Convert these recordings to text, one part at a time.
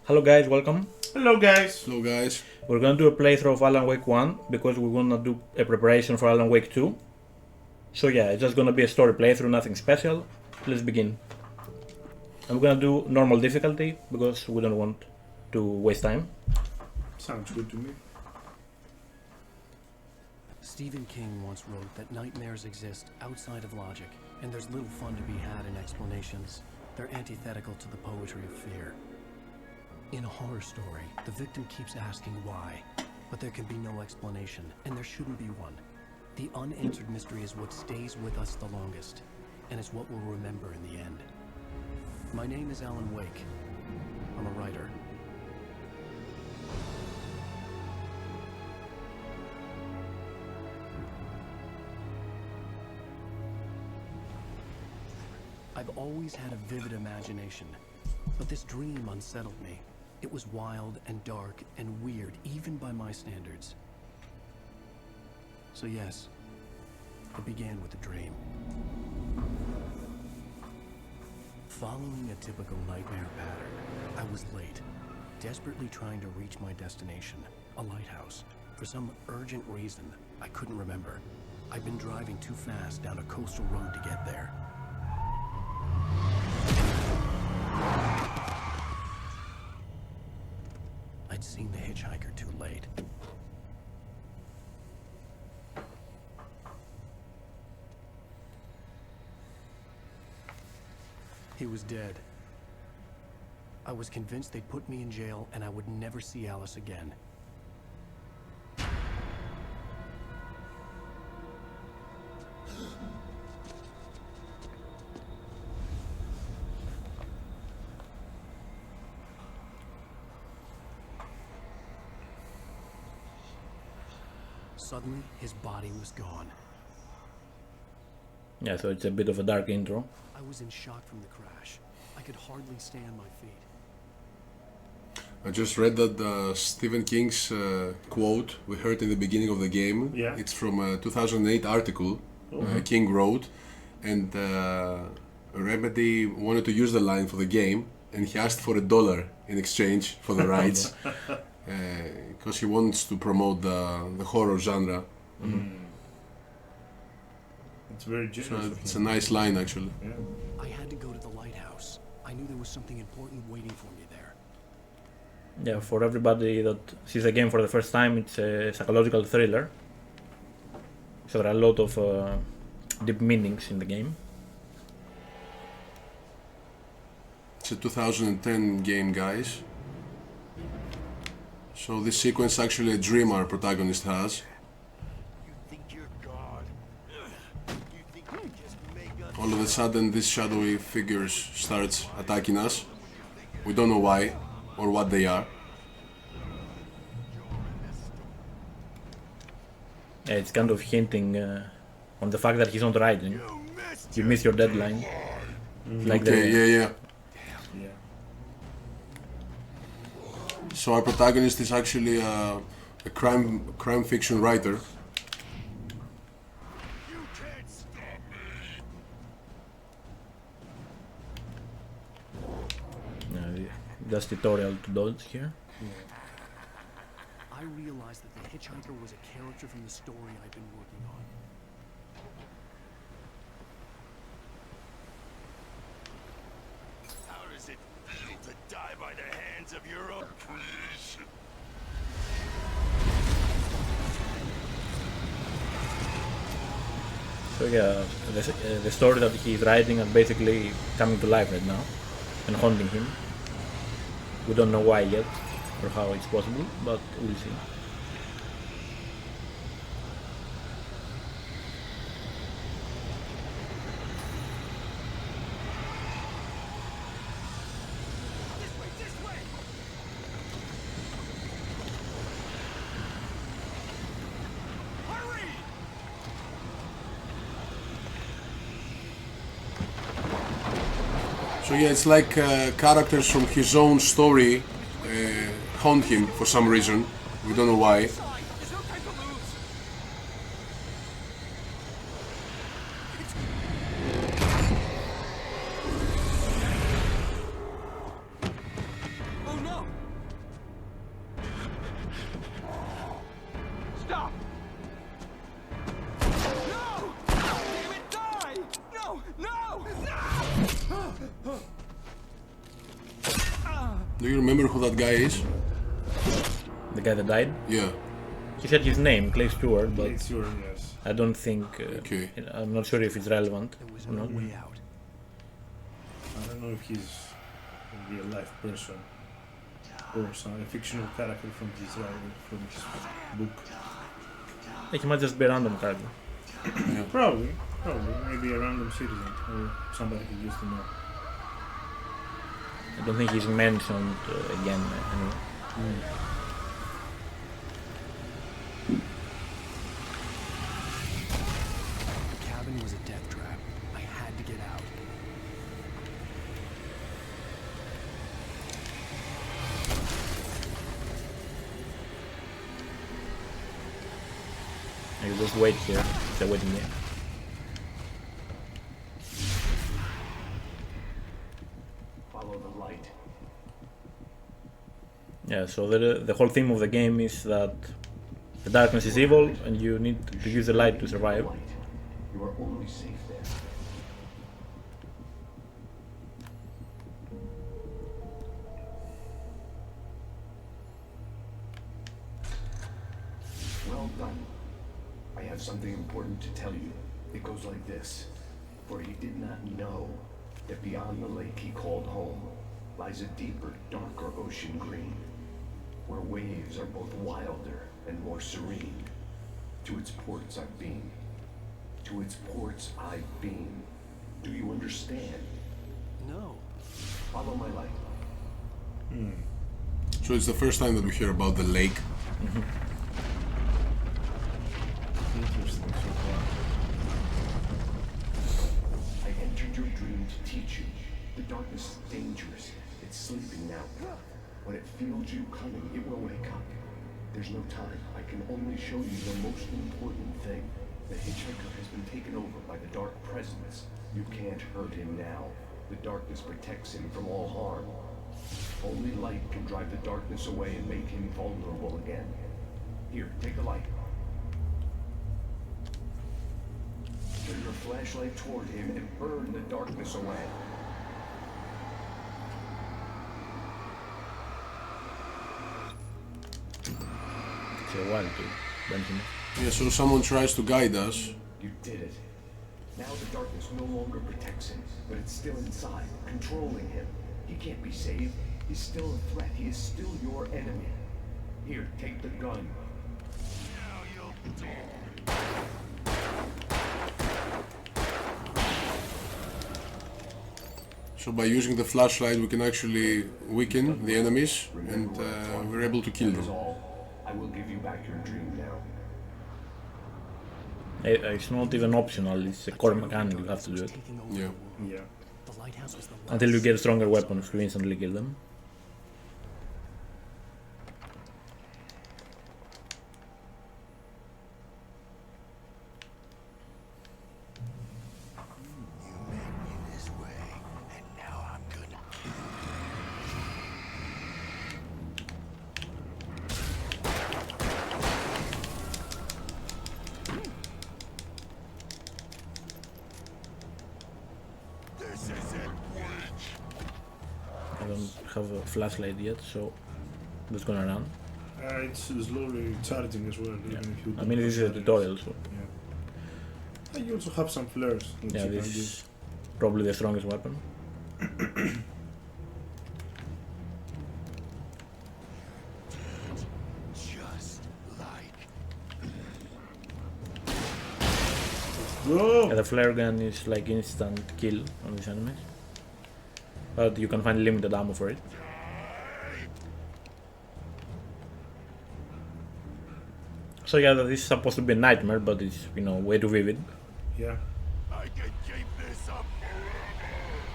Hello guys, welcome. Hello guys. Hello guys. We're gonna do a playthrough of Alan Wake 1 because we wanna do a preparation for Alan Wake 2. So yeah, it's just gonna be a story playthrough, nothing special. Let's begin. I'm gonna do normal difficulty because we don't want to waste time. Sounds good to me. Stephen King once wrote that nightmares exist outside of logic, and there's little fun to be had in explanations. They're antithetical to the poetry of fear. In a horror story, the victim keeps asking why, but there can be no explanation, and there shouldn't be one. The unanswered mystery is what stays with us the longest, and it's what we'll remember in the end. My name is Alan Wake. I'm a writer. I've always had a vivid imagination, but this dream unsettled me. It was wild and dark and weird, even by my standards. So yes, it began with a dream. Following a typical nightmare pattern, I was late, desperately trying to reach my destination, a lighthouse. For some urgent reason, I couldn't remember. I'd been driving too fast down a coastal road to get there. I'd seen the hitchhiker too late. He was dead. I was convinced they'd put me in jail and I would never see Alice again. Suddenly, his body was gone. Yeah, so it's a bit of a dark intro. I was in shock from the crash. I could hardly stay on my feet. I just read that Stephen King's quote we heard in the beginning of the game. Yeah. It's from a 2008 article King wrote, and Remedy wanted to use the line for the game, and he asked for $1 in exchange for the rights, because he wants to promote the horror genre. It's very So generous. it's a nice line actually. Yeah. I had to go to the lighthouse. I knew there was something important waiting for me there. Yeah, for everybody that sees the game for the first time, it's a psychological thriller. So there are a lot of deep meanings in the game. It's a 2010 game, guys. So this sequence is actually a dream our protagonist has. All of a sudden this shadowy figures starts attacking us. We don't know why or what they are. Yeah, it's kind of hinting on the fact that he's not writing. You miss your deadline. Like Okay, yeah. Yeah. So our protagonist is actually a crime fiction writer. Just tutorial to dodge here. I realized that the hitchhiker was a character from the story I'd been working on. How does it feel to die by the hands of your own creation? So yeah, the story that he's writing is basically coming to life right now and haunting him. We don't know why yet or how it's possible, but we'll see. So yeah, it's like characters from his own story haunt him for some reason. We don't know why. There's no time to lose. Do you remember who that guy is? The guy that died. Yeah. He said his name, Clay Stewart, but It's your yes. I don't think. Okay. I'm not sure if it's relevant There was or no not. way out. I don't know if he's a real life person or a fictional character from his book. He might just be a random character. Probably, maybe a random citizen or somebody he used to know. I don't think he's mentioned again anyway. The cabin was a death trap. I had to get out. You just wait here. It's a waiting game. Follow the light. Yeah, so the whole theme of the game is that the darkness is evil and you need to use the light to survive. Light. You are only safe there. Well done. I have something important to tell you. It goes like this. For he did not know that beyond the lake he called home lies a deeper, darker ocean green, where waves are both wilder and more serene. To its ports I've been. To its ports I've been. Do you understand? No. Follow my light. So it's the first time that we hear about the lake. Interesting so far. I entered your dream to teach you. The darkness is dangerous. It's sleeping now. When it feels you coming, it will wake up. There's no time. I can only show you the most important thing. The hitchhiker has been taken over by the dark presence. You can't hurt him now. The darkness protects him from all harm. Only light can drive the darkness away and make him vulnerable again. Here, take the light. Turn your flashlight toward him and burn the darkness away. It's a while to burn him. Yeah, so someone tries to guide us. You did it. Now the darkness no longer protects him, but it's still inside, controlling him. He can't be saved. He's still a threat. He is still your enemy. Here, take the gun. Now you'll die. So by using the flashlight we can actually weaken the enemies and we're able to kill That is them. all. I will give you back your dream now. It's not even optional, it's a core mechanic, you have to do it. Taking over Yeah. the world. Yeah. The lighthouse was the Until you last get stronger weapons to instantly kill them. This way, and now I'm gonna kill you. This isn't bridge. I don't have a flashlight yet, so I'm just gonna run. It's slowly charging as well, Yeah. even if you I mean, this is a tutorial, so Yeah. And you also have some flares. Which yeah, you this can use. is probably the strongest weapon. Just like Go! Yeah, the flare gun is like instant kill on these enemies. But you can find limited ammo for it. So yeah, this is supposed to be a nightmare, but it's, you know, way too vivid. Yeah. I can keep this up forever.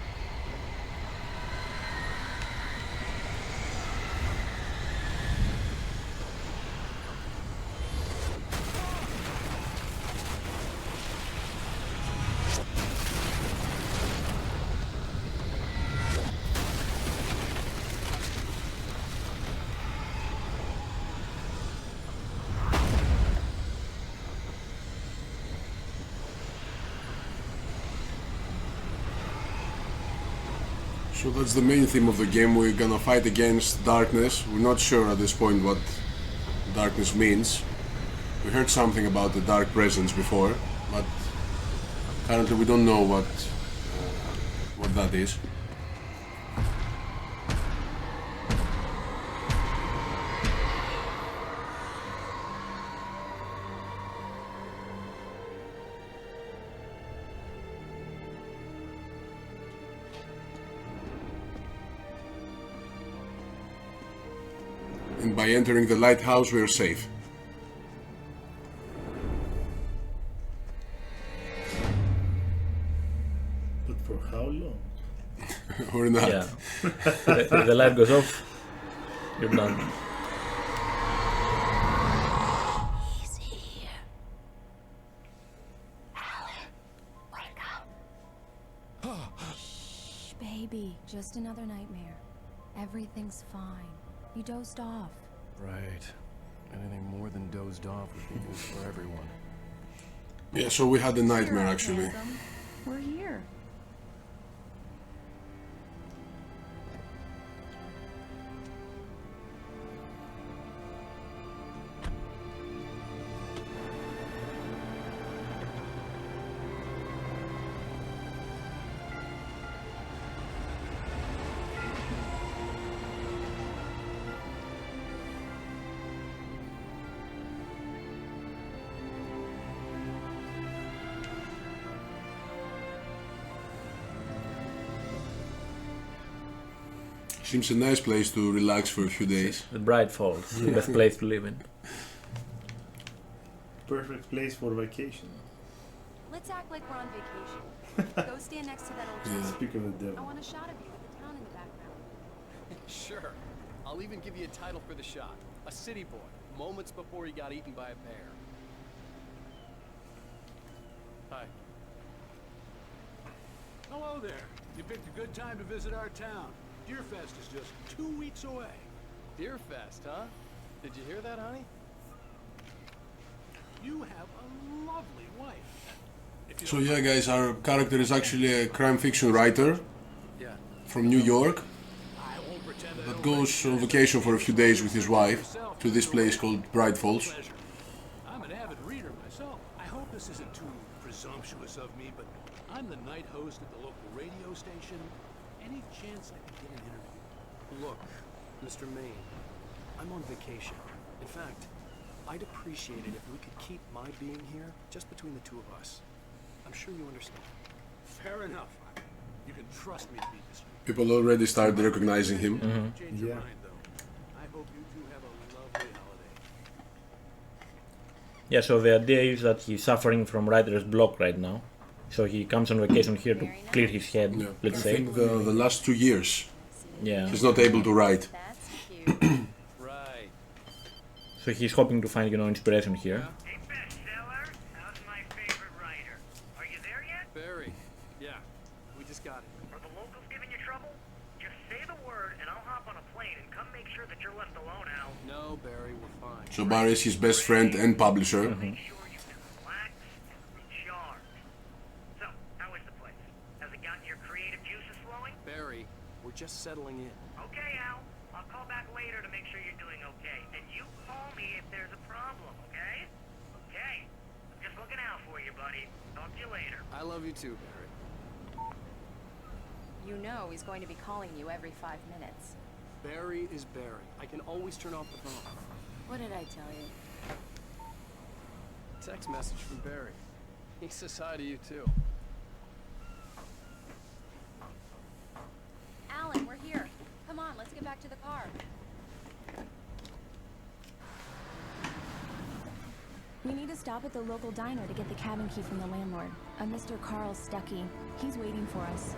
So that's the main theme of the game. We're gonna fight against darkness. We're not sure at this point what darkness means. We heard something about the dark presence before, but currently we don't know what that is. And by entering the lighthouse we are safe. But for how long? Or not. Yeah. If the light goes off, you're done. He's here. Alan, wake up. Shh, baby. Just another nightmare. Everything's fine. You dozed off. Right. Anything more than dozed off would be good for everyone. Yeah, so we had a nightmare Cheer up, actually. Ransom. We're here. Seems a nice place to relax for a few days. The Bright Falls, the best place to live in. Perfect place for vacation. Let's act like we're on vacation. Go stand next to that old Yeah. tree. Speak of the I devil. want a shot of you with the town in the background. Sure. I'll even give you a title for the shot. A city boy, moments before he got eaten by a bear. Hi. Hello there. You picked a good time to visit our town. Deerfest is just 2 weeks away. Deerfest, huh? Did you hear that, honey? You have a lovely wife. If you So don't yeah guys, our character is actually a crime fiction writer Yeah. from New York I won't pretend I that don't goes on vacation for a few days with his wife to this place called Bright Falls. pleasure. I'm an avid reader myself. I hope this isn't too presumptuous of me, but I'm the night host at the local radio station. Any chance I could get an interview? Look, Mr. Maine, I'm on vacation. In fact, I'd appreciate it if we could keep my being here just between the two of us. I'm sure you understand. Fair enough. You can trust me to be discreet. People already started recognizing him. Change your Yeah. mind, though. I hope you two have a lovely holiday. Yeah, so the idea is that he's suffering from writer's block right now. So he comes on vacation here to clear his head, Yeah. let's I say. think the last 2 years Yeah. he's not able to write. That's cute. Right. So he's hoping to find, inspiration here. Hey, bestseller, how's my favorite writer? Are you there yet? Barry. Yeah. We just got it. Are the locals giving you trouble? Just say the word and I'll hop on a plane and come make sure that you're left alone, Al. No, Barry, we're fine. So Barry is his best friend and publisher. Make sure you can relax and recharge. So, how is the place? Has it gotten your creative juices flowing? Barry, we're just settling in. Okay, Al. I'll call back later to make sure you're doing okay. And you call me if there's a problem, okay? Okay. I'm just looking out for you, buddy. Talk to you later. I love you too, Barry. You know he's going to be calling you every 5 minutes. Barry is Barry. I can always turn off the phone. What did I tell you? Text message from Barry. He says hi to you too. Alan, we're here. Come on, let's get back to the car. We need to stop at the local diner to get the cabin key from the landlord. A Mr. Carl Stuckey. He's waiting for us.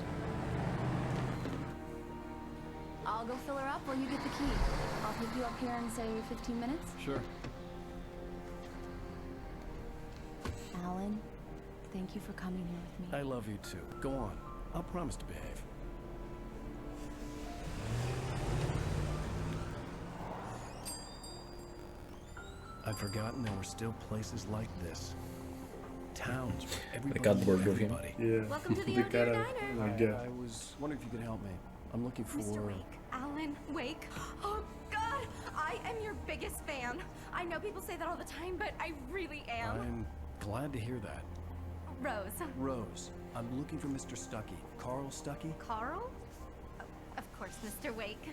I'll go fill her up while you get the key. I'll pick you up here in, say, 15 minutes. Sure. Alan, thank you for coming here with me. I love you too. Go on. I'll promise to behave. I'd forgotten there were still places like this. Towns where everybody cardboard knew of him. everybody. Yeah. Welcome to the the Outdoor cara. Diner. Oh my god. I was wondering if you could help me. I'm looking for... Mr. Wake. Alan Wake. Oh, God! I am your biggest fan. I know people say that all the time, but I really am. I'm glad to hear that. Rose. Rose, I'm looking for Mr. Stuckey. Carl Stuckey? Carl? Oh, of course, Mr. Wake.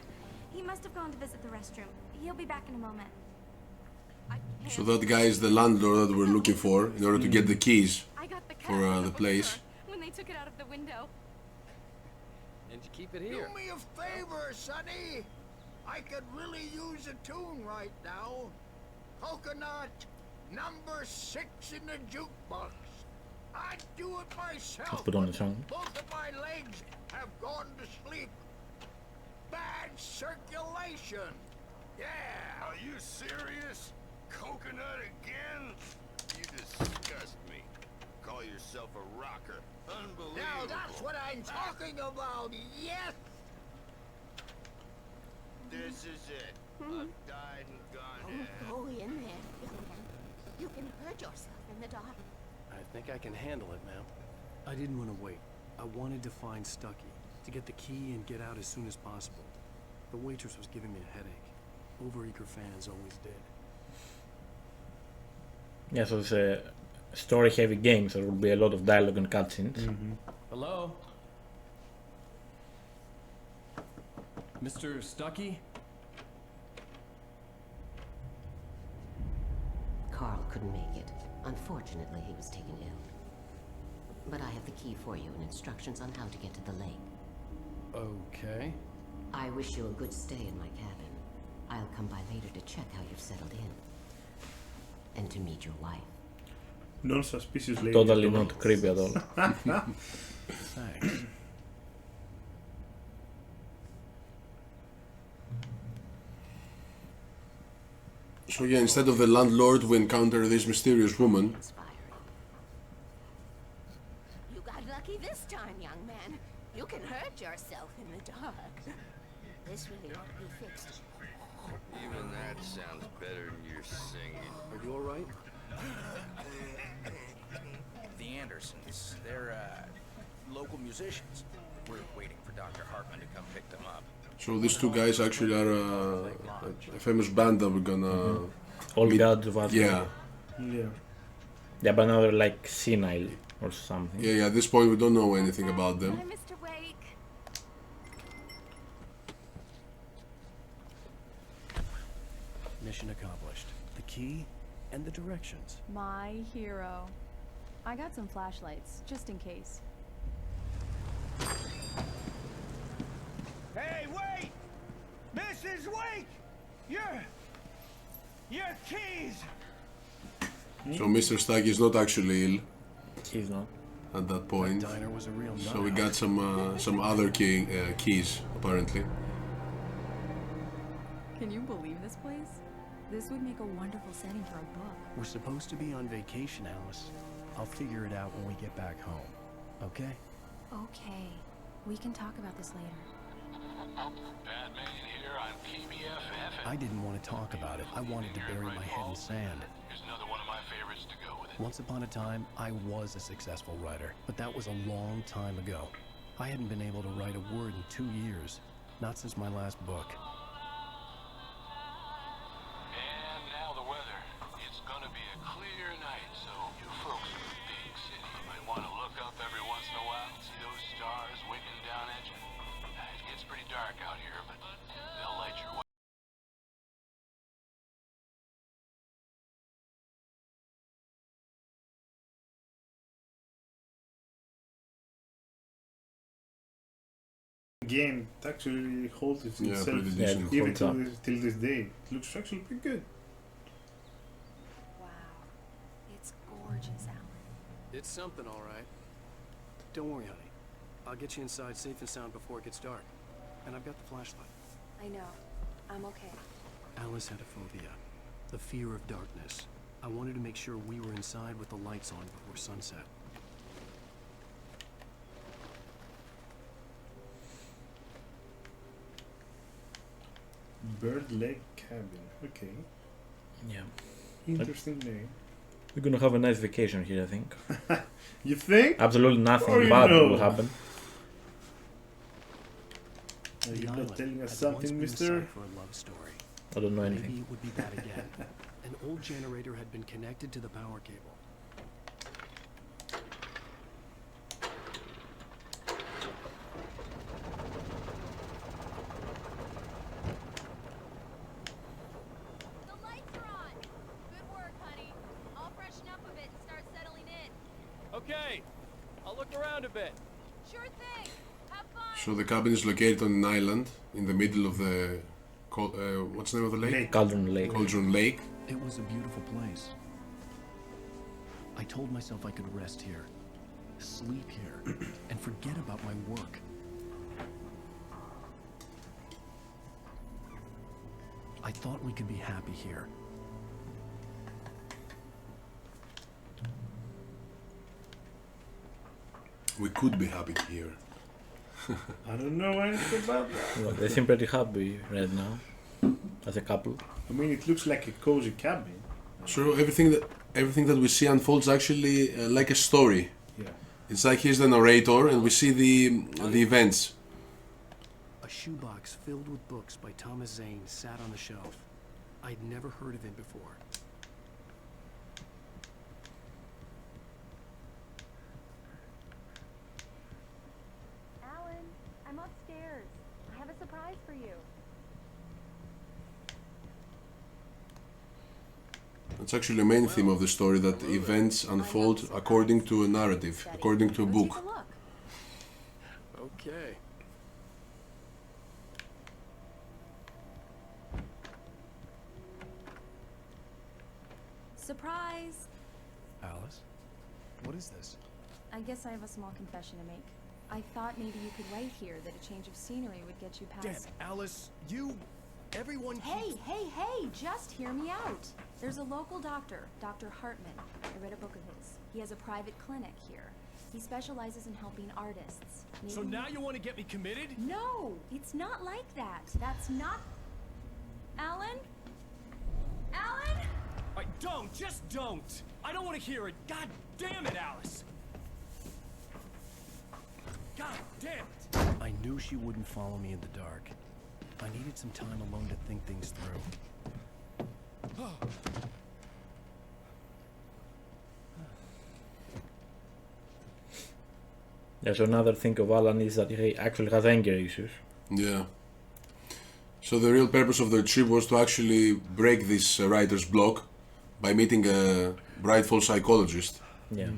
He must have gone to visit the restroom. He'll be back in a moment. So that guy is the landlord that we're looking for in order to get the keys I got the for the place. when they took it out of the window. And you keep it here. Do me a favor, Sonny. I could really use a tune right now. Coconut, number 6 in the jukebox. I'd do it myself. Put on the song. Both of my legs have gone to sleep. Bad circulation. Yeah. Are you serious? Coconut again? You disgust me. Call yourself a rocker. Unbelievable. Now that's what I'm talking about. Yes. This is it. I've died and gone to hell. Go in there, young man. You can hurt yourself in the dark. I think I can handle it, ma'am. I didn't want to wait. I wanted to find Stuckey, to get the key and get out as soon as possible. The waitress was giving me a headache. Overeager fans always did. Yeah, so it's a story-heavy game, so there will be a lot of dialogue and cutscenes. Hello? Mr. Stuckey? Carl couldn't make it. Unfortunately, he was taken ill. But I have the key for you and instructions on how to get to the lake. Okay. I wish you a good stay in my cabin. I'll come by later to check how you've settled in. And to meet your wife. Non-suspicious lady. Totally not creepy at all. Thanks. So yeah, instead of the landlord, we encounter this mysterious woman. You got lucky this time, young man. You can hurt yourself in the dark. This really ought to be fixed. Even that sounds better than your singing. Are you alright? The Andersons, they're local musicians. We're waiting for Dr. Hartman to come pick them up. So these two guys actually are a famous band that we're gonna All meet. gods of Asgard. Yeah. Yeah. Yeah, but now they're like senile or something. Yeah, at this point we don't know anything about them. Hi, Mr. Wake. Mission accomplished. The key and the directions. My hero. I got some flashlights, just in case. Hey, wait! Mrs. Wake! Your keys! So Mr. Stuckey is not actually ill He's not. at that point. That diner was a real So we got some other keys apparently. Can you believe this place? This would make a wonderful setting for a book. We're supposed to be on vacation, Alice. I'll figure it out when we get back home. Okay? Okay. We can talk about this later. Batman here on PBFF. I didn't want to talk about it. I wanted to bury my head in sand. Here's another one of my favorites to go with it. Once upon a time, I was a successful writer, but that was a long time ago. I hadn't been able to write a word in 2 years, not since my last book. And now the weather. It's gonna be a clear night, so you folks in the big city might want to look up every once in a while and see those stars winking down at you. It gets pretty dark out here, but they'll light your way. Game it actually holds itself pretty decent. even Holds up. till this day. It looks actually pretty good. Wow. It's gorgeous, Alan. It's something, all right. Don't worry, honey. I'll get you inside safe and sound before it gets dark. And I've got the flashlight. I know. I'm okay. Alice had a phobia. The fear of darkness. I wanted to make sure we were inside with the lights on before sunset. Bird Leg Cabin. Okay. Yeah. Interesting name. We're gonna have a nice vacation here, I think. You think? Absolutely nothing Or you bad know. will happen. island telling us had something, once been a mister? site for a love story. I don't know anything. Maybe it would be that again. An old generator had been connected to the power cable. The lights are on. Good work, honey. I'll freshen up a bit and start settling in. Okay, I'll look around a bit. Sure thing. Have fun. So the cabin is located on an island in the middle of the what's the name of the lake? Cauldron Lake. Cauldron Lake. It was a beautiful place. I told myself I could rest here, sleep here, and forget about my work. I thought we could be happy here. We could be happy here. I don't know anything about that. Well, they seem pretty happy right now, as a couple. I mean, it looks like a cozy cabin. So everything that we see unfolds actually like a story. Yeah. It's like he's the narrator and we see the events. A shoebox filled with books by Thomas Zane sat on the shelf. I'd never heard of him before. Alan, I'm upstairs. I have a surprise for you. It's actually the main theme of the story that events unfold according to a narrative, according to a book. Take a look. Okay. Surprise! Alice, what is this? I guess I have a small confession to make. I thought maybe you could write here that a change of scenery would get you past... Damn, Alice, everyone Hey, just hear me out. There's a local doctor, Dr. Hartman. I read a book of his. He has a private clinic here. He specializes in helping artists. So now you want to get me committed? No, it's not like that. That's not... Alan? Alan? Just don't! I don't want to hear it! God damn it, Alice! God damn it! I knew she wouldn't follow me in the dark. I needed some time alone to think things through. Yeah, so another thing of Alan is that he actually has anger issues. Yeah. So the real purpose of the trip was to actually break this writer's block by meeting a brightful psychologist. Yeah.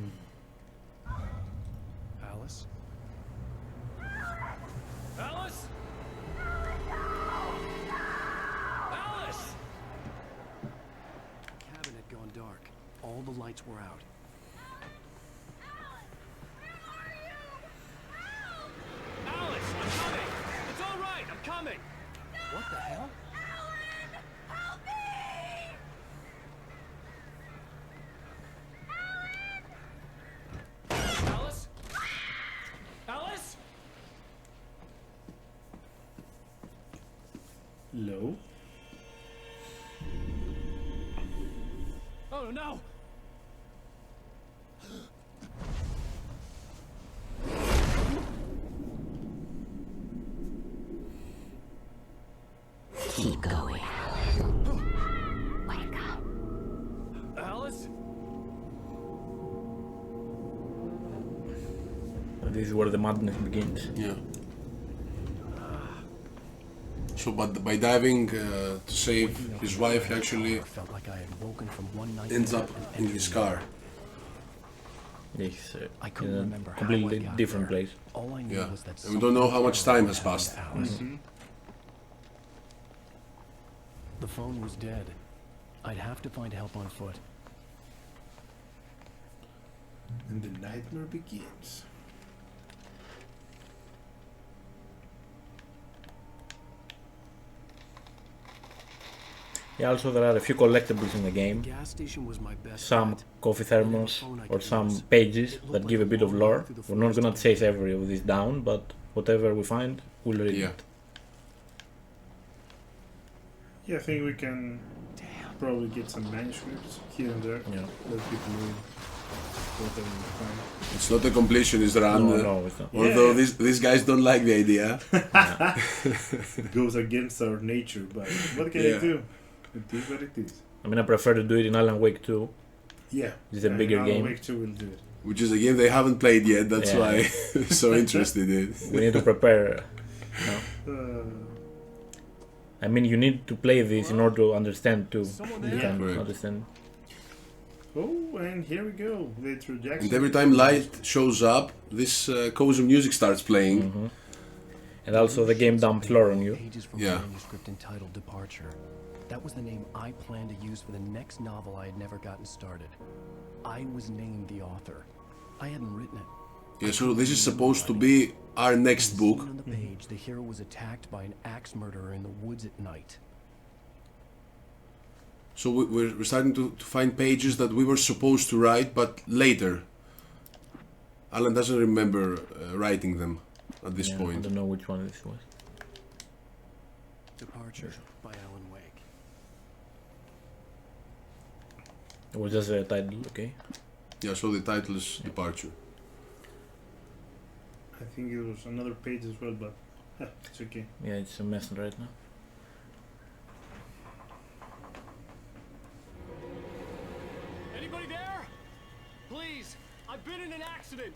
Alice? Alice? Alice! The cabin had gone dark. All the lights were out. Alice, I'm coming! It's all right, I'm coming! What the hell? Alice? Alice? Low. Oh no! Keep going. Wake up. Alice? This is where the madness begins. Yeah. So, but by diving to save his wife, he actually Felt like I had woken from one night ends up in his car. He's I in couldn't a remember how completely I got different there. place. All I knew Yeah. was that And we don't know how much time has something passed. happened to Alice. The phone was dead. I'd have to find help on foot. And the nightmare begins. Yeah, also there are a few collectibles in the game. Gas station was my best Some bet. coffee thermos or some pages that give a bit of lore. We're not gonna chase every of these down, but whatever we find, we'll read Yeah. it. Yeah, I think we can probably get some manuscripts here and there. Yeah. Let people read. totally fine. It's not a completionist run. No, it's not. Although Yeah. these guys don't like the idea. It goes against our nature, but what can you do? It is what it is. I mean, I prefer to do it in Alan Wake 2. Yeah. It's a bigger Alan game. Wake 2 will do it. Which is a game they haven't played yet, that's Yeah. why they're so interested in it. We need to prepare. No. I mean, you need to play this in order to understand too. You can Correct. understand. Oh, and here we go. The introduction. And every time light shows up, this cozy music starts playing. And also the game dumps lore on you. Pages from Yeah. a manuscript entitled Departure. That was the name I planned to use for the next novel I had never gotten started. I was named the author. I hadn't written it. Yeah, so this is supposed to be our next book. On the page, the hero was attacked by an axe murderer in the woods at night. So we're starting to find pages that we were supposed to write, but later. Alan doesn't remember writing them at this Yeah, I point. don't know which one this was. Departure by Alan Wake. It was just a title, okay? Yeah, so the title is Departure. I think it was another page as well, but it's okay. Yeah, it's a mess right now. Anybody there? Please, I've been in an accident.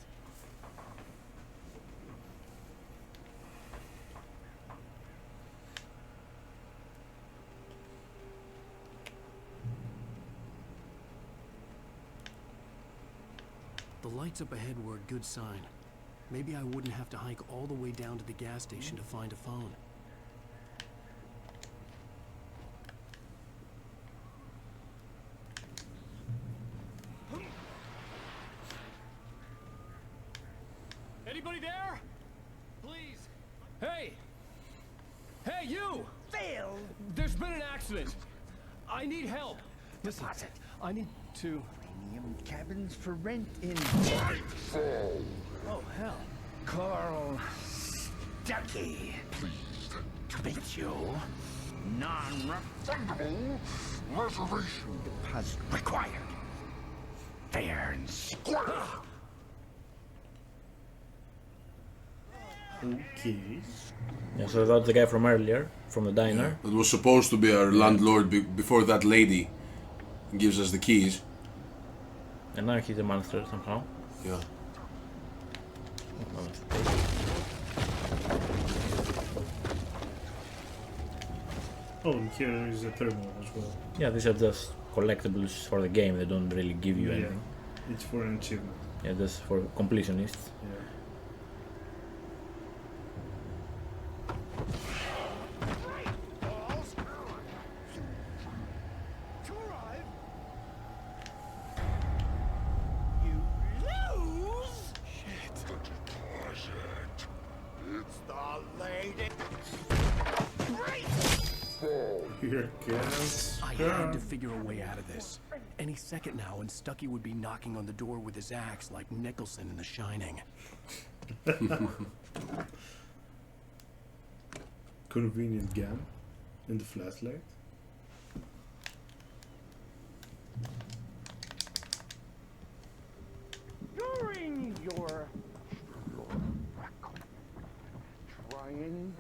The lights up ahead were a good sign. Maybe I wouldn't have to hike all the way down to the gas station to find a phone. Anybody there? Please. Hey! Hey, you! Phil! There's been an accident. I need help. Listen, I need to... Premium cabins for rent in Oh, hell. Carl Stuckey. Pleased to meet you. Non-refundable reservation deposit required. Fair and square. Okay. Yeah, so that's the guy from earlier, from the diner. That was supposed to be our landlord before that lady gives us the keys. And now he's a monster somehow. Yeah. Oh, and here is a terminal as well. Yeah, these are just collectibles for the game. They don't really give you Yeah. anything. It's for an achievement. Yeah, just for completionists. Yeah. Here comes I had to figure a way out of this. Any second now, and Stuckey would be knocking on the door with his axe like Nicholson in The Shining. Convenient gun and the flashlight. During your trying,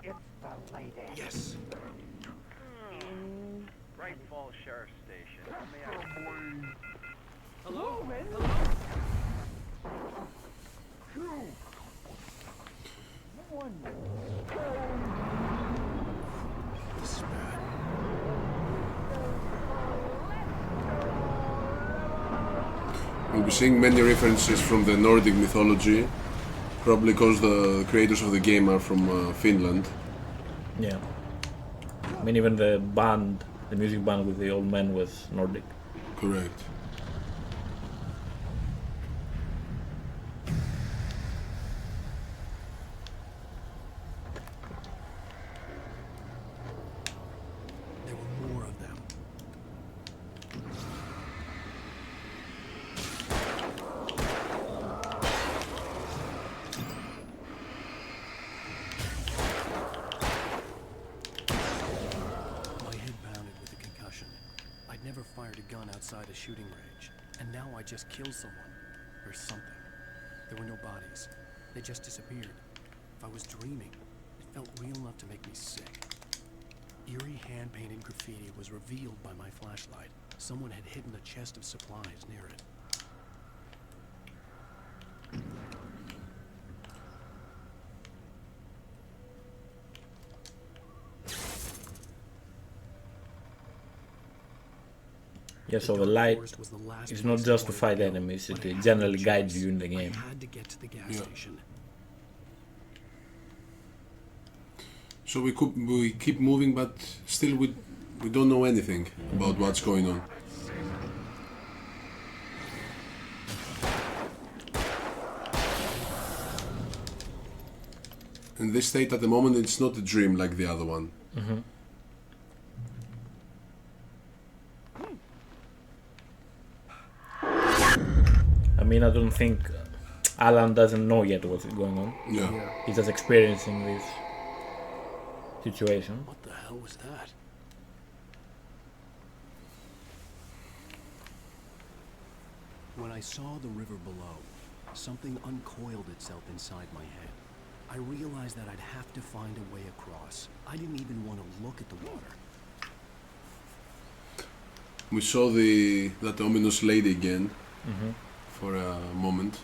it's the lady. Yes. Bright Falls Sheriff Station. Hello? This is bad. We'll be seeing many references from the Nordic mythology, probably because the creators of the game are from Finland. Yeah. I mean, even the band, the music band with the old man was Nordic. Correct. There were more of them. My head pounded with a concussion. I'd never fired fired a gun outside a shooting range, and now I just killed someone. Or something. There were no bodies. They just disappeared. If I was dreaming, it felt real enough to make me sick. Eerie hand-painted graffiti was revealed by my flashlight. Someone had hidden a chest of supplies near it. Yeah, so the light is not just to fight enemies, it generally guides you in the game. I had to get to the gas station. So we keep moving, but still we don't know anything about what's going on. In this state at the moment, it's not a dream like the other one. Mm-hmm. I mean, I don't think Alan doesn't know yet what's going on. Yeah. He's just experiencing this situation. What the hell was that? When I saw the river below, something uncoiled itself inside my head. I realized that I'd have to find a way across. I didn't even want to look at the water. We saw that ominous lady again for a moment.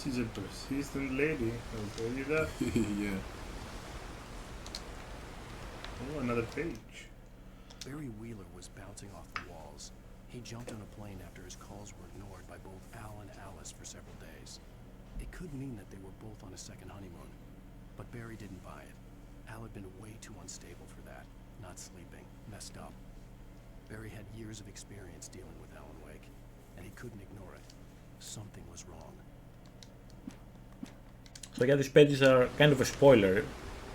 She's a persistent lady, I'll tell you that. Yeah. Oh, another page. Barry Wheeler was bouncing off the walls. He jumped on a plane after his calls were ignored by both Al and Alice for several days. It could mean that they were both on a second honeymoon, but Barry didn't buy it. Al had been way too unstable for that, not sleeping, messed up. Barry had years of experience dealing with Alan Wake, and he couldn't ignore it. Something was wrong. So yeah, these pages are kind of a spoiler,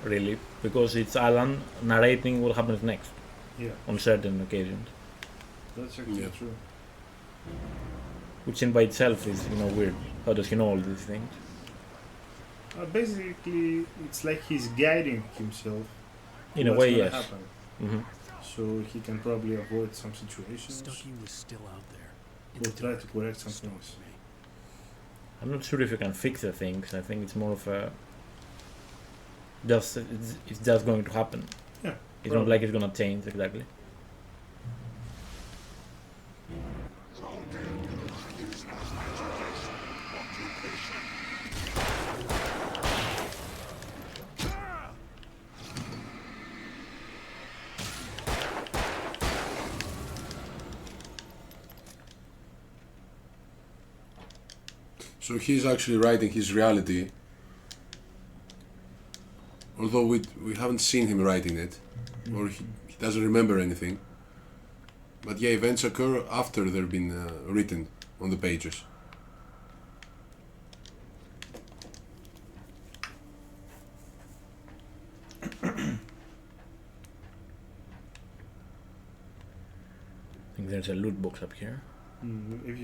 really, because it's Alan narrating what happens next. Yeah. On certain occasions. That's actually true. Which in by itself is, weird. How does he know all these things? Basically, it's like he's guiding himself. In a way, yes. Mm-hmm. So he can probably avoid some situations. Stucky was still out there. Or try to correct some things. I'm not sure if you can fix the things. I think it's more of a... It's just going to happen. Yeah. It's not like it's gonna change exactly. So he's actually writing his reality, although we haven't seen him writing it, or he doesn't remember anything. But yeah, events occur after they've been written on the pages. I think there's a loot box up here. If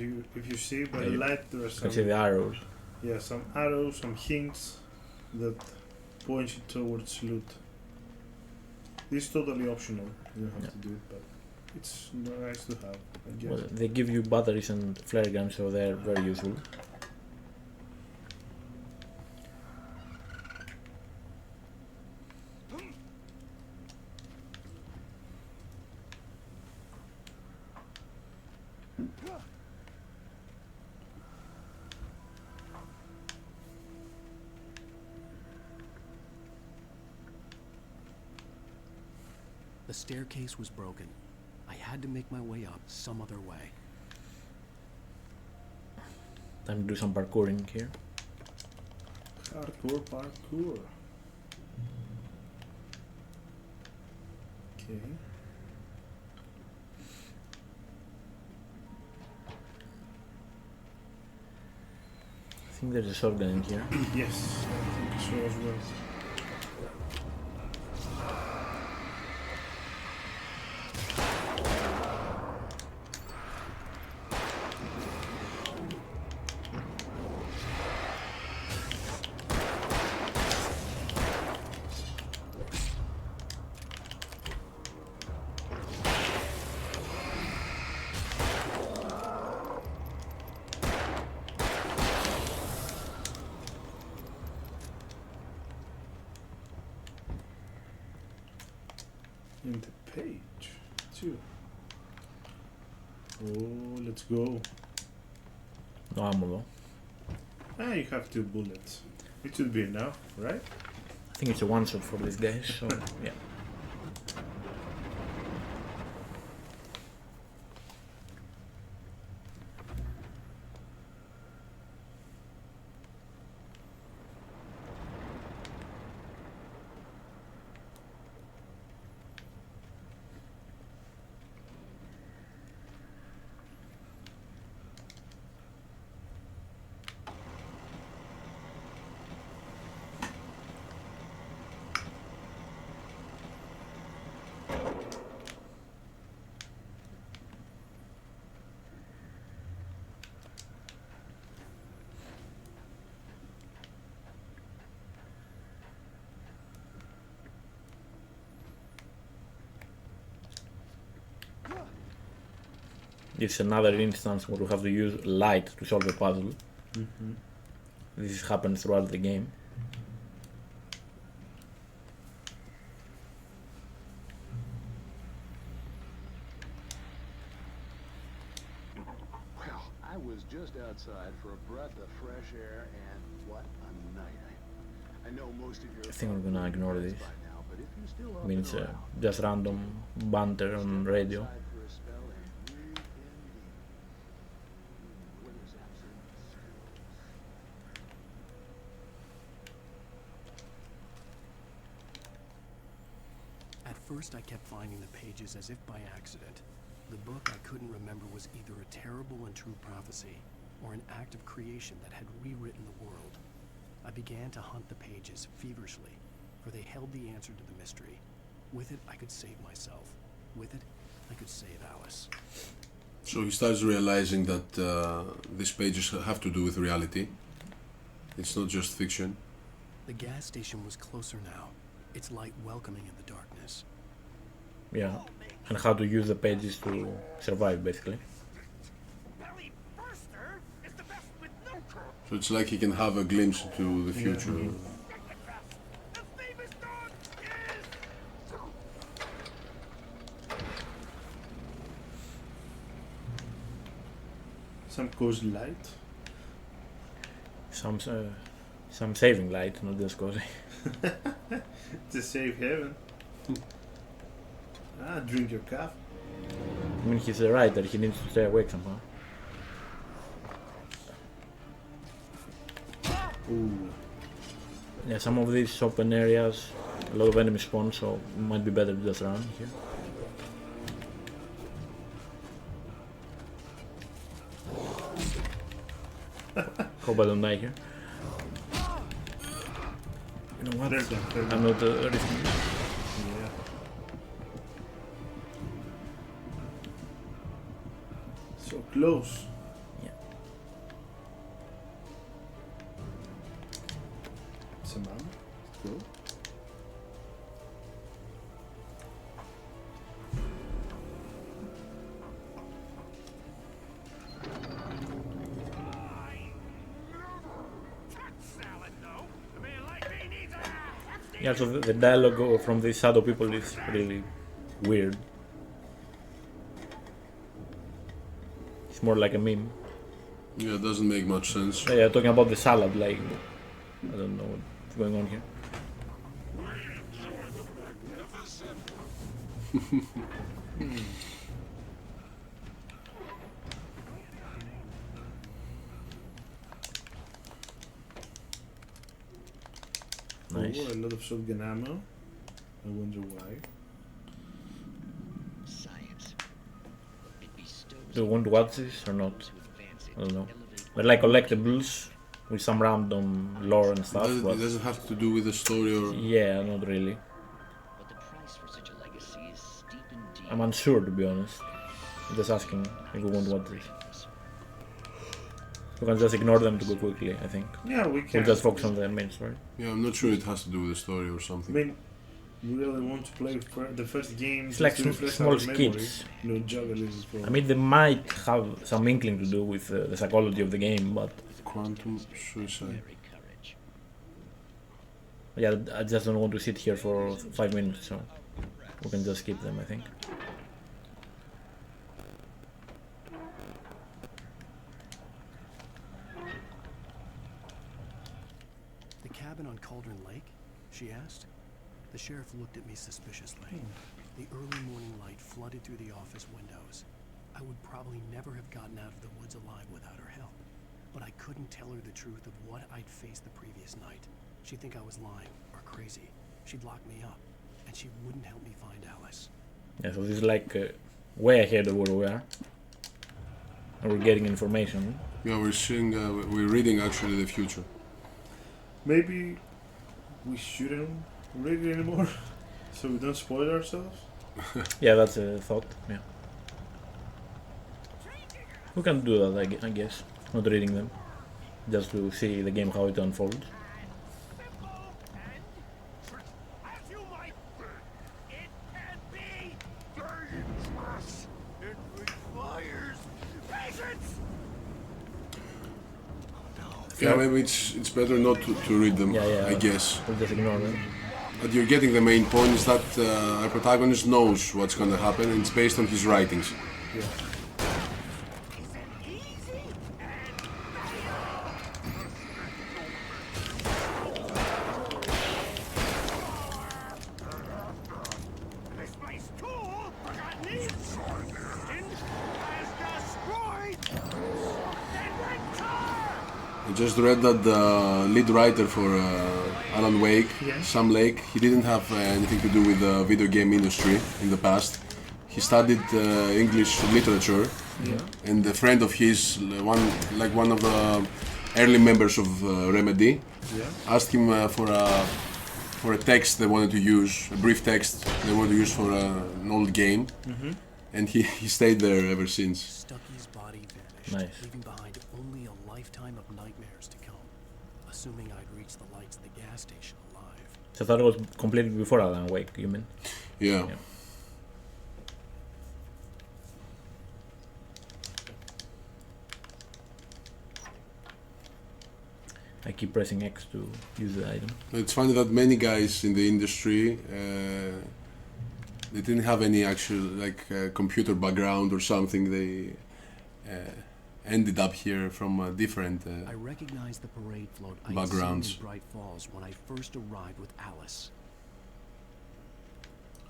you see by the light, there are some. I see the arrows. Yeah, some arrows, some hints that point you towards loot. This is totally optional. You don't have to do it, but it's nice to have, I guess. Well, they give you batteries and flare guns, so they're very useful. The staircase was broken. I had to make my way up some other way. Time to do some parkouring here. Parkour. Okay. I think there's a shotgun in here. Yes, I think so as well. in the page too. Oh, let's go. No ammo though. Ah, you have 2 bullets. It should be enough, right? I think it's a one shot for these guys, so yeah. This is another instance where we have to use light to solve the puzzle. This happens throughout the game. Well, I was just outside for a breath of fresh air, and what a night. I know most of your I think we're gonna ignore this. by now, but if you're still I up mean, and it's around, just random banter on radio. outside for a spell and we can be. Weather's absolutely still. At first, I kept finding the pages as if by accident. The book I couldn't remember was either a terrible and true prophecy or an act of creation that had rewritten the world. I began to hunt the pages feverishly, for they held the answer to the mystery. With it, I could save myself. With it, I could save Alice. So he starts realizing that these pages have to do with reality. It's not just fiction. The gas station was closer now, its light welcoming in the darkness. Yeah, and how to use the pages to survive, basically. So it's like he can have a glimpse into the future. Some cozy light. Some saving light, not just cozy. To save heaven. Drink your coffee. I mean, he's a writer, he needs to stay awake somehow. Ooh. Yeah, some of these open areas, a lot of enemy spawn, so it might be better to just run here. Hope I don't die here. You know what? I'm not risking it. Yeah. So close. Yeah. Some ammo. Let's go. Yeah, so the dialogue from these shadow people is really weird. It's more like a meme. Yeah, it doesn't make much sense. Yeah, talking about the salad, like, I don't know what's going on here. Nice. Oh, a lot of shotgun ammo. I wonder why. Do you want to watch this or not? I don't know. They're like collectibles with some random lore and stuff. It doesn't have to do with the story or... Yeah, not really. I'm unsure, to be honest. I'm just asking if we want to watch this. We can just ignore them to go quickly, I think. Yeah, we can. We'll just focus on the main story. Yeah, I'm not sure it has to do with the story or something. I mean, we really want to play the first game. It's like small skits. No juggling from. I mean, they might have some inkling to do with the psychology of the game, but... Quantum suicide. Yeah, I just don't want to sit here for 5 minutes, so... We can just skip them, I think. The cabin on Cauldron Lake? She asked. The sheriff looked at me suspiciously. The early morning light flooded through the office windows. I would probably never have gotten out of the woods alive without her help. But I couldn't tell her the truth of what I'd faced the previous night. She'd think I was lying or crazy. She'd lock me up, and she wouldn't help me find Alice. Yeah, so this is like way ahead of where we are. And we're getting information. Yeah, we're reading actually the future. Maybe we shouldn't read it anymore, so we don't spoil ourselves. Yeah, that's a thought. Yeah, we can do that, I guess. Not reading them, just to see the game how it unfolds. Yeah, maybe it's better not to read them, I guess. We'll just ignore them. But you're getting the main point is that our protagonist knows what's going to happen and it's based on his writings. Yeah. I just read that the lead writer for Alan Wake, Sam Lake, he didn't have anything to do with the video game industry in the past. He studied English literature, and a friend of his, one of the early members of Remedy, asked him for a text they wanted to use, a brief text they wanted to use for an old game, and he stayed there ever since. Stucky's body vanished, leaving behind only a lifetime of nightmares to come, assuming I'd reach the lights of the gas station alive. So that was completed before Alan Wake, you mean? Yeah. I keep pressing X to use the item. It's funny that many guys in the industry they didn't have any actual computer background or something. They ended up here from different I recognized the parade float backgrounds. I had seen in Bright Falls when I first arrived with Alice.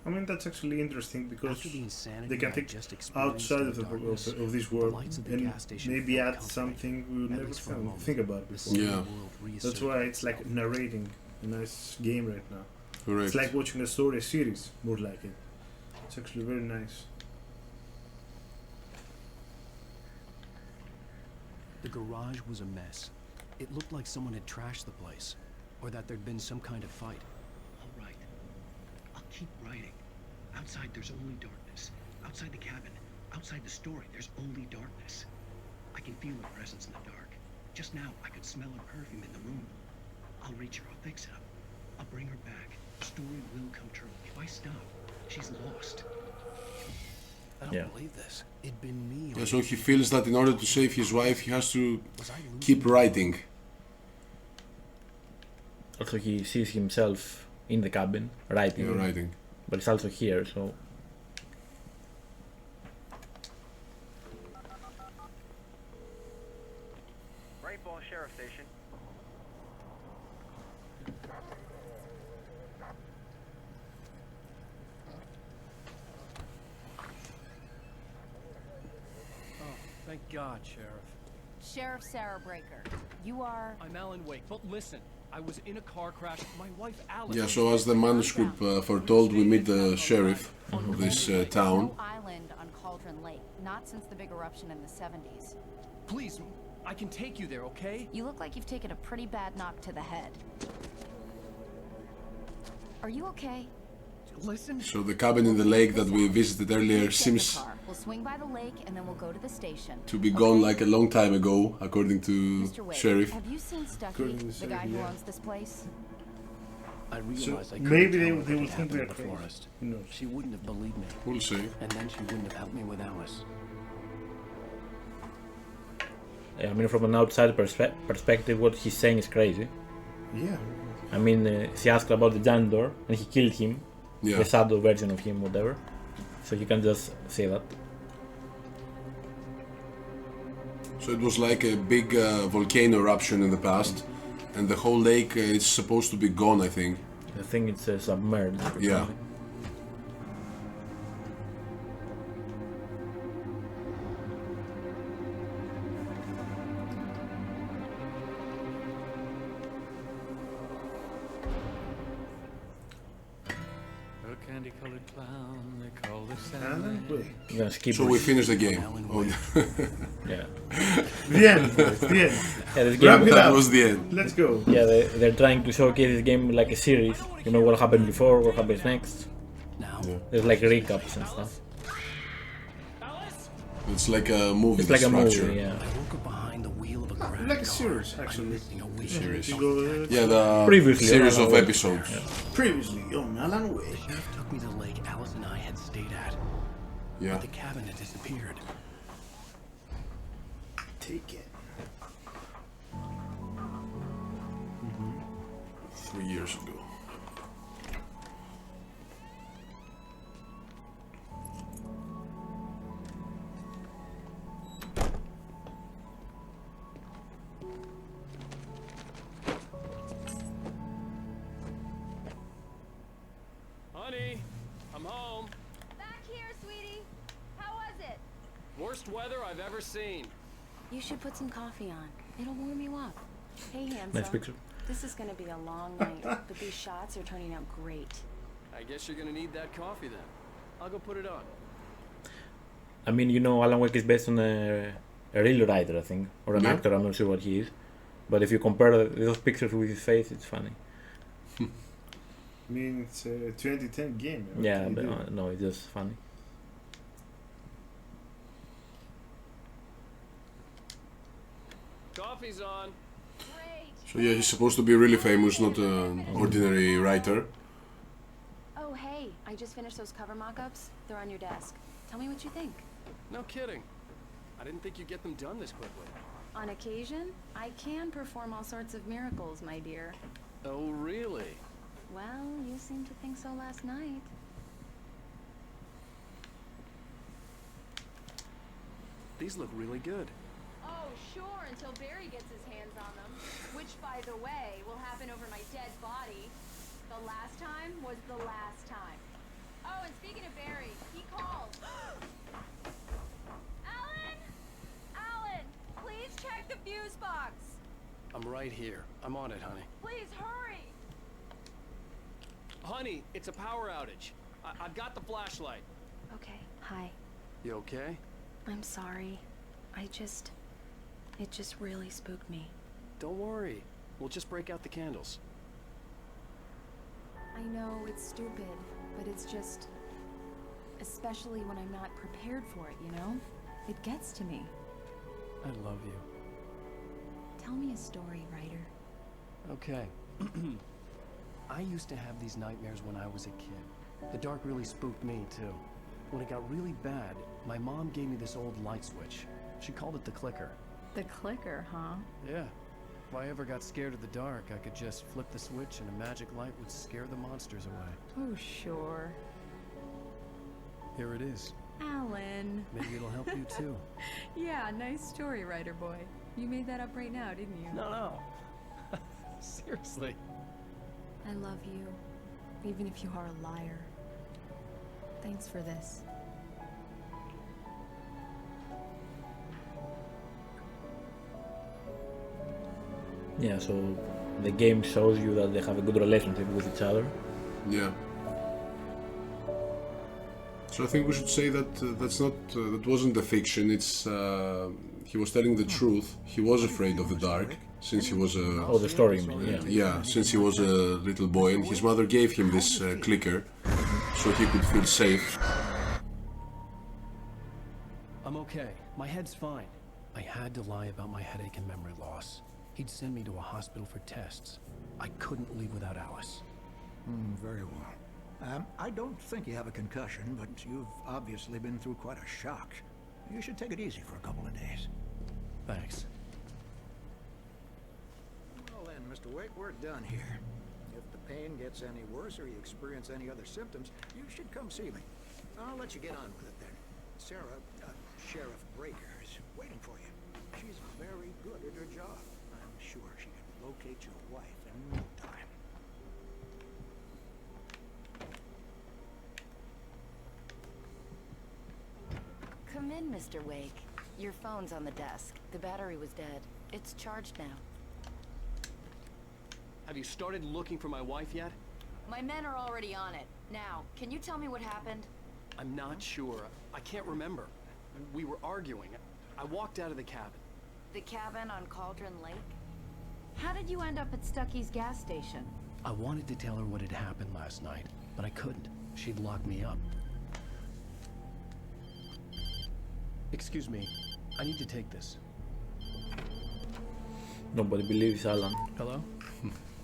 I mean, that's actually interesting because After the insanity they can I think just experienced outside in of, the darkness, of this the world lights of the and gas station maybe felt add comforting, something we would at never least for a moment. think about The before. city Yeah. world That's reasserted why it's like itself. narrating a nice game right now. Correct. It's like watching a story series, more like it. It's actually very nice. The garage was a mess. It looked like someone had trashed the place, or that there'd been some kind of fight. All right. I'll keep writing. Outside, there's only darkness. Outside the cabin, outside the story, there's only darkness. I can feel her presence in the dark. Just now, I could smell her perfume in the room. I'll reach her. I'll fix it up. I'll bring her back. The story will come true. If I stop, she's lost. I don't believe this. It'd been me. Yeah, so he feels that in order to save his wife, he has to keep writing. Also, he sees himself in the cabin writing. Yeah, writing. But it's also here, so. Bright Falls Sheriff Station. Thank God, Sheriff. Sheriff Sarah Breaker, you are... I'm Alan Wake, but listen, I was in a car crash. My wife, Alice... Yeah, so as the manuscript foretold, we meet the sheriff of this town. No island on Cauldron Lake, not since the big eruption in the 70s. Please, I can take you there, okay? You look like you've taken a pretty bad knock to the head. Are you okay? Listen. So the cabin in the lake that we visited earlier seems We'll swing by the lake and then we'll go to the station. to be gone like a long time ago, according to Mr. Wade, Sheriff. have you seen Stucky, the guy who owns this place? I realized I couldn't maybe tell they her will what think happened we're in the crazy. forest. Who knows? She wouldn't have believed me. We'll see. And then she wouldn't have helped me with Alice. I mean, from an outside perspective, what he's saying is crazy. Yeah. I mean, she asked about the janitor and he killed him Yeah. the shadow version of him, whatever. So you can just see that. So it was like a big volcano eruption in the past, and the whole lake is supposed to be gone, I think. I think it's submerged. Or Yeah. something. A candy-colored clown they call the Alan Wake. I'm gonna skip So this. we finished the game. Oh, Yeah. The end. The end. Yeah, this Wrap game it that up. was the end. Let's go. Yeah, they're trying to showcase this game like a series. You know what happened before, what happens next. There's like recaps and stuff. It's like a movie. It's like a movie, structure. yeah. Like a series, actually. Series. You go, Yeah, the Previously, series Alan of Wake. episodes. Previously on Alan Wake. Sheriff took me to the lake Alice and I had stayed at. Yeah. But the cabin had disappeared. Take it. 3 years ago. Honey, I'm home. Back here, sweetie. How was it? Worst weather I've ever seen. You should put some coffee on. It'll warm you up. Hey, handsome. Nice picture. This is gonna be a long night, but these shots are turning out great. I guess you're gonna need that coffee then. I'll go put it on. I mean, you know, Alan Wake is based on a real writer, I think, or an Yeah. actor. I'm not sure what he is. But if you compare those pictures with his face, it's funny. I mean, it's a 2010 game. What Yeah, can you but do? no, it's just funny. Coffee's on. So yeah, he's supposed to be really famous, not an ordinary writer. Oh, hey, I just finished those cover mock-ups. They're on your desk. Tell me what you think. No kidding. I didn't think you'd get them done this quickly. On occasion, I can perform all sorts of miracles, my dear. Oh, really? Well, you seemed to think so last night. These look really good. Oh, sure, until Barry gets his hands on them. Which, by the way, will happen over my dead body. The last time was the last time. Oh, and speaking of Barry, he called. Alan! Alan! Please check the fuse box! I'm right here. I'm on it, honey. Please hurry! Honey, it's a power outage. I've got the flashlight. Okay, hi. You okay? I'm sorry. It just really spooked me. Don't worry. We'll just break out the candles. I know it's stupid, but it's just... Especially when I'm not prepared for it, you know? It gets to me. I love you. Tell me a story, writer. Okay. I used to have these nightmares when I was a kid. The dark really spooked me, too. When it got really bad, my mom gave me this old light switch. She called it the clicker. The clicker, huh? Yeah. If I ever got scared of the dark, I could just flip the switch and a magic light would scare the monsters away. Oh, sure. Here it is. Alan. Maybe it'll help you, too. Yeah, nice story, writer boy. You made that up right now, didn't you? No. Seriously. I love you, even if you are a liar. Thanks for this. Yeah, so the game shows you that they have a good relationship with each other. Yeah. So I think we should say that that wasn't the fiction. It's he was telling the truth. He was afraid of the dark since he was a. Oh, the story, you mean? Yeah. Yeah, since he was a little boy, and his mother gave him this clicker so he could feel safe. I'm okay. My head's fine. I had to lie about my headache and memory loss. He'd send me to a hospital for tests. I couldn't leave without Alice. Very well. I don't think you have a concussion, but you've obviously been through quite a shock. You should take it easy for a couple of days. Thanks. Well then, Mr. Wake, we're done here. If the pain gets any worse or you experience any other symptoms, you should come see me. I'll let you get on with it then. Sarah, Sheriff Breaker, is waiting for you. She's very good at her job. I'm sure she can locate your wife in no time. Come in, Mr. Wake. Your phone's on the desk. The battery was dead. It's charged now. Have you started looking for my wife yet? My men are already on it. Now, can you tell me what happened? I'm not sure. I can't remember. We were arguing. I walked out of the cabin. The cabin on Cauldron Lake? How did you end up at Stucky's gas station? I wanted to tell her what had happened last night, but I couldn't. She'd lock me up. Excuse me. I need to take this. Nobody believes Alan. Hello?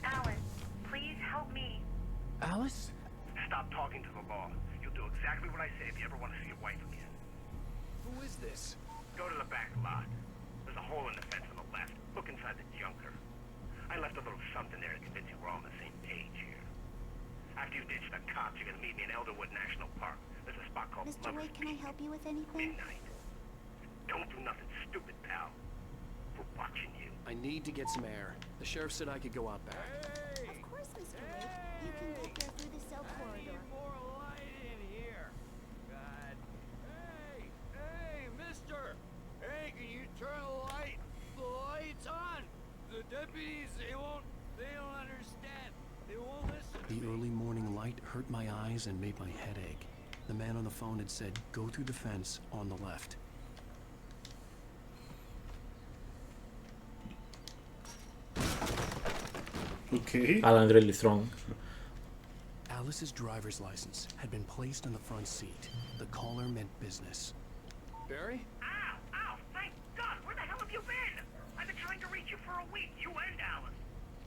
Alice, please help me. Alice? Stop talking to the law. You'll do exactly what I say if you ever want to see your wife again. Who is this? Go to the back lot. There's a hole in the fence on the left. Look inside the junker. I left a little something there to convince you we're all on the same page here. After you ditch the cops, you're gonna meet me in Elderwood National Park. There's a spot called Mr. Wake, can I help you with anything? Midnight. Don't do nothing stupid, pal. We're watching you. I need to get some air. The sheriff said I could go out back. Of course, Mr. Wake. You can get there through the cell corridor. More light in here. God. Hey, mister. Hey, can you turn the lights on? The deputies, they don't understand. They won't listen. The early morning light hurt my eyes and made my head ache. The man on the phone had said, go through the fence on the left. Okay. Alan's really strong. Alice's driver's license had been placed on the front seat. The caller meant business. Barry? Ow! Thank God! Where the hell have you been? I've been trying to reach you for a week. You and Alice.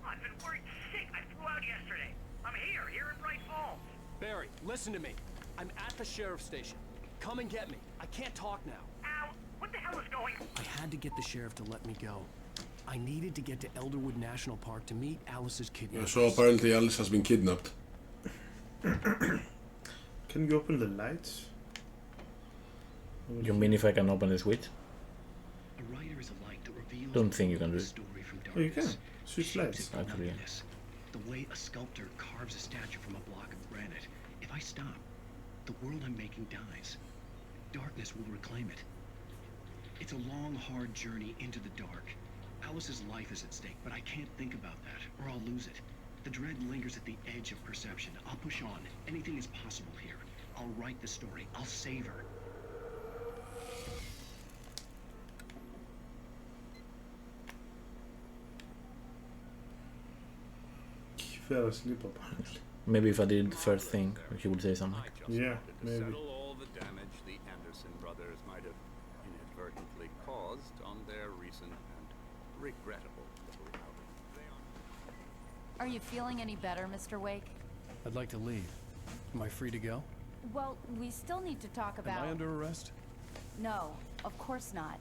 I've been worried sick. I flew out yesterday. I'm here in Bright Falls. Barry, listen to me. I'm at the sheriff's station. Come and get me. I can't talk now. Al, what the hell is going on? I had to get the sheriff to let me go. I needed to get to Elderwood National Park to meet Alice's kidnappers. So apparently Alice has been kidnapped. Can you open the lights? You mean if I can open the switch? A writer is a light that reveals Don't think you can do it. story from Oh, you can. darkness. Switch lights. Actually, yeah. The way a sculptor carves a statue from a block of granite. If I stop, the world I'm making dies. Darkness will reclaim it. It's a long, hard journey into the dark. Alice's life is at stake, but I can't think about that, or I'll lose it. The dread lingers at the edge of perception. I'll push on. Anything is possible here. I'll write the story. I'll save her. He fell asleep apparently. Maybe if I did the first thing, he would say something. Yeah, maybe. Settle all the damage the Anderson brothers might have inadvertently caused on their recent and regrettable little outing. Are you feeling any better, Mr. Wake? I'd like to leave. Am I free to go? Well, we still need to talk about... Am I under arrest? No, of course not.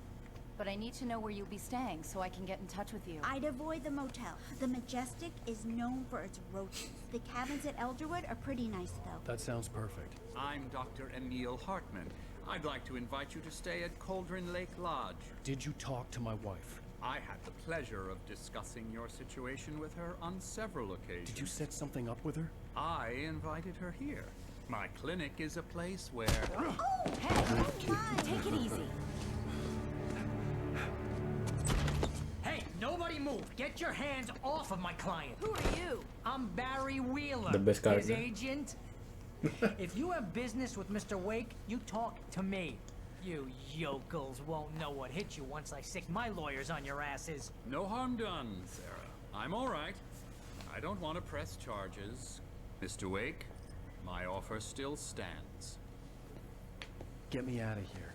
But I need to know where you'll be staying so I can get in touch with you. I'd avoid the motel. The Majestic is known for its roaches. The cabins at Elderwood are pretty nice, though. That sounds perfect. I'm Dr. Emil Hartman. I'd like to invite you to stay at Cauldron Lake Lodge. Did you talk to my wife? I had the pleasure of discussing your situation with her on several occasions. Did you set something up with her? I invited her here. My clinic is a place where... Oh, hey, come on, take it easy. Hey, nobody move! Get your hands off of my client! Who are you? I'm Barry Wheeler, The best his character. agent. If you have business with Mr. Wake, you talk to me. You yokels won't know what hit you once I stick my lawyers on your asses. No harm done, Sarah. I'm all right. I don't want to press charges. Mr. Wake, my offer still stands. Get me out of here.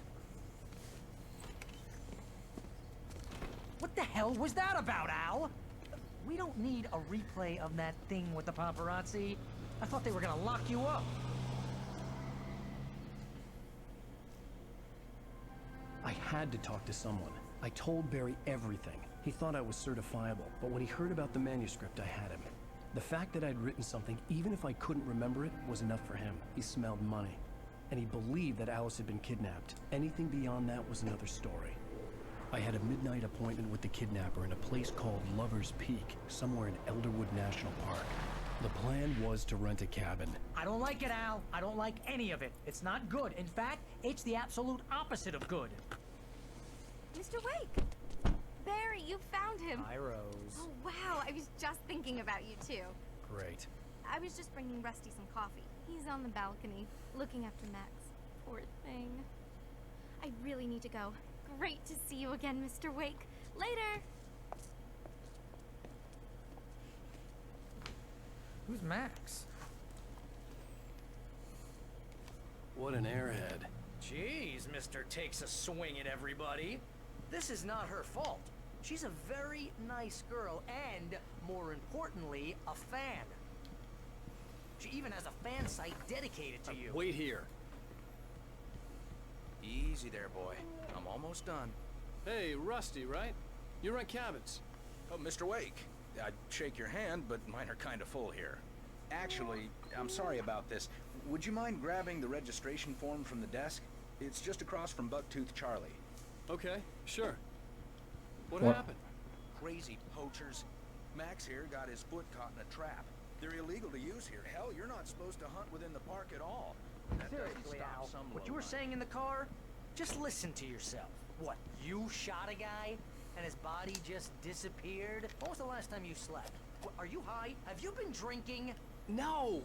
What the hell was that about, Al? We don't need a replay of that thing with the paparazzi. I thought they were gonna lock you up. I had to talk to someone. I told Barry everything. He thought I was certifiable, but when he heard about the manuscript, I had him. The fact that I'd written something, even if I couldn't remember it, was enough for him. He smelled money. And he believed that Alice had been kidnapped. Anything beyond that was another story. I had a midnight appointment with the kidnapper in a place called Lover's Peak, somewhere in Elderwood National Park. The plan was to rent a cabin. I don't like it, Al. I don't like any of it. It's not good. In fact, it's the absolute opposite of good. Mr. Wake! Barry, you found him. Hi, Rose. Oh, wow. I was just thinking about you, too. Great. I was just bringing Rusty some coffee. He's on the balcony, looking after Max. Poor thing. I really need to go. Great to see you again, Mr. Wake. Later! Who's Max? What an airhead. Jeez, Mr. Takes a swing at everybody. This is not her fault. She's a very nice girl and, more importantly, a fan. She even has a fan site dedicated to you. Wait here. Easy there, boy. I'm almost done. Hey, Rusty, right? You rent cabins. Oh, Mr. Wake. I'd shake your hand, but mine are kind of full here. Actually, I'm sorry about this. Would you mind grabbing the registration form from the desk? It's just across from Bucktooth Charlie. Okay, sure. What What? happened? Crazy poachers. Max here got his foot caught in a trap. They're illegal to use here. Hell, you're not supposed to hunt within the park at all. That doesn't Seriously, stop Al, some what you were lowlife. saying in the car? Just listen to yourself. What, you shot a guy and his body just disappeared? When was the last time you slept? What, are you high? Have you been drinking? No!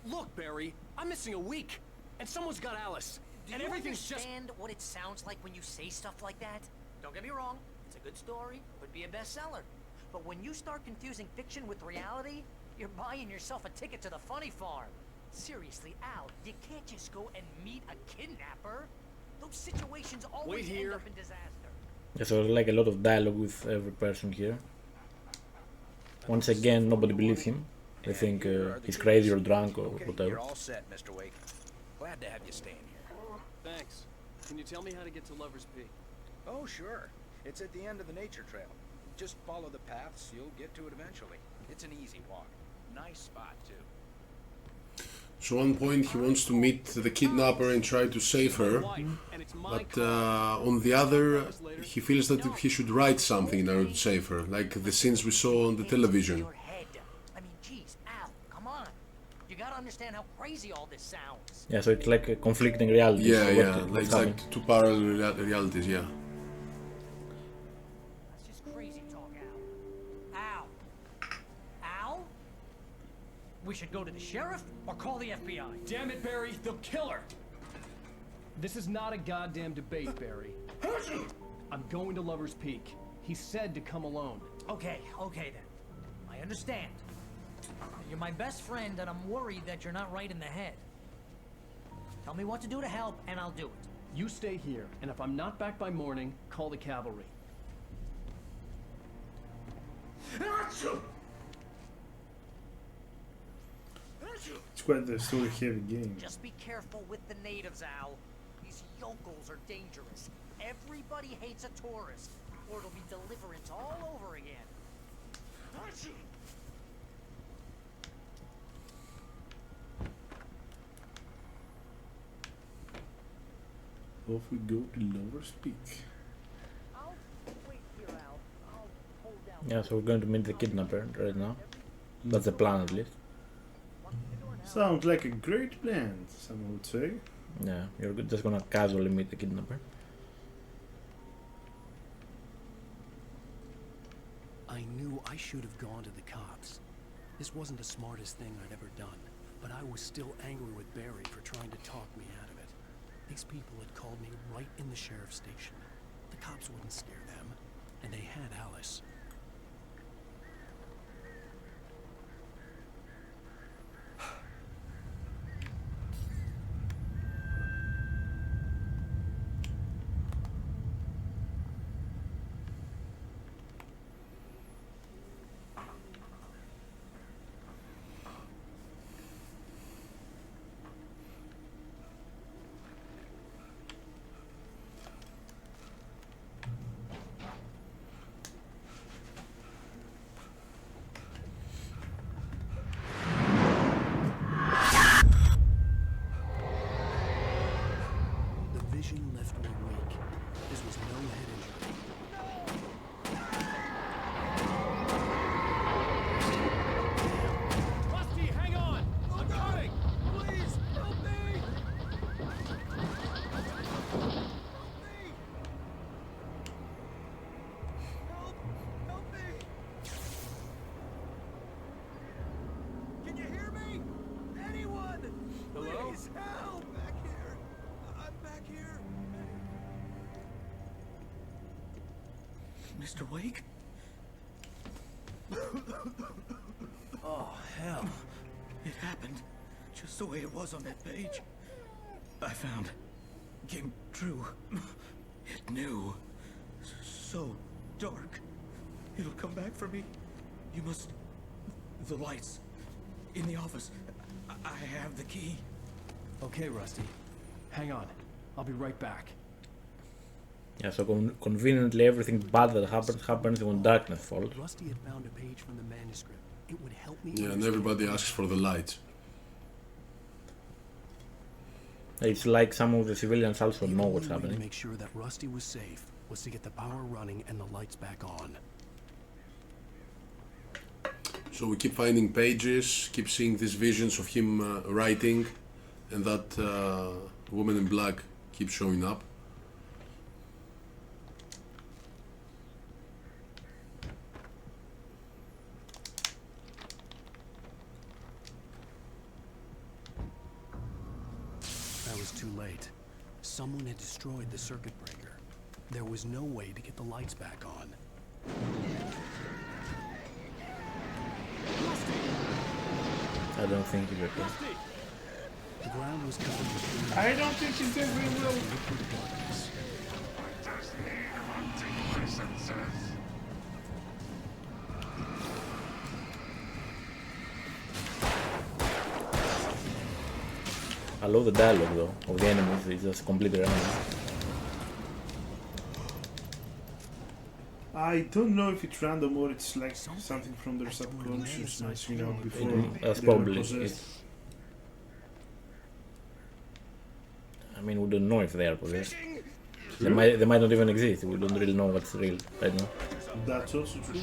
Look, Barry, I'm missing a week, and someone's got Alice. Do and you everything's just... understand what it sounds like when you say stuff like that? Don't get me wrong, it's a good story, could be a bestseller. But when you start confusing fiction with reality, you're buying yourself a ticket to the funny farm. Seriously, Al, you can't just go and meet a kidnapper. Those situations always end up in disaster. Yeah, so there's like a lot of dialogue with every person here. Once again, nobody believes him. They think he's crazy or drunk or whatever. You're all set, Mr. Wake. Glad to have you staying here. Thanks. Can you tell me how to get to Lover's Peak? Oh, sure. It's at the end of the nature trail. Just follow the paths, you'll get to it eventually. It's an easy walk. Nice spot, too. So at one point he wants to meet the kidnapper and try to save her, but on the other he feels that he should write something in order to save her, like the scenes we saw on the television. I mean, geez, Al, come on. You gotta understand how crazy all this sounds. Yeah, so it's like a conflicting realities. Yeah, So yeah, what's it's happening? like two parallel realities, yeah. That's just crazy talk, Al. Al? We should go to the sheriff or call the FBI. Damn it, Barry, they'll kill her! This is not a goddamn debate, Barry. I'm going to Lover's Peak. He said to come alone. Okay then. I understand. You're my best friend and I'm worried that you're not right in the head. Tell me what to do to help and I'll do it. You stay here, and if I'm not back by morning, call the cavalry. It's quite the story-heavy game. Just be careful with the natives, Al. These yokels are dangerous. Everybody hates a tourist, or it'll be deliverance all over again. Off we go to Lover's Peak. I'll wait here, Al. I'll hold down. Yeah, so we're going to meet the kidnapper right now. That's the plan, at least. Sounds like a great plan, someone would say. Yeah, you're just gonna casually meet the kidnapper. I knew I should have gone to the cops. This wasn't the smartest thing I'd ever done, but I was still angry with Barry for trying to talk me out of it. These people had called me right in the sheriff's station. The cops wouldn't scare them, and they had Alice. Please help! Back here! I'm back here! Mr. Wake? Oh, hell. It happened just the way it was on that page. I found. Came true. It knew. So dark. It'll come back for me. You must... The lights. In the office. I have the key. Okay, Rusty. Hang on. I'll be right back. Yeah, so conveniently everything bad that happens when darkness falls. Rusty had found a page from the manuscript. It would help me. Yeah, and everybody asks for the lights. It's like some of the civilians also know what's The only way happening. to make sure that Rusty was safe was to get the power running and the lights back on. So we keep finding pages, keep seeing these visions of him writing, and that woman in black keeps showing up. I was too late. Someone had destroyed the circuit breaker. There was no way to get the lights back on. I don't think he's okay. The ground was covered with... I don't think he's doing very well. I love the dialogue though of the enemies. It's just completely random. I don't know if it's random or it's like something from their subconsciousness, you know, before That's they were probably possessed. it. I mean, we don't know if they are possessed. They might not even exist. We don't really know what's real right now. That's also true.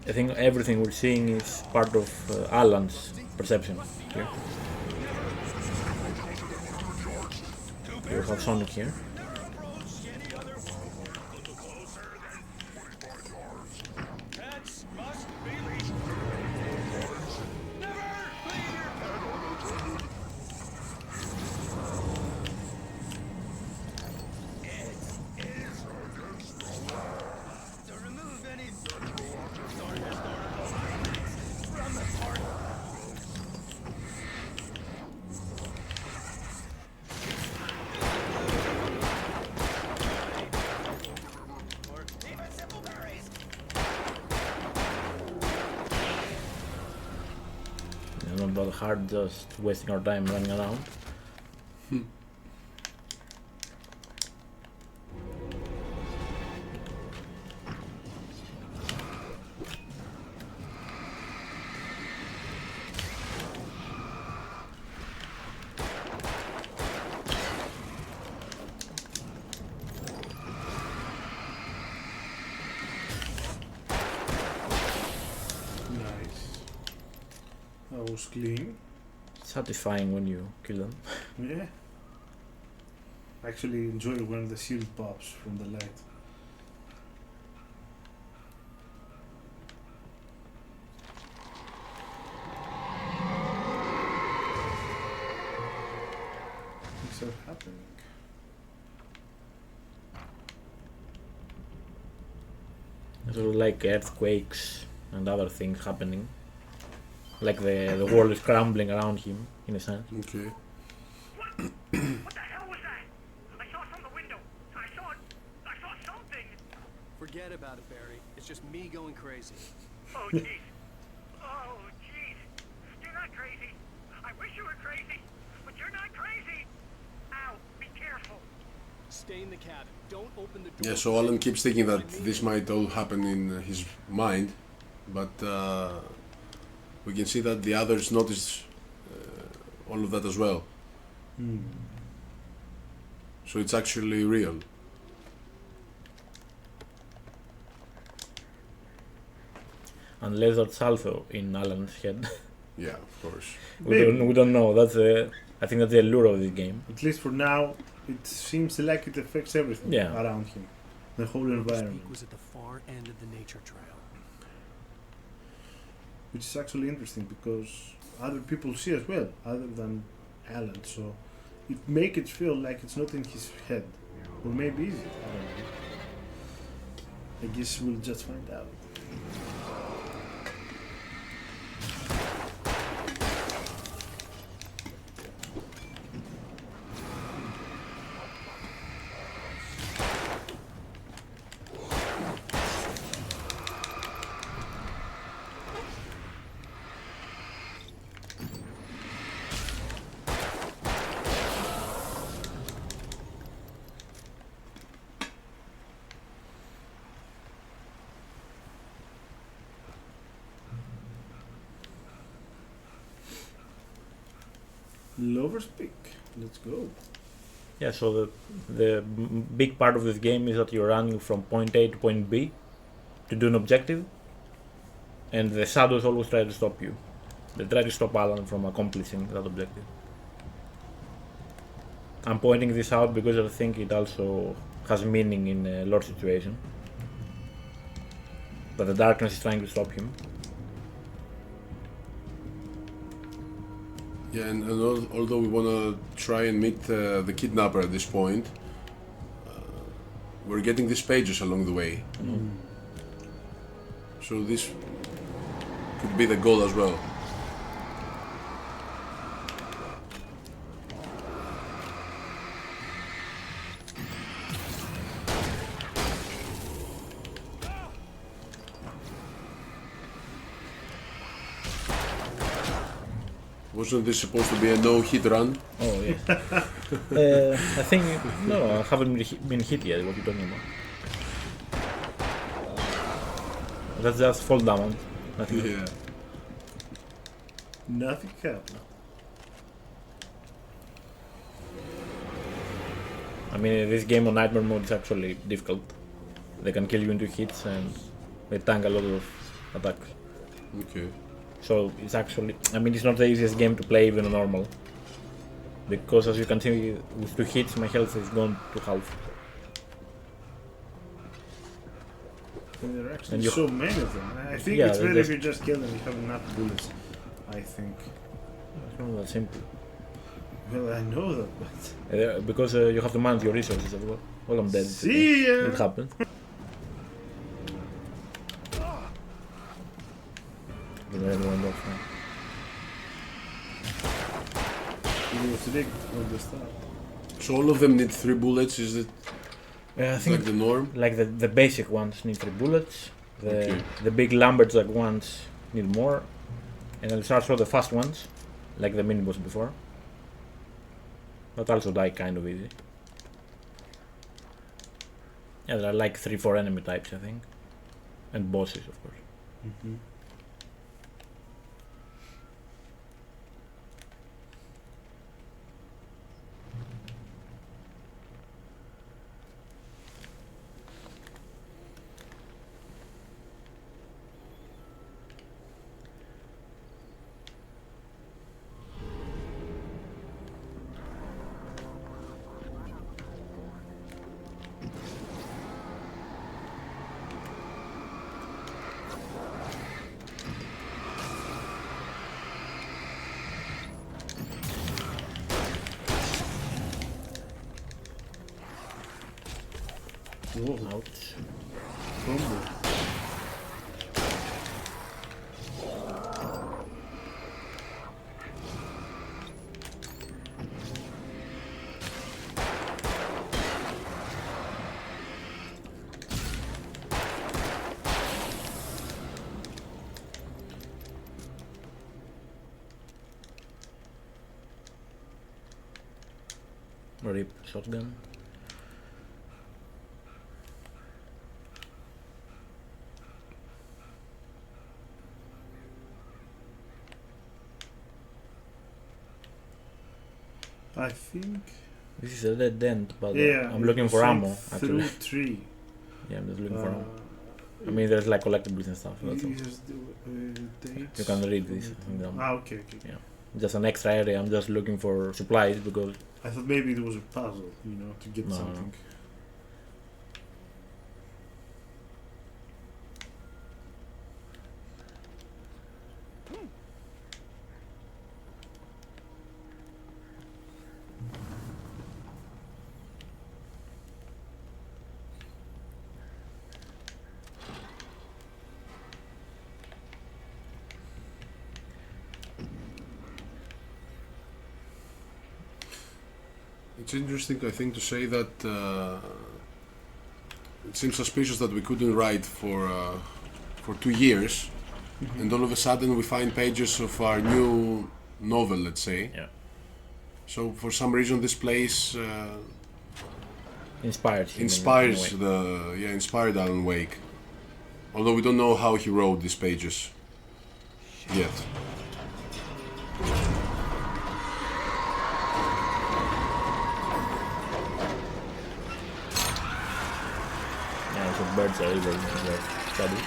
I think everything we're seeing is part of Alan's perception here. We have Sonic here. Not that hard, just wasting our time running around. That was clean. Satisfying when you kill them. Yeah. I actually enjoy when the shield pops from the light. Things are happening. Sort of like earthquakes and other things happening. Like the world is crumbling around him, in a sense. Okay. What the hell was that? I saw it from the window. I saw something. Forget about it, Barry. It's just me going crazy. Oh, jeez. Oh, jeez. You're not crazy. I wish you were crazy, but you're not crazy. Ow, be careful. Stay in the cabin. Don't open the door. Yeah, so Alan keeps thinking that this might all happen in his mind, but we can see that the others notice all of that as well. So it's actually real. Unless that's also in Alan's head. Yeah, of course. we don't know. That's I think that's the allure of this game. At least for now, it seems like it affects everything around him. The whole environment. Peak was at the far end of the nature trail. Which is actually interesting because other people see as well, other than Alan. So it make it feel like it's not in his head, or maybe is it? I don't know. I guess we'll just find out. Lover's Peak. Let's go. Yeah, so the big part of this game is that you're running from point A to point B to do an objective, and the shadows always try to stop you. They try to stop Alan from accomplishing that objective. I'm pointing this out because I think it also has meaning in a lore situation. That the darkness is trying to stop him. Yeah, and although we want to try and meet the kidnapper at this point, we're getting these pages along the way. So this could be the goal as well. Wasn't this supposed to be a no-hit run? Oh, yes. I think... No, I haven't been hit yet. What are you talking about? That's just fall damage. Nothing. Yeah. Nothing happened. I mean, this game on Nightmare mode is actually difficult. They can kill you in 2 hits and they tank a lot of attacks. Okay. So it's actually, I mean, it's not the easiest game to play even on normal. Because as you can see, with 2 hits my health is gone to half. And there are actually so many of them. I think it's better if you just kill them, you have enough bullets, I think. It's not that simple. Well, I know that, but... because you have to manage your resources as well. Well, I'm dead. See ya! It happened. Everyone got fine. It was rigged from the start. So all of them need 3 bullets, is it I think like the norm? Like the basic ones need 3 bullets, Okay. the big lumberjack ones need more, and then start for the fast ones, like the mini boss before. But also die kind of easy. Yeah, there are like 3-4 enemy types, I think. And bosses, of course. Mm-hmm. Whoa. Ouch. Combo. Rip shotgun. I think This is a dead end, but yeah, I'm looking for ammo. Through Actually. 3. Yeah, I'm just looking for ammo. I mean, there's like collectibles and stuff. That's all. You can read this. Okay. Yeah, just an extra area. I'm just looking for supplies because I thought maybe it was a puzzle, to get something. It's interesting, I think, to say that it seems suspicious that we couldn't write for 2 years, and all of a sudden we find pages of our new novel, let's say. Yeah. So for some reason this place inspired him inspired Alan Wake. Although we don't know how he wrote these pages yet. Yeah, so birds are evil in their study.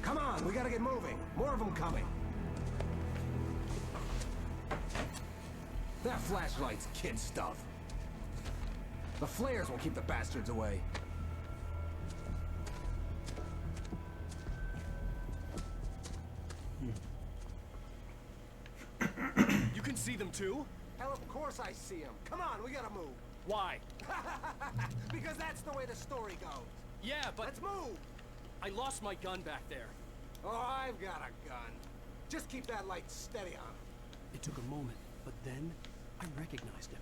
Come on, we gotta get moving. More of them coming. That flashlight's kid stuff. The flares will keep the bastards away. You can see them too? Hell, of course I see them. Come on, we gotta move. Why? Because that's the way the story goes. Yeah, but... Let's move! I lost my gun back there. Oh, I've got a gun. Just keep that light steady on him. It took a moment, but then I recognized him.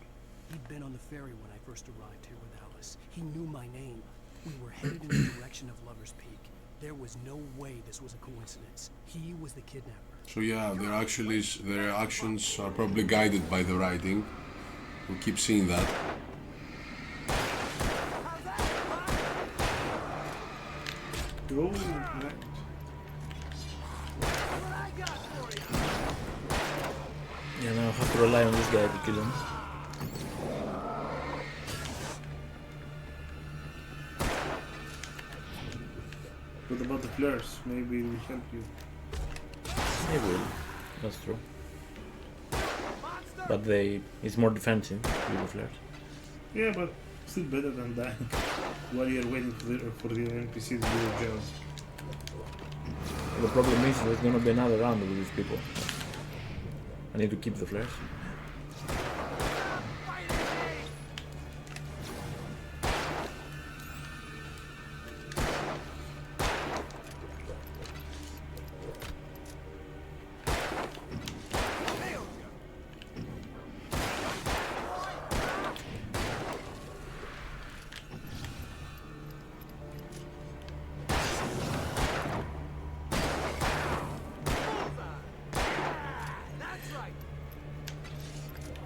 He'd been on the ferry when I first arrived here with Alice. He knew my name. We were headed in the direction of Lover's Peak. There was no way this was a coincidence. He was the kidnapper. So yeah, their actions are probably guided by the writing. We keep seeing that. Oh, right. Yeah, now I have to rely on this guy to kill him. What about the flares? Maybe it will help you. They will. That's true. But it's more defensive with the flares. Yeah, but still better than dying while you're waiting for the NPC to do their job. The problem is there's gonna be another round with these people. I need to keep the flares.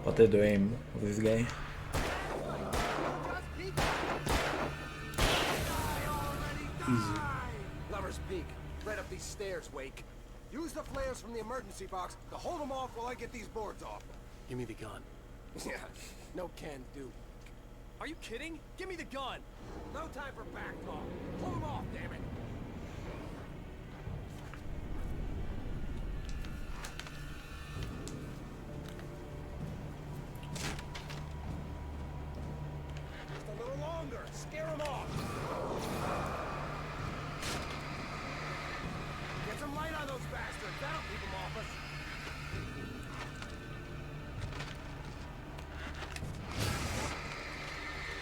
Potato aim of this guy. Easy. Lover's Peak, right up these stairs, Wake. Use the flares from the emergency box to hold them off while I get these boards off. Give me the gun. Yeah, no can do. Are you kidding? Give me the gun! No time for back talk. Pull them off, damn it! Just a little longer. Scare them off. Get some light on those bastards. That'll keep them off us.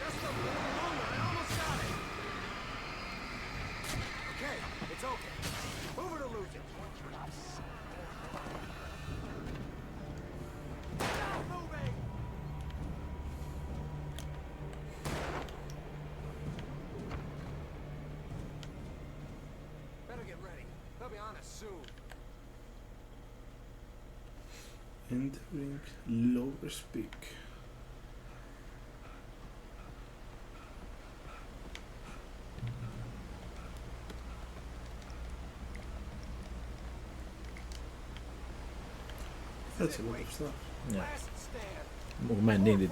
Just a little longer. I almost got it. Okay, it's okay. Move it or lose it. Now moving. Better get ready. They'll be on us soon. Entering Lover's Peak. That's a lot of stuff. Yeah. We might need it.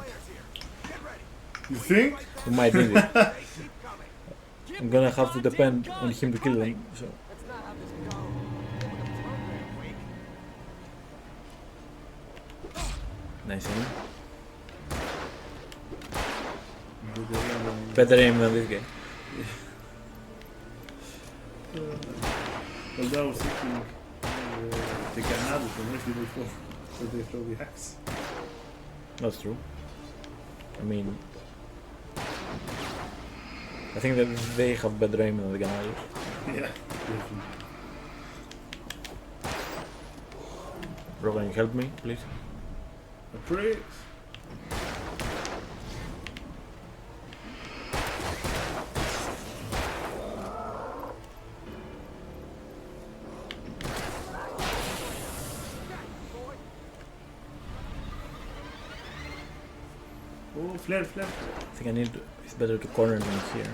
You think? We might need it. I'm gonna have to depend on him to kill them, so. Nice aim. Better aim than this guy. Although I was thinking the Ganados from Resident Evil 4, so they throw the axe. That's true. I mean, I think that they have better aim than the Ganados. Yeah, definitely. Bro, can you help me, please? A priest. Oh, flare, flare. I think I need to, it's better to corner them here.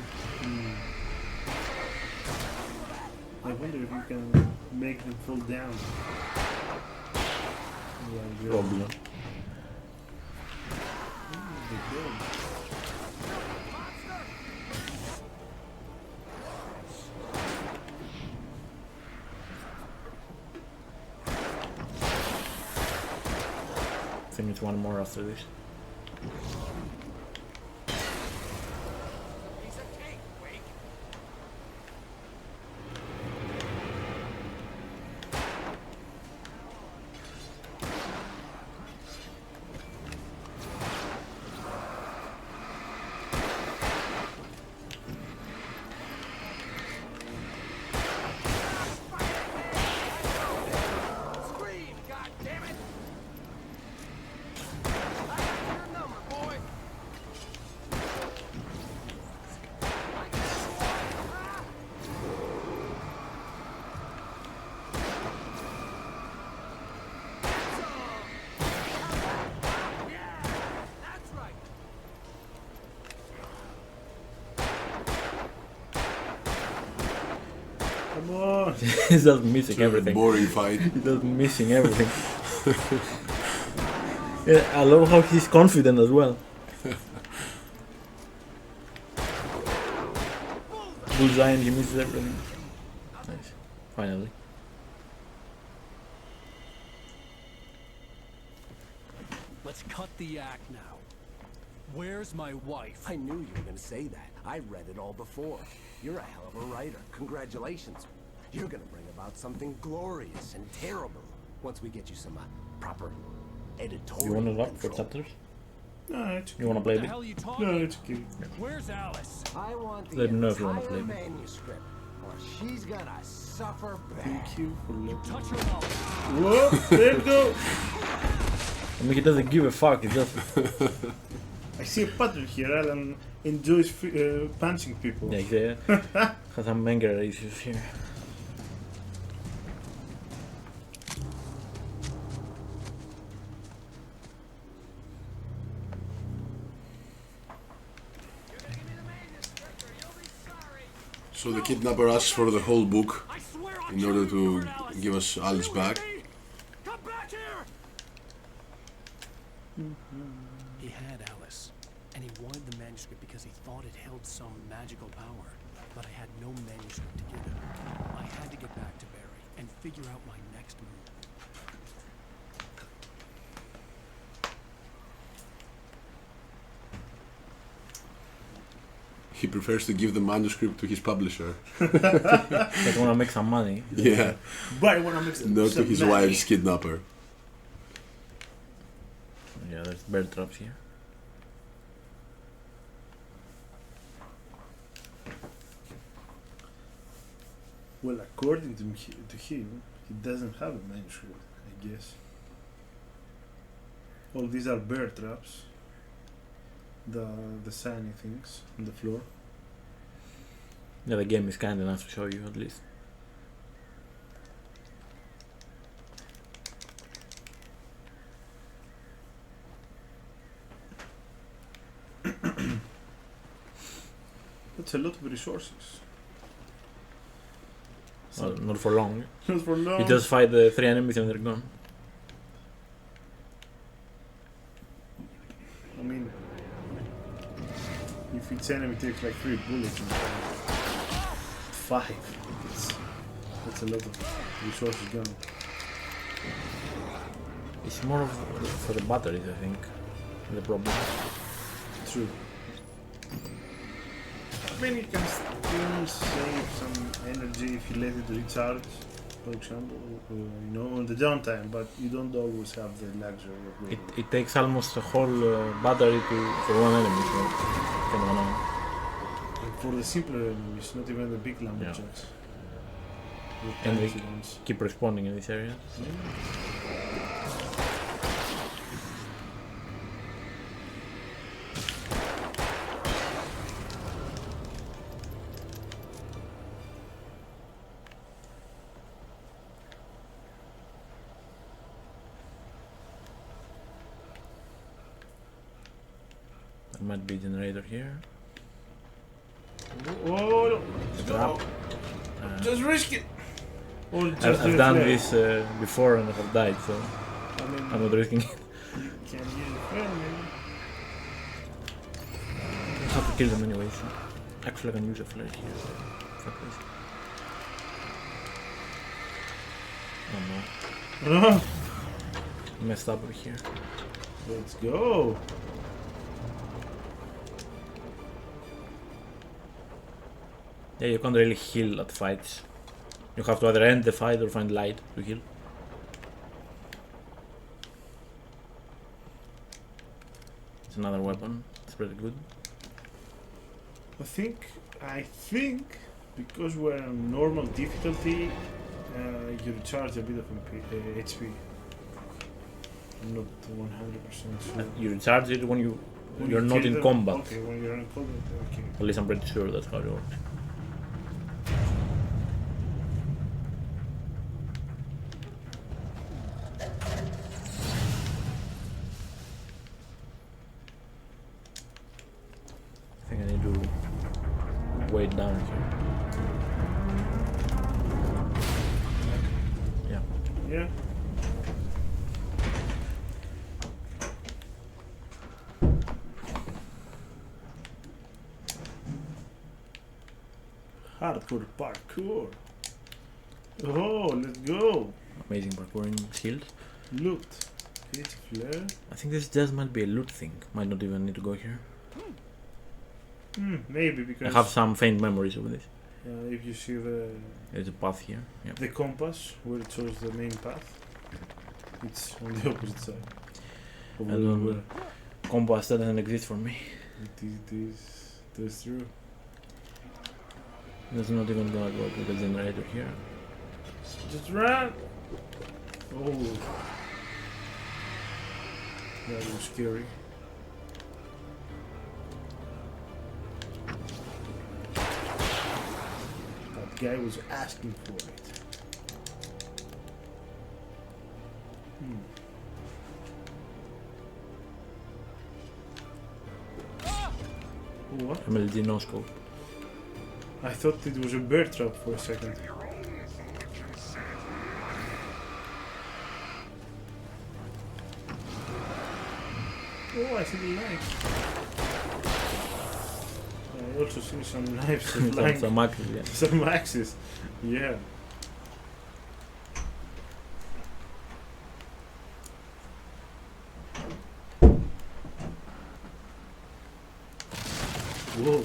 I wonder if you can make them fall down. Yeah, Probably. I think it's one more after this. Come on! He's just missing everything. Boring fight. He's just missing everything. Yeah, I love how he's confident as well. Bullseye and he misses everything. Nice. Finally. Let's cut the act now. Where's my wife? I knew you were gonna say that. I read it all before. You're a hell of a writer. Congratulations. You're gonna bring about something glorious and terrible once we get you some proper editorial You wanna lock for control. chapters? No, it's You wanna play The it? hell you talking? No, it's okay. Where's Alice? I want the Let me know if you wanna entire play it. manuscript, or she's gonna suffer bad. Thank you for letting Touch her mouth. Whoa! There we go! I mean, he doesn't give a fuck. He just I see a pattern here. Alan enjoys punching people. yeah, he has some anger issues here. So the kidnapper asks for the whole book in order to give us Alice back. He had Alice, and he wanted the manuscript because he thought it held some magical power. But I had no manuscript to give him. I had to get back to Barry and figure out my next move. He prefers to give the manuscript to his publisher. Just wanna make some money. Yeah. But I wanna make some Not to his money. wife's kidnapper. Yeah, there's bear traps here. Well, according to him, he doesn't have a manuscript, I guess. All these are bear traps. The shiny things on the floor. Yeah, the game is kind enough to show you at least. That's a lot of resources. Well, not for long. Not for long. You just fight the 3 enemies and they're gone. I mean, if each enemy takes like 3 bullets, and 5. That's a lot of resources gone. It's more of for the batteries, I think, the problem. True. mean, you can still save some energy if you let it recharge, for example, on the downtime, but you don't always have the luxury of waiting. It takes almost a whole battery for one enemy, so kind of annoying. And for the simpler enemies, not even the big lumberjacks. And they keep respawning in this area. So. There might be a generator here. Oh no! Trap. Just risk it! I've done this before and I have died, so I'm not risking it. You can use it well, maybe. I have to kill them anyway, so actually I can use a flare here. Fuck this. Oh no. Messed up over here. Let's go! Yeah, you can't really heal at fights. You have to either end the fight or find light to heal. It's another weapon. It's pretty good. I think because we're on normal difficulty, you recharge a bit of HP. I'm not 100% sure. You recharge it when you're not in combat. Okay, when you're in combat, okay. At least I'm pretty sure that's how it works. I think I need to wait down here. Yeah. Yeah. Hardcore parkour. Oh, let's go. Amazing parkouring skills. Loot. It's flare. I think this just might be a loot thing. Might not even need to go here. Maybe because I have some faint memories of this. if you see There's a path here. Yep. the compass where it shows the main path, it's on the opposite side. Of I where we don't were. Compass doesn't exist for me. That's true. That's not even gonna go to the generator here. Just run! Oh. That was scary. That guy was asking for it. What? MLG no scope. I thought it was a bear trap for a second. Oh, I see the knife. I also see some knives flying. Some axes, yeah. Some axes, yeah. Whoa.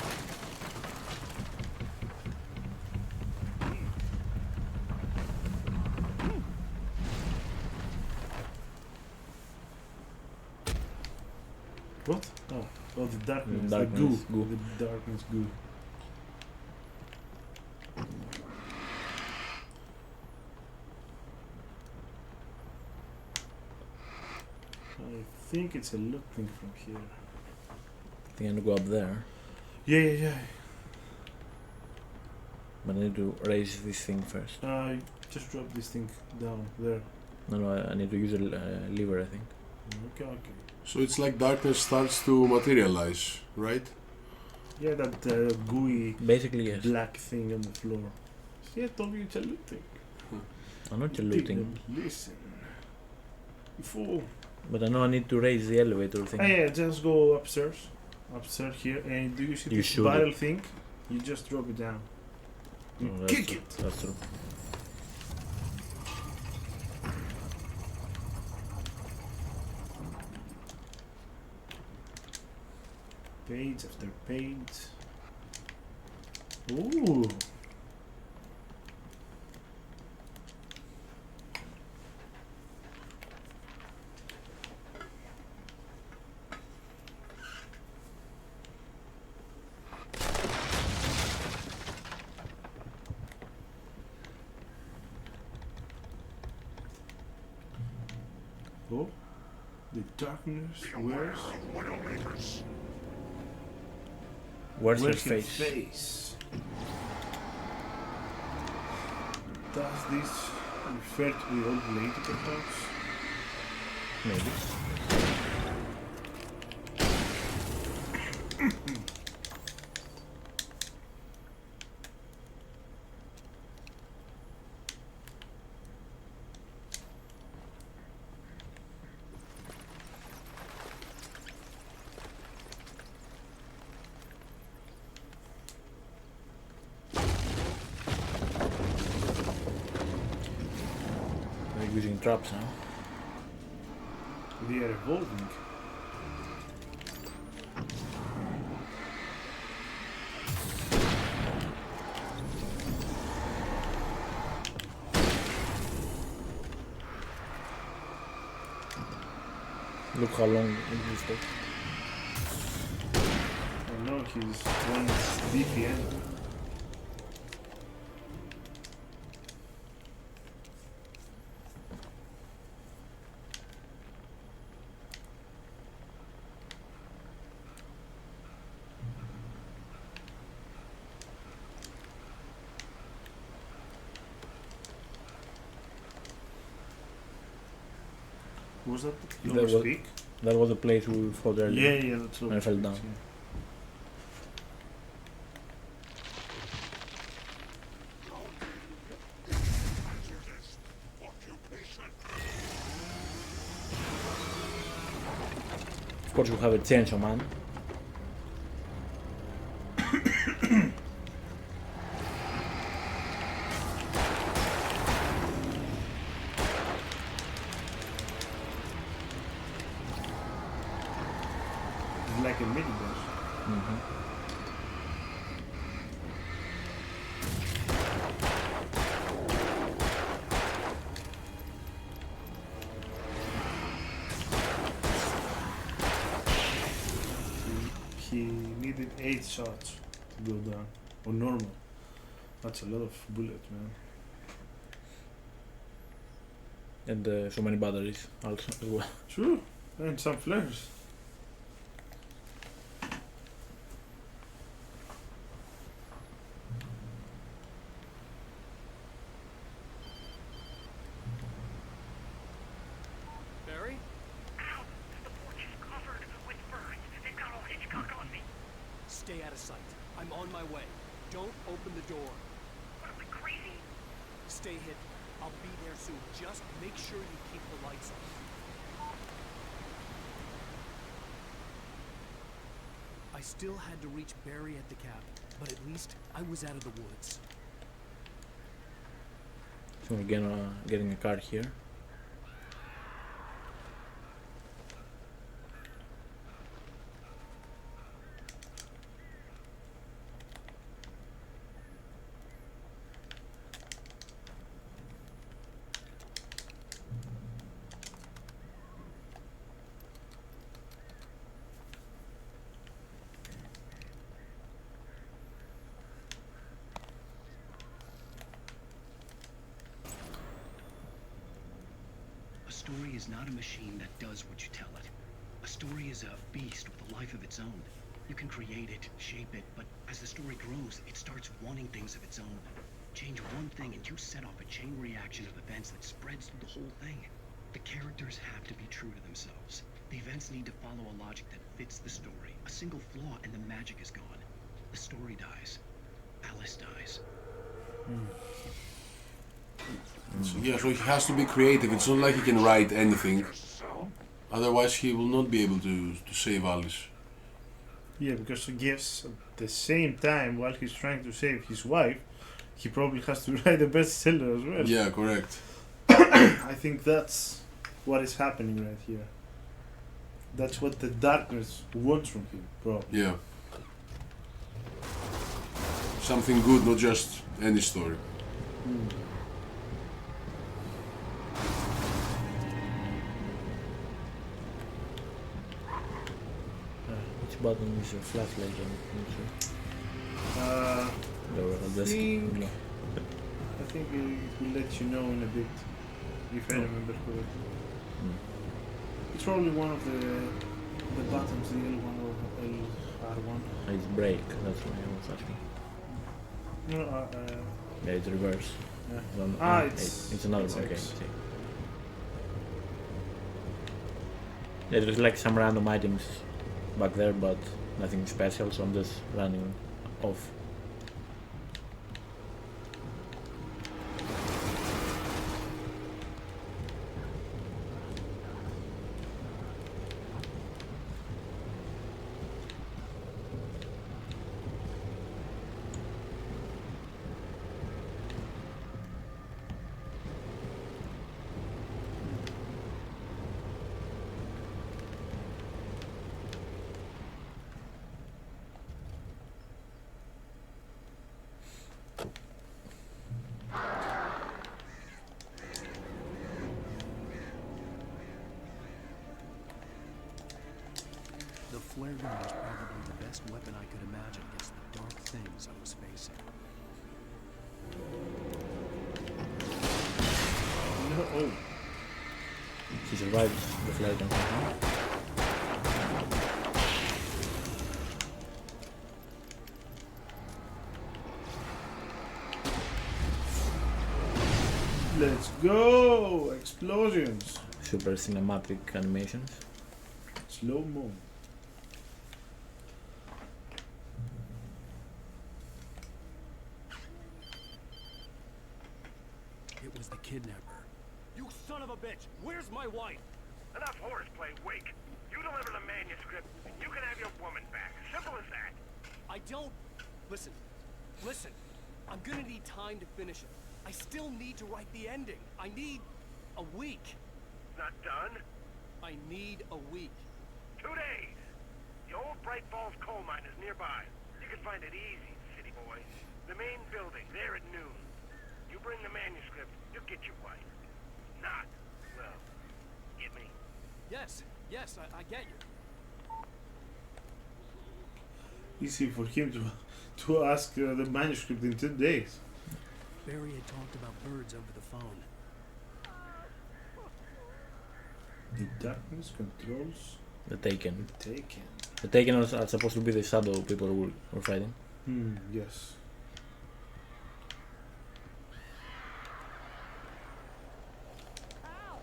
What? Oh, the darkness, the goo. The darkness goo. I think it's a look thing from here. I think I need to go up there. Yeah. But I need to raise this thing first. Just drop this thing down there. No, I need to use a lever, I think. Okay. So it's like darkness starts to materialize, right? Yeah, that gooey, basically yes, black thing on the floor. See, I told you it's a looting. I'm not looting. Listen, you fool. But I know I need to raise the elevator thing. Yeah, just go upstairs. Upstairs here, and do you see this barrel thing? You just drop it down. You kick it! That's true. Page after page. Ooh. Oh, the darkness wears Where's her his face? Does this refer to the old lady perhaps? Maybe. They're using traps now. They are evolving. Look how long it will take. Oh no, he's one VPN. Was that Lower's Peak? That was the place we fought earlier. Yeah, that's and I fell down. Yeah. Of course we have a chainsaw man. Like a mini boss. He needed 8 shots to go down. Or normal. That's a lot of bullets, man. And so many batteries also as well. True. And some flares. Barry? Ow! The porch is covered with ferns. They've got all Hitchcock on me. Stay out of sight. I'm on my way. Don't open the door. What am I, crazy? Stay hidden. I'll be there soon. Just make sure you keep the lights on. I still had to reach Barry at the cabin, but at least I was out of the woods. So we're getting a card here. A story is not a machine that does what you tell it. A story is a beast with a life of its own. You can create it, shape it, but as the story grows, it starts wanting things of its own. Change one thing and you set off a chain reaction of events that spreads through the whole thing. The characters have to be true to themselves. The events need to follow a logic that fits the story. A single flaw and the magic is gone. The story dies. Alice dies. So, yeah, so he has to be creative. It's not like he can write anything. Otherwise, he will not be able to save Alice. Yeah, because I guess at the same time, while he's trying to save his wife, he probably has to write a bestseller as well. Yeah, correct. I think that's what is happening right here. That's what the darkness wants from him, probably. Yeah. something good, not just any story. Which button is your flashlight on? Lower, I'll just no. I think it will let you know in a bit, if I remember correctly. It's probably one of the buttons, the L1 or LR1. It's break, that's why I was asking. No, Yeah, it's reverse. Yeah. It's another it's one, okay. X. See. Yeah, there's like some random items back there, but nothing special, so I'm just running off. The flare gun was probably the best weapon I could imagine against the dark things I was facing. No, oh. He survived the flare gun. Let's go! Explosions! Super cinematic animations. Slow-mo. It was the kidnapper. You son of a bitch! Where's my wife? Enough horseplay, Wake. You deliver the manuscript, and you can have your woman back. Simple as that. I don't... Listen. Listen. I'm gonna need time to finish it. I still need to write the ending. I need a week. Not done? I need a week. 2 days. The old Bright Falls coal mine is nearby. You can find it easy, city boy. The main building, there at noon. You bring the manuscript, you'll get your wife. Not, well, get me? Yes, I get you. Easy for him to ask the manuscript in 2 days. Barry had talked about birds over the phone. The darkness controls The Taken. the Taken. The Taken are supposed to be the shadow people who were fighting. Yes. Al,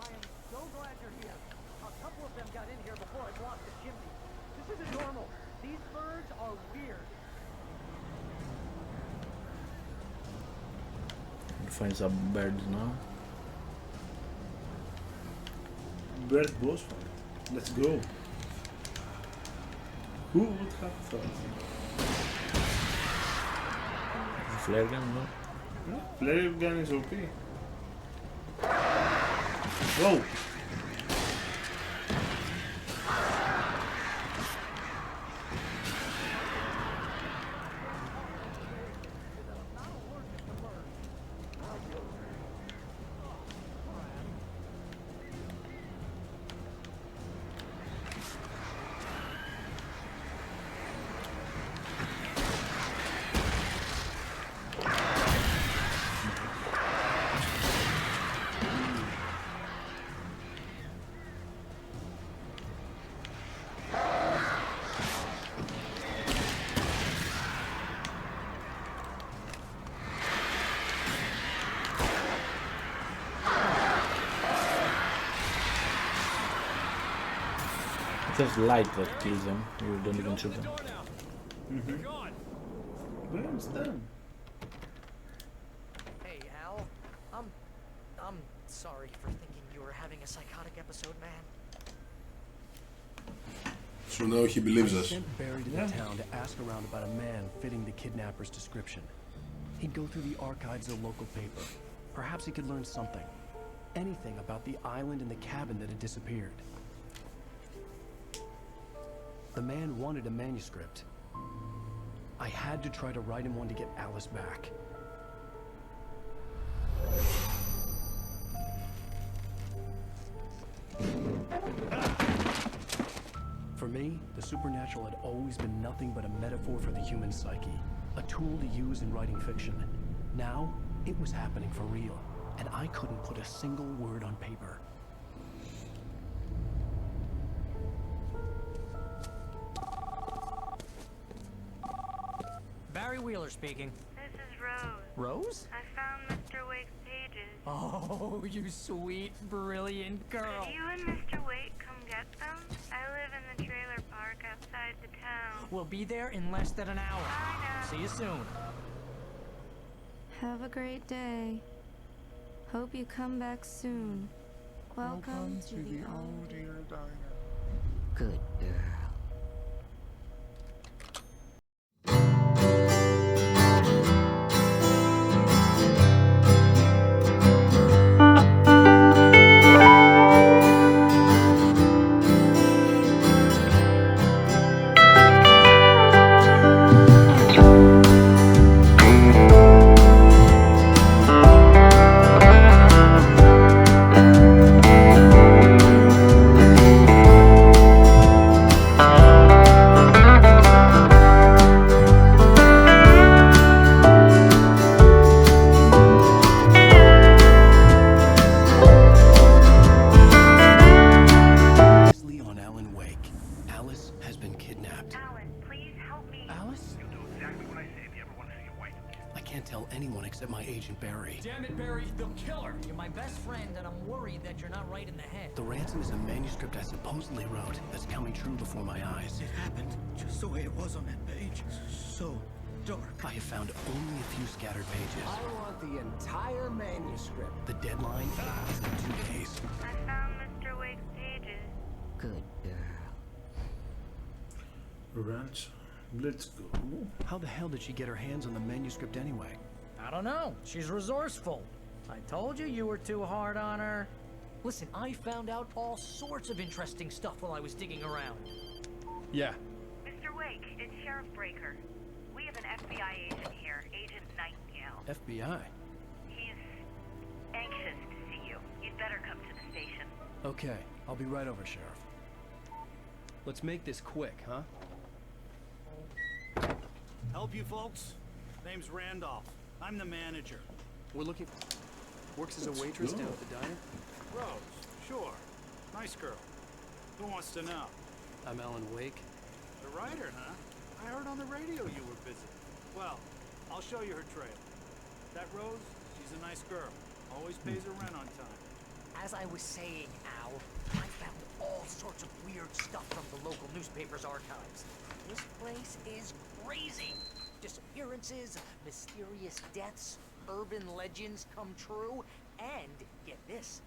I am so glad you're here. A couple of them got in here before I blocked the chimney. This isn't normal. These birds are weird. We'll find some birds now. Bird boss fight. Let's go. Who would have thought? Flare gun, no? No, flare gun is OP. Whoa! It's just light that kills them. You don't even shoot them. Where's them? Hey, Al. I'm sorry for thinking you were having a psychotic episode, man. So now he believes I us. sent Barry to the town to ask around about a man fitting the kidnapper's description. He'd go through the archives of the local paper. Perhaps he could learn something. Anything about the island and the cabin that had disappeared. The man wanted a manuscript. I had to try to write him one to get Alice back. For me, the supernatural had always been nothing but a metaphor for the human psyche, a tool to use in writing fiction. Now, it was happening for real, and I couldn't put a single word on paper. Barry Wheeler speaking. This is Rose. Rose? I found Mr. Wake's pages. Oh, you sweet, brilliant girl. Could you and Mr. Wake come get them? I live in the trailer park outside the town. We'll be there in less than an hour. Bye now. See you soon. Have a great day. Hope you come back soon. Welcome to the old dear diner. Good girl. On Alan Wake. Alice has been kidnapped. Alan, please help me. Alice? You'll do exactly what I say if you ever want to see your wife again. I can't tell anyone except my agent Barry. Damn it, Barry, they'll kill her. You're my best friend, and I'm worried that you're not right in the head. The ransom is a manuscript I supposedly wrote that's coming true before my eyes. It happened just the way it was on that page. So dark. I have found only a few scattered pages. I want the entire manuscript. The deadline is in 2 days. I found Mr. Wake's pages. Good girl. Ransom. Let's go. How the hell did she get her hands on the manuscript anyway? I don't know. She's resourceful. I told you you were too hard on her. Listen, I found out all sorts of interesting stuff while I was digging around. Yeah. Mr. Wake, it's Sheriff Breaker. We have an FBI agent here, Agent Nightingale. FBI? He's anxious to see you. You'd better come to the station. Okay, I'll be right over, Sheriff. Let's make this quick, huh? Help you folks? Name's Randolph. I'm the manager. We're looking... Works as a waitress down at the diner? Rose, sure. Nice girl. Who wants to know? I'm Alan Wake. The writer, huh? I heard on the radio you were busy. Well, I'll show you her trail. That Rose, she's a nice girl. Always pays her rent on time. As I was saying, Al, I found all sorts of weird stuff from the local newspaper's archives. This place is crazy. Disappearances, mysterious deaths, urban legends come true, and get this,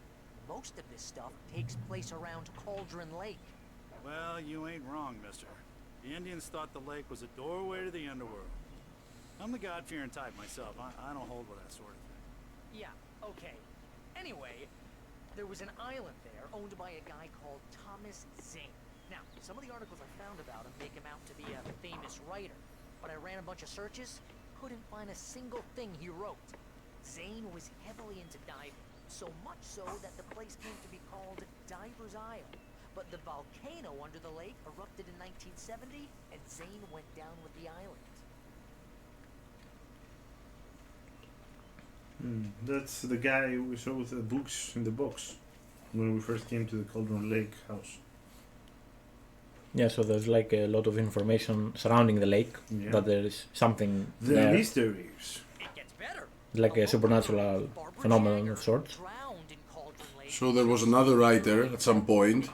most of this stuff takes place around Cauldron Lake. Well, you ain't wrong, mister. The Indians thought the lake was a doorway to the underworld. I'm the God-fearing type myself. I don't hold with that sort of thing. Yeah, okay. Anyway, there was an island there owned by a guy called Thomas Zane. Now, some of the articles I found about him make him out to be a famous writer, but I ran a bunch of searches, couldn't find a single thing he wrote. Zane was heavily into diving, so much so that the place came to be called Diver's Isle. But the volcano under the lake erupted in 1970, and Zane went down with the island. That's the guy we saw with the books in the box when we first came to the Cauldron Lake house. Yeah, so there's like a lot of information surrounding the lake, Yeah. that there is something The there, mysteries. It gets better. like a supernatural phenomenon of sorts. So there was another writer at some point,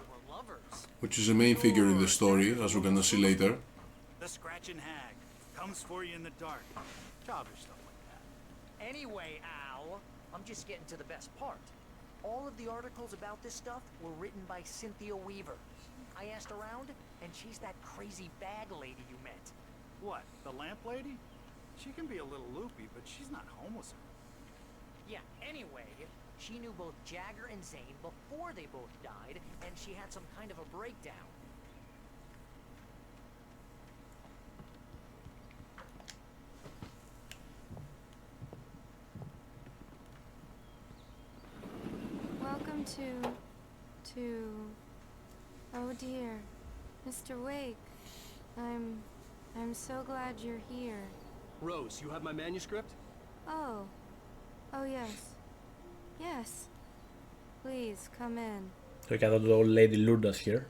which is a main figure in the story, as we're gonna see later. The Scratching Hag comes for you in the dark. Childish stuff like that. Anyway, Al, I'm just getting to the best part. All of the articles about this stuff were written by Cynthia Weaver. I asked around, and she's that crazy bag lady you met. What, the lamp lady? She can be a little loopy, but she's not homeless. Yeah, anyway, she knew both Jagger and Zane before they both died, and she had some kind of a breakdown. to... Oh dear. Mr. Wake. I'm so glad you're here. Rose, you have my manuscript? Oh. Oh yes. Yes. Please, come in. So you got the old lady lured us here.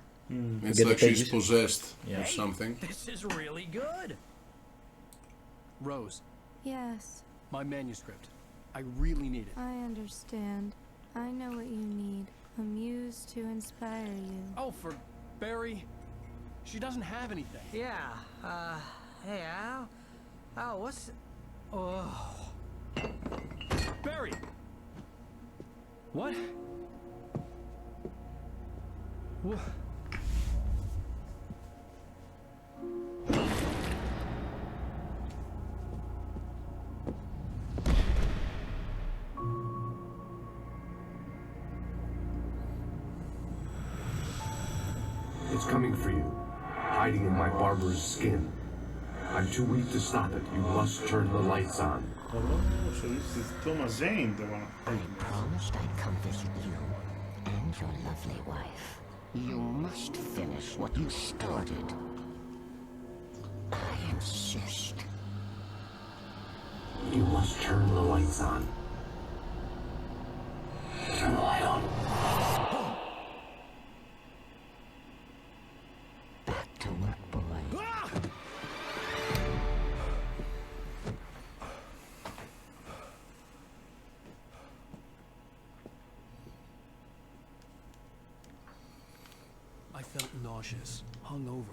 It's like she's possessed or something. This is really good. Rose. Yes. My manuscript. I really need it. I understand. I know what you need. A muse to inspire you. Oh, for Barry? She doesn't have anything. Yeah, hey, Al? Oh, what's... Oh... Barry! What? What? It's coming for you, hiding in my barber's skin. I'm too weak to stop it. You must turn the lights on. Oh, so this is Thomas Zane, the one. I promised I'd comfort you and your lovely wife. You must finish what you started. I insist. You must turn the lights on. Turn the light on. Back to work, boy. I felt nauseous, hungover.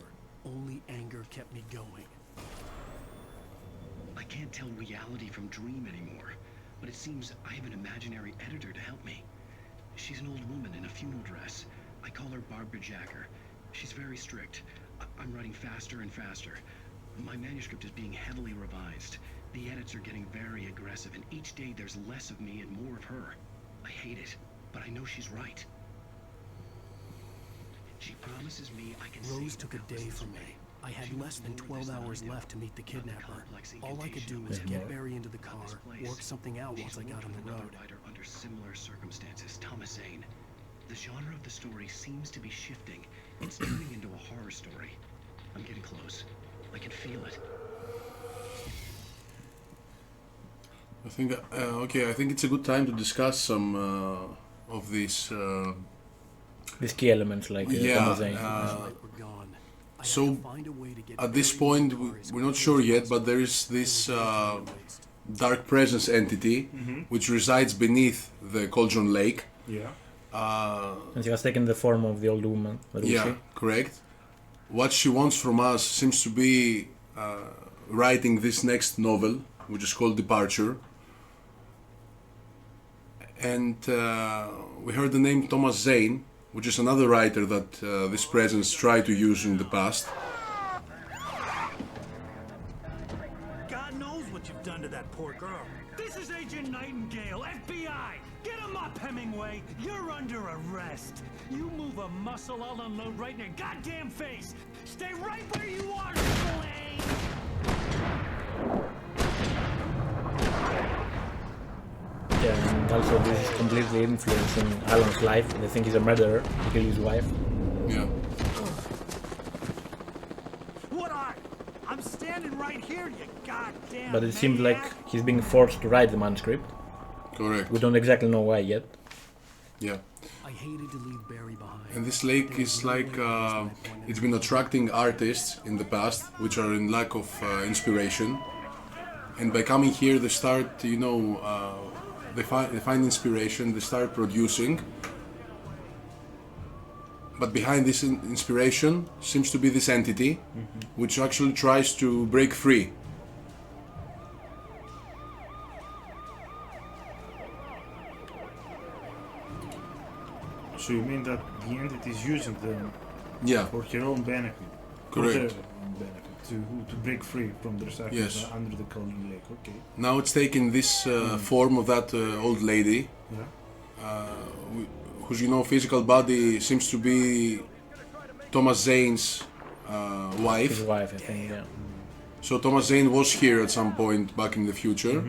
Only anger kept me going. I can't tell reality from dream anymore, but it seems I have an imaginary editor to help me. She's an old woman in a funeral dress. I call her Barbara Jacker. She's very strict. I'm writing faster and faster. My manuscript is being heavily revised. The edits are getting very aggressive, and each day there's less of me and more of her. I hate it, but I know she's right. She promises me I can Rose took a day from me. I had less than 12 hours left to meet the kidnapper. All I could do was get Barry into the car, work something out once I got on the road. Under similar circumstances, Thomas Zane. The genre of the story seems to be shifting. It's turning into a horror story. I'm getting close. I can feel it. I think, I think it's a good time to discuss some of these key elements like Thomas Zane. So, at this point, we're not sure yet, but there is this dark presence entity which resides beneath the Cauldron Lake. Yeah. And she has taken the form of the old woman. Yeah, correct. What she wants from us seems to be writing this next novel, which is called Departure. And we heard the name Thomas Zane, which is another writer that this presence tried to use in the past. God knows what you've done to that poor girl. This is Agent Nightingale, FBI! Get him up, Hemingway! You're under arrest! You move a muscle, I'll unload right in your goddamn face! Stay right where you are, Slane! Yeah, and also this is completely influencing Alan's life. They think he's a murderer, he killed his wife. Yeah. What I'm standing right here, you goddamn. But it seems like he's being forced to write the manuscript. Correct. We don't exactly know why yet. Yeah. I hated to leave Barry behind. And this lake is like, it's been attracting artists in the past, which are in lack of inspiration. And by coming here, they start, they find inspiration, they start producing. But behind this inspiration seems to be this entity, which actually tries to break free. So you mean that the entity is using them for her own benefit? Correct. For their own benefit, to break free from their shackles under the Cauldron Lake. Okay. Now it's taken this form of that old lady, whose physical body seems to be Thomas Zane's wife. His wife, I think, yeah. So Thomas Zane was here at some point back in the future,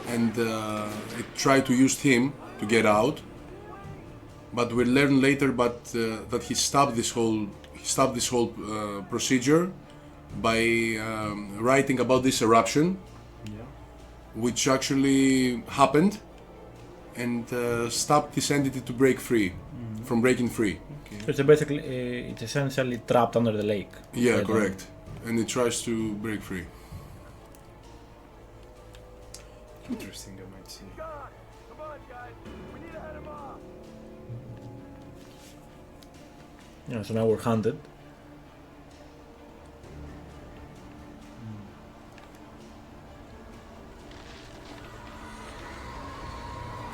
and it tried to use him to get out. but we learn later that he stopped this whole procedure by writing about this eruption, which actually happened and stopped this entity to break free, from breaking free. So it's basically, it's essentially trapped under the lake. Yeah, right correct. And it tries to break free. Interesting, I might say. Yeah, so now we're hunted.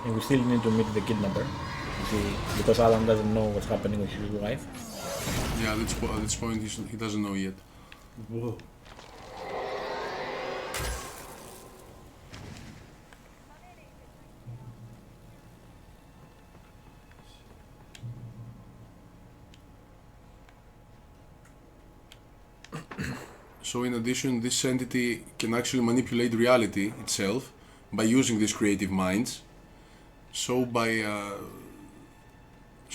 And we still need to meet the kidnapper, because Alan doesn't know what's happening with his wife. Yeah, at this point he doesn't know yet. Whoa. So in addition, this entity can actually manipulate reality itself by using these creative minds. So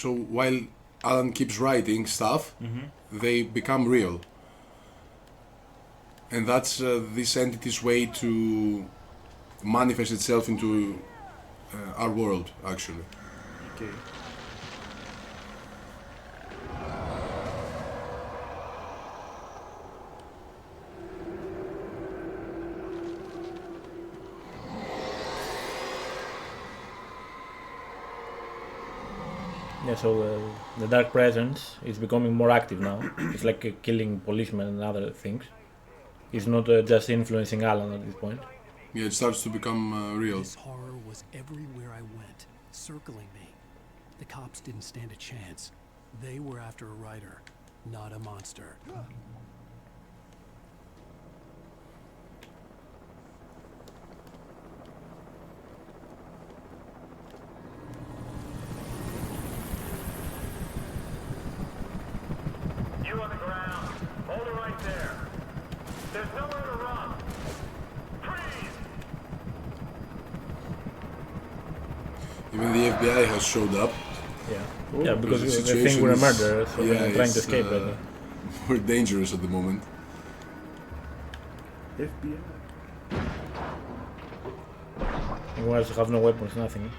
while Alan keeps writing stuff, they become real. And that's this entity's way to manifest itself into our world, actually. Okay. Yeah, so the dark presence is becoming more active now. It's like killing policemen and other things. It's not just influencing Alan at this point. Yeah, it starts to become real. This horror was everywhere I went, circling me. The cops didn't stand a chance. They were after a writer, not a monster. You on the ground. Hold it right there. There's nowhere to run. Freeze! Even the FBI has showed up. Yeah, yeah, because they think we're a murderer, so they're trying to escape right now. We're dangerous at the moment. FBI. You guys have no weapons, nothing.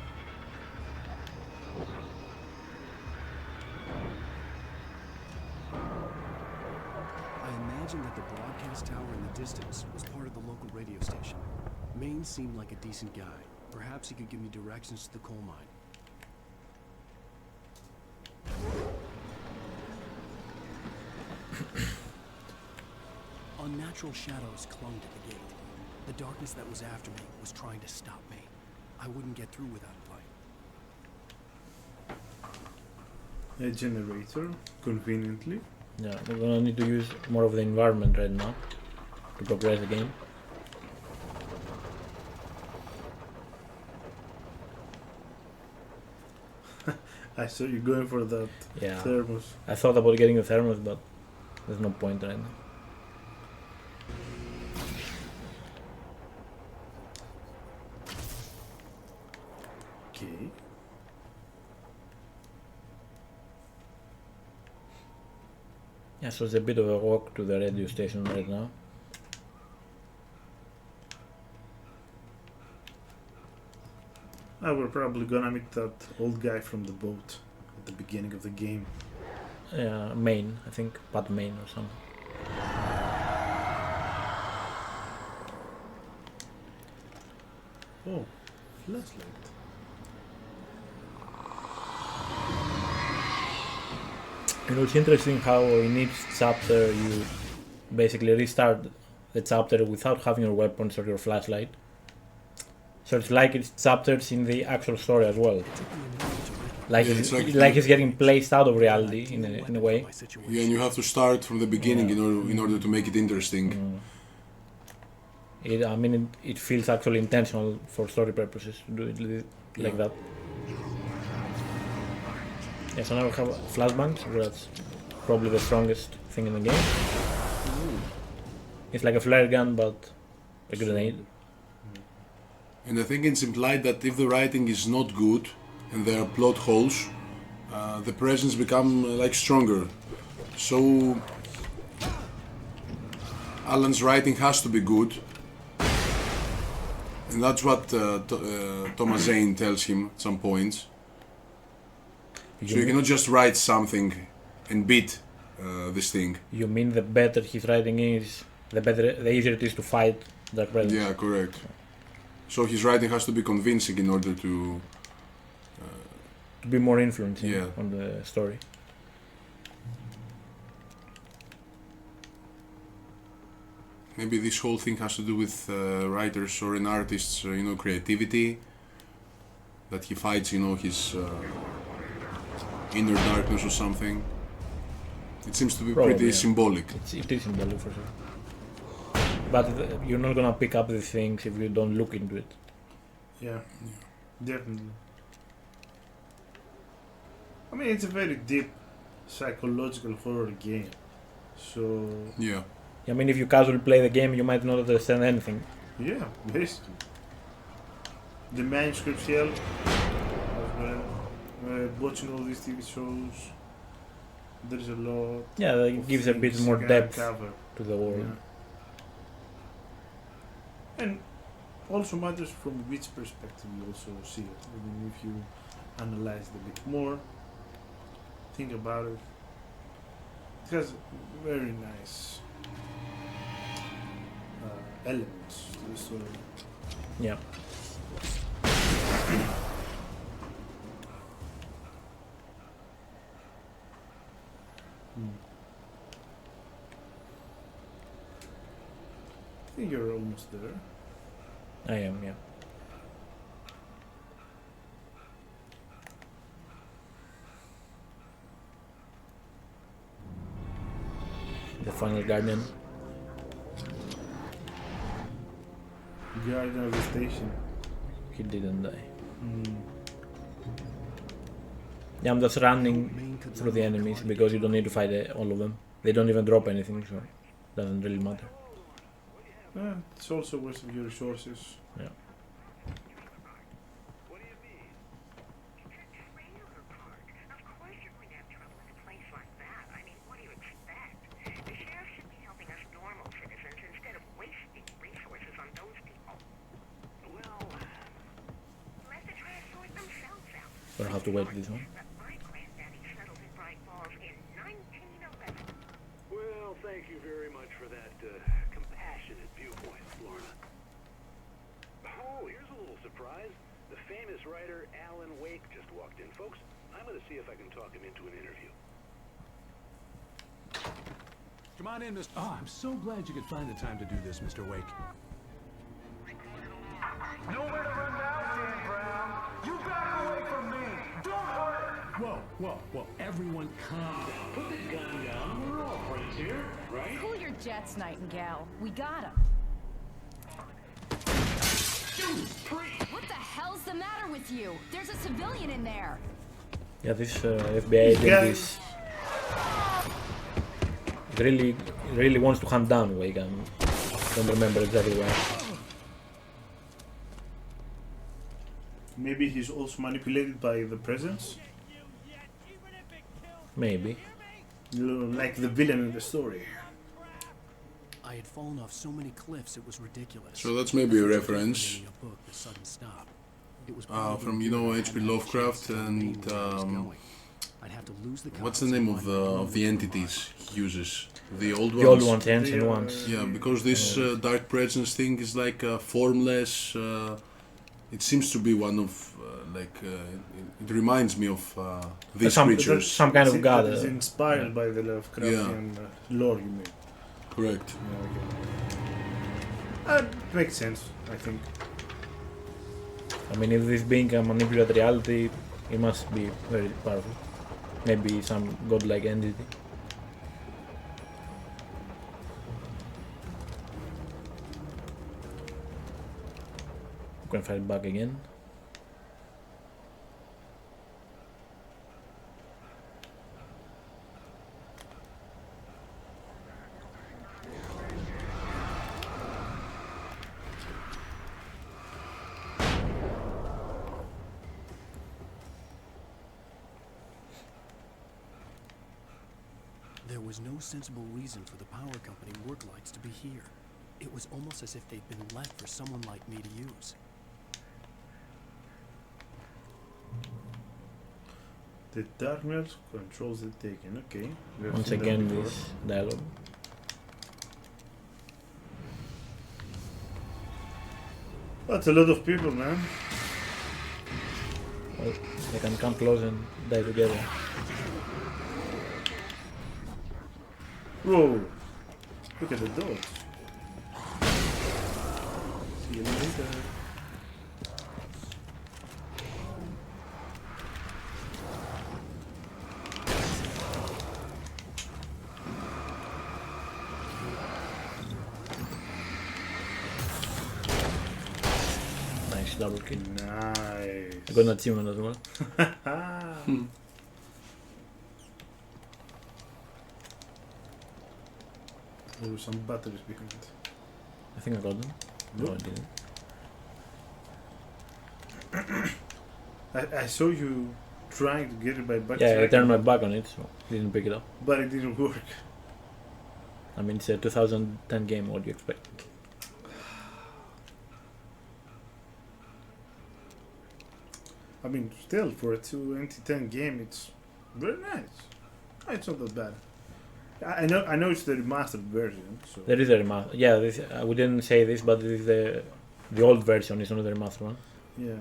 I imagined that the broadcast tower in the distance was part of the local radio station. Maine seemed like a decent guy. Perhaps he could give me directions to the coal mine. Unnatural shadows clung to the gate. The darkness that was after me was trying to stop me. I wouldn't get through without a light. A generator, conveniently. Yeah, we're gonna need to use more of the environment right now to progress the game. I saw you going for that thermos. I thought about getting the thermos, but there's no point right now. Okay. Yeah, so it's a bit of a walk to the radio station right now. We're probably gonna meet that old guy from the boat at the beginning of the game. Yeah, Maine, I think, Pat Maine or something. Oh, flashlight. You know, it's interesting how in each chapter you basically restart the chapter without having your weapons or your flashlight. So it's like it's chapters in the actual story as well. Like, it's getting placed out of reality in a way. Yeah, and you have to start from the beginning in order to make it interesting. It feels actually intentional for story purposes to do it like that. Yeah, so now we have flashbangs, that's probably the strongest thing in the game. It's like a flare gun, but a grenade. And I think it's implied that if the writing is not good and there are plot holes, the presence become like stronger. So Alan's writing has to be good, and that's what Thomas Zane tells him at some points. So you cannot just write something and beat this thing. You mean the better his writing is, the easier it is to fight Dark Presence? Yeah, correct. So his writing has to be convincing in order to be more influencing on the story. Maybe this whole thing has to do with writers or an artist's, creativity. That he fights, his inner darkness or something. It seems to be pretty symbolic. It is symbolic for sure. But you're not gonna pick up these things if you don't look into it. Yeah. Definitely. I mean, it's a very deep psychological horror game. So. Yeah. I mean, if you casually play the game, you might not understand anything. Yeah, basically. The manuscripts help as well. Watching all these TV shows, there's a lot. Yeah, it gives a bit more depth to the world. Yeah. And also matters from which perspective you also see it. I mean, if you analyze it a bit more, think about it. It has very nice elements to the story. Yeah. I think you're almost there. I am, yeah. The final guardian. Guardian of the station. He didn't die. Yeah, I'm just running through the enemies because you don't need to fight all of them. They don't even drop anything, so it doesn't really matter. Yeah, it's also a waste of your resources. Yeah. We'll have to wait this one. Well, thank you very much for that compassionate viewpoint, Lorna. Oh, here's a little surprise. The famous writer Alan Wake just walked in. Folks, I'm going to see if I can talk him into an interview. Come on in, Mr. Oh, I'm so glad you could find the time to do this, Mr. Wake. Nowhere to run now, Dan Brown. You back away from me. Don't hurt her. Whoa, everyone calm down. Put the gun down. We're all friends here, right? Cool your jets, Nightingale. We got him. What the hell's the matter with you? There's a civilian in there. Yeah, this FBI agent is really wants to hunt down Wake. I don't remember exactly why. Maybe he's also manipulated by the presence. Maybe. Like the villain in the story. I had fallen off so many cliffs it was ridiculous. So that's maybe a reference from H.P. Lovecraft and what's the name of the entities he uses? The old ones. The old ones, the ancient ones. Yeah, because this dark presence thing is like formless. It seems to be one of it reminds me of these creatures. Some kind of god. It's inspired by the Lovecraftian lore, you mean? Correct. Yeah, okay. Makes sense, I think. I mean, if this being a manipulated reality, it must be very powerful. Maybe some godlike entity. We can fight back again. was no sensible reason for the power company work lights to be here. It was almost as if they'd been left for someone like me to use. The darkness controls the taken. Okay. we have Once seen that again, before. this dialogue. That's a lot of people, man. Well, they can come close and die together. Whoa! Look at the dogs. See you later. Nice double kill. Nice. I got an achievement as well. There were some batteries behind. I think I got them. No, I didn't. I saw you trying to get it by back. Yeah, I turned my back on it, so didn't pick it up. But it didn't work. I mean, it's a 2010 game. What do you expect? I mean, still for a 2010 game, it's very nice. It's not that bad. I know it's the remastered version. So There is a remaster. Yeah, this, we didn't say this, but this is the old version. Is not the remastered one. yeah,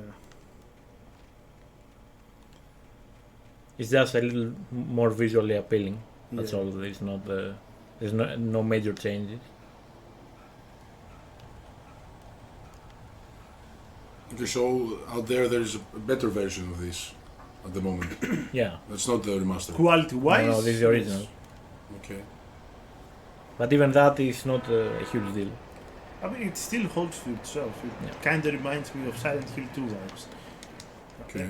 It's just a little more visually appealing. That's Yeah. all. There's not there's no major changes. Okay, so out there's a better version of this at the moment. Yeah. That's not the remaster. quality wise. No, this is the original. Okay. But even that is not a huge deal. I mean, it still holds for itself. It kind of reminds me of Silent Hill 2 vibes. Okay.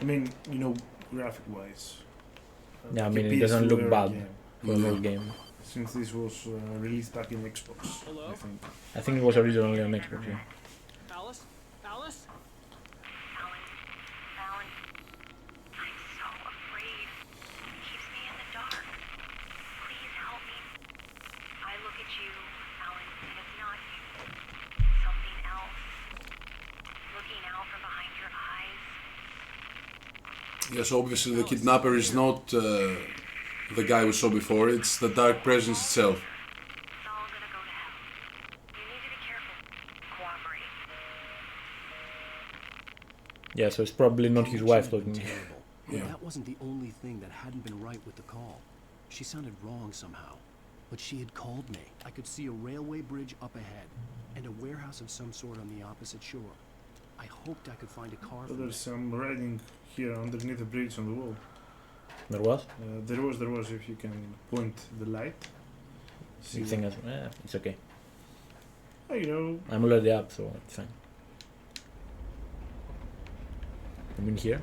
I mean, you know, graphic wise. Yeah, I mean, it doesn't look bad for an Yeah. old game. Since this was released back in Xbox, I think. I think it was originally on Xbox. Yeah. Alice? Alice? Alan, I'm so afraid. It keeps me in the dark. Please help me. I look at you, Alan, and it's not you. It's something else. Looking out from behind your eyes. Yes, obviously the kidnapper is not the guy we saw before. It's the dark presence itself. Yeah, so it's probably not his wife talking. Terrible. But that wasn't the only thing that hadn't been right with the call. She sounded wrong somehow. But she had called me. I could see a railway bridge up ahead and a warehouse of some sort on the opposite shore. I hoped I could find a car So from there's some writing here underneath the bridge on the wall. There was? There was. If you can point the light. You think it's okay. Oh, you know. I'm already up, so it's fine. I mean here?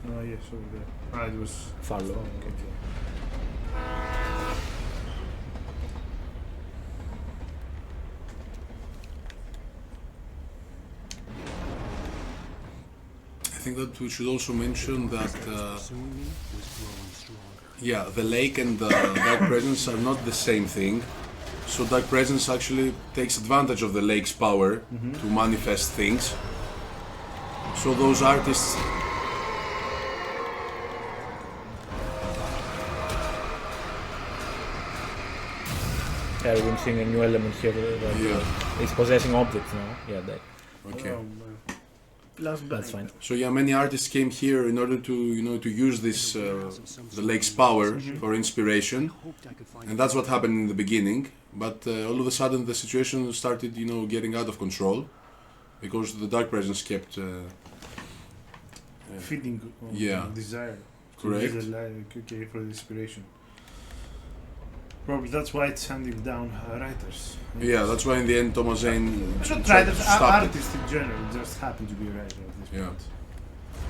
Oh yes, over there. Ah, it was far low. Okay. I think that we should also mention that yeah, the lake and the dark presence are not the same thing. So dark presence actually takes advantage of the lake's power to manifest things. So those artists Yeah, we're seeing a new element here that it's possessing objects now. Yeah, that. Okay. That's fine. So yeah, many artists came here in order to to use this the lake's power for inspiration, and that's what happened in the beginning. But all of a sudden, the situation started getting out of control because the dark presence kept feeding on desire. Correct. Okay, for the inspiration. Probably that's why it's handing down writers. Yeah, that's why in the end Thomas Zane Not tried writers, to stop it. artists in general just happen to be a writer at this point.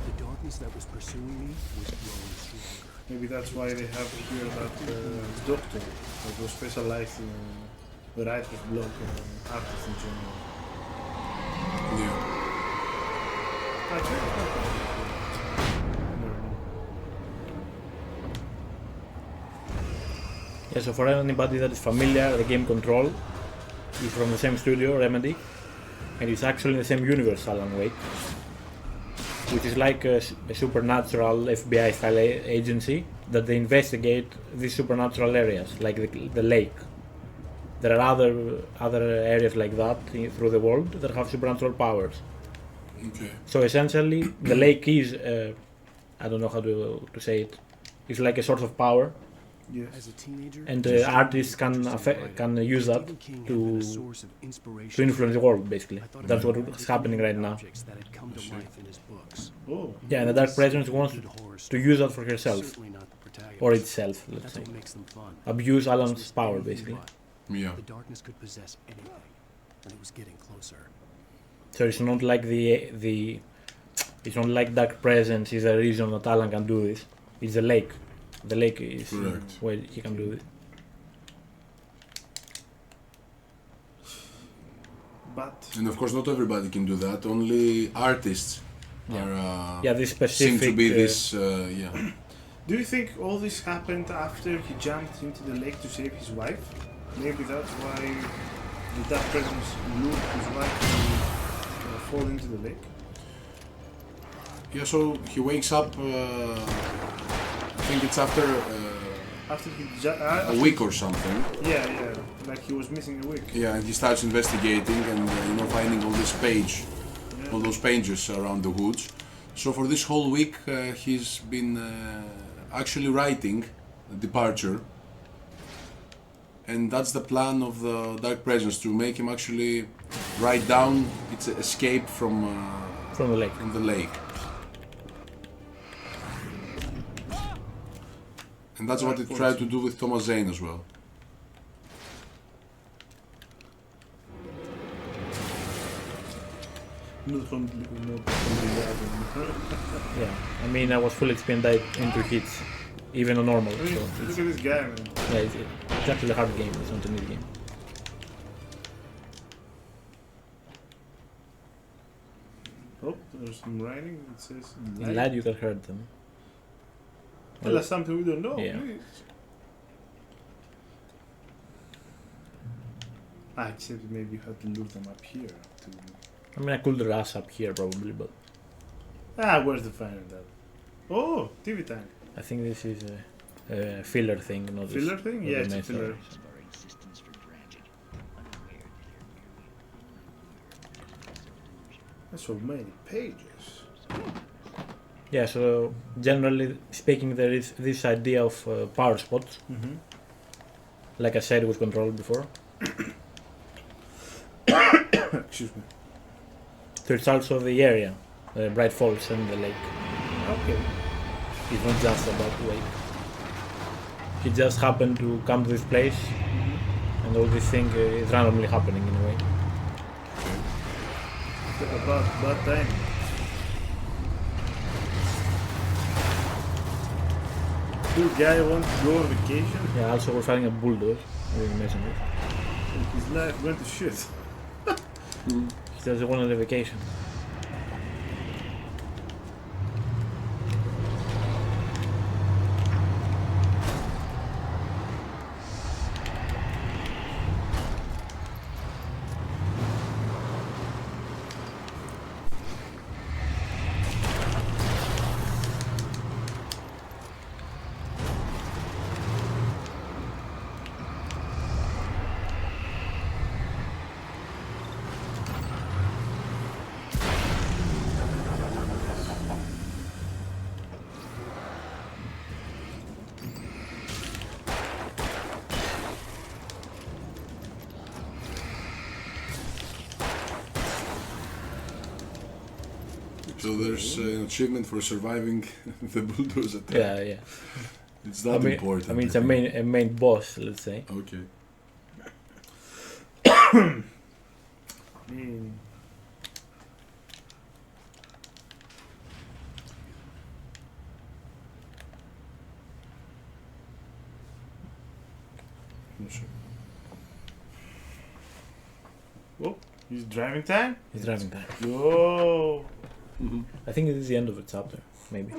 The darkness that was pursuing me was growing stronger. Maybe that's why they have here that doctor that was specialized in the writer's block and artists in general. Yeah. Yeah, so for anybody that is familiar, the game Control is from the same studio, Remedy, and it's actually in the same universe, Alan Wake, which is like a supernatural FBI style agency that they investigate these supernatural areas, like the lake. There are other areas like that through the world that have supernatural powers. Okay. So essentially, the lake is, I don't know how to say it, it's like a source of power. Yes. As a teenager, And artists can use that to influence the world, basically. That's what is happening right now. Oh. Yeah, and the Dark Presence wants to use that for herself. Or itself, let's say. Abuse Alan's power, basically. Yeah. The darkness could possess anything, and it was getting closer. So it's not like it's not like Dark Presence is the reason that Alan can do this. It's the lake. The lake is where he can do it. And of course, not everybody can do that. Only artists are. This specific. Seem to be this. Yeah. Do you think all this happened after he jumped into the lake to save his wife? Maybe that's why the Dark Presence lured his wife to fall into the lake? Yeah, so he wakes up, I think it's after a week or something. Yeah, like he was missing a week. Yeah, and he starts investigating and finding all all those pages around the woods. So for this whole week, he's been actually writing Departure. And that's the plan of the Dark Presence, to make him actually write down its escape from the lake. And that's what he tried to do with Thomas Zane as well. Yeah, I mean, I was full XP into hits, even on normal. I mean, so look at this guy, man. Yeah, it's actually a hard game, it's not an easy game. Oh, there's some writing. It says. In Lad, you can hurt them. Tell us something we don't know, yeah. please. Except maybe you have to lure them up here. I mean, I could rush up here probably, but. Where's the fun in that? Oh, TV time. I think this is a filler thing, not filler thing? Yeah, it's a filler. That's so many pages. Yeah, so generally speaking, there is this idea of power spots. Mm-hmm. Like I said, with Control before. Excuse me. So it's also the area, Bright Falls and the lake. Okay. It's not just about the lake. He just happened to come to this place, and all this thing is randomly happening in a way. About bad time. Poor guy wants to go on vacation. Yeah, also we're fighting a bulldog. I didn't mention it. His life went to shit. He doesn't want a vacation. So there's an achievement for surviving the bulldozer attack. Yeah. It's that important. I mean, it's a main boss, let's say. Okay. Oh, he's driving time? It's driving time. Yo! I think this is the end of the chapter, maybe.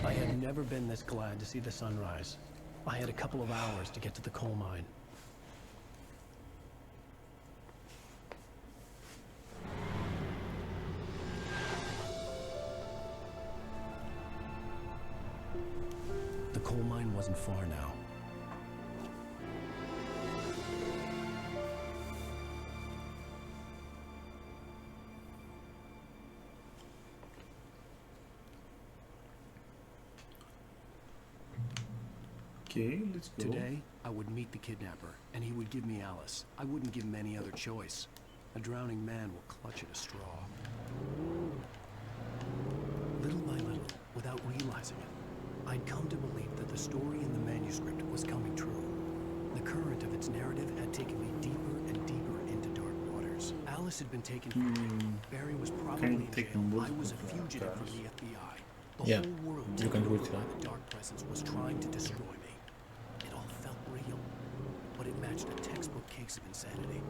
I had never been this glad to see the sunrise. I had a couple of hours to get to the coal mine. The coal mine wasn't far now. Okay, let's go. Today, I would meet the kidnapper, and he would give me Alice. I wouldn't give him any other choice. A drowning man will clutch at a straw. Little by little, without realizing it, I'd come to believe that the story in the manuscript was coming true. The current of its narrative had taken me deeper and deeper into dark waters. Alice had been taken from me. Barry was probably in jail. I was a fugitive from the FBI. The whole world you can do it. the dark presence was trying to destroy me. It all felt real, but it matched a textbook case of insanity.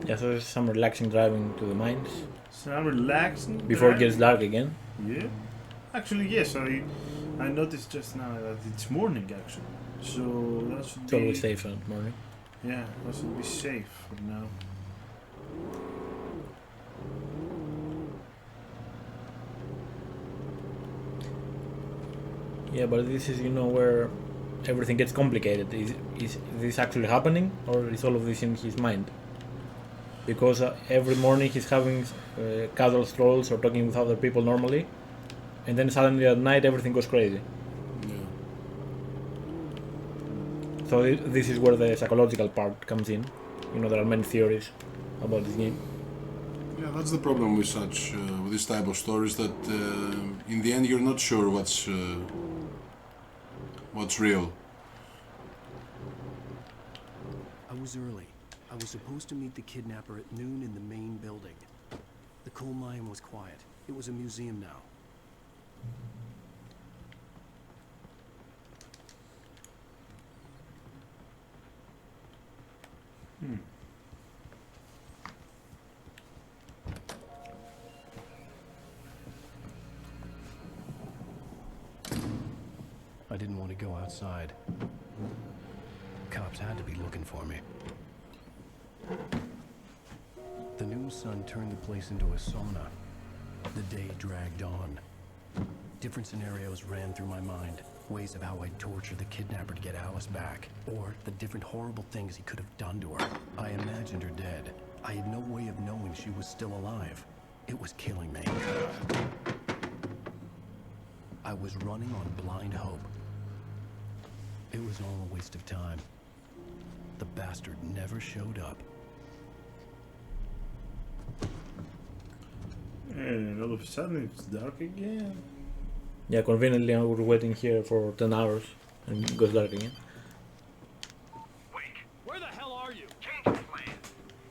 Yeah, so there's some relaxing driving to the mines. Some relaxing before driving? it gets dark again. Yeah. Actually, yes. I noticed just now that it's morning actually. So that should It's be always safe in the morning. Yeah, that should be safe for now. Yeah, but this is, you know, where everything gets complicated. Is this actually happening, or is all of this in his mind? Because every morning he's having casual strolls or talking with other people normally, and then suddenly at night everything goes crazy. Yeah. So this is where the psychological part comes in. You know, there are many theories about this game. Yeah, that's the problem with such with this type of stories, that in the end you're not sure what's real. I was early. I was supposed to meet the kidnapper at noon in the main building. The coal mine was quiet. It was a museum now. I didn't want to go outside. Cops had to be looking for me. The noon sun turned the place into a sauna. The day dragged on. Different scenarios ran through my mind. Ways of how I'd torture the kidnapper to get Alice back. Or the different horrible things he could have done to her. I imagined her dead. I had no way of knowing she was still alive. It was killing me. I was running on blind hope. It was all a waste of time. The bastard never showed up. And all of a sudden it's dark again. Yeah, conveniently I was waiting here for 10 hours and it goes dark again. Where the hell are you? Change of plan.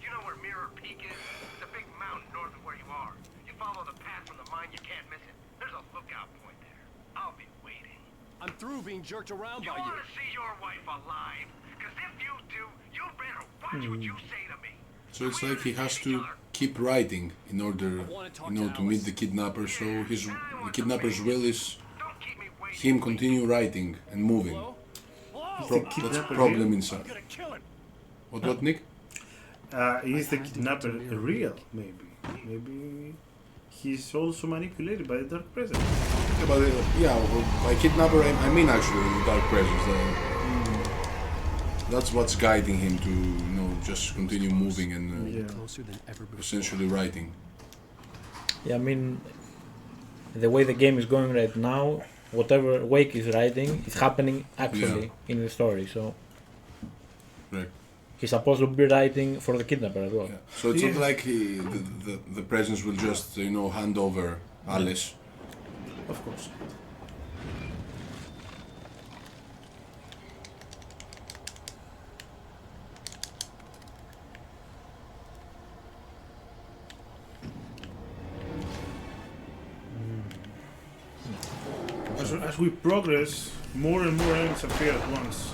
You know where Mirror Peak is? It's a big mountain north of where you are. You follow the path from the mine, you can't miss it. There's a lookout point there. I'll be waiting. I'm through being jerked around by You you. want to see your wife alive? Because if you do, you better watch what you say to me. So it's like he has to keep writing in order, to meet the kidnapper. So the kidnapper's will is him continue writing and moving. That's a problem inside. What, Nick? Is the kidnapper real? Maybe he's also manipulated by the dark presence. Yeah, but by kidnapper I mean actually the dark presence. That's what's guiding him to, just continue moving and essentially writing. Yeah, I mean, the way the game is going right now, whatever Wake is writing is happening actually in the story. So right. He's supposed to be writing for the kidnapper as well. Yeah. So it's not like the presence will just hand over Alice. Of course. As we progress, more and more enemies appear at once.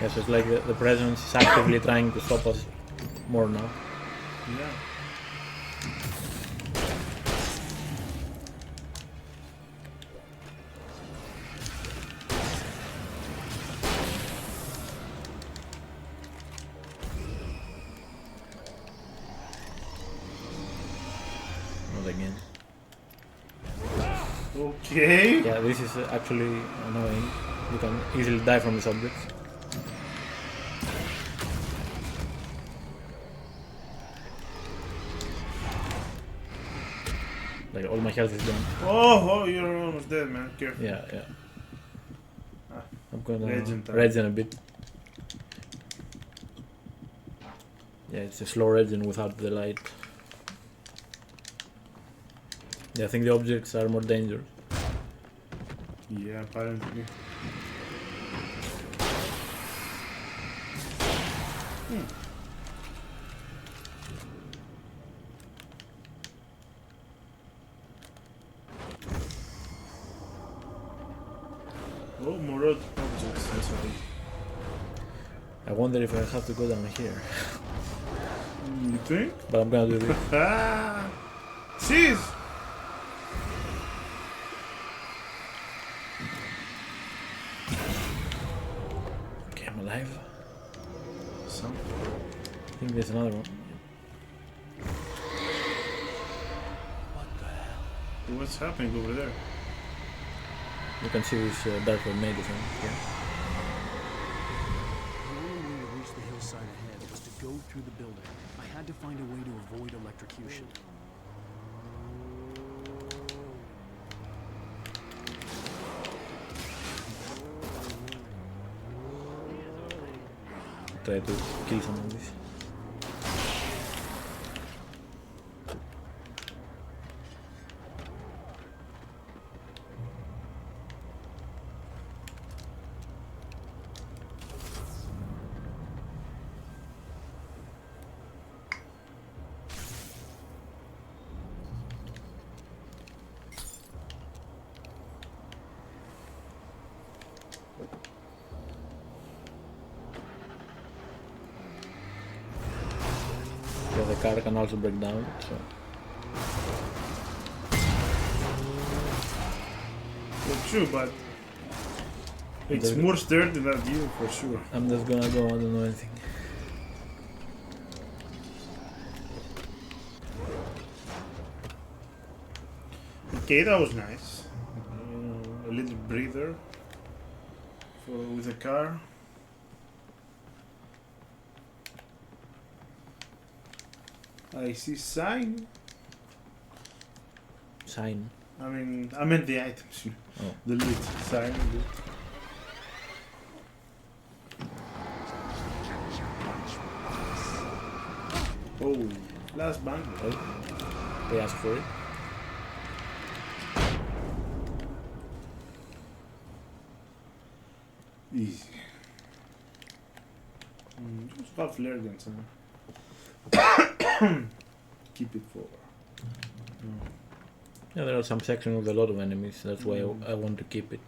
Yes, it's like the presence is actively trying to stop us more now. Yeah. Okay. Yeah, this is actually annoying. You can easily die from this object. Like all my health is gone. Oh, you're almost dead, man. Careful. Yeah, yeah. Ah, I'm gonna regen time. regen a bit. Yeah, it's a slow regen without the light. Yeah, I think the objects are more dangerous. Yeah, apparently. Oh, more objects. That's right. I wonder if I have to go down here. You think? But I'm gonna do this. Seize! Okay, I'm alive. Some. I think there's another one. What's happening over there? You can see this dark tornado thing here. The only way to reach the hillside ahead was to go through the building. I had to find a way to avoid electrocution. Try to kill some of these. Yeah, the car can also break down, so. Well, true, but it's more sturdy than you for sure. I'm just gonna go, I don't know anything. Okay, that was nice. A little breather with a car. I see sign. Sign. I meant the items. Oh. The loot sign. Oh, last bank. Oh. They asked for it. Easy. Just have flare guns, huh? Keep it forward. Yeah, there are some sections with a lot of enemies, that's why I want to keep it.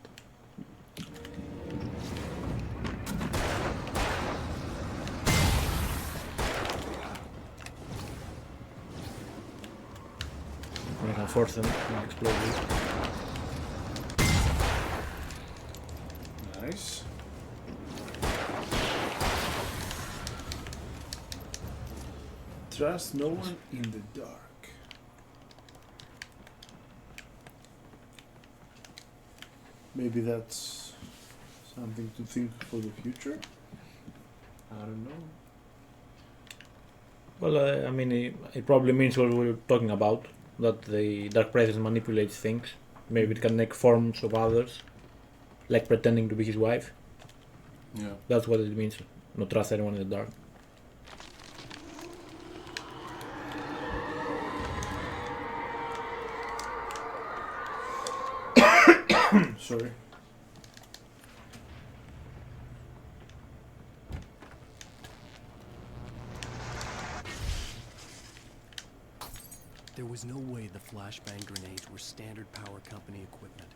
I can force them to explode it. Nice. Trust no one in the dark. Maybe that's something to think for the future. I don't know. Well, I mean, it probably means what we were talking about, that the Dark Presence manipulates things. Maybe it can make forms of others, like pretending to be his wife. Yeah. That's what it means, not trust anyone in the dark. Sorry. There was no way the flashbang grenades were standard power company equipment.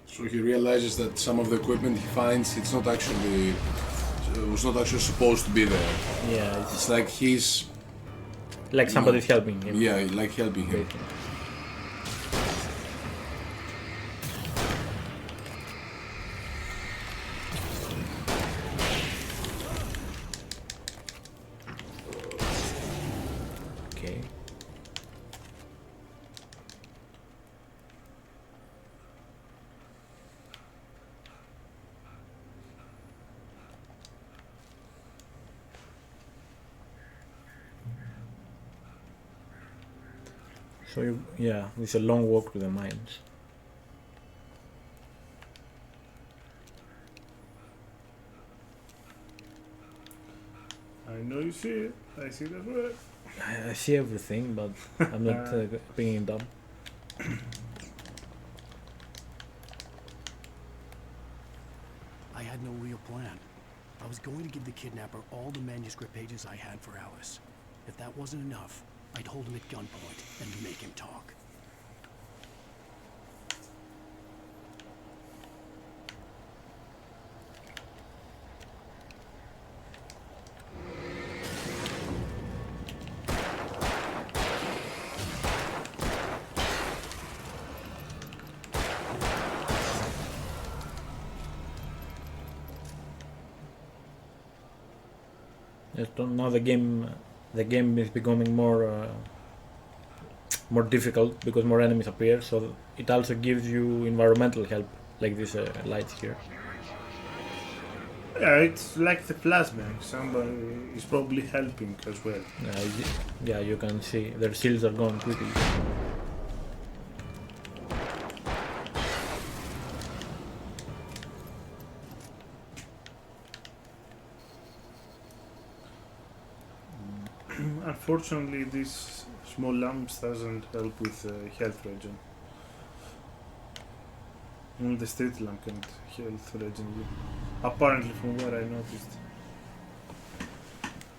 So he realizes that some of the equipment he finds, it's not actually, was not actually supposed to be there. Yeah, it's like he's Like somebody's helping him. Yeah, like helping him. Basically. Okay. So yeah, it's a long walk to the mines. I know you see it. I see that word. I see everything, but I'm not picking it up. I had no real plan. I was going to give the kidnapper all the manuscript pages I had for Alice. If that wasn't enough, I'd hold him at gunpoint and make him talk. Now the game is becoming more difficult because more enemies appear. So it also gives you environmental help, like these lights here. Yeah, it's like the flashbang. Somebody is probably helping as well. Yeah, you can see their shields are going quickly. Unfortunately, this small lamps doesn't help with health regen. Only the street lamp can health regen. Apparently, from what I noticed.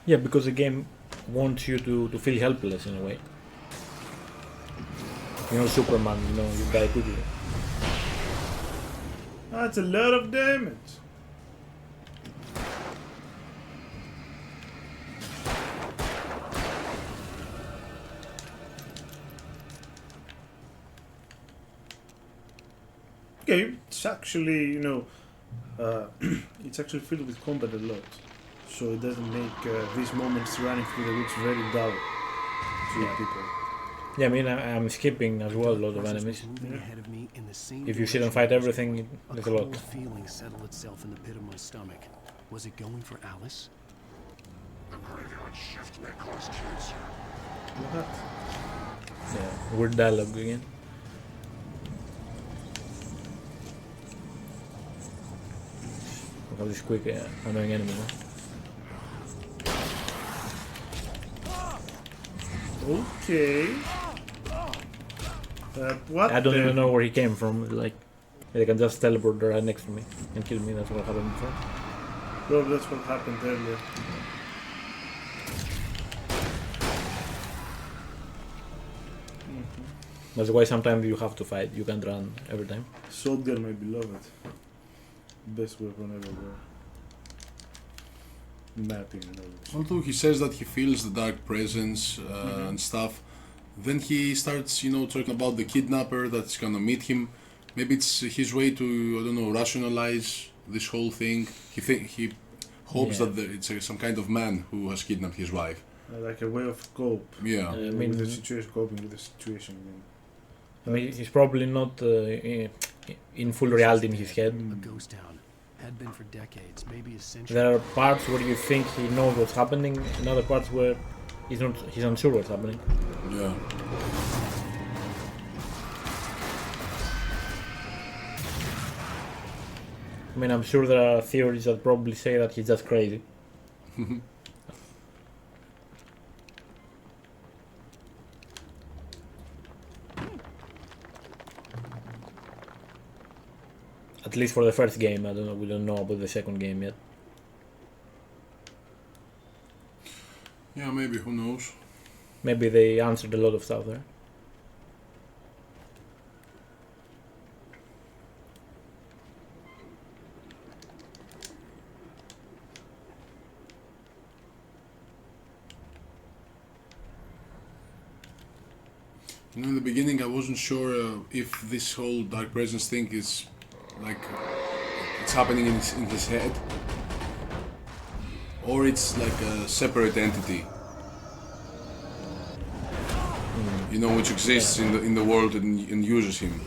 Yeah, because the game wants you to feel helpless in a way. You know, Superman, you know, you die quickly. That's a lot of damage. Okay, it's actually, you know, it's actually filled with combat a lot, so it doesn't make these moments running through the woods very dull to people. Yeah, I mean, I'm skipping as well a lot of enemies. If you sit and fight everything, there's a lot. A feeling settled itself in the pit of my stomach. Was it going for Alice? The graveyard shift may cause cancer. What? Yeah, weird dialogue again. Look at this quick, annoying enemy. Okay. What? I don't even know where he came from. Like, they can just teleport right next to me and kill me. That's what happened before. Well, that's what happened earlier. That's why sometimes you have to fight. You can't run every time. Soldier, my beloved. Best weapon ever. Mapping and all this. Although he says that he feels the dark presence and stuff, then he starts, you know, talking about the kidnapper that's gonna meet him. Maybe it's his way to, I don't know, rationalize this whole thing. He hopes that it's some kind of man who has kidnapped his wife. Like a way of cope. Yeah. I mean, with the situation, coping with the situation. I mean, he's probably not in full reality in his head. A ghost town. Had been for decades, maybe a century. There are parts where you think he knows what's happening, and other parts where he's unsure what's happening. Yeah. I mean, I'm sure there are theories that probably say that he's just crazy. At least for the first game, I don't know. We don't know about the second game yet. Yeah, maybe. Who knows? Maybe they answered a lot of stuff there. You know, in the beginning, I wasn't sure if this whole dark presence thing is like it's happening in his head, or it's like a separate entity. You know, which exists in the world and uses him.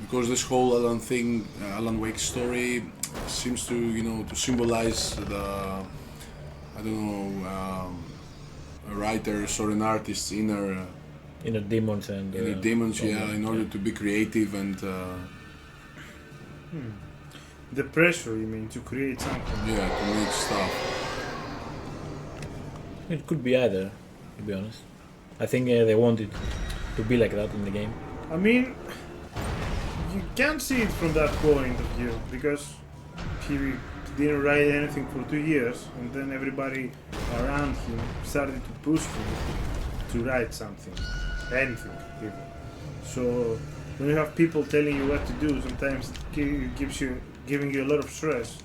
Because this whole Alan Wake story seems to, you know, to symbolize the, I don't know, a writer's or an artist's inner demons and inner demons, in order to be creative and. The pressure, you mean, to create something. Yeah, to make stuff. It could be either, to be honest. I think they want it to be like that in the game. I mean, you can't see it from that point of view, because he didn't write anything for 2 years, and then everybody around him started to push him to write something, anything even. So when you have people telling you what to do, sometimes it gives you, giving you a lot of stress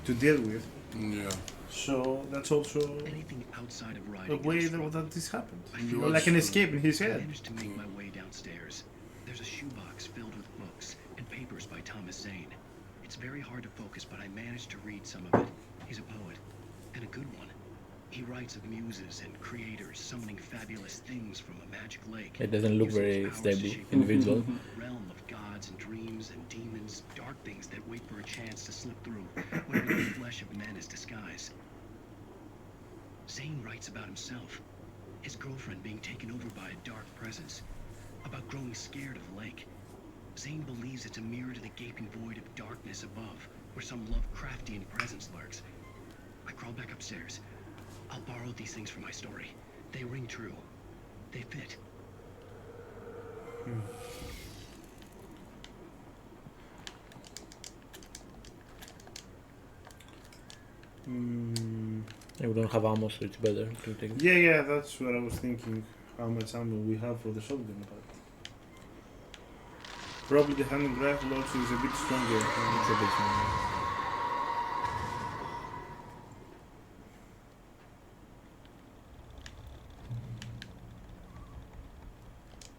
to deal with. Yeah. So that's also anything outside of a writing way that this happened. I You feel know, like an escape in his I head. managed to make my way downstairs. There's a shoebox filled with books and papers by Thomas Zane. It's very hard to focus, but I managed to read some of it. He's a poet, and a good one. He writes of muses and creators summoning fabulous things from a magic lake. It doesn't look very stable individual. Realm of gods and dreams and demons, dark things that wait for a chance to slip through, wearing the flesh of men as disguise. Zane writes about himself, his girlfriend being taken over by a dark presence, about growing scared of the lake. Zane believes it's a mirror to the gaping void of darkness above, where some Lovecraftian presence lurks. I crawl back upstairs. I'll borrow these things for my story. They ring true. They fit. We don't have ammo, so it's better to take it. Yeah, that's what I was thinking. How much ammo we have for the shotgun, but probably the hunting rifle also is a bit stronger. It's a bit stronger.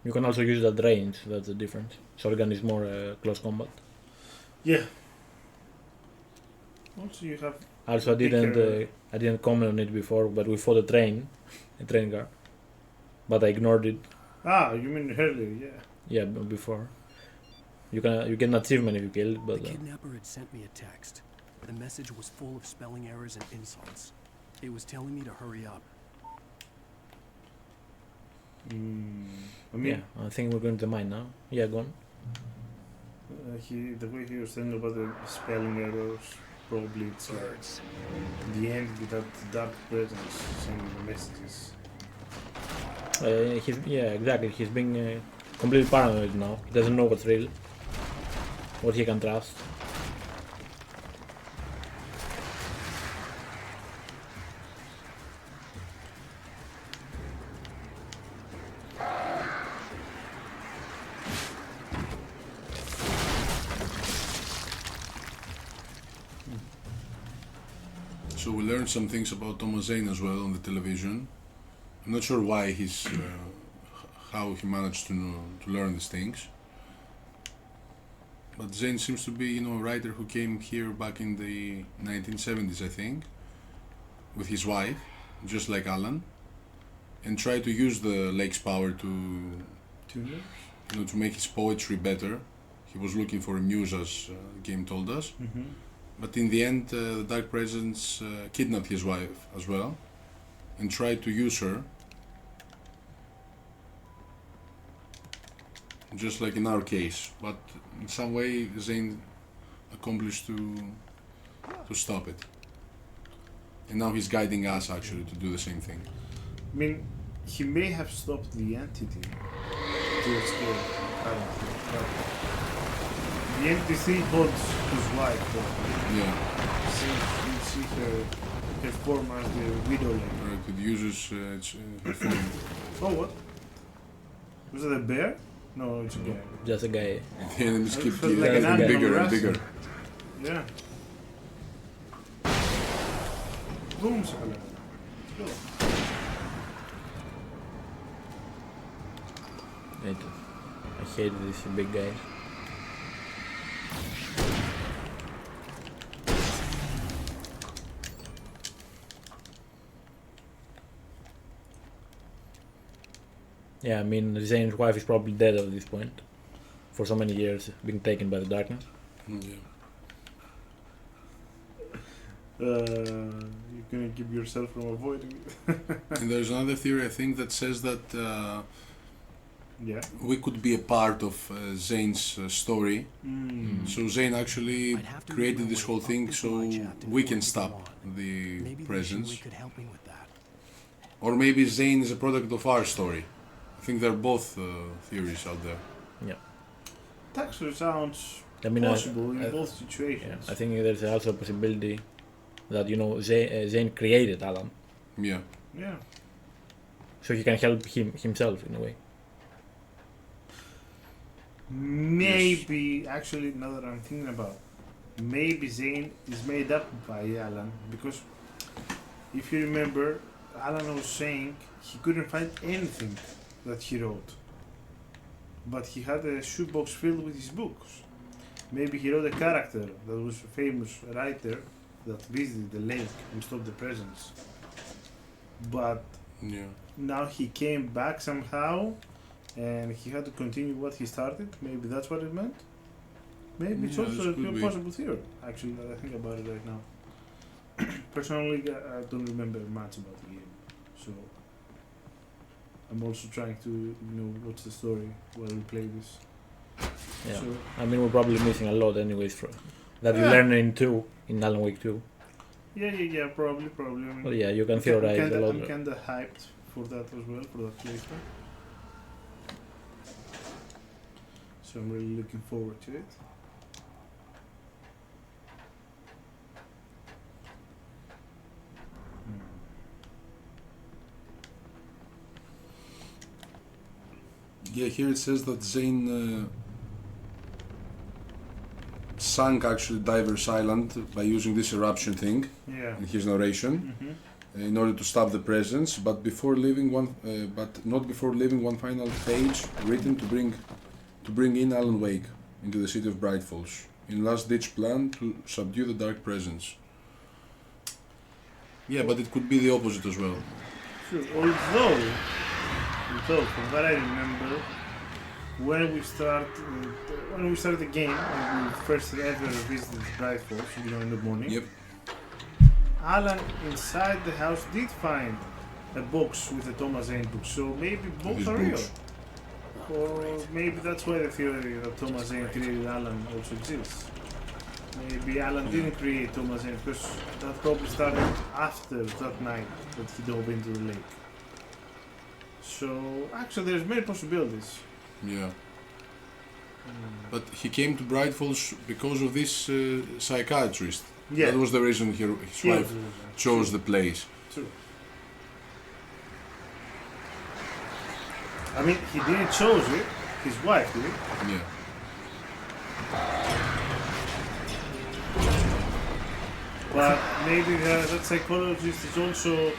You can also use that range, that's the difference. Shotgun is more close combat. Yeah. Also you have Also I didn't comment on it before, but we fought a train car. But I ignored it. Ah, you mean earlier, yeah. Yeah, before. You get an achievement if you kill it, but The kidnapper had sent me a text. The message was full of spelling errors and insults. It was telling me to hurry up. I mean, I think we're going to the mine now. Yeah, go on. The way he was telling about the spelling errors, probably it's the end with that dark presence sending the messages. Exactly. He's being completely paranoid now. He doesn't know what's real, what he can trust. So we learned some things about Thomas Zane as well on the television. I'm not sure why how he managed to learn these things. But Zane seems to be, a writer who came here back in the 1970s, I think, with his wife, just like Alan, and tried to use the lake's power to make his poetry better. He was looking for a muse, as the game told us. Mm-hmm. But in the end, the Dark Presence kidnapped his wife as well, and tried to use her, just like in our case. But in some way, Zane accomplished to stop it. And now he's guiding us actually to do the same thing. I mean, he may have stopped the entity to escape, apparently, but the entity still holds his wife. Yeah. You see her form as the widow lady. Right, it uses her form. Oh, what? Was it a bear? No, it's a guy. Just a guy. The enemies keep Like getting bigger and bigger. Yeah. Boom, shakalaka. Go. I hate these big guys. Yeah, I mean, Zane's wife is probably dead at this point. For so many years, being taken by the darkness. Yeah. You're gonna keep yourself from avoiding it. And there's another theory, I think, that says that yeah, we could be a part of Zane's story. So Zane actually created this whole thing so we can stop the presence. Could help me with that. Or maybe Zane is a product of our story. I think there are both theories out there. Yeah. That actually sounds possible in both situations. Yeah, I think there's also a possibility that, you know, Zane created Alan. Yeah. Yeah. So he can help himself in a way. Maybe, actually, now that I'm thinking about, maybe Zane is made up by Alan, because if you remember, Alan was saying he couldn't find anything that he wrote, but he had a shoebox filled with his books. Maybe he wrote a character that was a famous writer that visited the lake and stopped the presence, but now he came back somehow and he had to continue what he started. Maybe that's what it meant. Maybe it's also a possible theory, actually, that I think about it right now. Personally, I don't remember much about the game, so I'm also trying to, you know, watch the story while we play this. Yeah, so, I mean, we're probably missing a lot anyways that you learn in Alan Wake 2. Yeah, probably. I mean, well, yeah, you can theorize a lot. I'm kinda hyped for that as well, for that playthrough. So I'm really looking forward to it. Yeah, here it says that Zane sank actually Diver's Island by using this eruption thing in his narration in order to stop the presence, but not before leaving one final page written to bring in Alan Wake into the city of Bright Falls in last-ditch plan to subdue the dark presence. Yeah, but it could be the opposite as well. Sure. Although from what I remember, when we started the game and we first ever visited Bright Falls, you know, in the morning, Alan inside the house did find a box with a Thomas Zane book, so maybe both are real. Or maybe that's why the theory that Thomas Zane created Alan also exists. Maybe Alan didn't create Thomas Zane, because that probably started after that night that he dove into the lake. So actually there's many possibilities. Yeah. But he came to Bright Falls because of this psychiatrist. Yeah. That was the reason his wife chose the place. True. I mean, he didn't choose it, his wife did. Yeah. But maybe that psychologist is also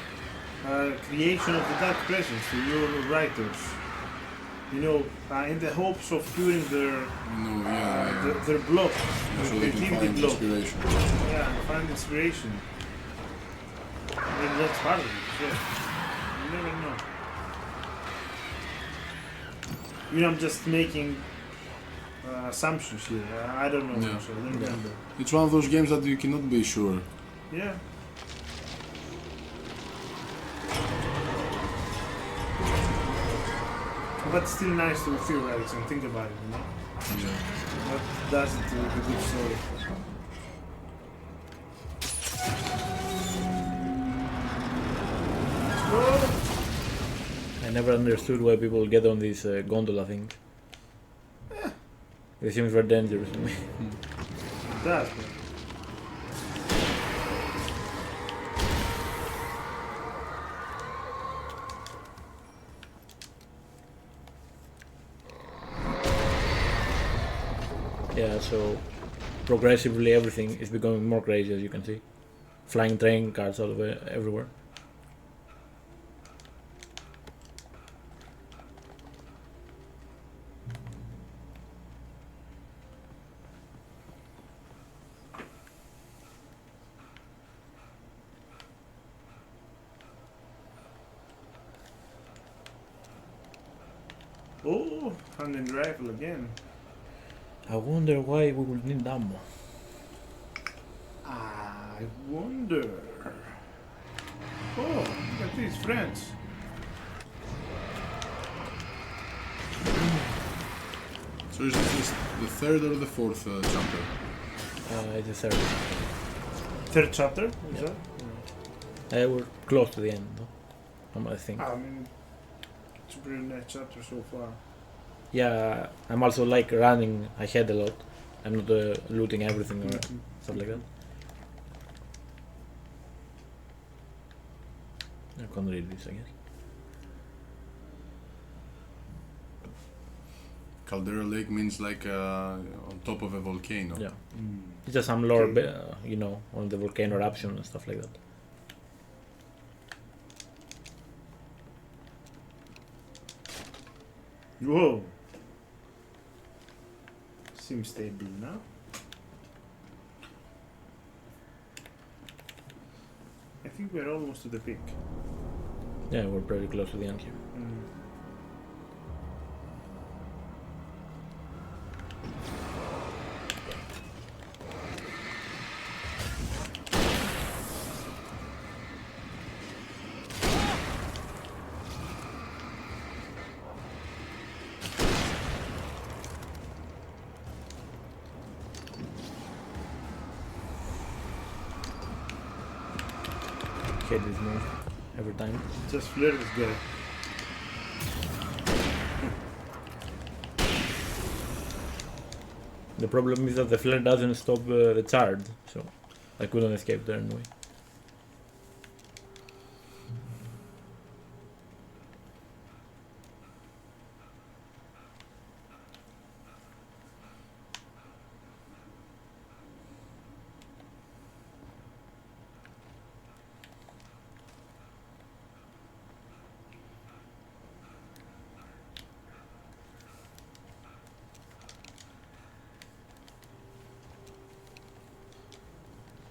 creation of the dark presence to your writers. You know, in the hopes of curing their block, so their creativity block. Inspiration. Yeah, find inspiration. Maybe that's part of it. Yeah. You never know. You know, I'm just making assumptions here. I don't know. Yeah. So I don't remember. It's one of those games that you cannot be sure. Yeah. But it's still nice to theorize and think about it, you know? Yeah. That does it to a good story. I never understood why people get on these gondola things. It seems very dangerous to me. It does, but... Yeah, so progressively everything is becoming more crazy, as you can see. Flying train cars all over everywhere. Oh, hunting rifle again. I wonder why we would need ammo. I wonder. Oh, look at these friends. So is this the third or the fourth chapter? It's the third. Third chapter? Is Yeah. that? We're close to the end, though. I think. I mean, it's a pretty nice chapter so far. Yeah, I'm also like running ahead a lot. I'm not looting everything or stuff like that. I can't read this, I guess. Caldera Lake means like on top of a volcano. Yeah. It's just some lore, you know, on the volcano eruption and stuff like that. Whoa. Seems stable now. I think we're almost to the peak. Yeah, we're pretty close to the end here. Hate this move every time. Just flare this guy. The problem is that the flare doesn't stop the charge, so I couldn't escape there anyway.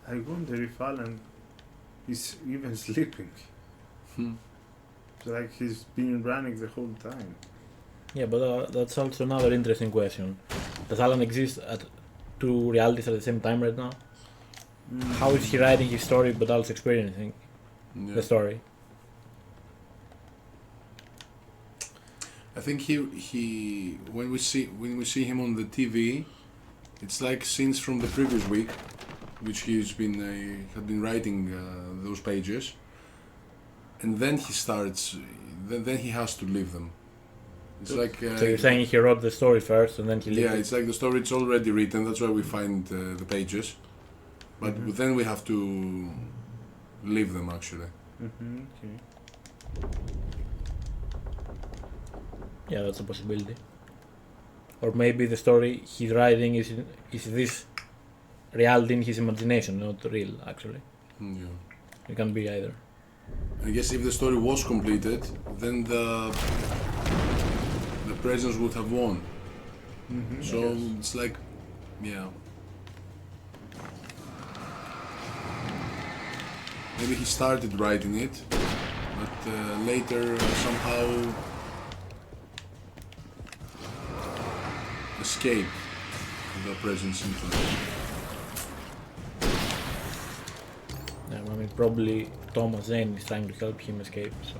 I wonder if Alan is even sleeping. It's like he's been running the whole time. Yeah, but that's also another interesting question. Does Alan exist at two realities at the same time right now? How is he writing his story but also experiencing the story? I think he when we see him on the TV, it's like scenes from the previous week, which he's been had been writing those pages, and then he starts. Then he has to leave them. It's like so you're saying he wrote the story first and then he leaves yeah, it? it's like the story it's already written. That's why we find the pages, but then we have to leave them actually. Okay. Yeah, that's a possibility. Or maybe the story he's writing is this reality in his imagination, not real actually. Yeah. It can be either. I guess if the story was completed, then the presence would have won. So it's like, yeah. Maybe he started writing it, but later somehow escaped the presence into it. Yeah, I mean, probably Thomas Zane is trying to help him escape. So.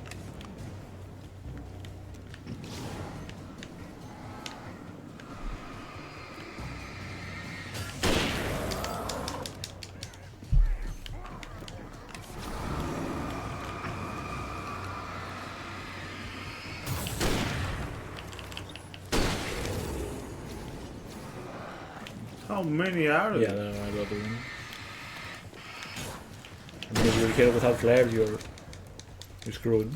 How many are there? Yeah, there are a lot of them. I mean, if you're here without flares, you're screwed.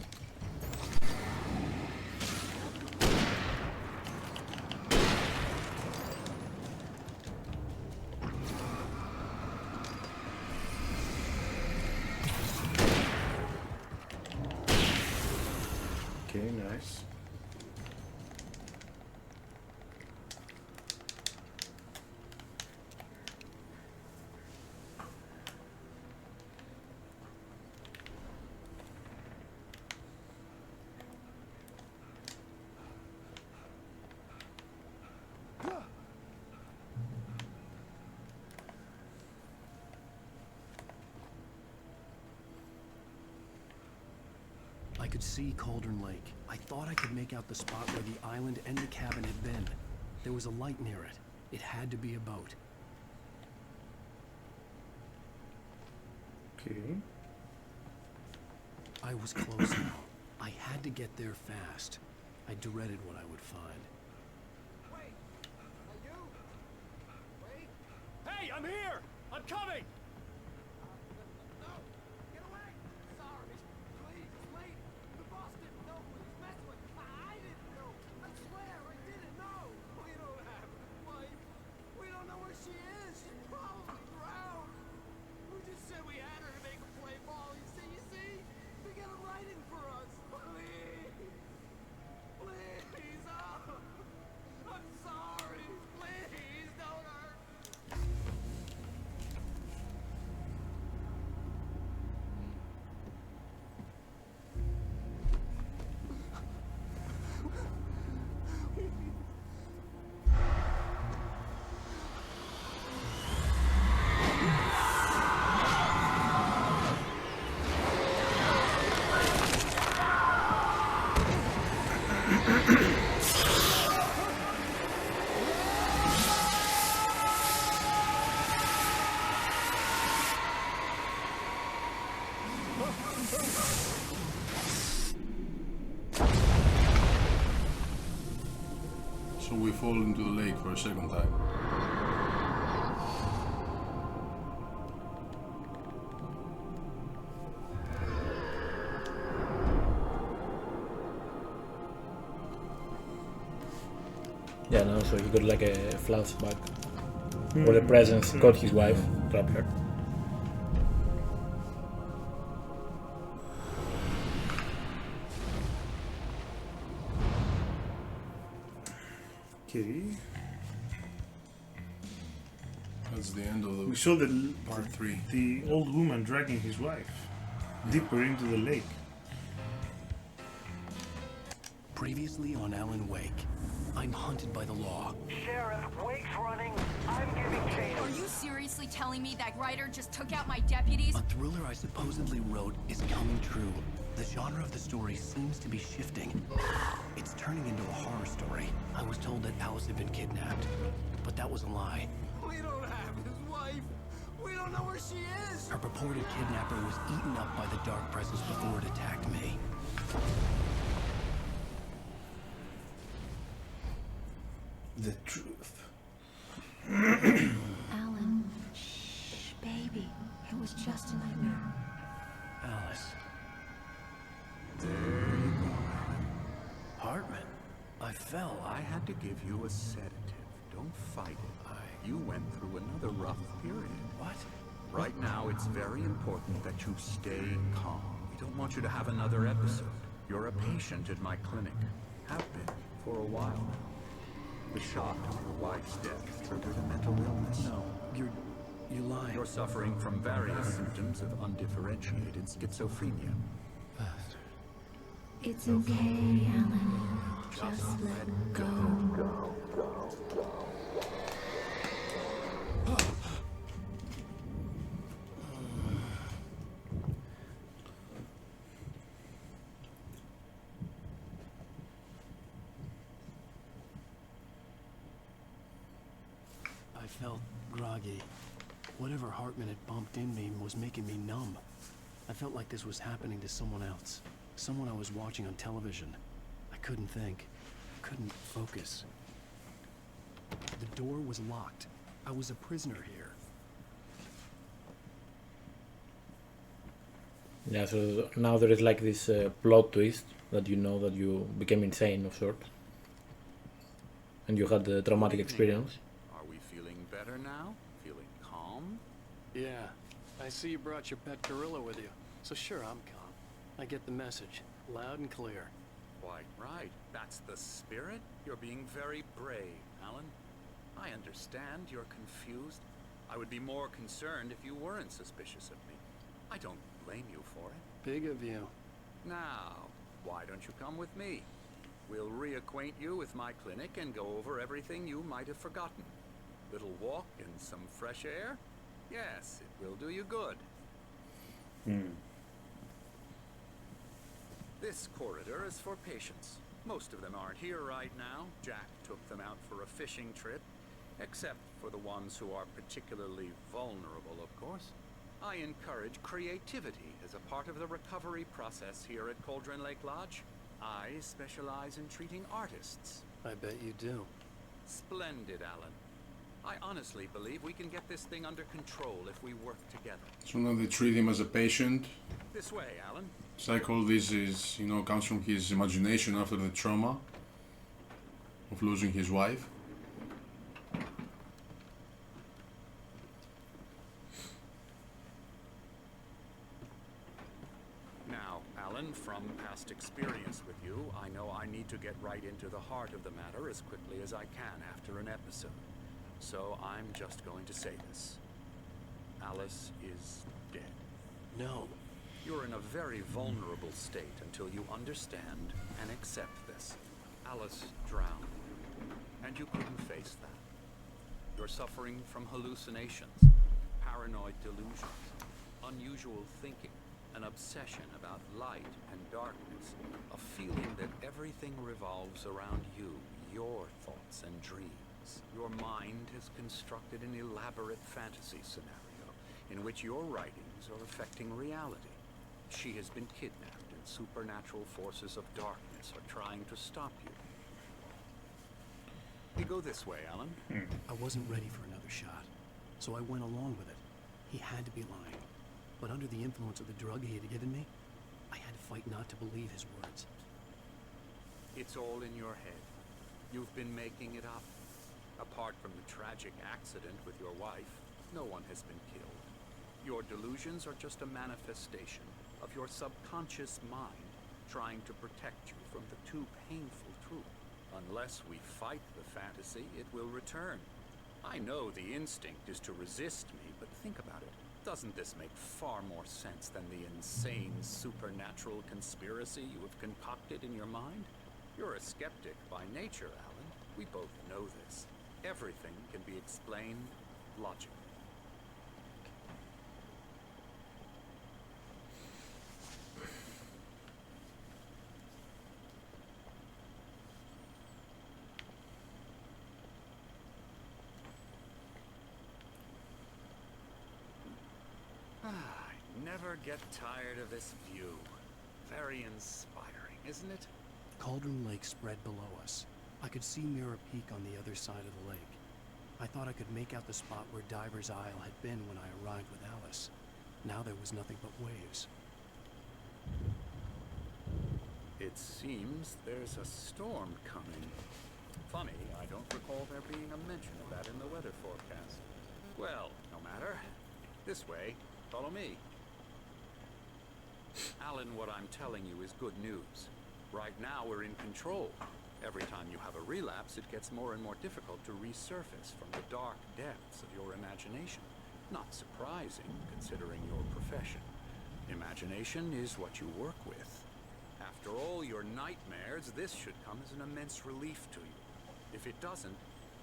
Okay, nice. could see Cauldron Lake. I thought I could make out the spot where the island and the cabin had been. There was a light near it. It had to be a boat. Okay. I was close now. I had to get there fast. I dreaded what I would find. Wait! Are you? Wait! Hey, I'm here! I'm coming! No! Get away! Sorry. Please, wait! The boss didn't know who he was messing with. I didn't know. I swear, I didn't know. We don't have his wife. We don't know where she is. She's probably drowned. We just said we had her to make a play ball. You see? They got a writing for us. Please. Please. Oh. I'm sorry. Please don't hurt. So we fall into the lake for a second time. Yeah, no, so he got like a flashback where the presence got his wife, trapped her. Okay. That's the end of the We saw the part 3. The old woman dragging his wife deeper into the lake. Previously on Alan Wake, I'm hunted by the law. Sheriff, Wake's running. I'm giving chase. Are you seriously telling me that writer just took out my deputies? A thriller I supposedly wrote is coming true. The genre of the story seems to be shifting. It's turning into a horror story. I was told that Alice had been kidnapped, but that was a lie. We don't have his wife. We don't know where she is. Her purported kidnapper was eaten up by the dark presence before it attacked me. The truth. Alan, shh, baby. It was just a nightmare. Alice. There you go. Hartman, I fell. I had to give you a sedative. Don't fight it. You went through another rough period. What? Right now, it's very important that you stay calm. We don't want you to have another episode. You're a patient at my clinic. Have been for a while now. The shock of your wife's death triggered a mental illness. No, you lie. You're suffering from various symptoms of undifferentiated schizophrenia. It's okay, Alan. Just let go. I felt groggy. Whatever Hartman had bumped in me was making me numb. I felt like this was happening to someone else. Someone I was watching on television. I couldn't think. Couldn't focus. The door was locked. I was a prisoner here. Yeah, so now there is like this plot twist that you know that you became insane of sort. And you had a traumatic experience. Are we feeling better now? Feeling calm? Yeah. I see you brought your pet gorilla with you. So sure, I'm calm. I get the message. Loud and clear. Quite right. That's the spirit. You're being very brave, Alan. I understand you're confused. I would be more concerned if you weren't suspicious of me. I don't blame you for it. Big of you. Now, why don't you come with me? We'll reacquaint you with my clinic and go over everything you might have forgotten. Little walk and some fresh air? Yes, it will do you good. This corridor is for patients. Most of them aren't here right now. Jack took them out for a fishing trip, except for the ones who are particularly vulnerable, of course. I encourage creativity as a part of the recovery process here at Cauldron Lake Lodge. I specialize in treating artists. I bet you do. Splendid, Alan. I honestly believe we can get this thing under control if we work together. So now they treat him as a patient. This way, Alan. It's like all this is, comes from his imagination after the trauma of losing his wife. Now, Alan, from past experience with you, I know I need to get right into the heart of the matter as quickly as I can after an episode. So I'm just going to say this. Alice is dead. No. You're in a very vulnerable state until you understand and accept this. Alice drowned, and you couldn't face that. You're suffering from hallucinations, paranoid delusions, unusual thinking, an obsession about light and darkness, a feeling that everything revolves around you, your thoughts and dreams. Your mind has constructed an elaborate fantasy scenario in which your writings are affecting reality. She has been kidnapped and supernatural forces of darkness are trying to stop you. We go this way, Alan. I wasn't ready for another shot, so I went along with it. He had to be lying. But under the influence of the drug he had given me, I had to fight not to believe his words. It's all in your head. You've been making it up. Apart from the tragic accident with your wife, no one has been killed. Your delusions are just a manifestation of your subconscious mind trying to protect you from the too painful truth. Unless we fight the fantasy, it will return. I know the instinct is to resist me, but think about it. Doesn't this make far more sense than the insane supernatural conspiracy you have concocted in your mind? You're a skeptic by nature, Alan. We both know this. Everything can be explained logically. I never get tired of this view. Very inspiring, isn't it? Cauldron Lake spread below us. I could see Mirror Peak on the other side of the lake. I thought I could make out the spot where Diver's Isle had been when I arrived with Alice. Now there was nothing but waves. It seems there's a storm coming. Funny, I don't recall there being a mention of that in the weather forecast. Well, no matter. This way. Follow me. Alan, what I'm telling you is good news. Right now we're in control. Every time you have a relapse, it gets more and more difficult to resurface from the dark depths of your imagination. Not surprising, considering your profession. Imagination is what you work with. After all your nightmares, this should come as an immense relief to you. If it doesn't,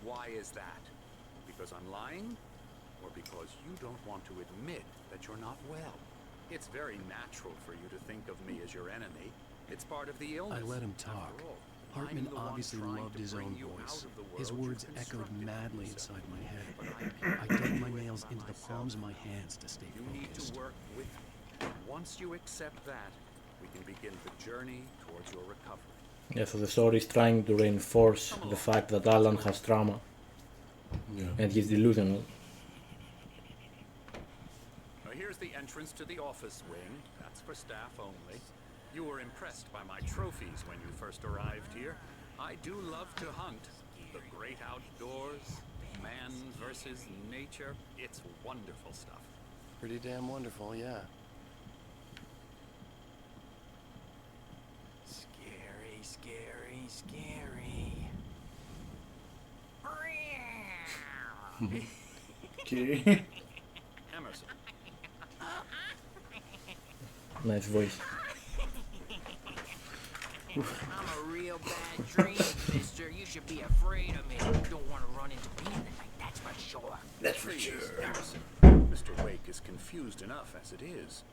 why is that? Because I'm lying? Or because you don't want to admit that you're not well? It's very natural for you to think of me as your enemy. It's part of the illness. I let him talk. Hartman obviously loved his own voice. His words echoed madly inside my head. I dug my nails into the palms of my hands to stay focused. You need to work with me. Once you accept that, we can begin the journey towards your recovery. Yeah, so the story is trying to reinforce the fact that Alan has trauma. Yeah. And he's delusional. Now here's the entrance to the office wing. That's for staff only. You were impressed by my trophies when you first arrived here. I do love to hunt. The great outdoors, man versus nature. It's wonderful stuff. Pretty damn wonderful, yeah. Scary, scary, scary. Okay. Emerson. Nice voice. I'm a real bad dream, mister. You should be afraid of me. You don't want to run into me in the night, that's for sure. That's for sure. Emerson. Mr. Wake is confused enough as it is.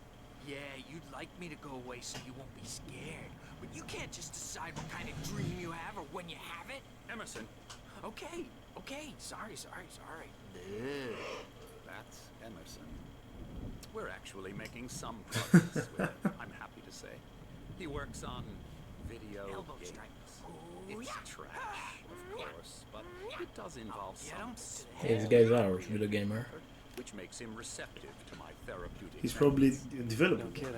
Yeah, you'd like me to go away so you won't be scared. But you can't just decide what kind of dream you have or when you have it. Emerson. Okay. Sorry. That's Emerson. We're actually making some progress with him, I'm happy to say. He works on video Elbow games. strike. It's trash, of course, but it does involve some These guys are video gamer. which makes him receptive to my therapeutic. He's probably a developer. No kidding.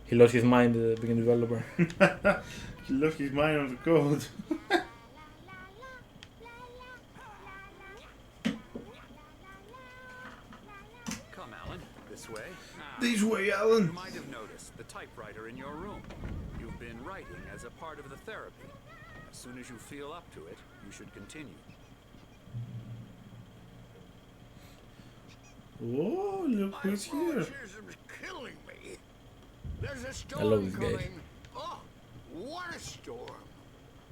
He lost his mind, the being developer. He lost his mind on the code. Come, Alan, this way. This way, Alan. You might have noticed the typewriter in your room. You've been writing as a part of the therapy. As soon as you feel up to it, you should continue. Oh, look who's here. Brutism's killing me. There's a I storm love this guy. coming. Oh, what a storm.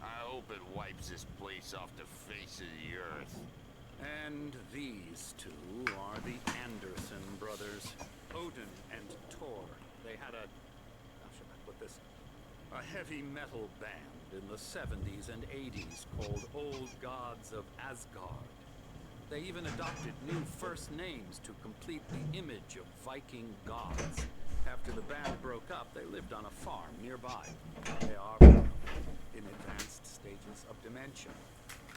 I hope it wipes this place off the face of the earth. And these two are the Anderson brothers, Odin and Thor. They had a, how should I put this, a heavy metal band in the 70s and 80s called Old Gods of Asgard. They even adopted new first names to complete the image of Viking gods. After the band broke up, they lived on a farm nearby. They are in advanced stages of dementia.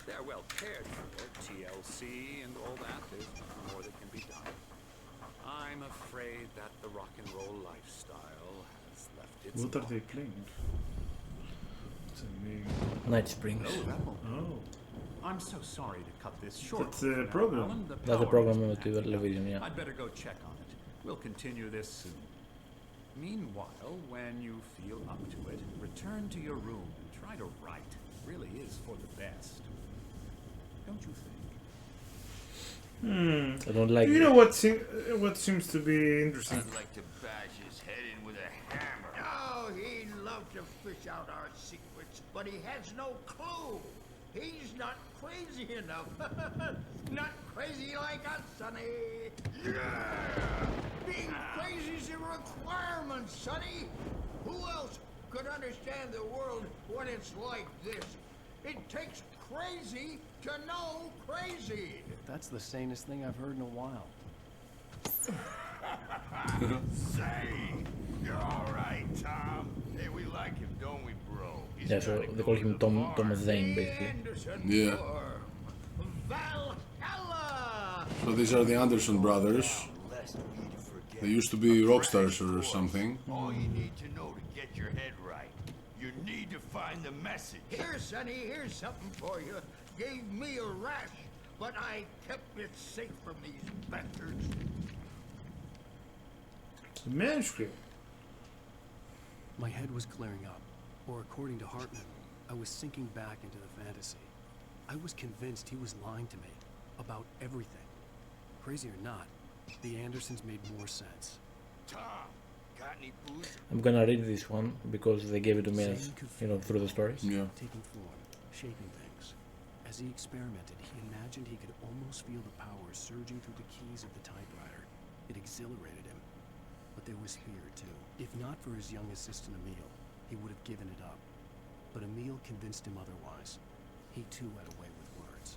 They're well cared for, TLC and all that. There's more that can be done. I'm afraid that the rock and roll lifestyle has left its What are mark. they playing? What's the name? Night Springs. Oh. I'm so sorry to cut this short. That's the now, program. Alan. The That's the power program is of the acting up. television, yeah. I'd better go check on it. We'll continue this soon. Meanwhile, when you feel up to it, return to your room and try to write. It really is for the best. Don't you think? I don't like You it. know what seems to be interesting? I'd like to bash his head in with a hammer. Oh, he'd love to fish out our secrets, but he has no clue. He's not crazy enough. Not crazy like us, Sonny. Yeah! Being crazy's a requirement, Sonny. Who else could understand the world when it's like this? It takes crazy to know crazy. That's the sanest thing I've heard in a while. Say, you're all right, Tom. Hey, we like him, don't we, bro? He's Yeah, so gotta they go call to him the Thomas farm. Zane, basically. Yeah. Valhalla! So these are the Anderson brothers. They used to be rock stars or something. All you need to know to get your head right. You need to find the message. Here, Sonny, here's something for you. Gave me a rash, but I kept it safe from these bastards. The manuscript. My head was clearing up, or according to Hartman, I was sinking back into the fantasy. I was convinced he was lying to me about everything. Crazy or not, the Andersons made more sense. Tom, got any booze? I'm gonna read this one because they gave it to me, as, you know, through the stories. Yeah. Taking form, shaping things. As he experimented, he imagined he could almost feel the power surging through the keys of the typewriter. It exhilarated him. But there was fear, too. If not for his young assistant, Emil, he would have given it up. But Emil convinced him otherwise. He, too, had a way with words.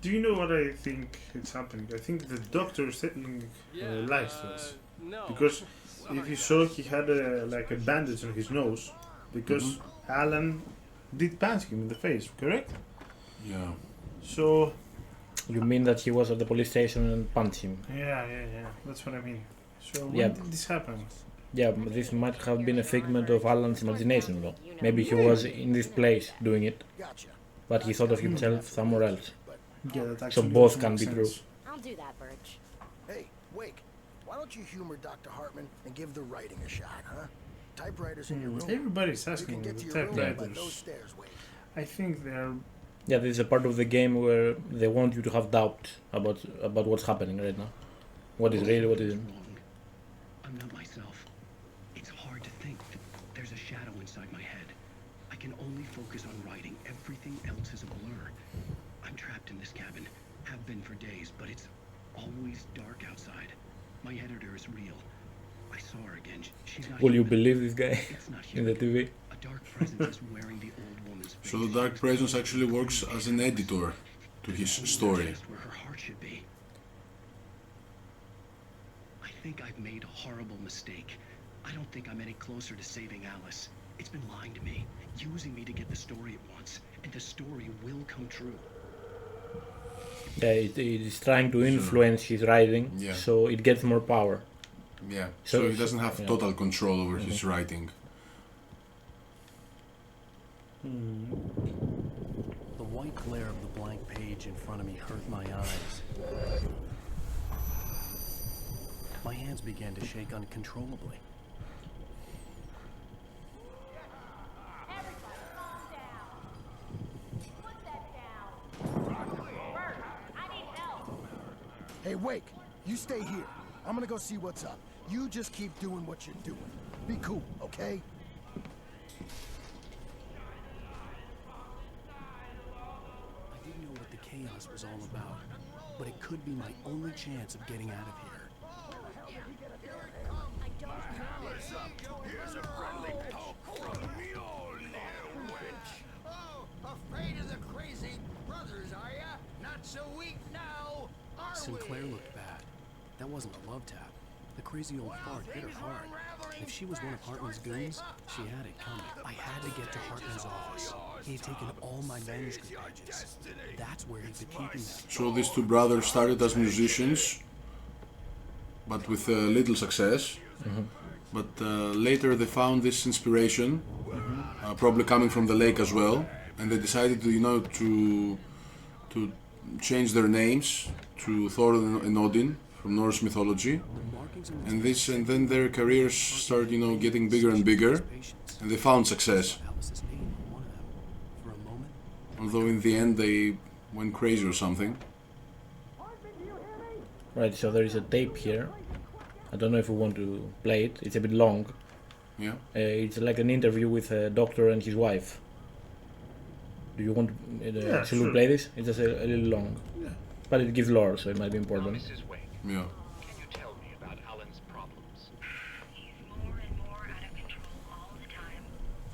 Do you know what I think is happening? I think the doctor is telling lies to us. No. Because if you saw, he had like a bandage on his nose because Alan did punch him in the face, correct? Yeah. So. You mean that he was at the police station and punched him? Yeah. That's what I mean. So when Yeah. did this happen? Yeah, but this might have been a figment of Alan's imagination, though. Maybe he was in this place doing it, but he thought of himself somewhere else. Yeah, that So actually both also can makes be true. sense. I'll do that, Birch. Hey, Wake, why don't you humor Dr. Hartman and give the writing a shot, huh? Typewriters in your room. Everybody's You asking can me get to the your room by those typewriters. stairs, Wake. I think they're. Yeah, this is a part of the game where they want you to have doubt about what's happening right now. What is real, what isn't. I'm not myself. It's hard to think. There's a shadow inside my head. I can only focus on writing. Everything else is a blur. I'm trapped in this cabin. Have been for days, but it's always dark outside. My editor is real. I saw her again. She's not Will you human. believe this guy It's not in the human. TV? A dark presence is wearing the old woman's face. So the Dark Presence actually works as an editor to his story. Just where her heart should be. I think I've made a horrible mistake. I don't think I'm any closer to saving Alice. It's been lying to me, using me to get the story it wants, and the story will come true. Yeah, it is trying to influence his writing, so it gets more power. Yeah, so he doesn't have total control over his writing. The white glare of the blank page in front of me hurt my eyes. My hands began to shake uncontrollably. Hey, Wake, you stay here. I'm gonna go see what's up. You just keep doing what you're doing. Be cool, okay? I didn't know what the chaos was all about, but it could be my only chance of getting out of here. Here's a friendly poke from Mjolnir, witch. Oh, afraid of the crazy brothers, are ya? Not so weak now, are Sinclair looked bad. That wasn't a love tap. The crazy old fart hit her hard. If she was one of Hartman's goons, she had it coming. I had to get to Hartman's office. He had taken all my manuscript pages. That's where he'd been keeping them. So these two brothers started as musicians, but with little success. But later they found this inspiration, probably coming from the lake as well, and they decided to, to change their names to Thor and Odin from Norse mythology, and then their careers started, getting bigger and bigger, and they found success. Although in the end they went crazy or something. Right, so there is a tape here. I don't know if we want to play it. It's a bit long. Yeah. It's like an interview with a doctor and his wife. Do you want to should we play this? It's just a little long. Yeah. But it gives lore, so it might be important. Yeah. Can you tell me about Alan's problems? He's more and more out of control all the time.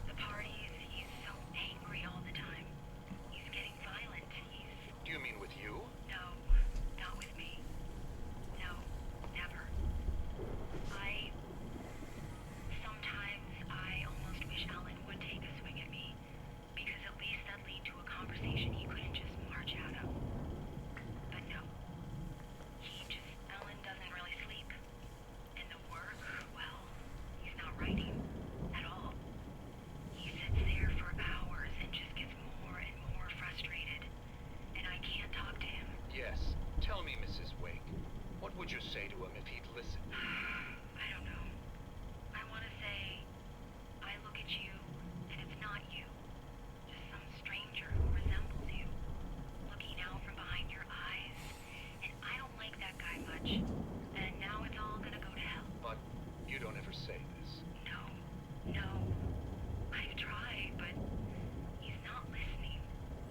The parties, he's so angry all the time. He's getting violent. Do you mean with you? No, not with me. No, never. Sometimes I almost wish Alan would take a swing at me, because at least that'd lead to a conversation he couldn't just march out of. But no. Alan doesn't really sleep. And the work, well, he's not writing at all. He sits there for hours and just gets more and more frustrated. And I can't talk to him. Yes. Tell me, Mrs. Wake. What would you say to him if he'd listen? I don't know. I want to say, I look at you, and it's not you. Just some stranger who resembles you. Looking out from behind your eyes. And I don't like that guy much. And now it's all gonna go to hell. But you don't ever say this. No. I've tried, but he's not listening.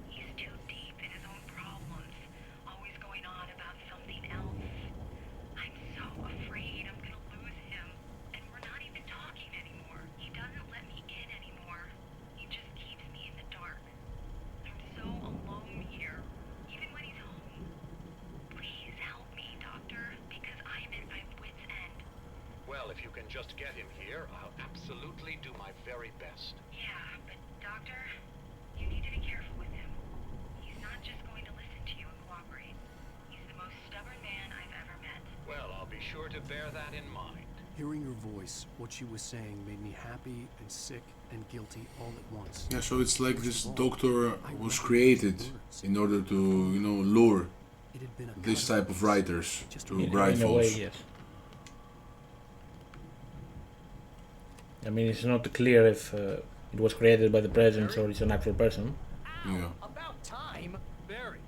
He's too deep in his own problems. Always going on about something else. I'm so afraid I'm gonna lose him. And we're not even talking anymore. He doesn't let me in anymore. He just keeps me in the dark. I'm so alone here, even when he's home. Please help me, Doctor, because I'm at my wit's end. Well, if you can just get him here, I'll absolutely do my very best. Yeah, but Doctor, you need to be careful with him. He's not just going to listen to you and cooperate. He's the most stubborn man I've ever met. Well, I'll be sure to bear that in mind. Hearing her voice, what she was saying made me happy and sick and guilty all at once. Yeah, so it's like this doctor was created in order to, lure this type of writers to write in a way, false. yes. I mean, it's not clear if it was created by the presence or it's an actual person. Yeah. About time! Barry,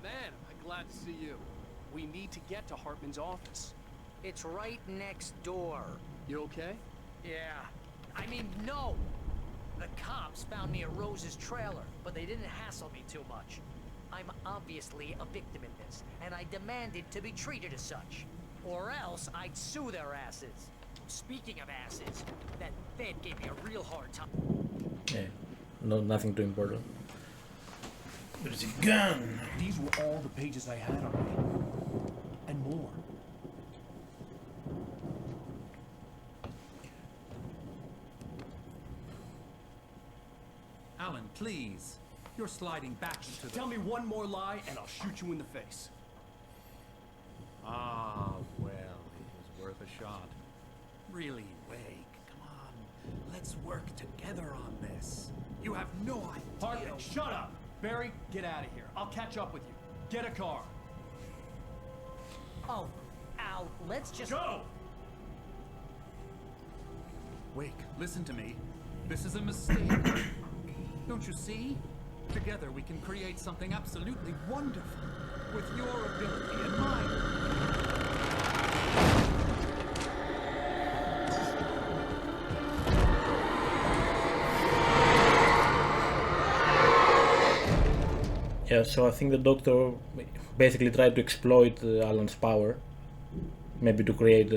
man, am I glad to see you. We need to get to Hartman's office. It's right next door. You okay? Yeah. I mean, no! The cops found me at Rose's trailer, but they didn't hassle me too much. I'm obviously a victim in this, and I demanded to be treated as such. Or else I'd sue their asses. Speaking of asses, that Fed gave me a real hard time. Yeah, nothing too important. There's a gun. These were all the pages I had on me. And more. Alan, please. You're sliding back into the... Tell me one more lie and I'll shoot you in the face. Ah, well, it was worth a shot. Really, Wake, come on. Let's work together on this. You have no idea... Hartman, shut up! Barry, get out of here. I'll catch up with you. Get a car. Oh, Al, let's just... Go! Wake, listen to me. This is a mistake. Don't you see? Together we can create something absolutely wonderful. With your ability and mine. Yeah, so I think the Doctor basically tried to exploit Alan's power. Maybe to create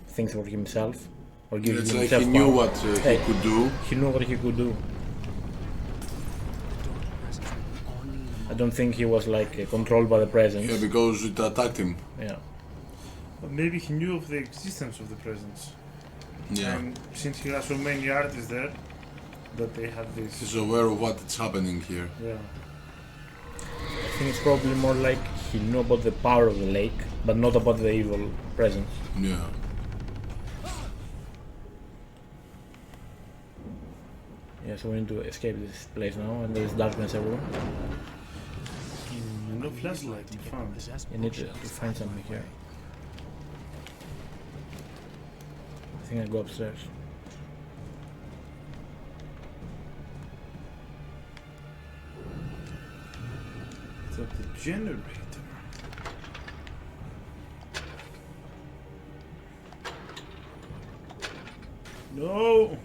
things for himself. Or give It's himself like he knew power. what he could do. He knew what he could do. I don't think he was like controlled by the presence. Yeah, because it attacked him. Yeah. But maybe he knew of the existence of the presence. Yeah. And since he has so many artists there, that they have this. He's aware of what's happening here. Yeah. I think it's probably more like he knew about the power of the lake, but not about the evil presence. Yeah. Yeah, so we need to escape this place now, and there's darkness everywhere. No flashlight to find. You need to find something here. I think I go upstairs. It's at the generator. No!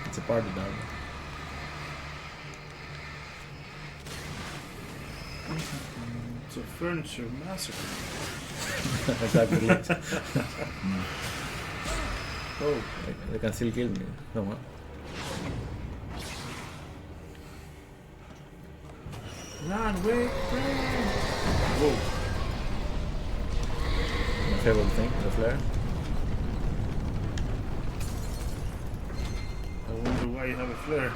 It's a party down It's a furniture massacre. Exactly. Oh, they can still kill me. No, huh? Run, wait, run! Whoa. My favorite thing, the flare. I wonder why you have a flare.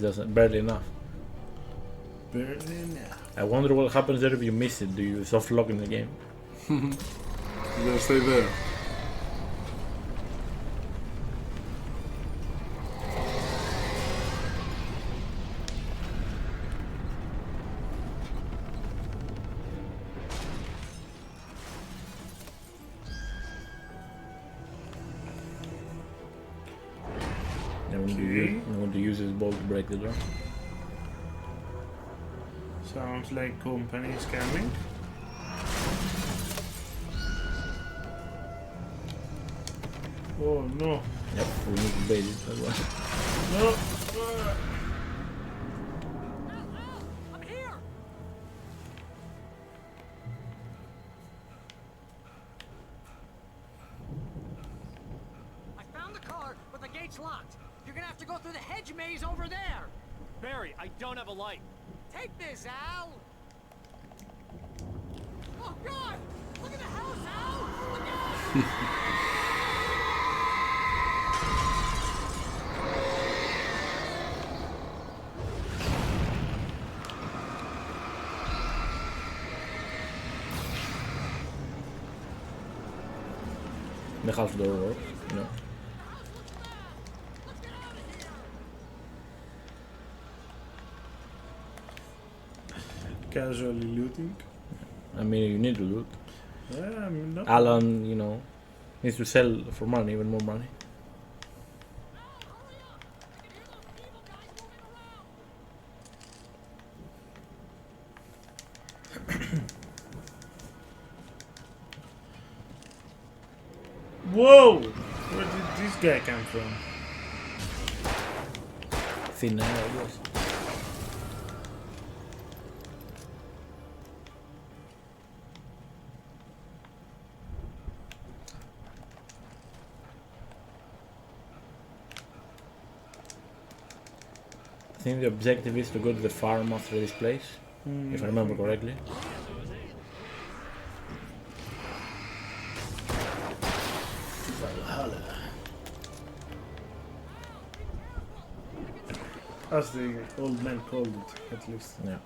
Just barely enough. Barely enough. I wonder what happens there if you miss it. Do you soft lock in the game? You gotta stay there. I'm going to use his ball to break the door. Sounds like company is coming. Oh no. Yep, we need to bait it as well. No! I'm here! I found the car, but the gate's locked. You're gonna have to go through the hedge maze over there. Barry, I don't have a light. Take this, Al! Oh, God! Look at the house, Al! Look out! The half door works, you know. Casually looting. I mean, you need to loot. Yeah, I mean, no. Alan, you know, needs to sell for money, even more money. Whoa! Where did this guy come from? thin air, I guess. I think the objective is to go to the farm after this place, if I remember correctly. Valhalla. As the old man called it, at least. Yeah.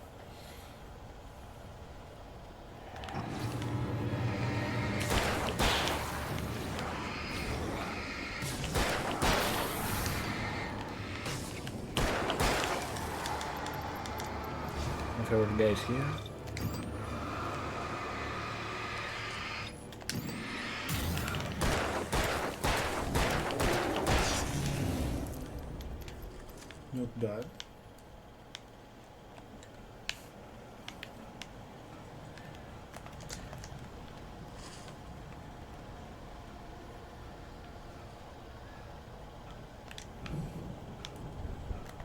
My favorite guy is here. Not bad.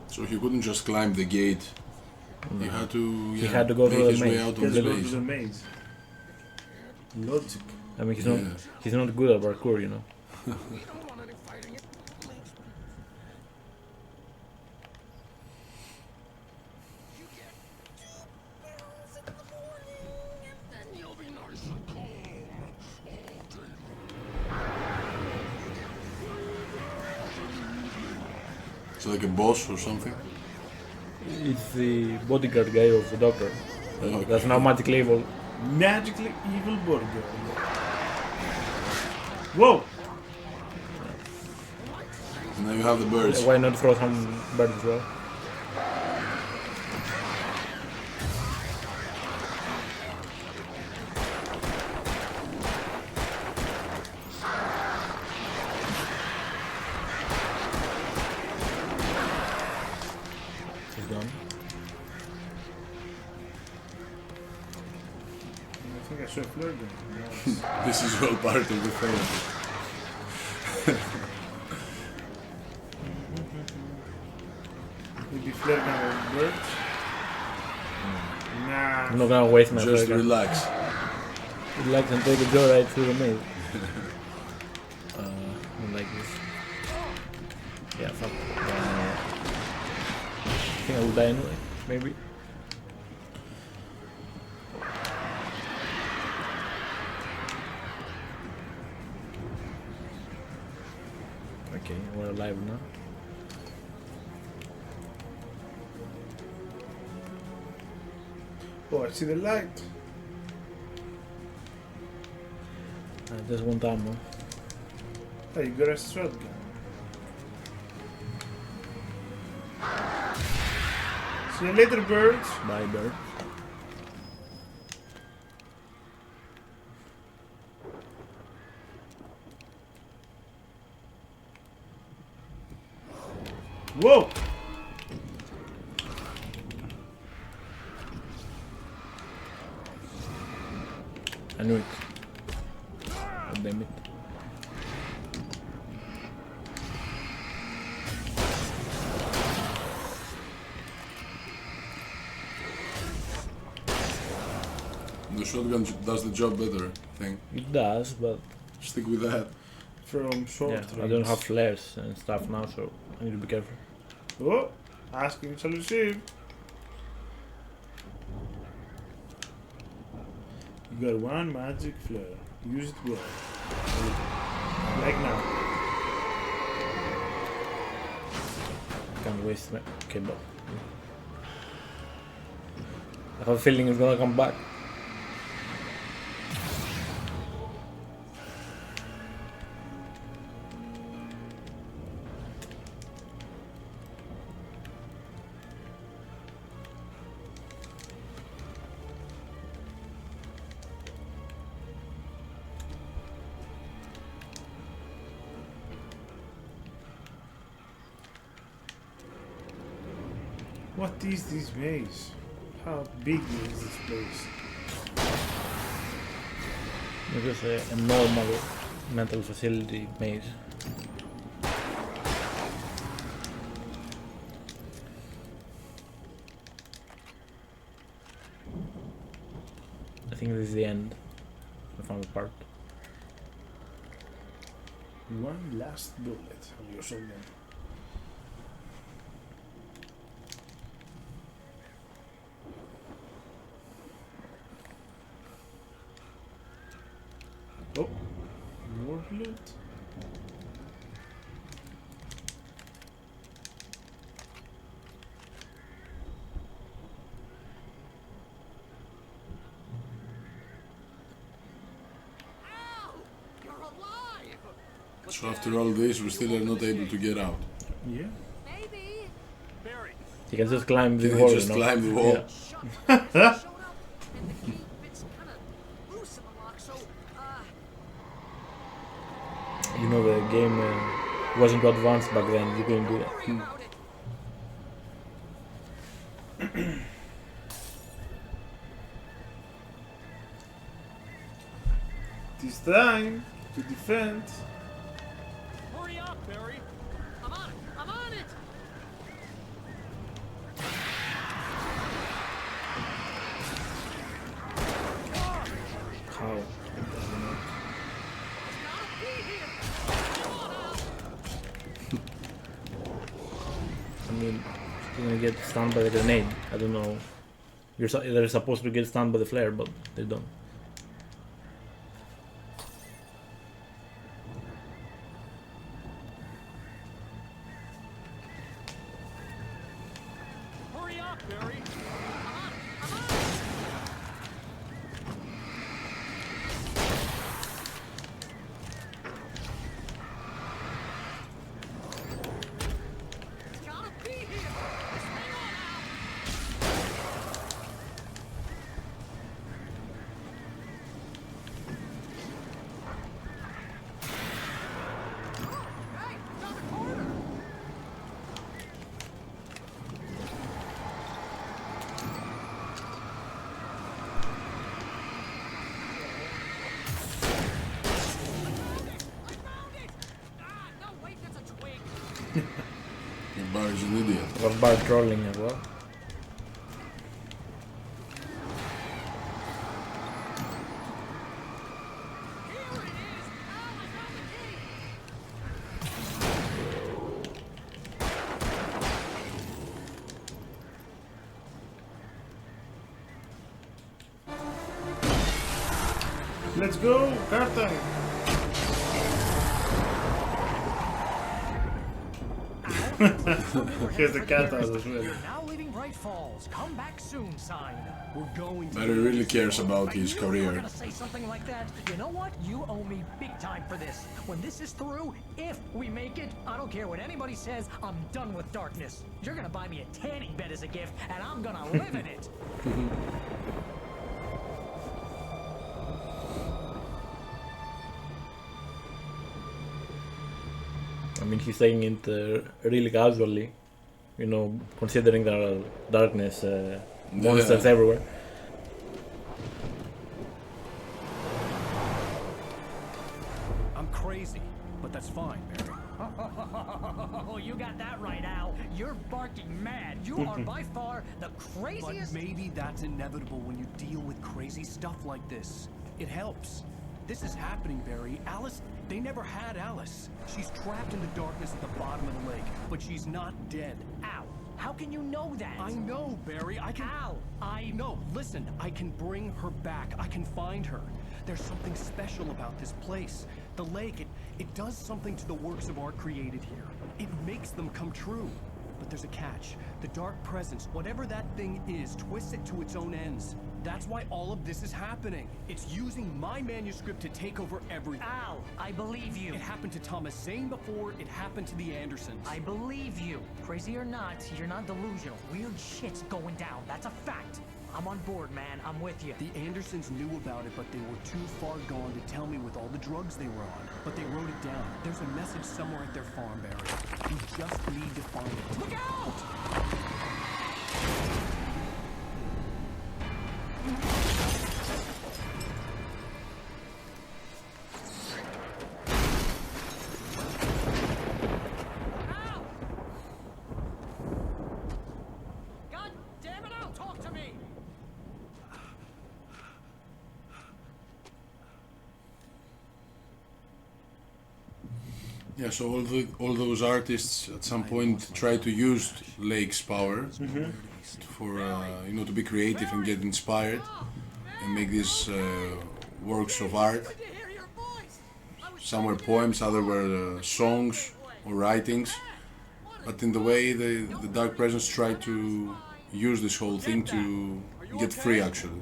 So he couldn't just climb the gate. No. He had to. He had to go through the his way maze. out He of has the to go maze. to the maze. Logic. I mean, he's not good at parkour, you know. It's like a boss or something. It's the bodyguard guy of the doctor. Okay. That's now magically evil. Magically evil bodyguard. Whoa! And now you have the birds. Why not throw some birds as well? He's gone. I think I saw a flare gun. Nice. This is all part of the therapy. Maybe flare gun or birds? Nah. I'm not gonna waste my Just flare gun. relax. Relax and take a joyride through the maze. Not like this. Yeah, fuck. I think I will die anyway, maybe. Okay, we're alive now. Oh, I see the light. Just one ammo. Oh, you got a shotgun. See you later, birds. Bye, bird. Whoa! I knew it. God damn it. The shotgun does the job better, I think. It does, but Stick with that. From short yeah, I don't have flares and stuff now, so I need to be careful. Oh, asking to receive. You got one magic flare. Use it well. Like now. Can't waste my. Okay, but I have a feeling it's gonna come back. What is this maze? How big is this place? It is a normal mental facility maze. think this is the end. The final part. One last bullet on your shotgun. Oh, more loot. So after all this, we still are not able to get out. Yeah. Maybe. Barry. You can just climb the Can wall. you just climb the wall? Yeah. You know the game wasn't too advanced back then. You couldn't do that. It is time to defend. Hurry up, Barry. I'm on it. I'm on it. How? I mean, you're gonna get stunned by the grenade. I don't know. They're supposed to get stunned by the flare, but they don't. Hurry up, Barry. Barry's an idiot. Was Barry trolling as well? Let's go, car time. Here's the cat out as well. Now leaving Bright Falls. Come back soon sign. We're going to. Barry really cares about his You're career. gonna say something like that. You know what? You owe me big time for this. When this is through, if we make it, I don't care what anybody says, I'm done with darkness. You're gonna buy me a tanning bed as a gift, and I'm gonna live in it. I mean, he's saying it really casually, you know, considering there are darkness monsters everywhere. I'm crazy, but that's fine, Barry. Oh, you got that right, Al. You're barking mad. You are by far the craziest. But maybe that's inevitable when you deal with crazy stuff like this. It helps. This is happening, Barry. Alice, they never had Alice. She's trapped in the darkness at the bottom of the lake, but she's not dead. Al, how can you know that? I know, Barry. I can... Al, No, listen. I can bring her back. I can find her. There's something special about this place. The lake, it does something to the works of art created here. It makes them come true. But there's a catch. The dark presence, whatever that thing is, twists it to its own ends. That's why all of this is happening. It's using my manuscript to take over everything. Al, I believe you. It happened to Thomas Zane before, it happened to the Andersons. I believe you. Crazy or not, you're not delusional. Weird shit's going down. That's a fact. I'm on board, man. I'm with you. The Andersons knew about it, but they were too far gone to tell me with all the drugs they were on. But they wrote it down. There's a message somewhere at their farm, Barry. You just need to find it. Look out! Yeah, so all those artists at some point try to use Lake's power for to be creative and get inspired and make these works of art. Some were poems, other were songs or writings. But in the way the Dark Presence try to use this whole thing to get free. Actually,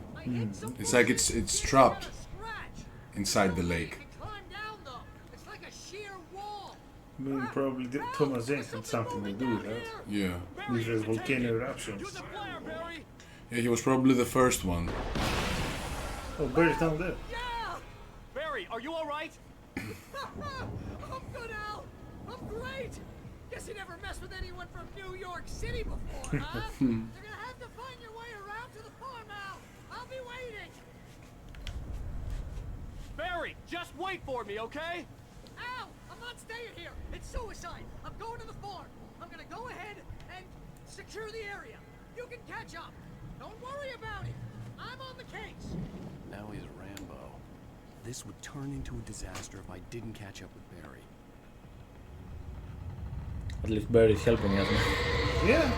it's like it's trapped inside the lake. I mean, probably Thomas Jane had something to do with that. Yeah. These were volcano eruptions. Yeah, he was probably the first one. Oh, Barry's down there. Barry, are you alright? I'm good, Al. I'm great. Guess you never messed with anyone from New York City before, huh? You're gonna have to find your way around to the farm, Al. I'll be waiting. Barry, just wait for me, okay? Al, I'm not staying here. It's suicide. I'm going to the farm. I'm gonna go ahead and secure the area. You can catch up. Don't worry about it. I'm on the case. Now he's Rambo. This would turn into a disaster if I didn't catch up with Barry. At least Barry is helping us. Yeah.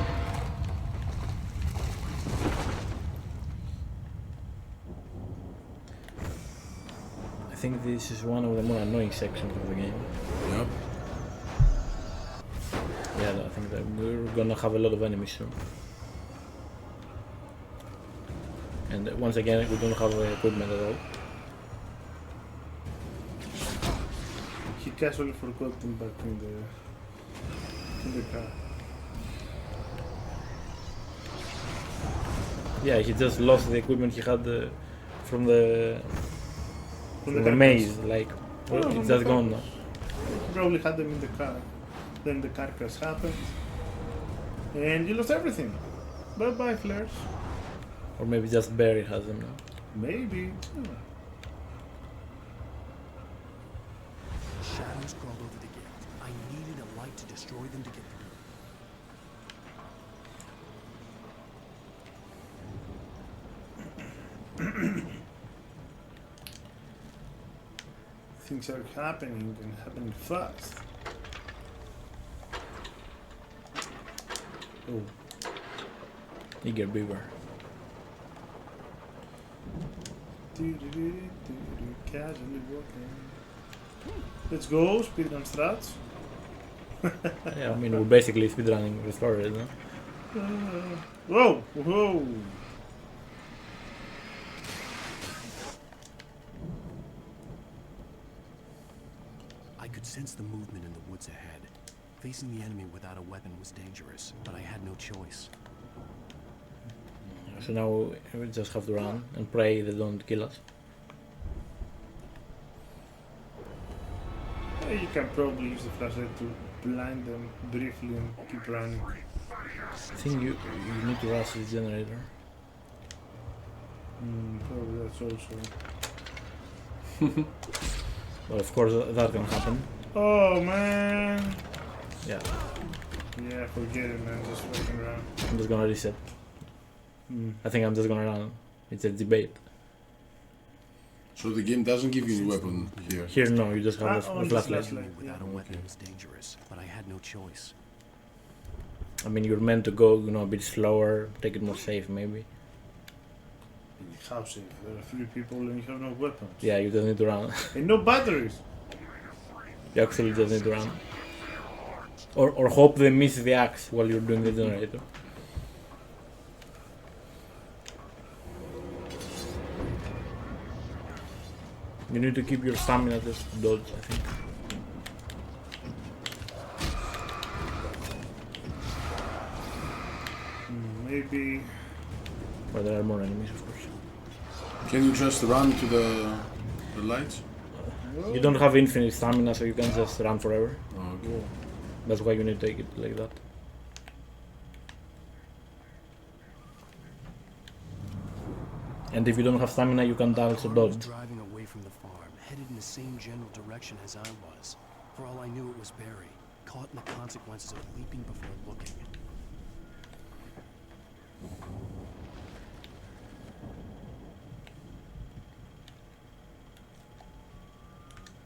I think this is one of the more annoying sections of the game. Yep. Yeah, I think that we're gonna have a lot of enemies soon. And once again, we don't have equipment at all. He casually forgot them back in the car. Yeah, he just lost the equipment he had from the maze. Like, it's just gone now. He probably had them in the car. Then the car crash happened, and you lost everything. Bye bye, flares. Or maybe just Barry has them now. Maybe. Shadows crawled over the gate. I needed a light to destroy them to get through. Things are happening and happening fast. Oh. Eager beaver. Casually walking. Let's go, speedrun strats. Yeah, I mean, we're basically speedrunning the story, no? Whoa! Whoa! I could sense the movement in the woods ahead. Facing the enemy without a weapon was dangerous, but I had no choice. So now we just have to run and pray they don't kill us. You can probably use the flashlight to blind them briefly and keep running. I think you need to rush this generator. Probably that's also. Well, of course that can happen. Oh man! Yeah. Yeah, forget it, man. Just fucking run. I'm just gonna reset. I think I'm just gonna run. It's a debate. So the game doesn't give you a weapon here? Here, no, you just have a flashlight. Without a weapon was dangerous, but I had no choice. I mean, you're meant to go, a bit slower, take it more safe, maybe. How safe? There are 3 people and you have no weapons. Yeah, you just need to run. And no batteries! You actually just need to run. Or hope they miss the axe while you're doing the generator. You need to keep your stamina just to dodge, I think. Maybe. But there are more enemies, of course. Can you just run to the lights? You don't have infinite stamina, so you can just run forever. Oh, okay. That's why you need to take it like that. And if you don't have stamina, you can also dodge. Driving away from the farm, headed in the same general direction as I was. For all I knew, it was Barry, caught in the consequences of leaping before looking.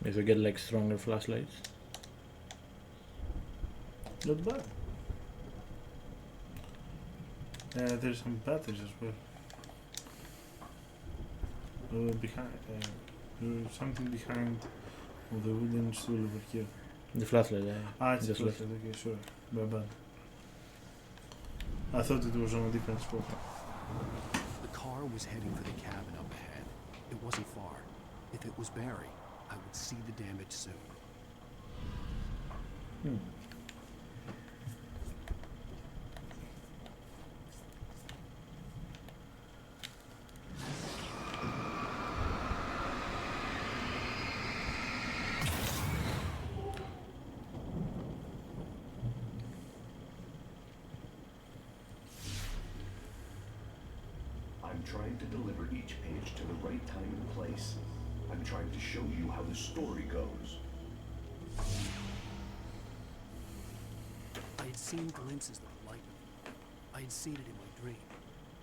If you get like stronger flashlights. Not bad. There's some batteries as well. Behind, something behind the wooden stool over here. The flashlight, yeah. Ah, it's a Just flashlight, okay, sorry. My bad. I thought it was on a different spot. The car was heading for the cabin up ahead. It wasn't far. If it was Barry, I would see the damage soon. I'm trying to deliver each page to the right time and place. I'm trying to show you how the story goes. I had seen glimpses of the light. I had seen it in my dream.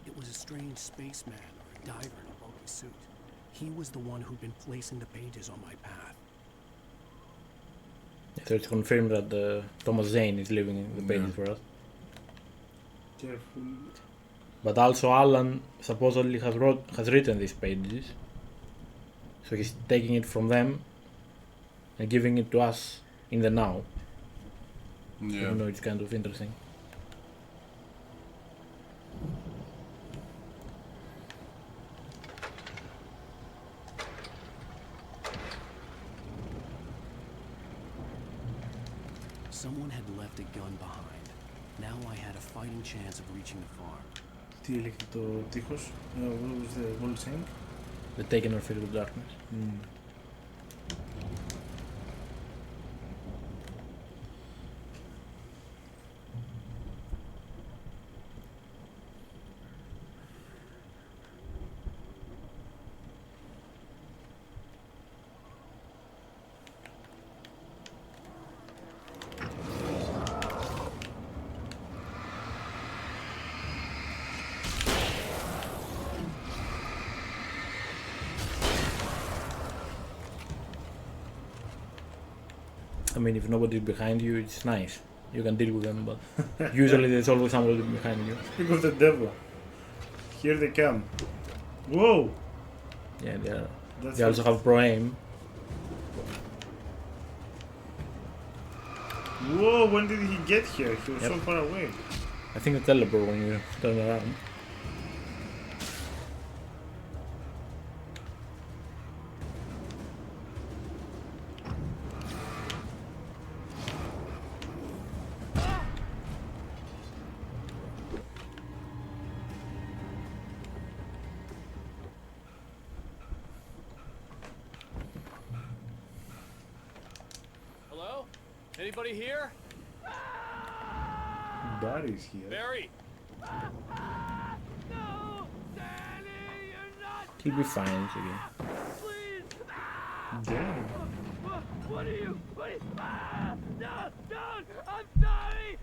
It was a strange spaceman or a diver in a bulky suit. He was the one who'd been placing the pages on my path. So it's confirmed that Thomas Zane is leaving the pages for us. Careful. But also Alan supposedly has written these pages. So he's taking it from them and giving it to us in the now. Yeah. Even though it's kind of interesting. Someone had left a gun behind. Now I had a fighting chance of reaching the farm. Τι έλεγε το τείχος? What was the whole saying? The taken or filled with darkness. I mean, if nobody's behind you, it's nice. You can deal with them, but usually there's always somebody behind you. Speak of the devil. Here they come. Whoa! Yeah, That's they also have pro aim. Whoa, when did he get here? He was Yep. so far away. I think the teleport when you turn around. Hello? Anybody here? Barry's here. Barry! He'll be fine, it's okay. Damn. What are you? No, don't! I'm sorry!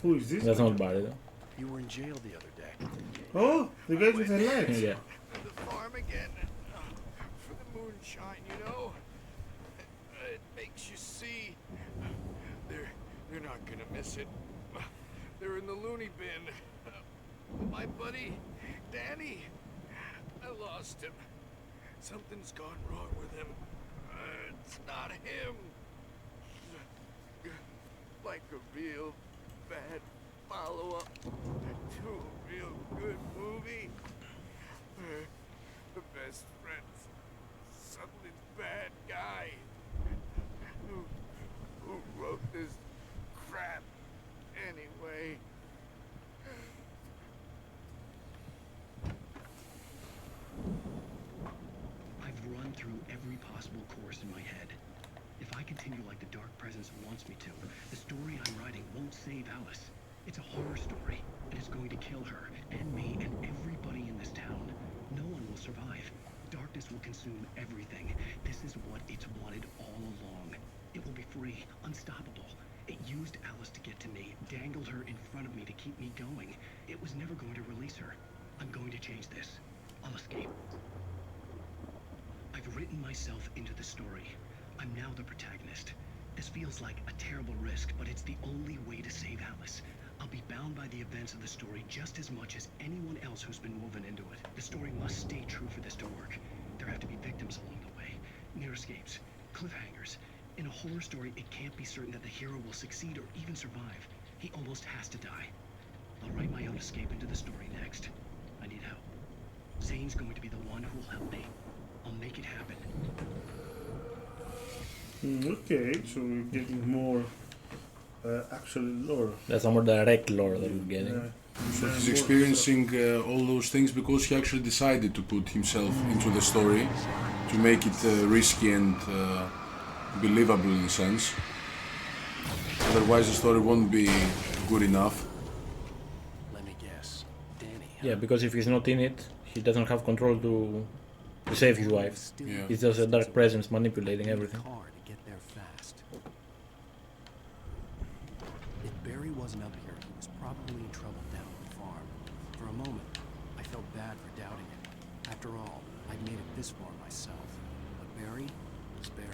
Who is this? That's not bad though. You were in jail the other day. Oh, the guy with the lights. Yeah. The farm again. For the moonshine, you know? It makes you see. They're not gonna miss it. They're in the loony bin. My buddy, Danny, I lost him. Something's gone wrong with him. It's not him. Like a real bad follow-up to a real good movie. The best friend's suddenly bad guy. Who wrote this crap anyway? I've run through every possible course in my head. If I continue like the Dark Presence wants me to, the story I'm writing won't save Alice. It's a horror story, and it's going to kill her, and me, and everybody in this town. No one will survive. Darkness will consume everything. This is what it's wanted all along. It will be free, unstoppable. It used Alice to get to me, dangled her in front of me to keep me going. It was never going to release her. I'm going to change this. I'll escape. I've written myself into the story. I'm now the protagonist. This feels like a terrible risk, but it's the only way to save Alice. I'll be bound by the events of the story just as much as anyone else who's been woven into it. The story must stay true for this to work. There have to be victims along the way, near escapes, cliffhangers. In a horror story, it can't be certain that the hero will succeed or even survive. He almost has to die. I'll write my own escape into the story next. I need help. Zane's going to be the one who'll help me. I'll make it happen. Okay, so we're getting more actual lore. That's a more direct lore that we're getting. So he's experiencing all those things because he actually decided to put himself into the story to make it risky and believable in a sense. Otherwise the story won't be good enough. Let me guess. Danny. Yeah, because if he's not in it, he doesn't have control to save his wife. Yeah. He's just a dark presence manipulating everything. To get there fast. If Barry wasn't up here, he was probably in trouble down at the farm. For a moment, I felt bad for doubting it. After all, I'd made it this far myself. But Barry was Barry.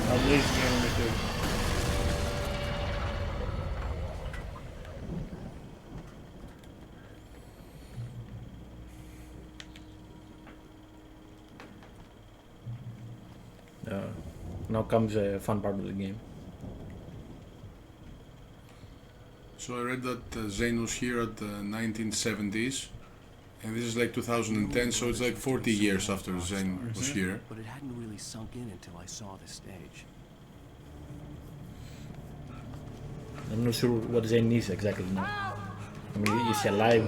At least game number 2. Now comes the fun part of the game. So I read that Zane was here at the 1970s, and this is like 2010, so it's like 40 years after Zane was here. But it hadn't really sunk in until I saw this stage. I'm not sure what Zane is exactly now. I mean, is he alive?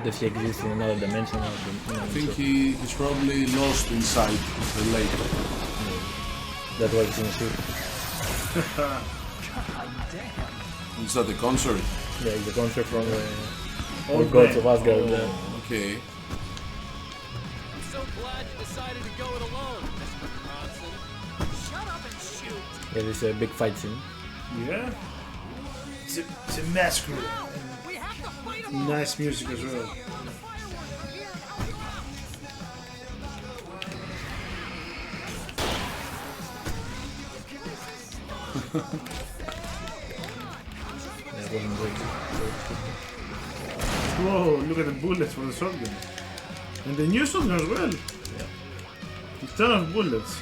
Does he exist in another dimension? I think he's probably lost inside the lake. That's why he's in a suit. Is that the concert? Yeah, it's a concert from the Old Gods Man. of Asgard. Oh, okay. I'm so glad you decided to go it alone, Mr. Ransom. Shut up and shoot. Yeah, there's a big fight scene. Yeah? It's a massacre. Nice music as well. Whoa, look at the bullets for the shotgun. And the new shotgun as well. Yeah. A ton of bullets.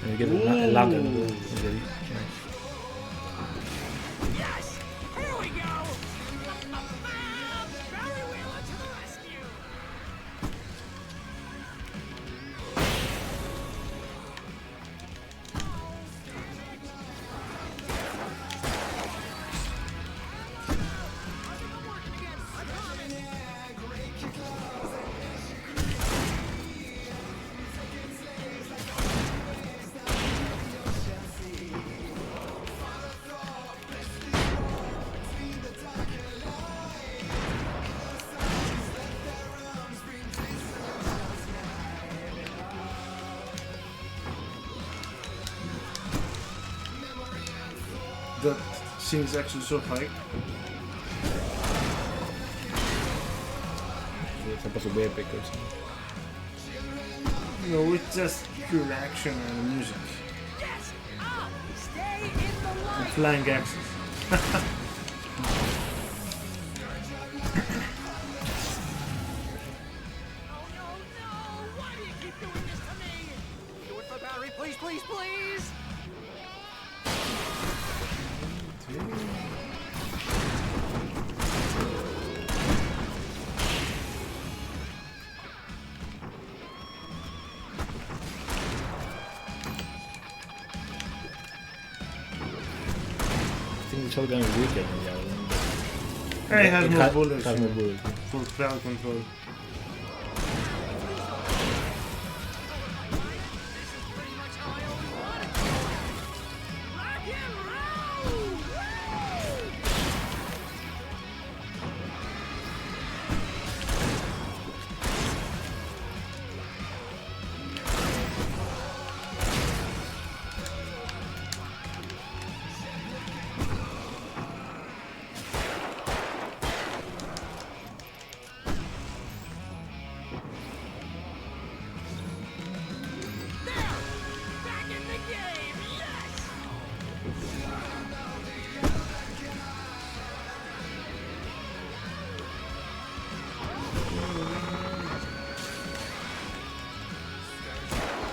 And you get a lantern. Yes! Here we go! Barry Wheeler to the rescue! That scene is actually so high. It's supposed to be epic or something. No, it's just pure action and music. Yes! Up! Stay in the light! And flying axes. Why do you keep doing this to me? Do it for Barry, Please, please, please! I think the shotgun is weaker than the other one. It has more bullets. Has more bullets. For crowd control.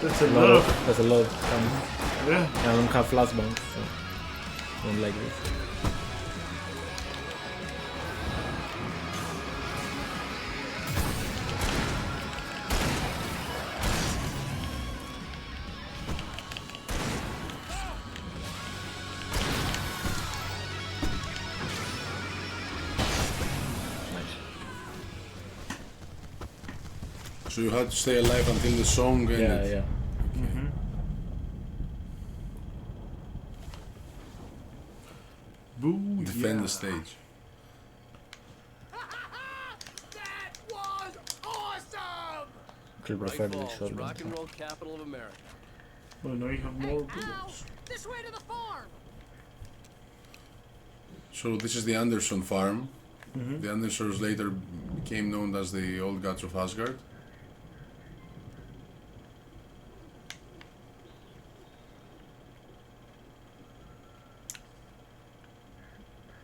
That's a lot of... That's a lot of Yeah. I don't have flashbangs, so I don't like this. So you had to stay alive until the song ended. Yeah, yeah. Mm-hmm. Boo, Defend yeah. the stage. Still prefer the shotgun. rock and roll capital of America. Well, now you have more bullets. This way to the farm! So this is the Anderson farm. Mhm. The Andersons later became known as the Old Gods of Asgard.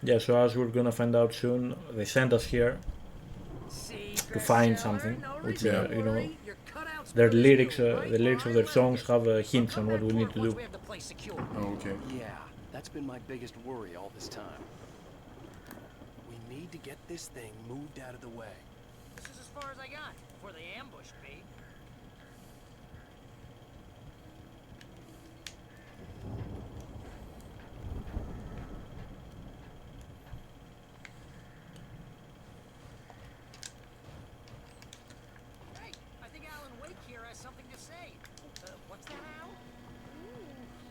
Yeah, so as we're gonna find out soon, they sent us here to find something, which you know, their lyrics, the lyrics of their songs have hints on what we need to do. Oh, okay. Yeah, that's been my biggest worry all this time. We need to get this thing moved out of the way. This is as far as I got before they ambushed me. Hey, I think Alan Wake here has something to say. What's that, Al?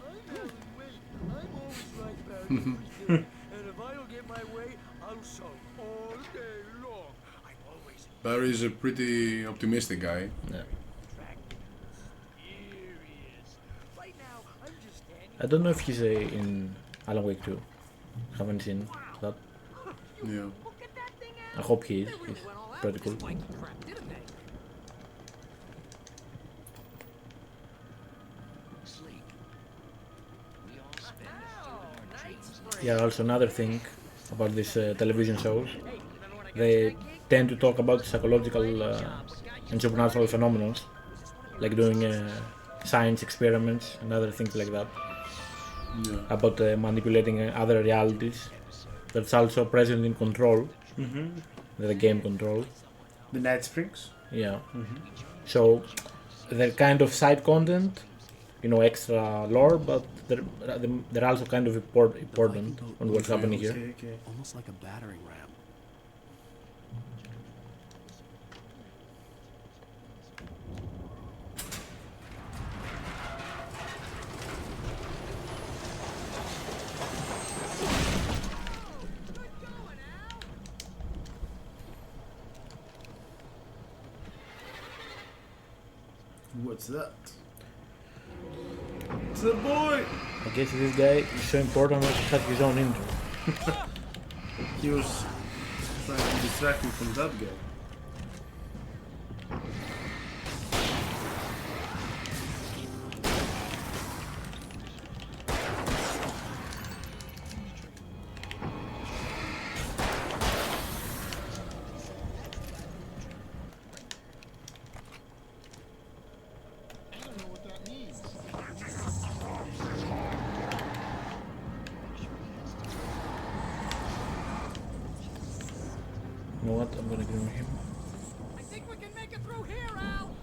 I'm Alan Wake. I'm always right about everything. And if I don't get my way, I'll solve all day long. I'm always Barry is a pretty optimistic guy. Yeah. serious. Right now, I'm just standing. I don't know if he's in Alan Wake 2. Haven't seen that. Yeah. I hope he is. He's pretty cool. Yeah, also another thing about these television shows, they tend to talk about psychological and supernatural phenomena, like doing science experiments and other things like that. Yeah. About manipulating other realities. That's also present in Control, the game Control. The Night Springs? Yeah. So they're kind of side content, you know, extra lore, but they're also kind of important on what's happening here. Almost like a battering ram. What's that? It's a boy! I guess this guy is so important that he has his own intro. He was trying to distract me from that guy. I'm gonna ignore him. I think we can make it through here, Al.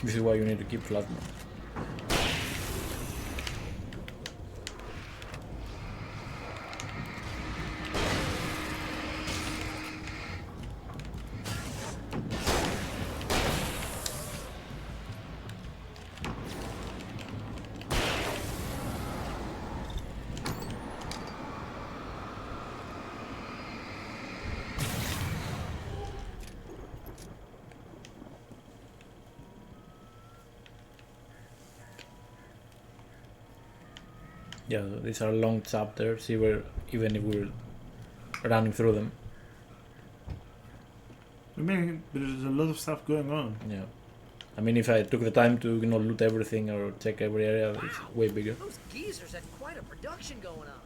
This is why you need to keep plasma. Yeah, these are long chapters, even if we're running through them. I mean, there's a lot of stuff going on. Yeah. I mean, if I took the time to, loot everything or check every area, it's way bigger. Those geezers had quite a production going on.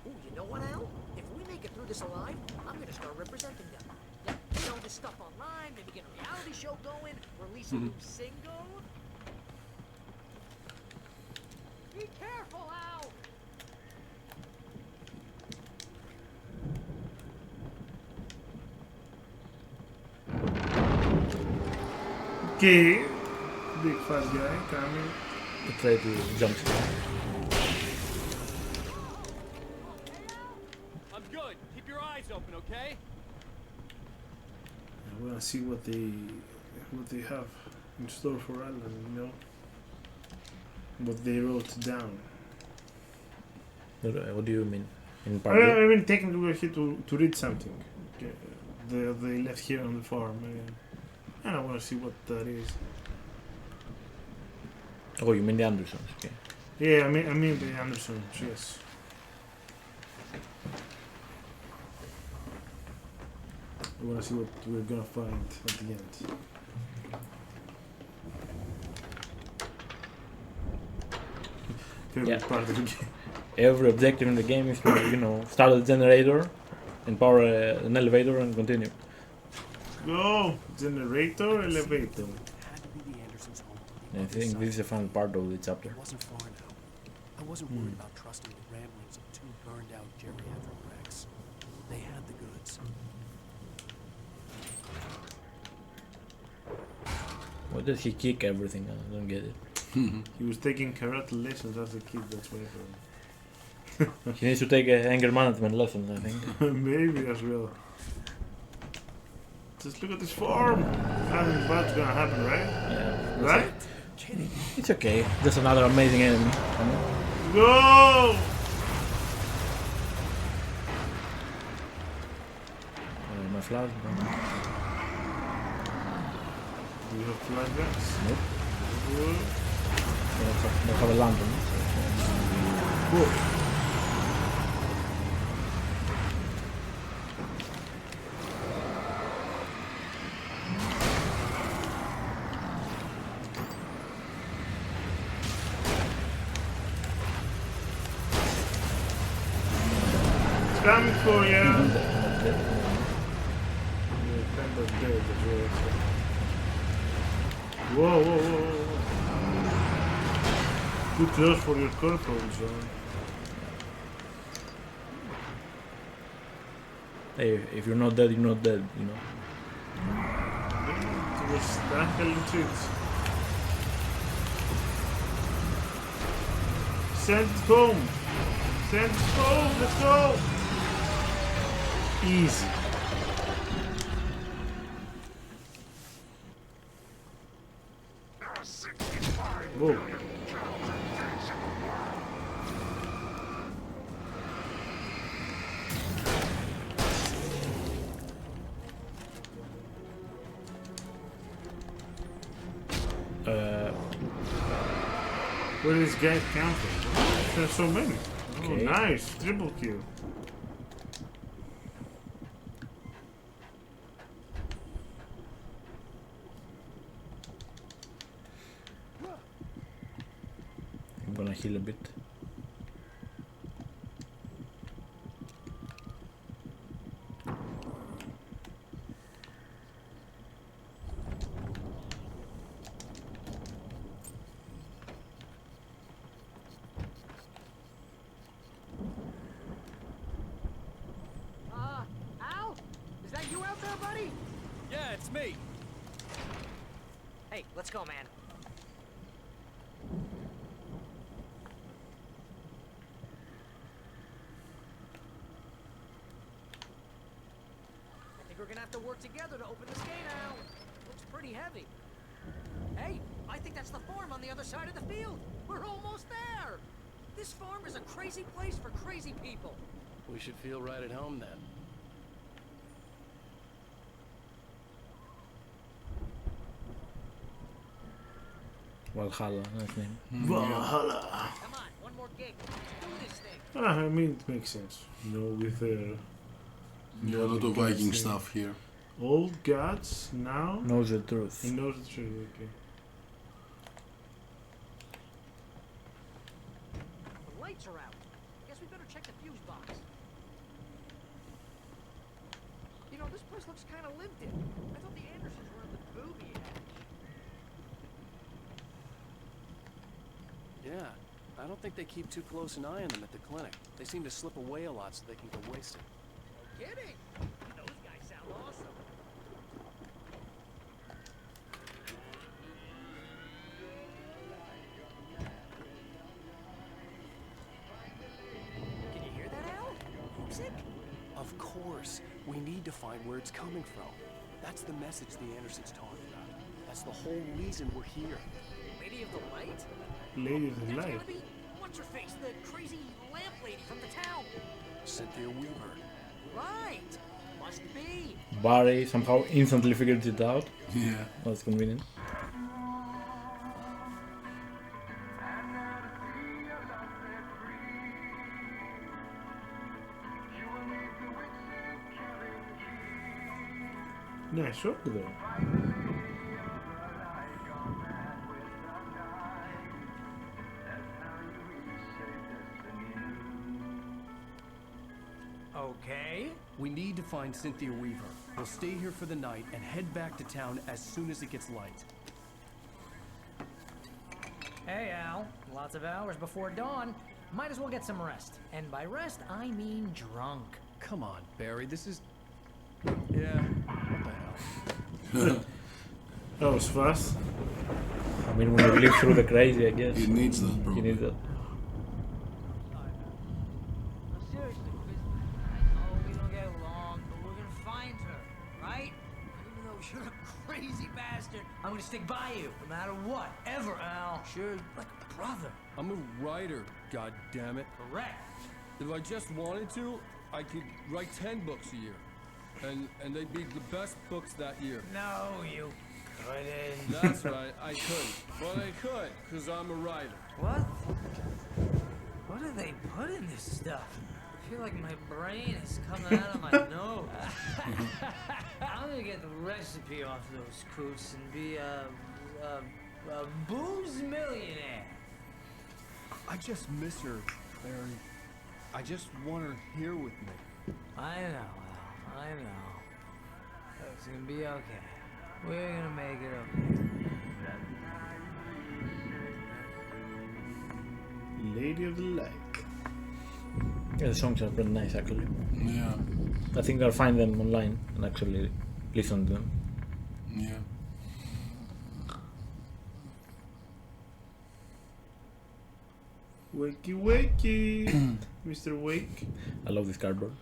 Ooh, you know what, Al? If we make it through this alive, I'm gonna start representing them. Yeah, sell this stuff online, maybe get a reality show going, release a new single. Be careful, Al! Okay, big fat guy coming. I try to jump scare. I'm good. Keep your eyes open, okay? I wanna see what they have in store for Alan, what they wrote down. What do you mean? In part I mean, technically we're here to read something. Okay. They left here on the farm, and I want to see what that is. Oh, you mean the Andersons? Okay. Yeah, I mean the Andersons. Yes. I want to see what we're gonna find at the end. Favorite part of the game. Every objective in the game is to, start a generator and power an elevator and continue. Go! Generator, elevator. I think this is a fun part of the chapter. It wasn't far now. I wasn't worried about trusting the ramblings of two burned-out geriatric wrecks. They had the goods. Why does he kick everything? I don't get it. He was taking karate lessons as a kid, that's why he needs to take anger management lessons, I think. Maybe as well. Just look at this farm. Nothing bad's gonna happen, right? Yeah. Right? It's okay. Just another amazing enemy. Go! My flash. Do you have flashbacks? Nope. Good. Don't have a lantern. Cool. Coming for you. You're kind of dead as well. Whoa, whoa, whoa, whoa. Too close for your control zone. Hey, if you're not dead, you're not dead, It was tackling tricks. Send it home. Send it home. Let's go. Easy. Whoa. Where did this guy come from? There's so many. Oh, Okay. nice. Triple kill. I'm gonna heal a bit. Al? Is that you out there, buddy? Yeah, it's me. Hey, let's go, man. I think we're gonna have to work together to open this gate, Al. Looks pretty heavy. Hey, I think that's the farm on the other side of the field. We're almost there. This farm is a crazy place for crazy people. We should feel right at home then. Valhalla, nice name. Valhalla. Come on, one more gig. Let's do this thing. I mean, it makes sense. You know, with Yeah, a lot of Viking stuff here. Old gods now. Knows the truth. He knows the truth. Okay. The lights are out. Guess we better check the fuse box. You know, this place looks kind of lived in. I thought the Andersons were in the booby hatch. Yeah, I don't think they keep too close an eye on them at the clinic. They seem to slip away a lot so they can go wasted. No kidding. Those guys sound awesome. Can you hear that, Al? Music? Of course. We need to find where it's coming from. That's the message the Andersons talked about. That's the whole reason we're here. Lady of the Light? Lady of the That's Light. gotta be, what's her face? The crazy lamp lady from the town. Cynthia Weaver. Right. Must be. Barry somehow instantly figured it out. Yeah. That's convenient. Nice work though. Okay. We need to find Cynthia Weaver. We'll stay here for the night and head back to town as soon as it gets light. Hey, Al. Lots of hours before dawn. Might as well get some rest. And by rest, I mean drunk. Come on, Barry, this is... Yeah, what the hell? That was fast. I mean, when you live through the crazy, I guess. He needs that, bro. You need that. Seriously, I know we don't get along, but we're gonna find her, right? Even though you're a crazy bastard, I'm gonna stick by you, no matter what, ever, Al. Sure, like a brother. I'm a writer, goddammit. Correct. If I just wanted to, I could write 10 books a year. And they'd be the best books that year. No, you couldn't. That's right, I couldn't. Well, I could, because I'm a writer. What? What do they put in this stuff? I feel like my brain is coming out of my nose. I'm gonna get the recipe off those coots and be a booze millionaire. I just miss her, Barry. I just want her here with me. I know, Al. I know. It's gonna be okay. We're gonna make it okay. Lady of the Light. Yeah, the songs are pretty nice actually. Yeah. I think I'll find them online and actually listen to them. Yeah. Wakey wakey, Mr. Wake. I love this cardboard.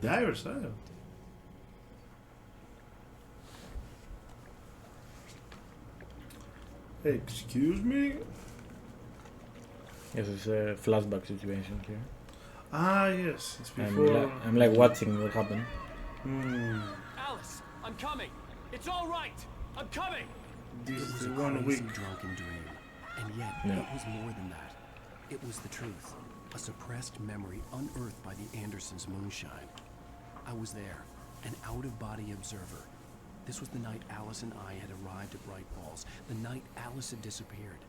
Diver's Island. Excuse me? Yes, it's a flashback situation here. Ah, yes, it's before. I'm like watching what happened. Alice, I'm coming. It's all right. I'm coming. This It was is a the 1 crazy week. drunken dream, and yet Yeah. it was more than that. It was the truth, a suppressed memory unearthed by the Andersons' moonshine. I was there, an out-of-body observer. This was the night Alice and I had arrived at Bright Falls, the night Alice had disappeared.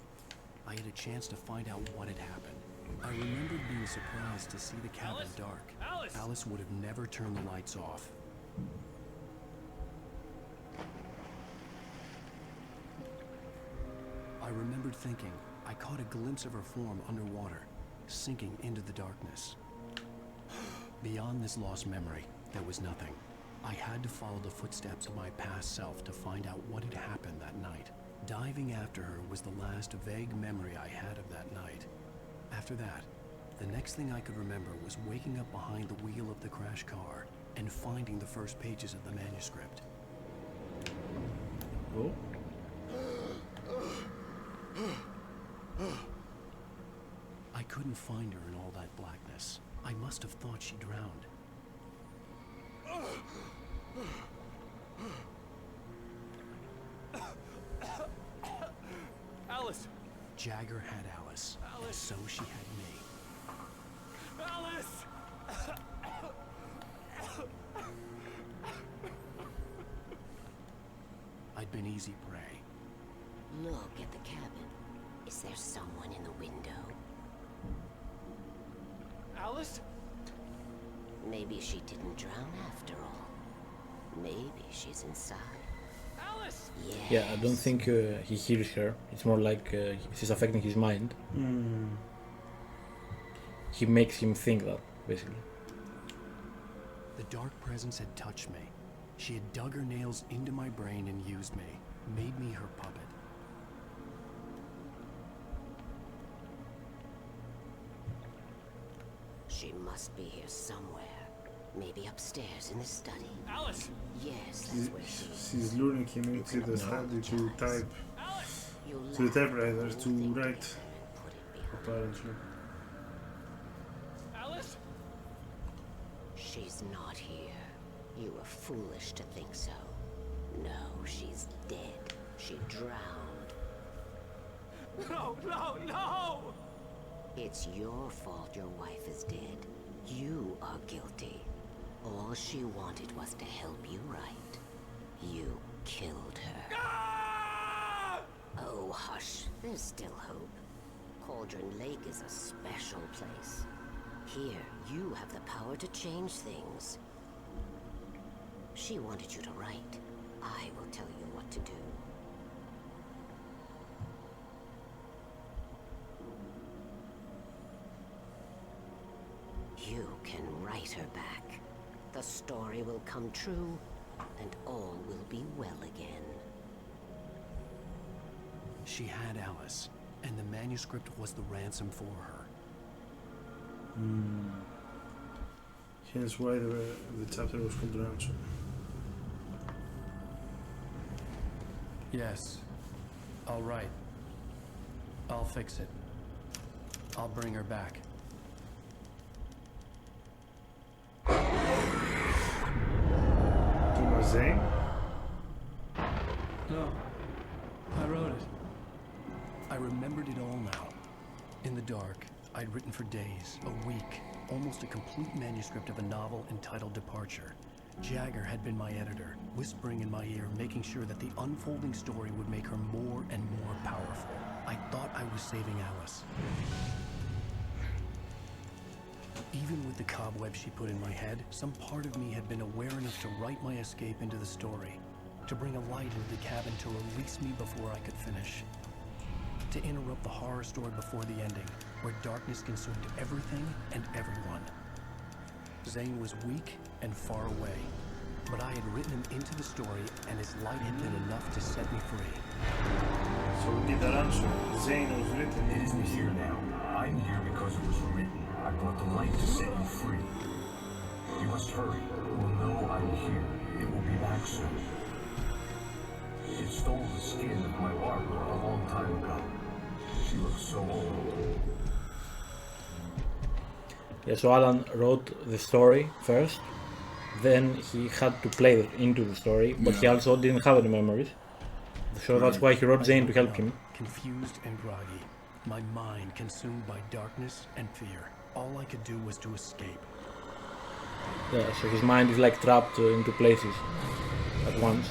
I had a chance to find out what had happened. I remembered being surprised to see the cabin dark. Alice would have never turned the lights off. I remembered thinking I caught a glimpse of her form underwater, sinking into the darkness. Beyond this lost memory, there was nothing. I had to follow the footsteps of my past self to find out what had happened that night. Diving after her was the last vague memory I had of that night. After that, the next thing I could remember was waking up behind the wheel of the crash car and finding the first pages of the manuscript. Oh. I couldn't find her in all that blackness. I must have thought she drowned. Alice! Jagger had Alice, and so she had me. Alice! I'd been easy prey. Look at the cabin. Is there someone in the window? Alice? Maybe she didn't drown after all. Maybe she's inside. Alice! Yes. Yeah, I don't think he hears her. It's more like she's affecting his mind. He makes him think that, basically. The dark presence had touched me. She had dug her nails into my brain and used me, made me her puppet. She must be here somewhere. Maybe upstairs in the study. Alice! Yes, that's where she is. She's luring him into the study to type. To the typewriter to write. Apparently. Alice? She's not here. You were foolish to think so. No, she's dead. She drowned. No, no, no! It's your fault your wife is dead. You are guilty. All she wanted was to help you right. You killed her. Oh, hush. There's still hope. Cauldron Lake is a special place. Here, you have the power to change things. She wanted you to write. I will tell you what to do. You can write her back. The story will come true, and all will be well again. She had Alice, and the manuscript was the ransom for her. Hence why the chapter was called Ransom. Yes. All right. I'll fix it. I'll bring her back. Zane? No. I wrote it. I remembered it all now. In the dark, I'd written for days, a week, almost a complete manuscript of a novel entitled Departure. Jagger had been my editor, whispering in my ear, making sure that the unfolding story would make her more and more powerful. I thought I was saving Alice. Even with the cobweb she put in my head, some part of me had been aware enough to write my escape into the story, to bring a light into the cabin to release me before I could finish, to interrupt the horror story before the ending, where darkness consumed everything and everyone. Zane was weak and far away, but I had written him into the story, and his light had been enough to set me free. So we need that answer. Zane was written. It isn't here now. I'm here because it was written. I brought the light to set you free. You must hurry. We'll know I'm here. It will be back soon. It stole the skin of my Barbara a long time ago. She looks so old. Yeah, so Alan wrote the story first, then he had to play into the story, but he also didn't have any memories. So that's why he wrote Jane to help him. Confused and groggy, my mind consumed by darkness and fear. All I could do was to escape. Yeah, so his mind is like trapped into places at once,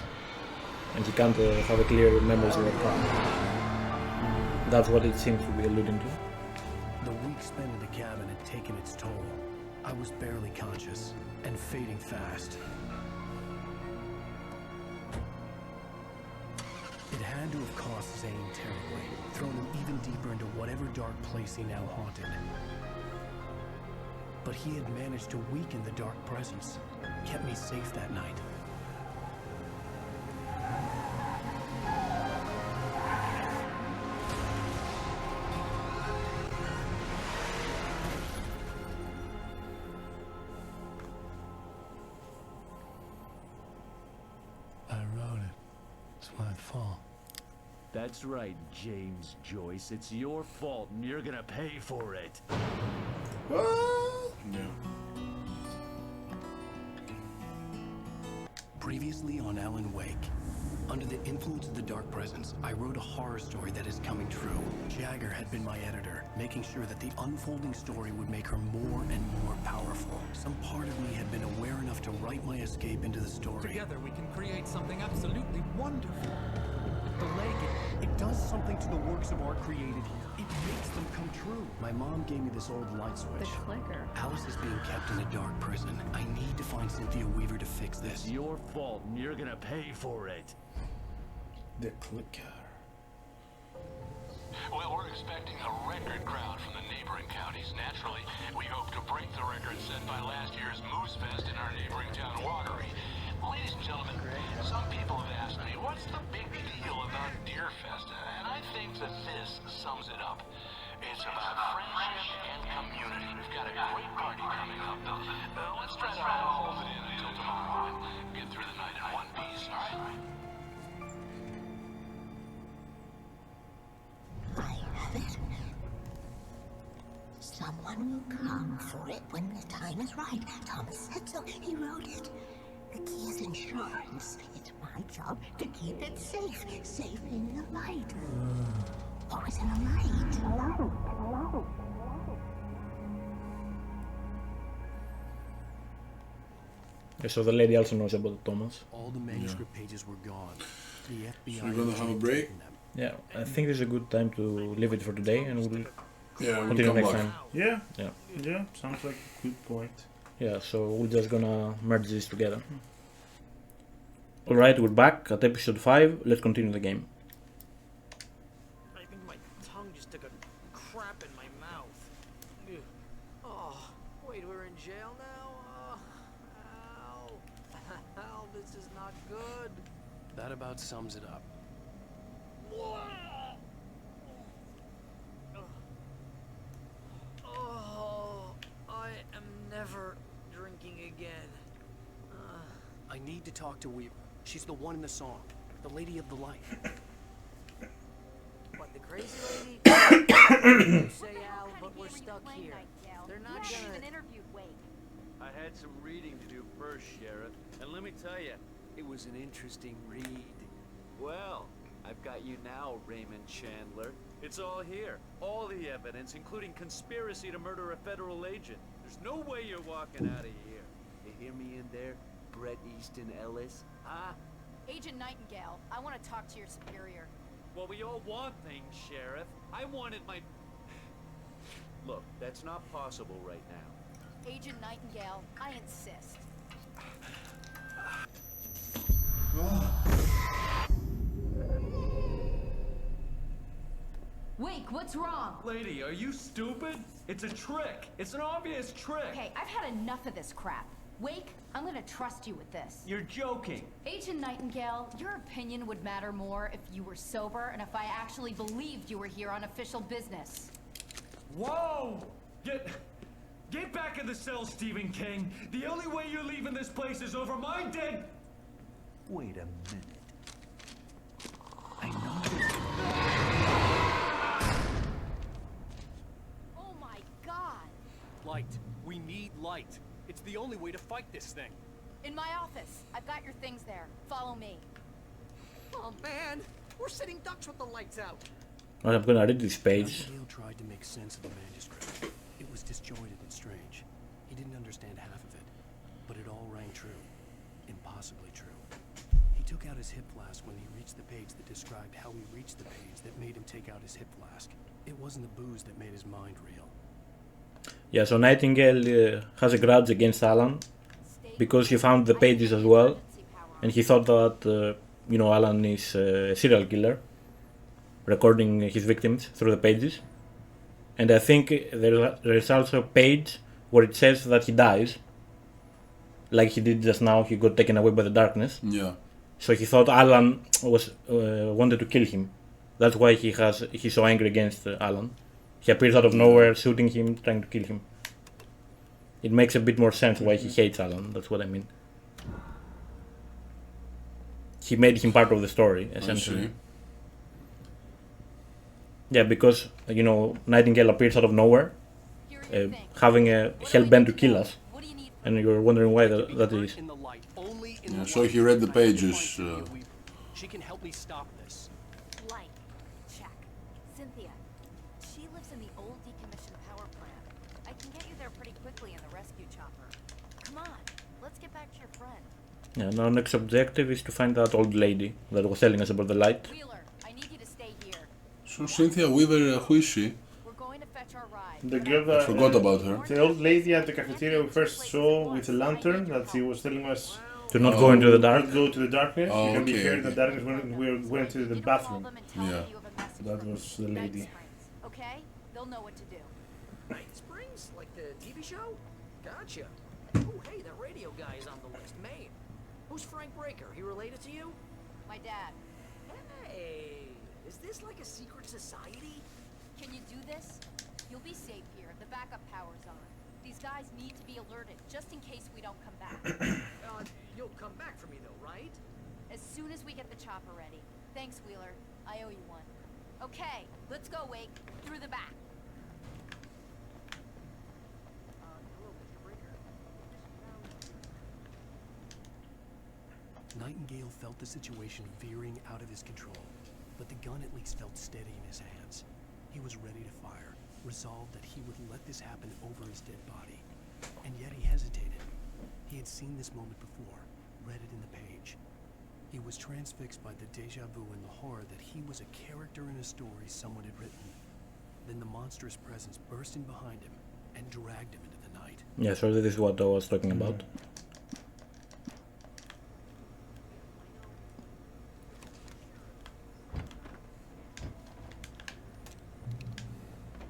and he can't have a clear memories of that time. That's what it seems to be alluding to. The week spent in the cabin had taken its toll. I was barely conscious and fading fast. It had to have cost Zane terribly, thrown him even deeper into whatever dark place he now haunted. But he had managed to weaken the dark presence, kept me safe that night. I wrote it. It's my fault. That's right, James Joyce. It's your fault, and you're gonna pay for it. No. Previously on Alan Wake, under the influence of the dark presence, I wrote a horror story that is coming true. Jagger had been my editor, making sure that the unfolding story would make her more and more powerful. Some part of me had been aware enough to write my escape into the story. Together we can create something absolutely wonderful. The lake, it does something to the works of art created here. It makes them come true. My mom gave me this old light switch. The clicker. Alice is being kept in a dark prison. I need to find Cynthia Weaver to fix this. It's your fault, and you're gonna pay for it. The clicker. Well, we're expecting a record crowd from the neighboring counties. Naturally, we hope to break the record set by last year's Moose Fest in our neighboring town, Watery. Ladies and gentlemen, some people have asked me, what's the big deal about Deer Fest? And I think that this sums it up. It's about friendship and community. We've got a great party coming up. Let's try to hold it in until tomorrow and get through the night in one piece, all right? I have it. Someone will come for it when the time is right. Thomas said so. He wrote it. The key is insurance. It's my job to keep it safe. Safe in the light. What was in the light? So the lady also knows about Thomas. All the manuscript pages were gone. The FBI. So we're gonna have a break? Yeah, I think this is a good time to leave it for today, and we'll continue next time. Yeah. Yeah. Yeah, sounds like a good point. Yeah, so we're just gonna merge this together. Alright, we're back at episode 5. Let's continue the game. I think my tongue just took a crap in my mouth. Ugh. Oh, wait, we're in jail now? Ow. Ow, this is not good. That about sums it up. Oh, I am never drinking again. I need to talk to Weaver. She's the one in the song. The lady of the light. What, the crazy lady? You say, Al, but we're stuck here. They're not gonna... even interviewed Wake. I had some reading to do first, Sheriff, and let me tell you, it was an interesting read. Well, I've got you now, Raymond Chandler. It's all here. All the evidence, including conspiracy to murder a federal agent. There's no way you're walking out of here. You hear me in there, Bret Easton Ellis? Huh? Agent Nightingale, I want to talk to your superior. Well, we all want things, Sheriff. I wanted my... Look, that's not possible right now. Agent Nightingale, I insist. Wake, what's wrong? Lady, are you stupid? It's a trick. It's an obvious trick. Okay, I've had enough of this crap. Wake, I'm gonna trust you with this. You're joking. Agent Nightingale, your opinion would matter more if you were sober and if I actually believed you were here on official business. Whoa! Get back in the cell, Stephen King. The only way you're leaving this place is over my dead... Wait a minute. I know this. Oh my god! Light, we It's the only way to fight this thing. In my office. I've got your things there. Follow me. Oh man, we're sitting ducks with the lights out. Well, I'm gonna read this page. Nightingale tried to make sense of the manuscript. It was disjointed and strange. He didn't understand half of it, but it all rang true. Impossibly true. He took out his hip flask when he reached the page that described how he reached the page that made him take out his hip flask. It wasn't the booze that made his mind real. Yeah, so Nightingale has a grudge against Alan because he found the pages as well, and he thought that Alan is a serial killer, recording his victims through the pages. And I think there's also a page where it says that he dies, like he did just now. He got taken away by the darkness. Yeah. So he thought Alan was wanted to kill him. That's why he's so angry against Alan. He appears out of nowhere, shooting him, trying to kill him. It makes a bit more sense why he hates Alan. That's what I mean. He made him part of the story, essentially. Yeah, because Nightingale appears out of nowhere, having a hell bent to kill us, and you're wondering why that is. Yeah, so he read the pages. She can help me stop this. Light. Check. Cynthia. She lives in the old decommissioned power plant. I can get you there pretty quickly in the rescue chopper. Come on. Let's get back to your friend. Yeah, and our next objective is to find that old lady that was telling us about the light. Wheeler, I need you to stay here. So Cynthia Weaver, who is she? We're going to fetch our ride. The girl that, I forgot about her. The old lady at the cafeteria we first saw with the lantern that she was telling us to not go into the dark. Not go to the darkness. Oh, you can be okay, here in the darkness when we went to the bathroom. Yeah. That was the lady. Okay? They'll know what to do. Night Springs? Like the TV show? Gotcha. Oh, hey, that radio guy is on the list. Maine. Who's Frank Breaker? He related to you? My dad. Hey, is this like a secret society? Can you do this? You'll be safe here. The backup power's on. These guys need to be alerted, just in case we don't come back. You'll come back for me though, right? As soon as we get the chopper ready. Thanks, Wheeler. I owe you one. Okay, let's go, Wake. Through the back. Hello, Mr. Breaker. Nightingale felt the situation veering out of his control, but the gun at least felt steady in his hands. He was ready to fire, resolved that he would let this happen over his dead body. And yet he hesitated. He had seen this moment before, read it in the page. He was transfixed by the deja vu and the horror that he was a character in a story someone had written. Then the monstrous presence burst in behind him and dragged him into the night. Yeah, so this is what I was talking about.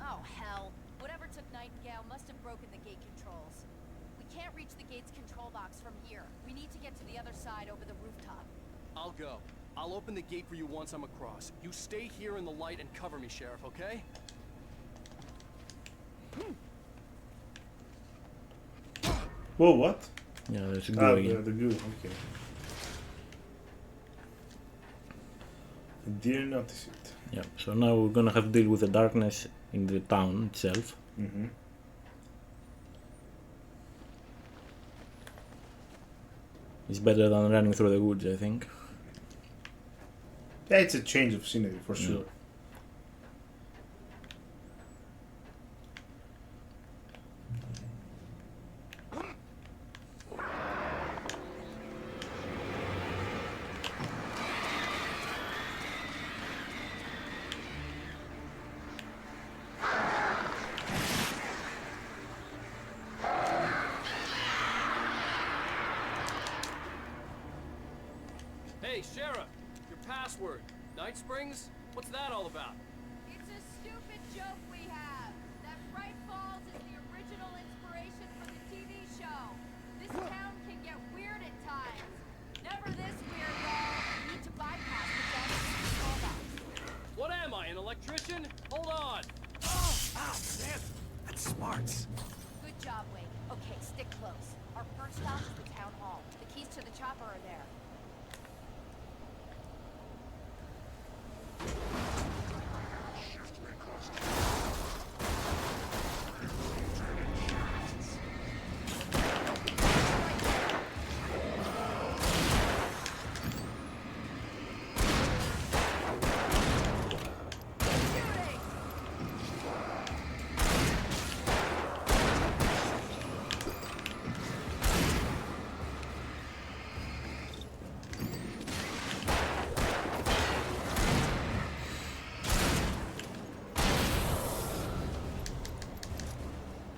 Oh, hell. Whatever took Nightingale must have broken the gate controls. We can't reach the gate's control box from here. We need to get to the other side over the rooftop. I'll go. I'll open the gate for you once I'm across. You stay here in the light and cover me, Sheriff, okay? Whoa, what? Yeah, there's a goo again. The goo, okay. I didn't notice it. Yeah, so now we're gonna have to deal with the darkness in the town itself. It's better than running through the woods, I think. Yeah, it's a change of scenery for sure. Hey, Sheriff! Your password. Night Springs? What's that all about? It's a stupid joke we have. That Bright Falls is the original inspiration for the TV show. This town can get weird at times. Never this weird, though. We need to bypass the damage control box. What am I, an electrician? Hold on! Oh, man. That's smart. Good job, Wake. Okay, stick close. Our first stop is the town hall. The keys to the chopper are there.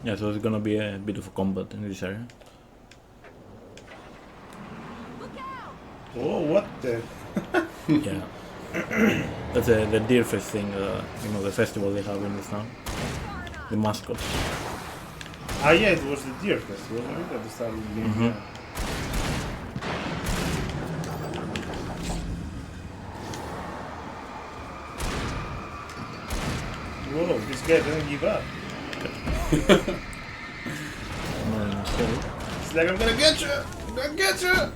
Yeah, so there's gonna be a bit of a combat in this area. Oh, what the? Yeah. That's the Deer Fest thing, you know, the festival they have in this town. The mascot. Ah, yeah, it was the Deer Fest, wasn't it? At the start of the game. Mhm. Yeah. Whoa, this guy doesn't give up. It's like, I'm gonna get you! I'm gonna get you!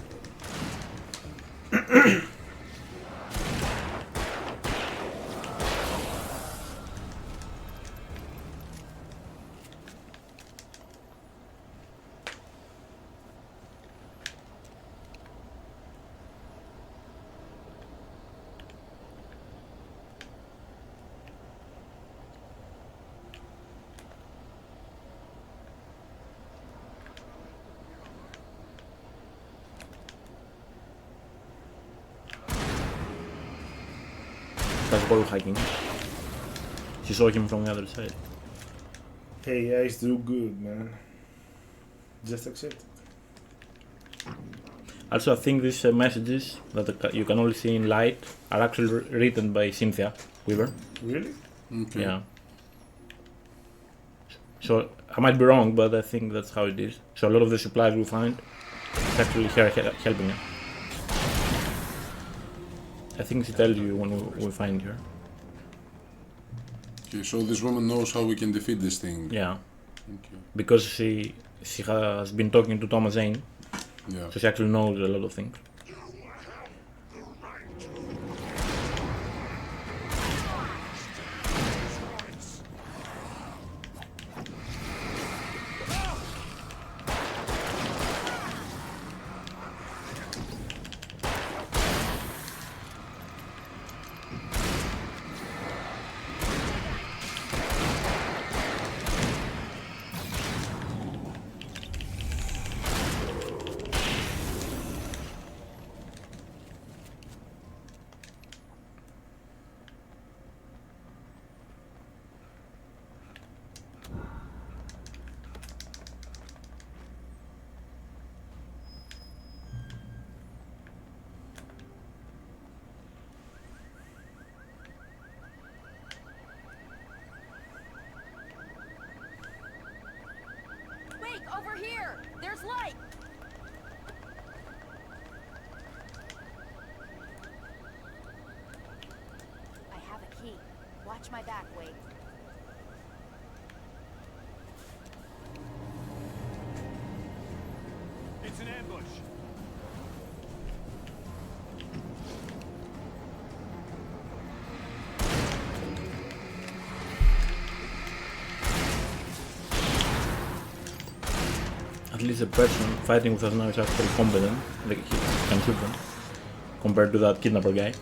That's wall hacking. She saw him from the other side. Hey, guys, do good, man. Just accept it. Also, I think these messages that you can only see in light are actually written by Cynthia Weaver. Really? Okay. Yeah. So I might be wrong, but I think that's how it is. So a lot of the supplies we find is actually her helping her. I think she tells you when we find her. Okay, so this woman knows how we can defeat this thing. Yeah. Okay. Because she has been talking to Thomas Zane. Yeah. So she actually knows a lot of things. Over here! There's light! I have a key. Watch my back, Wade. It's an ambush. At least the person fighting with us now is actually competent. Like he can shoot them. Compared to that kidnapper guy.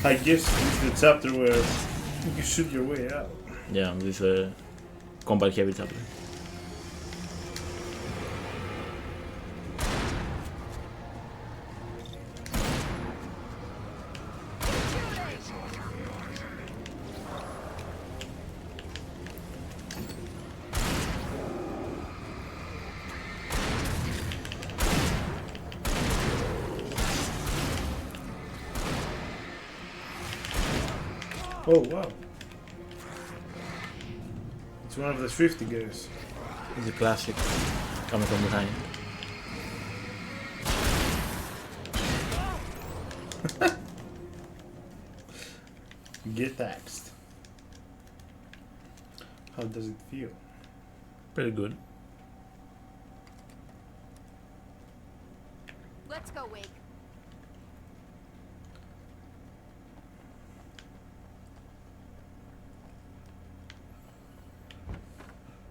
I guess it's the chapter where you shoot your way out. Yeah, this combat heavy chapter. Oh wow. It's one of the Swifty guys. It's a classic coming from behind. Get axed. How does it feel? Pretty good. Let's go, Wake.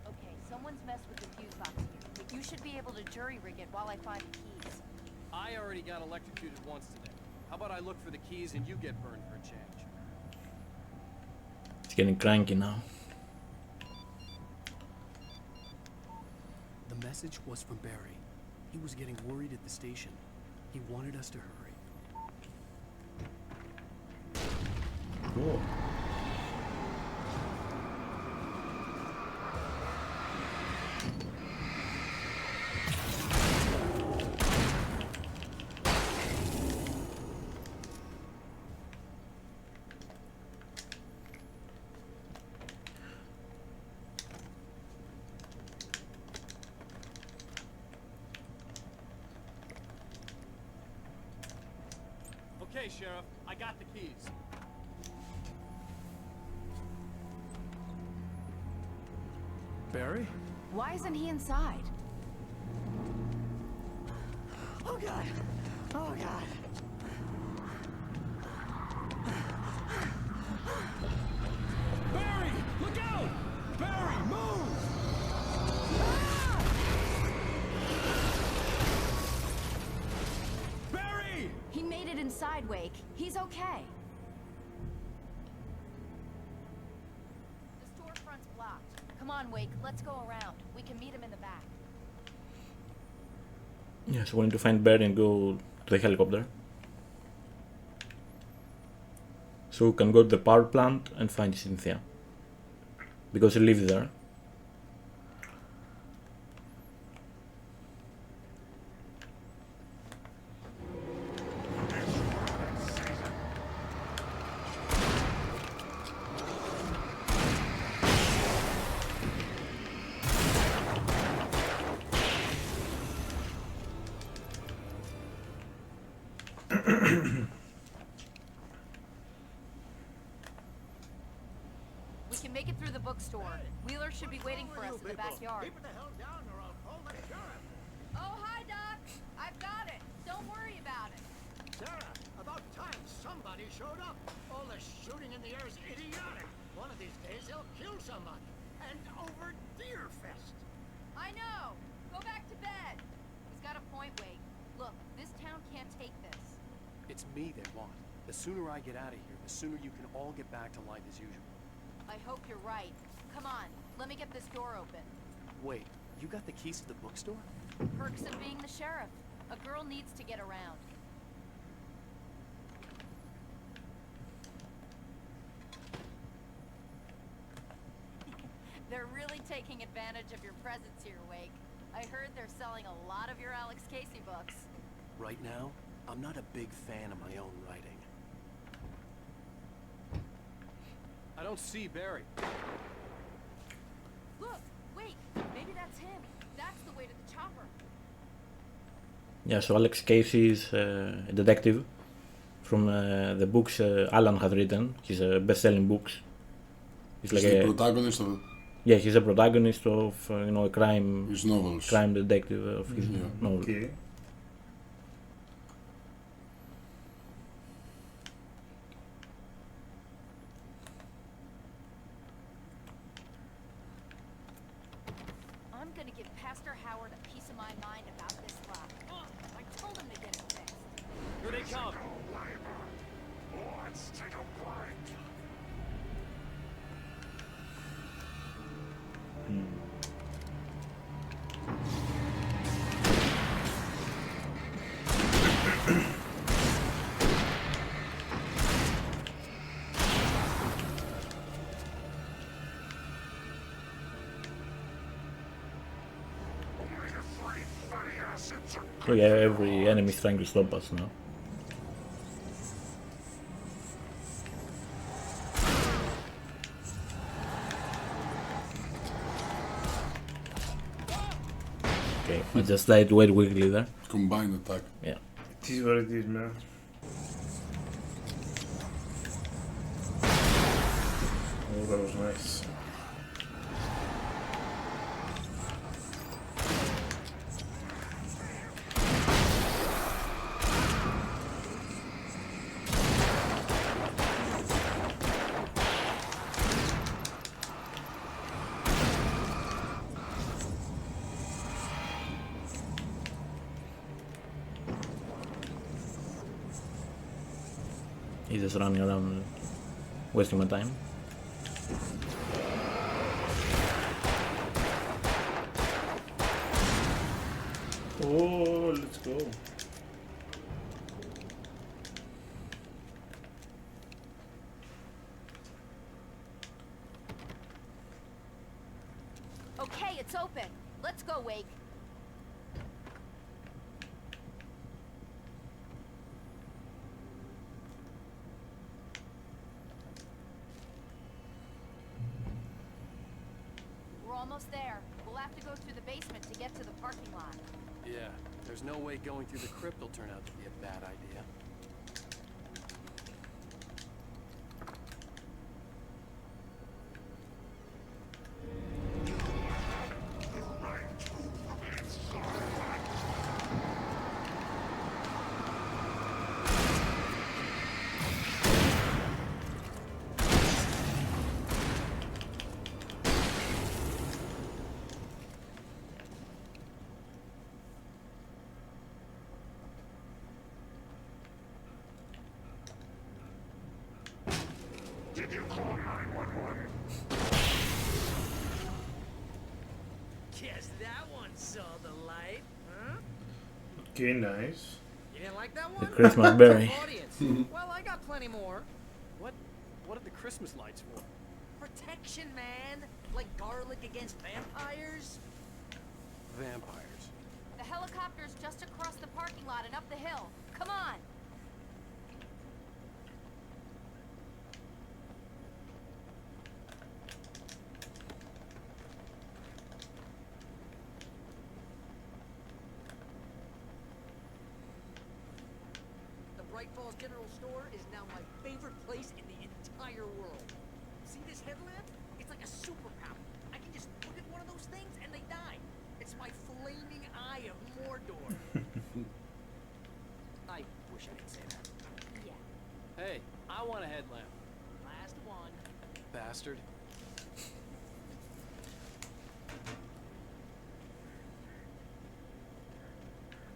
Okay, someone's messed with the fuse box here, but you should be able to jury rig it while I find the keys. I already got electrocuted once today. How about I look for the keys and you get burned for a change? It's getting cranky now. The message was from Barry. He was getting worried at the station. He wanted us to hurry. Cool. Okay, Sheriff, I got the keys. Barry? Why isn't he inside? Oh God! Oh God! Barry! Look out! Barry, move! Barry! He made it inside, Wake. He's okay. The storefront's blocked. Come on, Wake. Let's go around. We can meet him in the back. Yes, we need to find Barry and go to the helicopter. So we can go to the power plant and find Cynthia. Because she lives there. We can make it through the bookstore. Wheeler should be waiting for us in the backyard. Keep it the hell down or I'll call the sheriff. Oh, hi, Doc. I've got it. Don't worry about it. Sarah, about time somebody showed up. All the shooting in the air is idiotic. One of these days he'll kill somebody. And over Deerfest. I know. Go back to bed. He's got a point, Wake. Look, this town can't take this. It's me they want. The sooner I get out of here, the sooner you can all get back to life as usual. I hope you're right. Come on, let me get this door open. Wait, you got the keys to the bookstore? Perks of being the sheriff. A girl needs to get around. They're really taking advantage of your presence here, Wake. I heard they're selling a lot of your Alex Casey books. Right now, I'm not a big fan of my own writing. I don't see Barry. Look, wait, maybe that's him. That's the way to the chopper. Yeah, so Alex Casey is a detective from the books Alan had written. His best-selling books. He's like the protagonist of. Yeah, he's a protagonist of a crime. His novels. Crime detective of his novels. Okay. I'm gonna give Pastor Howard a piece of my mind about this lock. I told him to get it fixed. Here they come. Let's take a bite. So yeah, every enemy is trying to stop us now. Okay, I just tried to wait quickly there. Combined attack. Yeah. It is what it is, man. Oh, that was nice. He's just running around, wasting my time. Oh, let's go. Let's go, Wake. We're almost there. We'll have to go through the basement to get to the parking lot. Yeah, there's no way going through the crypt will turn out to be a bad idea. Did you call 911? Guess that one saw the light, huh? Okay, nice. You didn't like that The one? Christmas berry. Audience. Well, I got plenty more. What are the Christmas lights for? Protection, man. Like garlic against vampires. Vampires. The helicopter's just across the parking lot and up the hill. Come on. The Bright Falls General Store is now my favorite place in the entire world. See this headlamp? It's like a superpower. I can just put in one of those things and they die. It's my flaming eye of Mordor. I wish I could say that. Yeah. Hey, I want a headlamp. Last one. Bastard.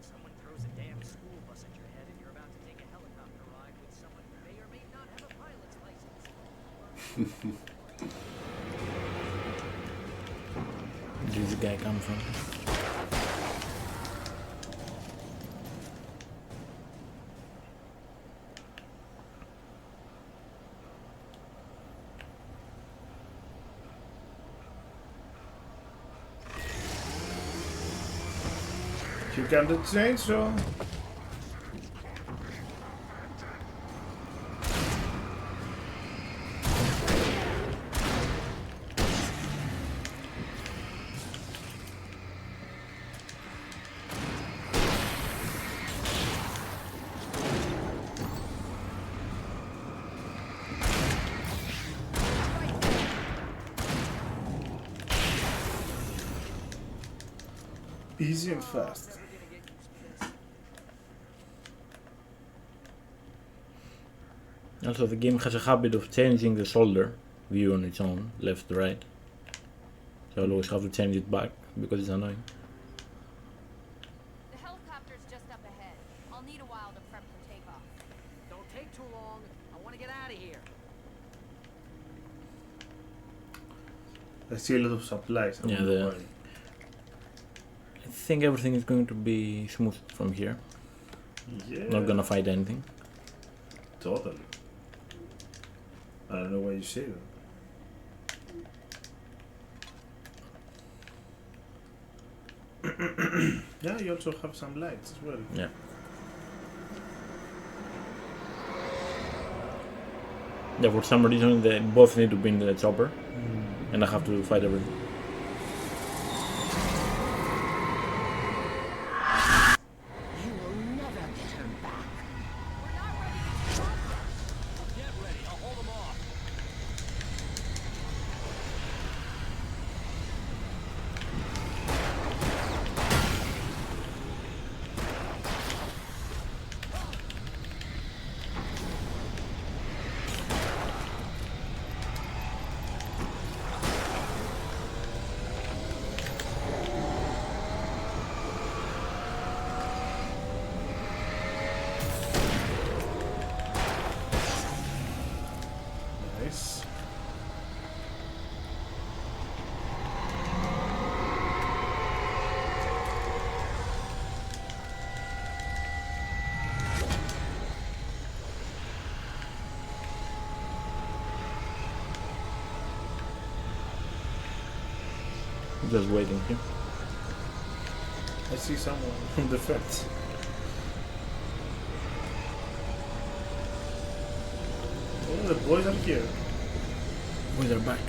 Someone throws a damn school bus at your head and you're about to take a helicopter ride with someone who may or may not have a pilot's license. Where did the guy come from? Here comes the chainsaw. Easy and fast. Also, the game has a habit of changing the shoulder view on its own, left to right. So I'll always have to change it back because it's annoying. The helicopter's just up ahead. I'll need a while to prep for takeoff. Don't take too long. I want to get out of here. I see a lot of supplies. Yeah, I think everything is going to be smooth from here. Yeah. Not gonna fight anything. Totally. I don't know why you say that. Yeah, you also have some lights as well. Yeah. Yeah, for some reason they both need to be in the chopper, and I have to fight everything. You will never get her back. Get ready, I'll hold them off. Nice. Just waiting here. I see someone on the fence. Oh, the boys are here. Boys are back.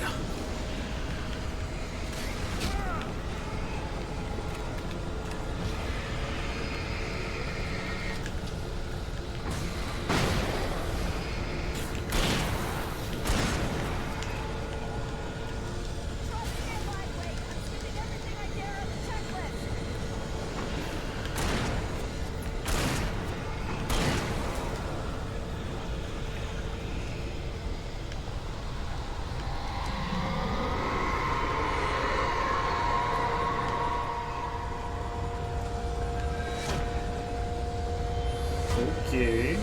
Okay.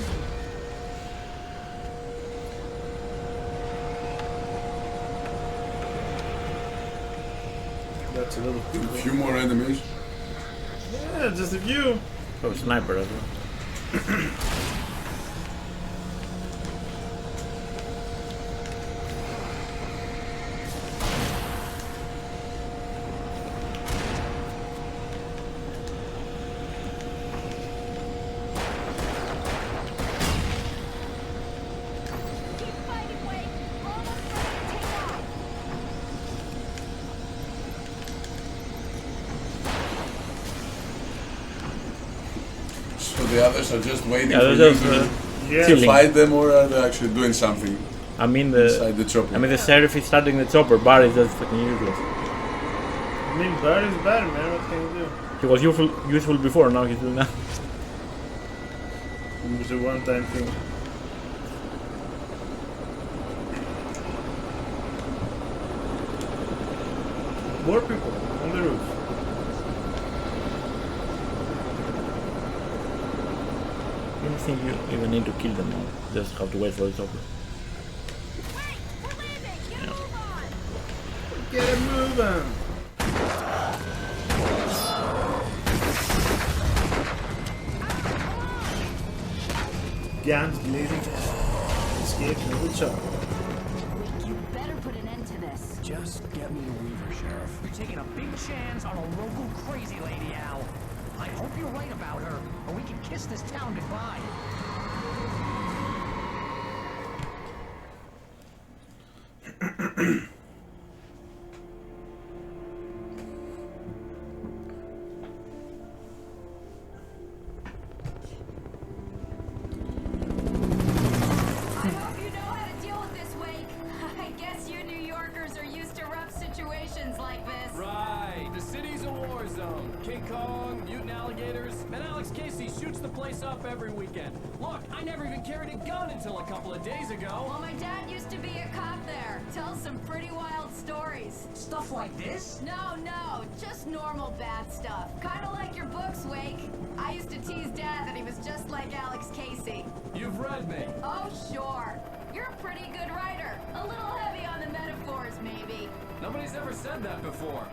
That's a lot of people. A few more enemies. Yeah, just a few. Oh, sniper as well. So the others are just waiting Yeah, for they're you just, to chilling. fight them, or are they actually doing something? I mean inside the chopper? I mean the sheriff is starting the chopper. Barry's just fucking useless. I mean, Barry's bad, man. What can you do? He was useful before. Now he's doing that. It was a one-time thing. More people on the roof. I don't think you even need to kill them all. Just have to wait for the chopper. Get it moving! Guns blazing. Escape from the chopper. You better put an end to this. Just get me to Weaver, Sheriff. You're taking a big chance on a local crazy lady, Al. I hope you're right about her, or we can kiss this town goodbye. I hope you know how to deal with this, Wake. I guess you New Yorkers are used to rough situations like this. Right. The city's a war zone. King Kong, mutant alligators, and Alex Casey shoots the place up every weekend. Look, I never even carried a gun until a couple of days ago. Well, my dad used to be a cop there. Tells some pretty wild stories. Stuff like this? No, just normal bad stuff. Kinda like your books, Wake. I used to tease Dad that he was just like Alex Casey. You've read me. Oh, sure. You're a pretty good writer. A little heavy on the metaphors, maybe. Nobody's ever said that before.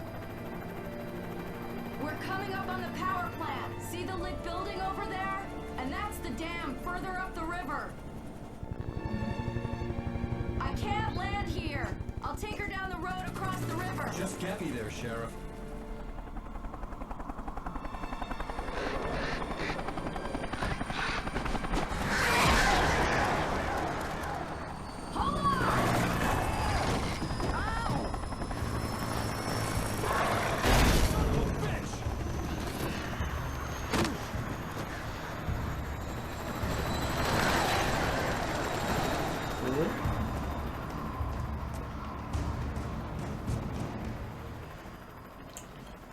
We're coming up on the power plant. See the lit building over there? And that's the dam further up the river. I can't land here. I'll take her down the road across the river. Just get me there, Sheriff. Hold on!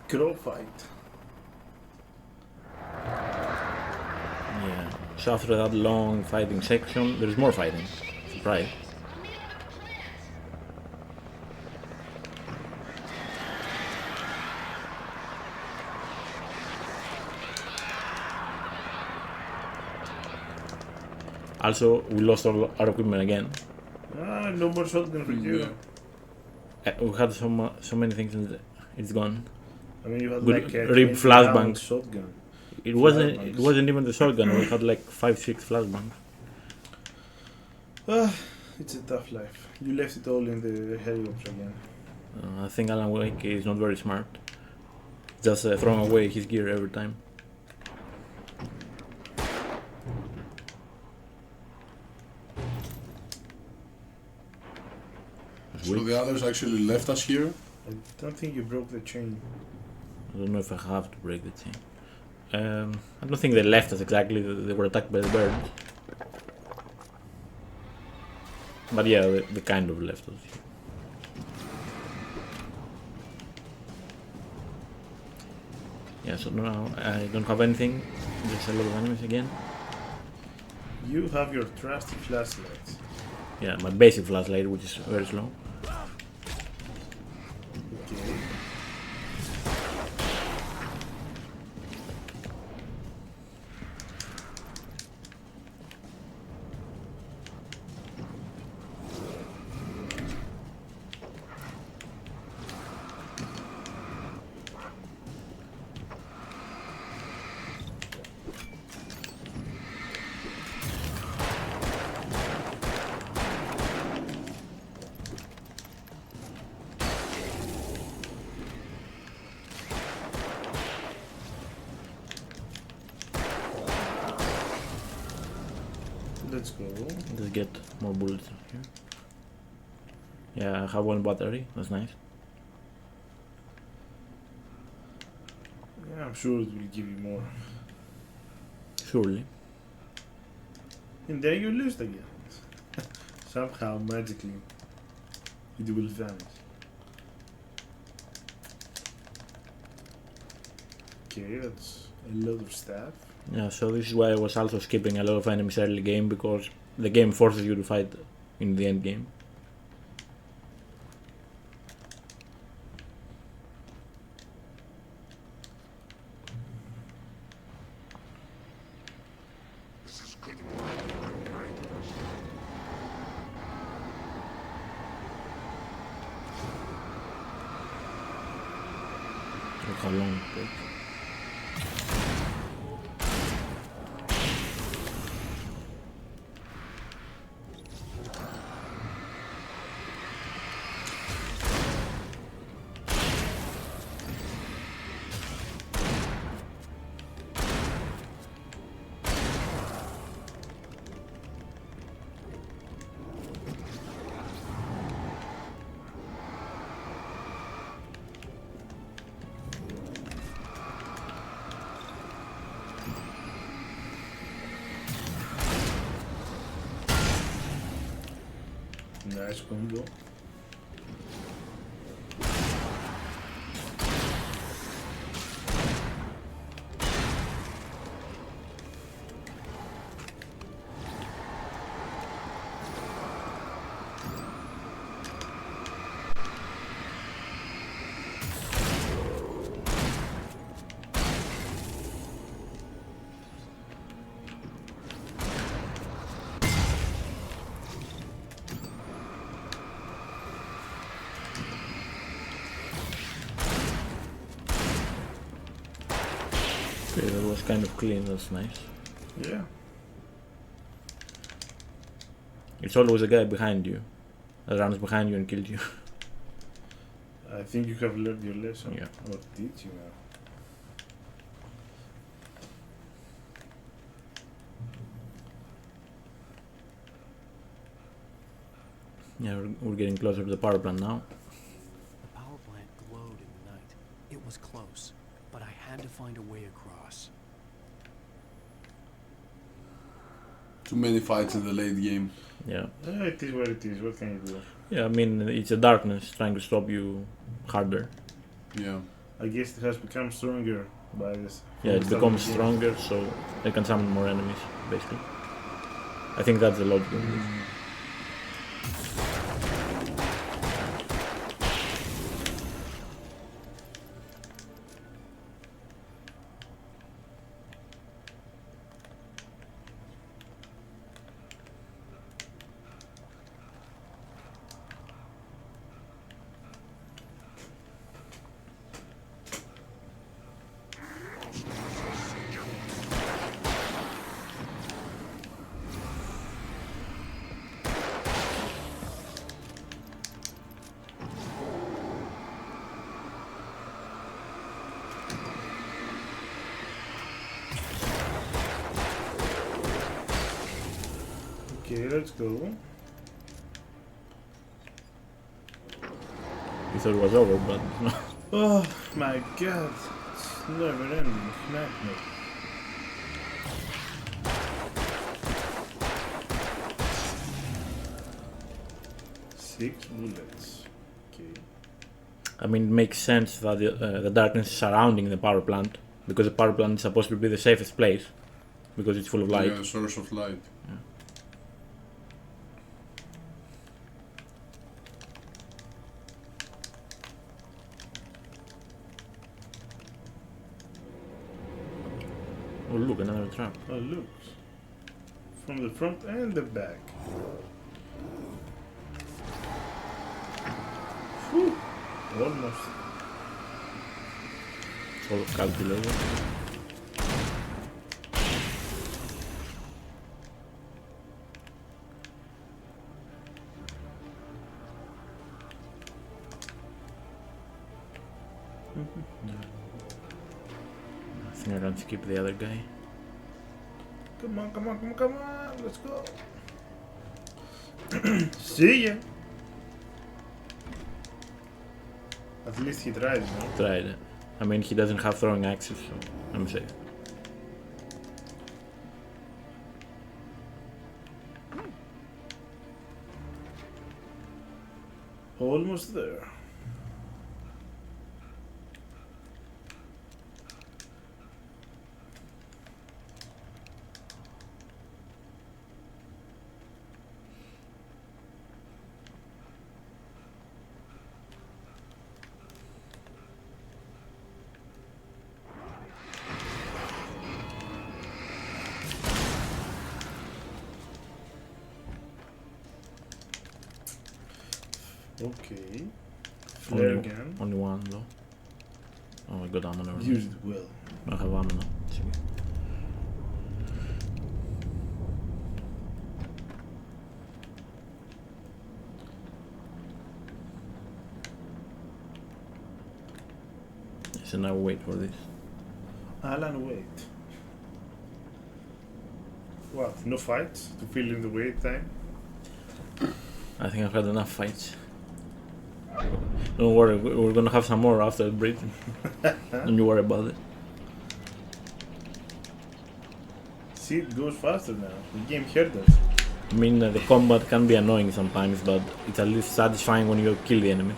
Crow fight. Yeah. So after that long fighting section, there's more fighting. Right. Also, we lost all our equipment again. Ah, no more shotgun for you. We had so many things and it's gone. I mean, you had We like a ripped 20 round flashbangs. shotgun. It wasn't even the shotgun. We had like 5-6 flashbangs. Ah, it's a tough life. You left it all in the helicopter again. I think Alan Wake is not very smart. Just throwing away his gear every time. So the others actually left us here? I don't think you broke the chain. I don't know if I have to break the chain. I don't think they left us exactly, they were attacked by the birds. But yeah, they kind of left us. Yeah, so now I don't have anything. There's a lot of enemies again. You have your trusty flashlight. Yeah, my basic flashlight, which is very slow. Okay. Let's go. Let's get more bullets here. Yeah, I have one battery, that's nice. Yeah, I'm sure it will give you more. Surely. And there you lose again. Somehow, magically, it will vanish. Okay, that's a lot of stuff. Yeah, so this is why I was also skipping a lot of enemies early game, because the game forces you to fight in the end game. Look how long it takes. Nice combo. Okay, that was kind of clean, that's nice. Yeah. It's always a guy behind you that runs behind you and kills you. I think you have learned your lesson. Yeah. Or did you now? Yeah, we're getting closer to the power plant now. The power plant glowed in the night. It was close, but I had to find a way across. Too many fights in the late game. Yeah. It is what it is. What can you do? Yeah, I mean, it's a darkness trying to stop you harder. Yeah. I guess it has become stronger by this. Yeah, it becomes stronger, so they can summon more enemies, basically. I think that's the logic of this. Okay, let's go. You thought it was over, but no. Oh my god, it's never ending nightmare. Six bullets. Okay. I mean, it makes sense that the darkness is surrounding the power plant, because the power plant is supposed to be the safest place, because it's full of light. Yeah, source of light. Yeah. Oh look, another trap. Oh look. From the front and the back. Whew. Almost. All calculated. I think I can skip the other guy. Come on, come on, come on, come on. Let's go. See ya. At least he tried, no? Tried it. I mean, he doesn't have throwing axes, so I'm safe. Almost there. Okay. Flare gun. Only one though. Oh, I got ammo now. Use it well. I have ammo now. It's okay. So now wait for this. Alan, wait. What? No fights to fill in the wait time? I think I've had enough fights. Don't worry, we're gonna have some more after the break. Don't you worry about it. See, it goes faster now. The game heard us. I mean, the combat can be annoying sometimes, but it's at least satisfying when you kill the enemy.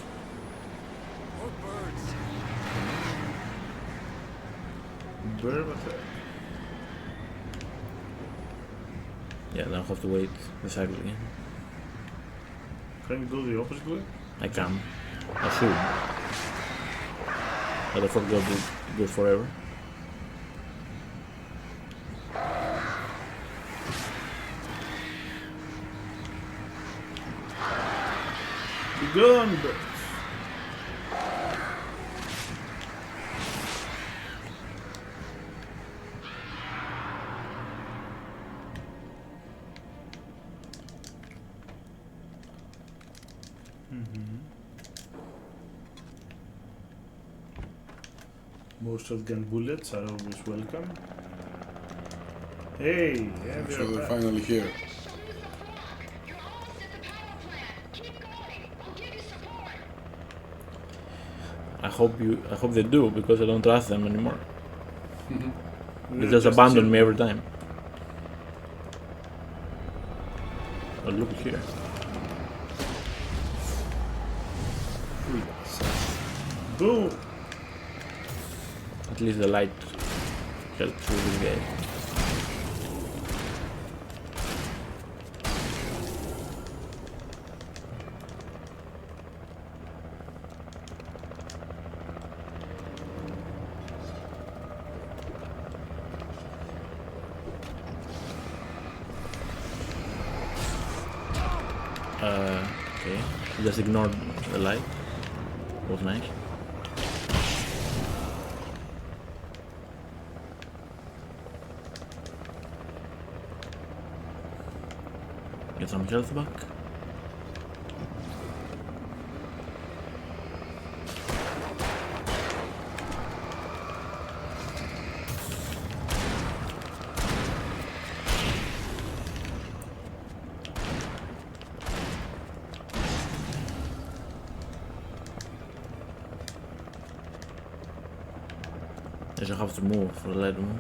Bird attack. Yeah, then I have to wait the cycle again. Can you go the opposite way? I can. I should. But I forgot to go forever. Be gone, birds. More shotgun bullets are always welcome. Hey, yeah, So they're finally here. I hope they do, because I don't trust them anymore. They Yeah, just just abandon chill. me every time. Oh, look here. Boom! At least the light helps with this guy. Okay, just ignored the light. Was nice. Get some health back. Yes, I have to move for the light to move.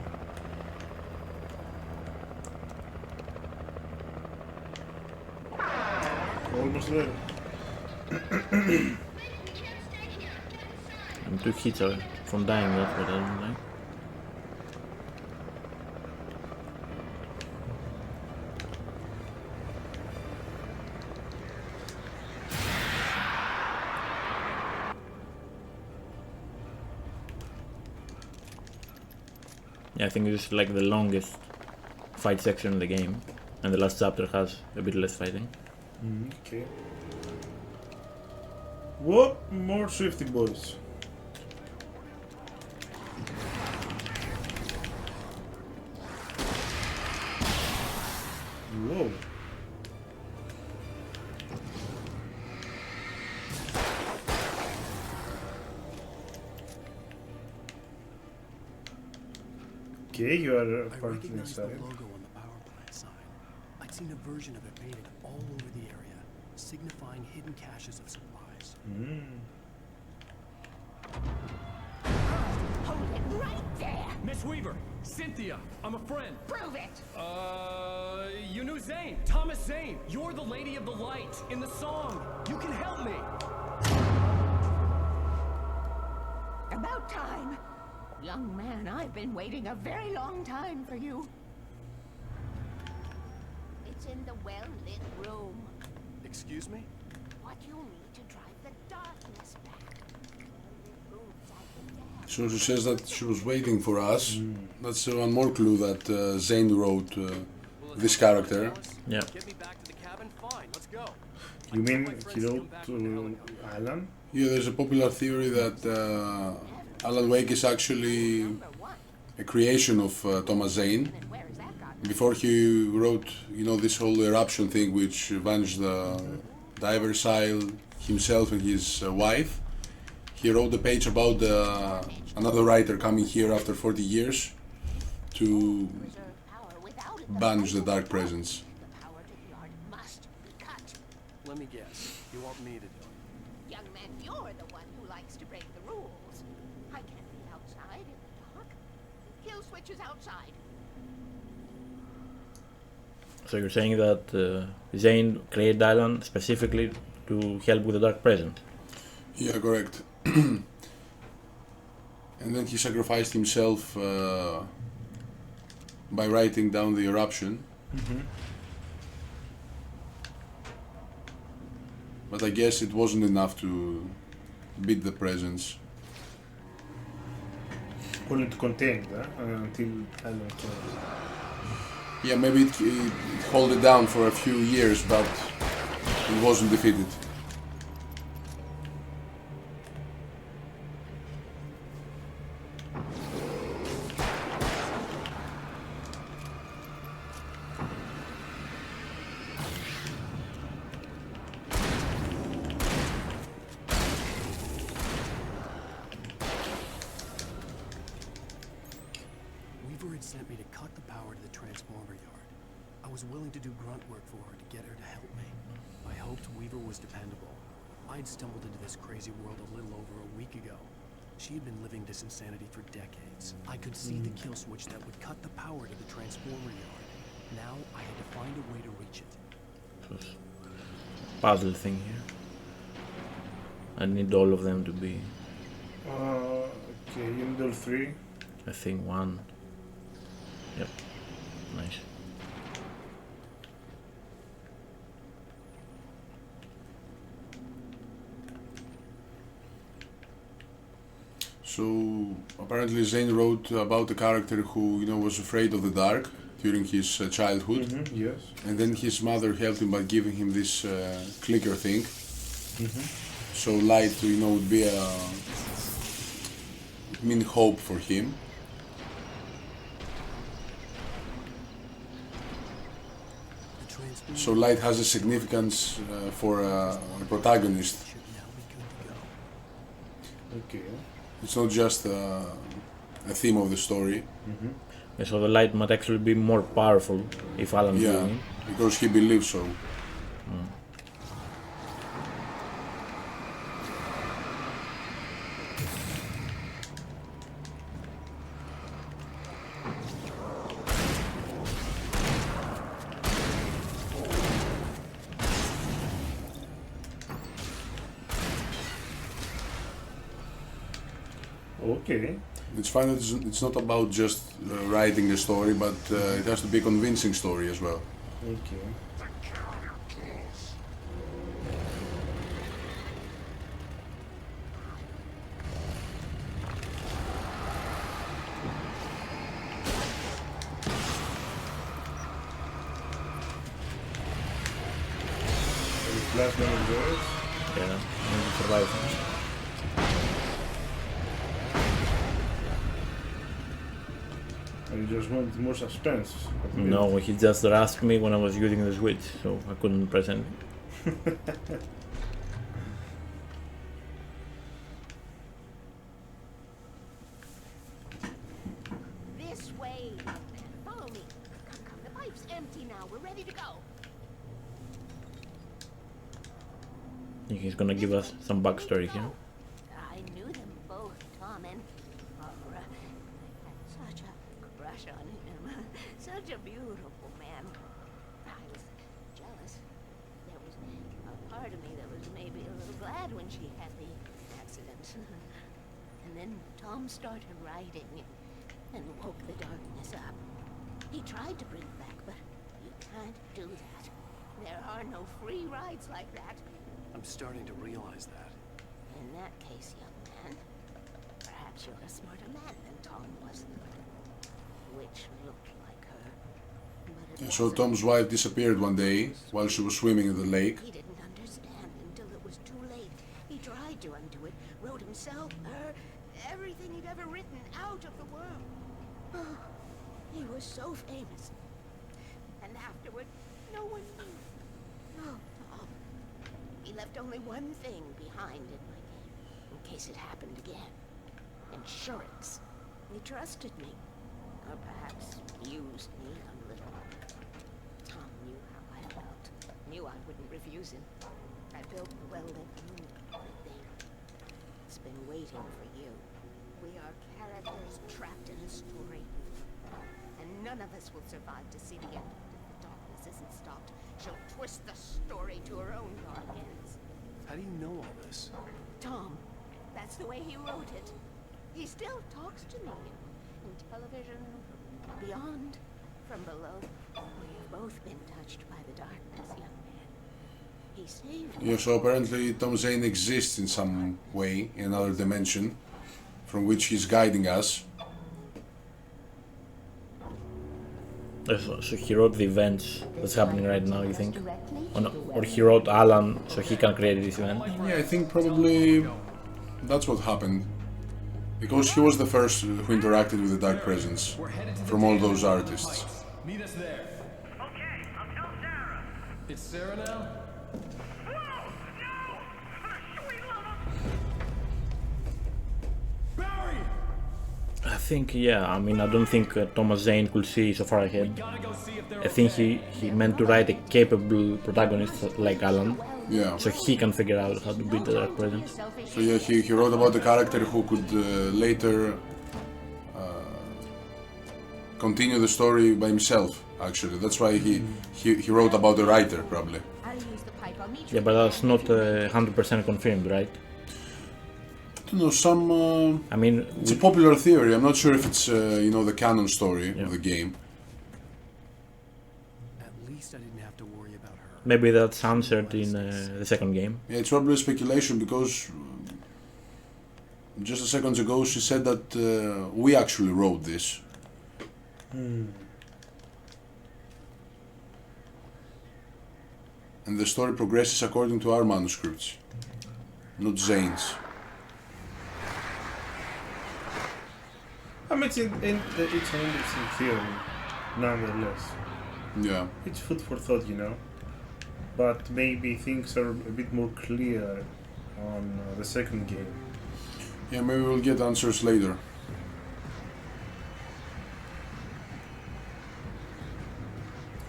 Almost there. I'm 2 hits away from dying, that's what I don't like. Yeah, I think this is like the longest fight section in the game, and the last chapter has a bit less fighting. Okay. What more Swifty boys? Whoa. Okay, you are I apparently recognized the inside. logo on the power plant sign. I'd seen a version of it painted all over the area, signifying hidden caches of supplies. Hold it right there! Miss Weaver, Cynthia, I'm a friend. Prove it! You knew Zane, Thomas Zane. You're the Lady of the Light in the song. You can help me. About time. Young man, I've been waiting a very long time for you. It's in the well-lit room. Excuse me? What you need to drive the darkness back. So she says that she was waiting for us. That's one more clue that Zane wrote this character. Yeah. Get me back to the cabin. Fine, let's go. You mean he wrote Alan? Yeah, there's a popular theory that Alan Wake is actually a creation of Thomas Zane. Before he wrote, you know, this whole eruption thing which vanished the Iversile himself and his wife, he wrote a page about another writer coming here after 40 years to banish the dark presence. Let me guess. You want me to do it? Young man, you're the one who likes to break the rules. I can't be outside in the dark. Kill switch is outside. So you're saying that Zane created Alan specifically to help with the dark presence? Yeah, correct. And then he sacrificed himself by writing down the eruption. But I guess it wasn't enough to beat the presence. Only to contain it, until Alan came. Yeah, maybe it held it down for a few years, but it wasn't defeated. Weaver had sent me to cut the power to the transformer yard. I was willing to do grunt work for her to get her to help me. I hoped Weaver was dependable. I'd stumbled into this crazy world a little over a week ago. She had been living this insanity for decades. I could see the kill switch that would cut the power to the transformer yard. Now I had to find a way to reach it. Puzzle thing here. I need all of them to be. Okay, you need all 3. I think 1. Yep. Nice. So apparently Zane wrote about a character who, you know, was afraid of the dark during his childhood. Yes. And then his mother helped him by giving him this clicker thing. So light, you know, would be a mean hope for him. So light has a significance for a protagonist. Okay. It's not just a theme of the story. Yeah, so the light might actually be more powerful if Alan is doing it. Because he believes so. okay. It's fine that it's not about just writing a story, but it has to be a convincing story as well. Okay. Last one of yours? Yeah, and survive. You just want more suspense. No, he just asked me when I was using the switch, so I couldn't press anything. This way. Follow me. Come. The pipe's empty now. We're ready to go. I think he's gonna give us some backstory here. I knew them both, Tom and Barbara. I had such a crush on him. Such a beautiful man. I was jealous. There was a part of me that was maybe a little glad when she had the accident. And then Tom started writing and woke the darkness up. He tried to bring it back, but you can't do that. There are no free rides like that. I'm starting to realize that. In that case, young man, perhaps you're a smarter man than Tom was. Which looked like her. But it So wasn't. Tom's wife disappeared one day while she was swimming in the lake. He didn't understand until it was too late. He tried to undo it, wrote himself, her, everything he'd ever written out of the world. Oh, he was so famous. And afterward, no one knew. Oh, Tom. He left only one thing behind in my game, in case it happened again. Insurance. He trusted me. Or perhaps used me a little. Tom knew how I felt. Knew I wouldn't refuse him. I built the well-lit room right there. It's been waiting for you. We are characters trapped in a story. And none of us will survive to see the end of it if the darkness isn't stopped. She'll twist the story to her own dark ends. How do you know all this? Tom, that's the way he wrote it. He still talks to me. In television, beyond, from below. We've both been touched by the darkness, young man. He saved me. Yeah, so apparently Tom Zane exists in some way, in another dimension, from which he's guiding us. So he wrote the events that's happening right now, you think? Or he wrote Alan so he can create this event? Yeah, I think probably that's what happened. Because he was the first who interacted with the Dark Presence from all those artists. Meet us there. Okay, I'll tell Sarah. It's Sarah now? Barry! I think, yeah, I mean, I don't think Thomas Zane could see so far ahead. I think he meant to write a capable protagonist like Alan. Yeah. So he can figure out how to beat the Dark Presence. So yeah, he wrote about a character who could later continue the story by himself, actually. That's why he wrote about a writer, probably. Yeah, but that's not 100% confirmed, right? I don't know, some... I mean... It's a popular theory. I'm not sure if it's, you know, the canon story of the game. At least I didn't have to worry about her. Maybe that's answered in the second game. Yeah, it's probably speculation because just a second ago she said that we actually wrote this. And the story progresses according to our manuscripts, not Zane's. I mean, it's an interesting theory, nonetheless. Yeah. It's food for thought, you know. But maybe things are a bit more clear on the second game. Yeah, maybe we'll get answers later.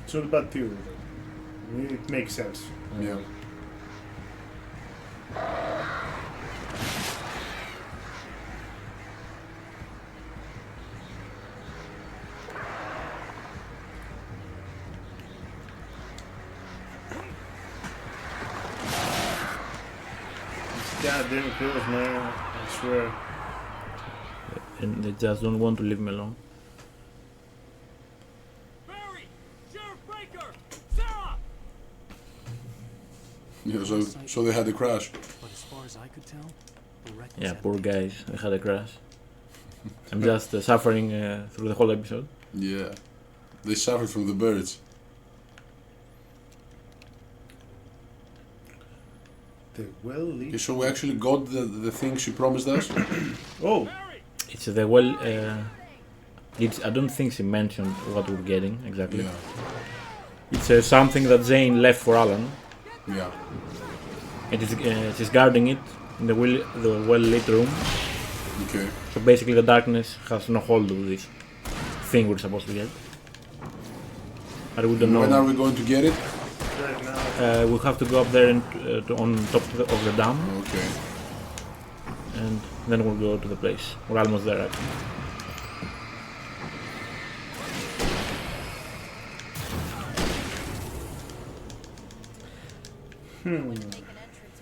It's not a bad theory, though. It makes sense. Yeah. It's goddamn close, man. I swear. and they just don't want to leave me alone. Barry! Sheriff Baker! Sarah! Yeah, so they had a crash. But as far as I could tell, the wreck was Yeah, empty. poor guys, they had a crash. I'm just suffering through the whole episode. Yeah, they suffered from the birds. The well-lit. Okay, so we actually got the thing she promised us. Oh, It's the well. I don't think she mentioned what we're getting exactly. Yeah. It's something that Zane left for Alan. Yeah. It is. She's guarding it in the well-lit room. Okay. So basically, the darkness has no hold of this thing we're supposed to get. But we don't know. When are we going to get it? right now. We have to go up there and on top of the dam. Okay. And then we'll go to the place. We're almost there actually.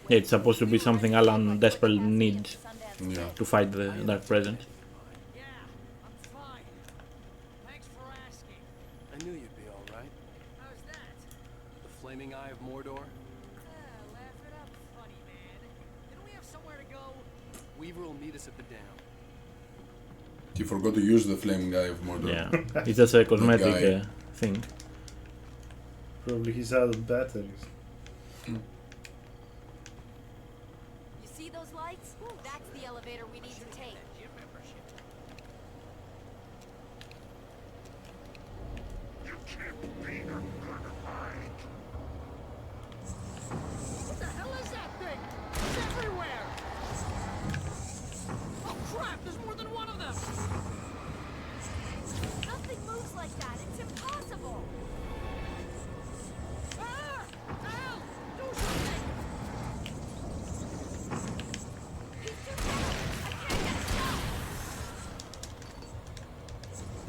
Yeah, it's supposed to be something Alan desperately needs to fight the Dark Presence. I knew you'd be alright. How's that? The flaming eye of Mordor? Laugh it up, funny man. Didn't we have somewhere to go? Weaver will meet us at the dam. You forgot to use the flaming eye of Mordor. Yeah, it's just a cosmetic thing. Probably he's out of batteries. You see those lights? That's the elevator we need to take. What the hell is that thing? It's everywhere! Oh crap, there's more than one of them! Nothing moves like that. It's impossible. Ah! Al! Do something! He's too fast. I can't get stopped.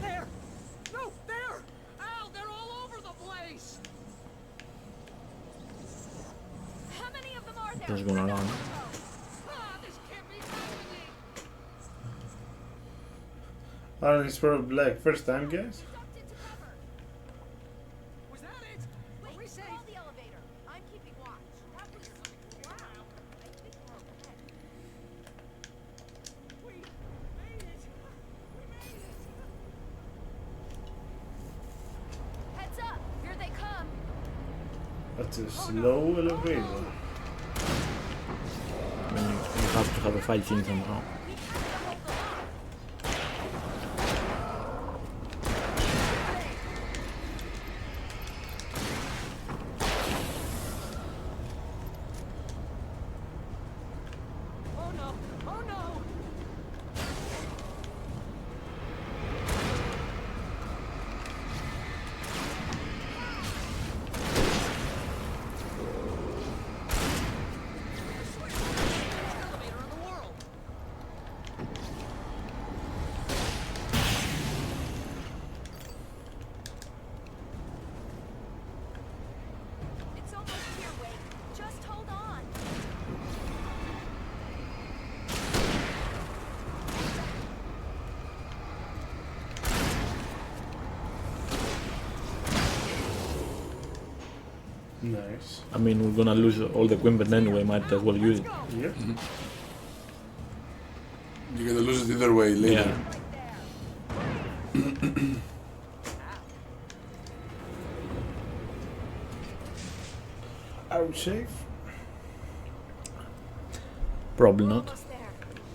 There! No, there! Al, they're all over the place! How many of them are there? Just going around. Ah, this can't be happening! Alan is probably like, first time, guys? Was that it? Wait, call the elevator. I'm keeping watch. That was... Wow. I think we're okay. We made it! We made it! Heads up. Here they come. That's a slow elevator. I mean, you have to have a fight scene somehow. Oh no! Oh no! It's almost here, Wade. Just hold on. Nice. I mean, we're gonna lose all the equipment anyway, might as well use it. Yeah. You're gonna lose it either way later. Are we safe? Probably not. Almost there.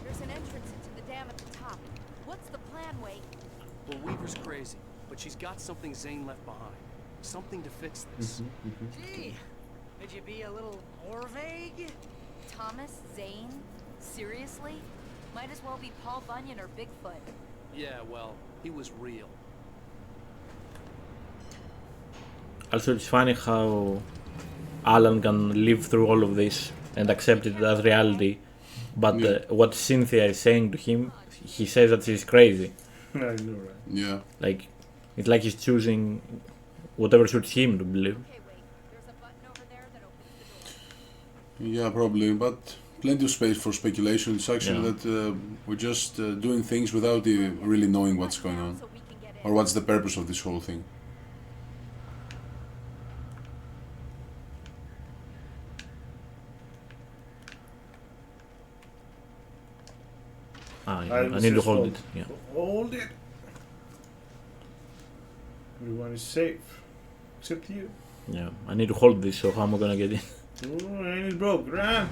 There's an entrance into the dam at the top. What's the plan, Wade? Well, Weaver's crazy, but she's got something Zane left behind. Something to fix this. Gee, could you be a little more vague? Thomas Zane? Seriously? Might as well be Paul Bunyan or Bigfoot. Yeah, well, he was real. Also, it's funny how Alan can live through all of this and accept it as reality, but what Cynthia is saying to him, he says that she's crazy. I know, right? Yeah. Like, it's like he's choosing whatever suits him to believe. Yeah, probably, but plenty of space for speculation. It's actually that we're just doing things without really knowing what's going on or what's the purpose of this whole thing. I need to hold it. Yeah. Hold it. Everyone is safe, except you. Yeah, I need to hold this. So how am I gonna get in? Oh, and it's broke. Run!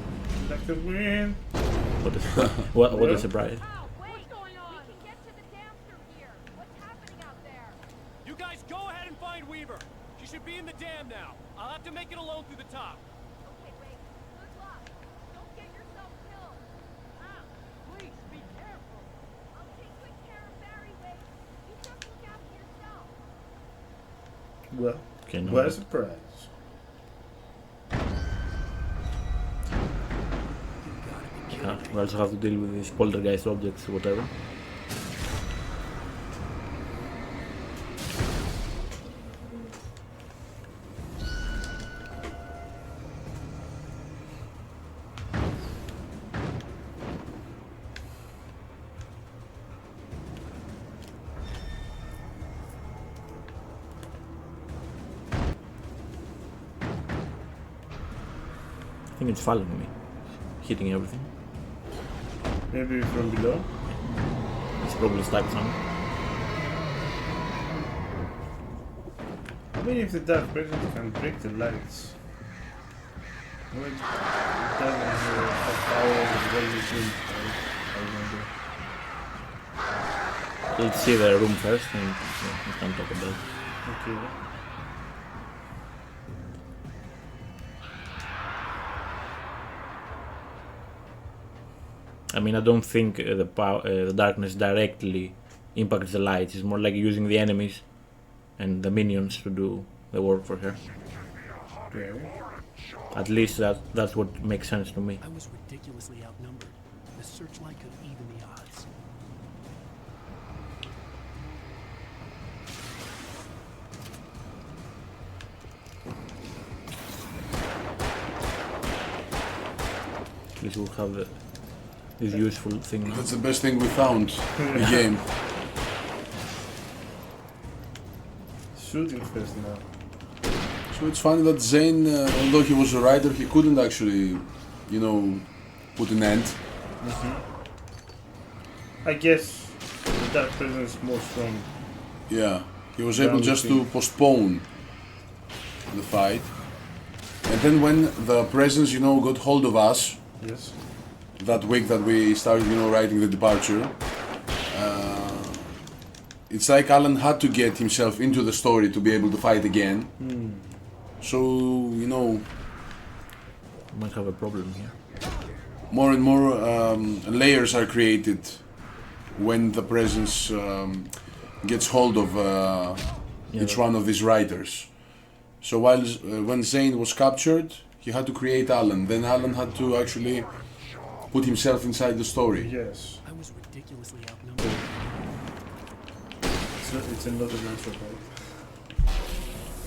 Like the wind. What a surprise! You guys go ahead and find Weaver. She should be in the dam now. I'll have to make it alone through the top. Okay, wait. Good luck. Don't get yourself killed. Please, be careful. I'll take good care of Barry, wait. You just look after yourself. Well, okay, no, what a surprise. We also have to deal with these poltergeist objects, whatever. I think it's following me, hitting everything. Maybe from below? It's probably stuck somewhere. I mean, if the dark presence can break the lights, well, it doesn't have power as well as it will, I Let's see the room first and we can talk about it. Okay. I mean, I don't think the darkness directly impacts the lights. It's more like using the enemies and the minions to do the work for her. Okay. At least that's what makes sense to me. I was ridiculously outnumbered. The searchlight could even the odds. At least we'll have this useful thing. That's the best thing we found in the game. Shooting first now. So it's funny that Zane, although he was a writer, he couldn't actually, you know, put an end. I guess the dark presence is more strong. Yeah, he was able just to postpone the fight. And then when the presence, you know, got hold of us, yes, that week that we started, you know, writing the departure, it's like Alan had to get himself into the story to be able to fight again. So, you know, might have a problem here. More and more layers are created when the presence gets hold of each one of these writers. So while when Zane was captured, he had to create Alan. Then Alan had to actually put himself inside the story. Yes. I was ridiculously outnumbered. It's another natural fight.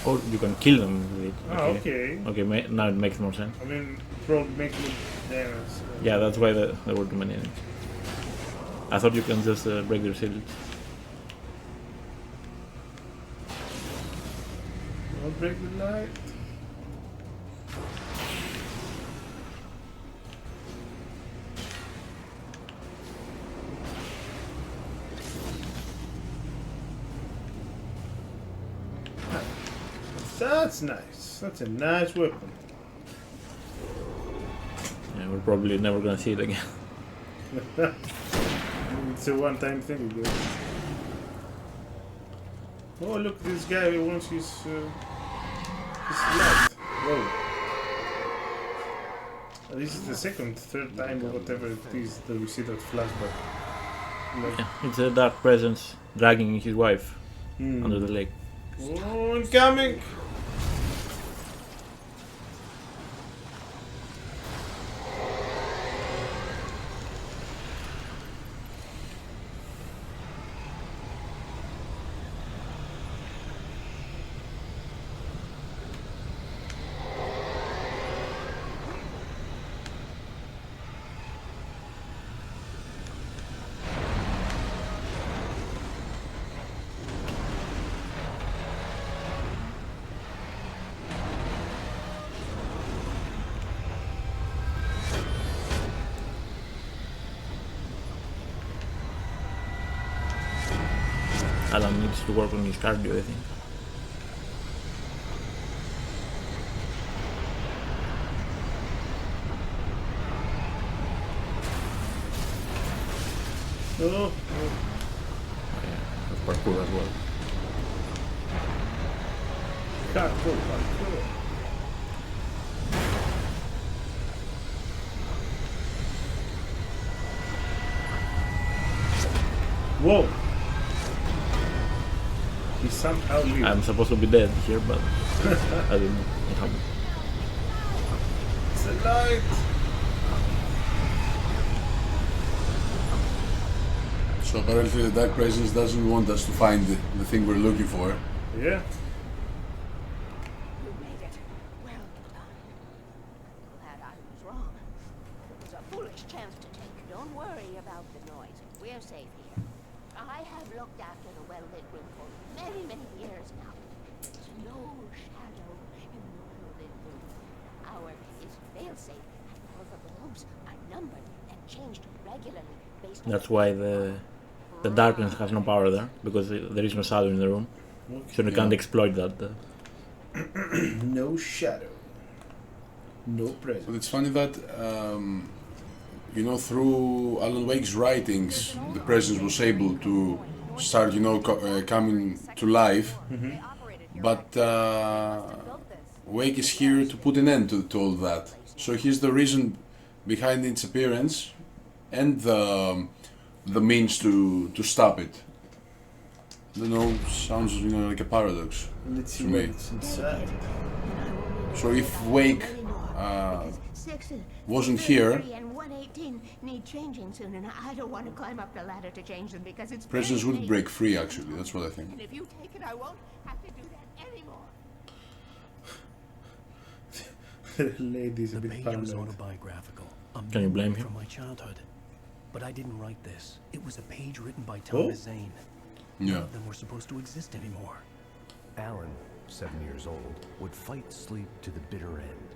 Or you can kill them with it. Okay. Okay, now it makes more sense. I mean, probably make me damage. Yeah, that's why there were too many enemies. I thought you can just break their shields. Don't break the light. That's nice. That's a nice weapon. Yeah, we're probably never gonna see it again. It's a one-time thing, I guess. Oh, look, this guy wants his light. Whoa. This is the third time, or whatever it is, that we see that flashback. Like, Yeah, it's a dark presence dragging his wife under the lake. oh, incoming! Alan needs to work on his cardio, I think. Oh, Yeah, parkour as well. parkour. Whoa! He somehow lived. I'm supposed to be dead here, but I don't know what happened. It's a light! So apparently the Dark Presence doesn't want us to find the thing we're looking for. Yeah. You made it. Well done. I'm glad I was wrong. It was a foolish chance to take. Don't worry about the noise. We're safe here. I have looked after the well-lit room for many, many years now. There's no shadow in the well-lit room. Ours is fail-safe, and all the bulbs are numbered and changed regularly based on... That's why the darkness has no power there, because there is no shadow in the room. So you can't exploit that. No shadow. No presence. But it's funny that, you know, through Alan Wake's writings, the Presence was able to start, you know, coming to life. But Wake is here to put an end to all that. So he's the reason behind its appearance and the means to stop it. I don't know, sounds, you know, like a paradox Let's see to me. what's inside. So if Wake wasn't here, and 118 need changing soon, and I don't want to climb up the ladder to change them because it's Presence very would late. break free, actually. That's what I think. And if you take it, I won't have to do that anymore. The lady's a The bit page was paranoid. autobiographical. A Can you blame memory him? from my childhood. But I didn't write this. It was a page written by Thomas Zane. None Yeah. of them were supposed to exist anymore. Alan, 7 years old, would fight sleep to the bitter end.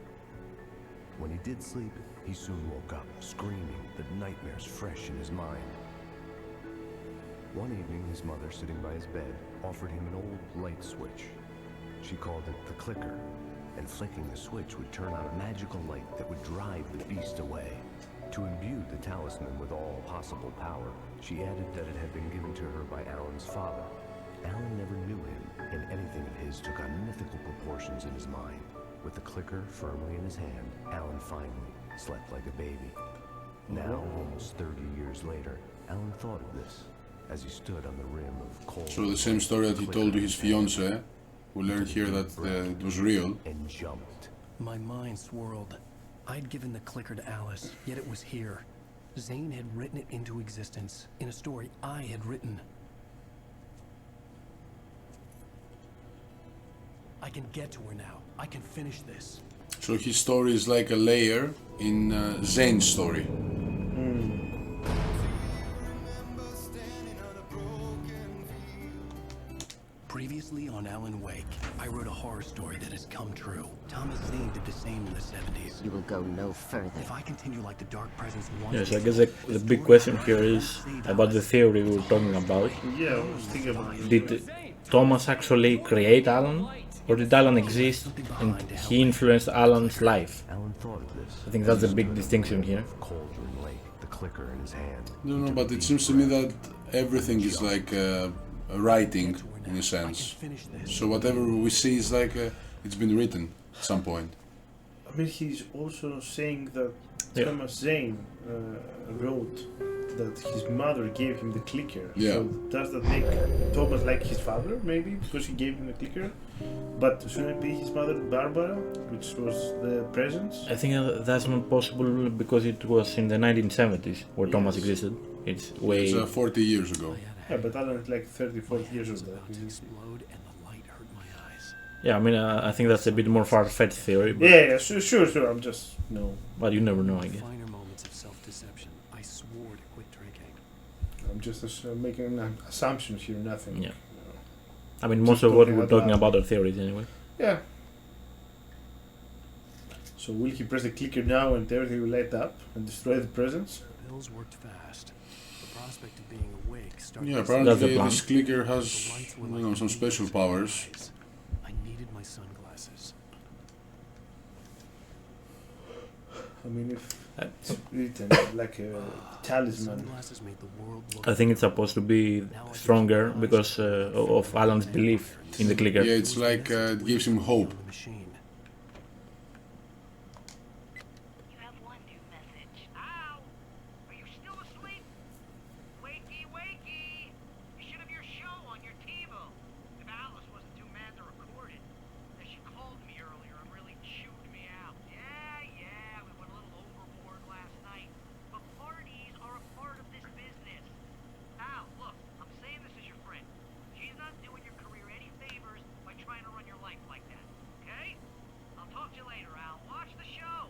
When he did sleep, he soon woke up, screaming, the nightmares fresh in his mind. One evening, his mother, sitting by his bed, offered him an old light switch. She called it the clicker, and flicking the switch would turn on a magical light that would drive the beast away. To imbue the talisman with all possible power, she added that it had been given to her by Alan's father. Alan never knew him, and anything of his took on mythical proportions in his mind. With the clicker firmly in his hand, Alan finally slept like a baby. Now, almost 30 years later, Alan thought of this as he stood on the rim of cold. So the same story that he told to his fiancée, we learned here that it was real. And jumped. My mind swirled. I'd given the clicker to Alice, yet it was here. Zane had written it into existence, in a story I had written. I can get to her now. I can finish this. So his story is like a layer in Zane's story. Previously on Alan Wake, I wrote a horror story that has come true. Thomas Zane did the same in the 70s. You will go no further. If I continue like the Dark Presence wants Yes, me I guess to, the big question here is about the theory we were talking about. Yeah, I was thinking about it. Did Thomas actually create Alan? Or did Alan exist and he influenced Alan's life? Alan thought of this. I think that's the big distinction here. Cauldron Lake, the clicker in his hand. No, but it seems to me that everything is like a writing in a sense. So whatever we see is like it's been written at some point. I mean, he's also saying that Yeah. Thomas Zane wrote that his mother gave him the clicker. Yeah. So does that make Thomas like his father, maybe, because he gave him the clicker? But shouldn't it be his mother, Barbara, which was the presence? I think that's not possible because it was in the 1970s where Thomas existed. It's way... It's 40 years ago. Yeah, but Alan is like 30, 40 years old. Yeah, I mean, I think that's a bit more far-fetched theory. But Yeah, sure. I'm just, no. But you never know, I guess. Finer moments of self-deception, I swore to quit drinking. I'm just making an assumption here, nothing. Yeah. I mean, most Just of what talking we're out talking loud. about are theories anyway. Yeah. So will he press the clicker now and everything will light up and destroy the presence? The pills worked fast, but prospect of being awake started Yeah, to apparently plan. this clicker has, The lights were you like know, some needles special in my powers. eyes. I needed my sunglasses. I mean, if it's written like a talisman. Sunglasses made the world look I think it's supposed to be stronger because of Alan's belief in the clicker. Yeah, it's like it gives him hope. on the machine. You have one new message. Ow! Are you still asleep? Wakey, wakey! You should have your show on your TiVo. If Alice wasn't too mad to record it. As she called me earlier and really chewed me out. Yeah, we went a little overboard last night. But parties are a part of this business. Al, look, I'm saying this as your friend. She's not doing your career any favors by trying to run your life like that. Okay? I'll talk to you later, Al. Watch the show.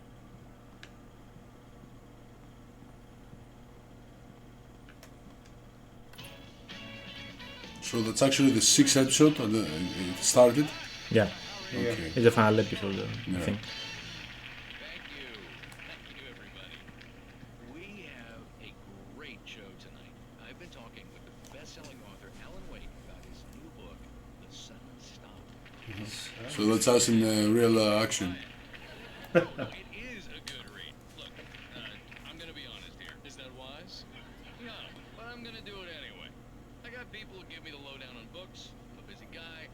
So that's actually the 6th episode and it started? Yeah. Okay. It's the final episode, I Yeah. think. Thank you, everybody. We have a great show tonight. I've been talking with the best-selling author Alan Wake about his new book, The Sun Stopped. So that's us in real action. It is a good read. Look, I'm gonna be honest here. Is that wise? No, but I'm gonna do it anyway. I got people who give me the lowdown on books. I'm a busy guy.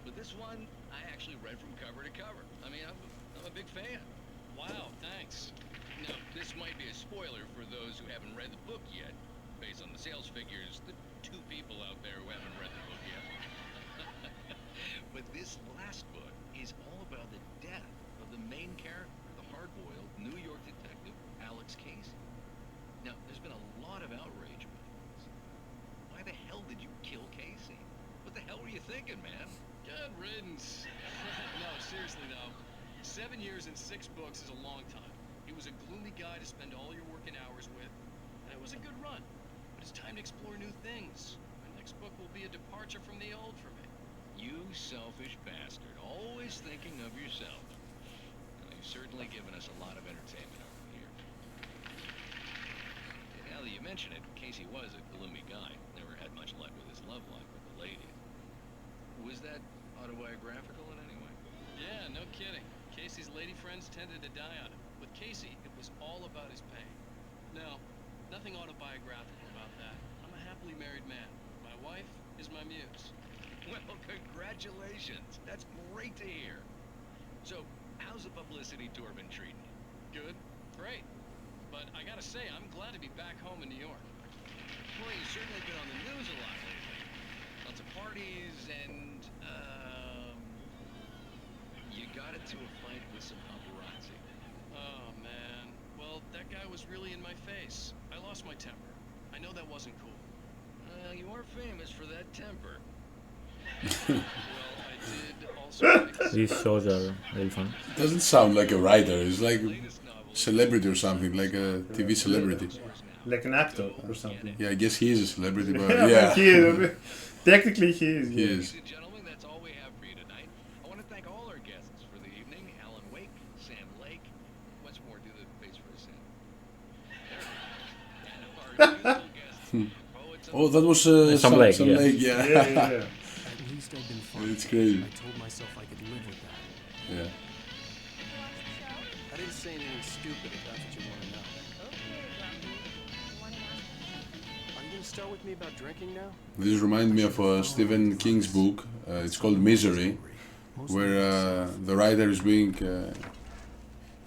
But this one, I actually read from cover to cover. I mean, I'm a big fan. Wow, thanks. Now, this might be a spoiler for those who haven't read the book yet. Based on the sales figures, the 2 people out there who haven't read the book yet. But this last book is all about the death of the main character, the hard-boiled New York detective, Alex Casey. Now, there's been a lot of outrage about this. Why the hell did you kill Casey? What the hell were you thinking, man? Good riddance. No, seriously though. 7 years and 6 books is a long time. He was a gloomy guy to spend all your working hours with, and it was a good run. But it's time to explore new things. My next book will be a departure from the old for me. You selfish bastard, always thinking of yourself. Well, you've certainly given us a lot of entertainment over the years. Now that you mention it, Casey was a gloomy guy. Never had much luck with his love life with the ladies. Was that autobiographical in any way? Yeah, no kidding. Casey's lady friends tended to die on him. With Casey, it was all about his pain. No, nothing autobiographical about that. I'm a happily married man. My wife is my muse. Well, congratulations. That's great to hear. So, how's the publicity tour been treating you? Good? Great. But I gotta say, I'm glad to be back home in New York. Boy, you've certainly been on the news a lot lately. Lots of parties and, you got into a fight with some paparazzi. Oh, man. Well, that guy was really in my face. I lost my temper. I know that wasn't cool. You are famous for that temper. Well, I did also... These shows are really fun. It doesn't sound like a writer, it's like celebrity or something, like a TV celebrity. Like an actor or something. Yeah, I guess he is a celebrity, but Yeah, yeah. he is. Technically he is. He yeah. is. Gentlemen, that's all we have for you tonight. I want to thank all our guests for the evening. Alan Wake, Sam Lake. Once more, do the face for a Sam. Oh, that was Some Lake, yeah. yeah. At least I've been fine. It's crazy. I told myself I could live with that. Yeah. I didn't say anything stupid if that's what you want to know. Are you gonna start with me about drinking now? This reminds me of Stephen King's book. It's called Misery, where the writer is being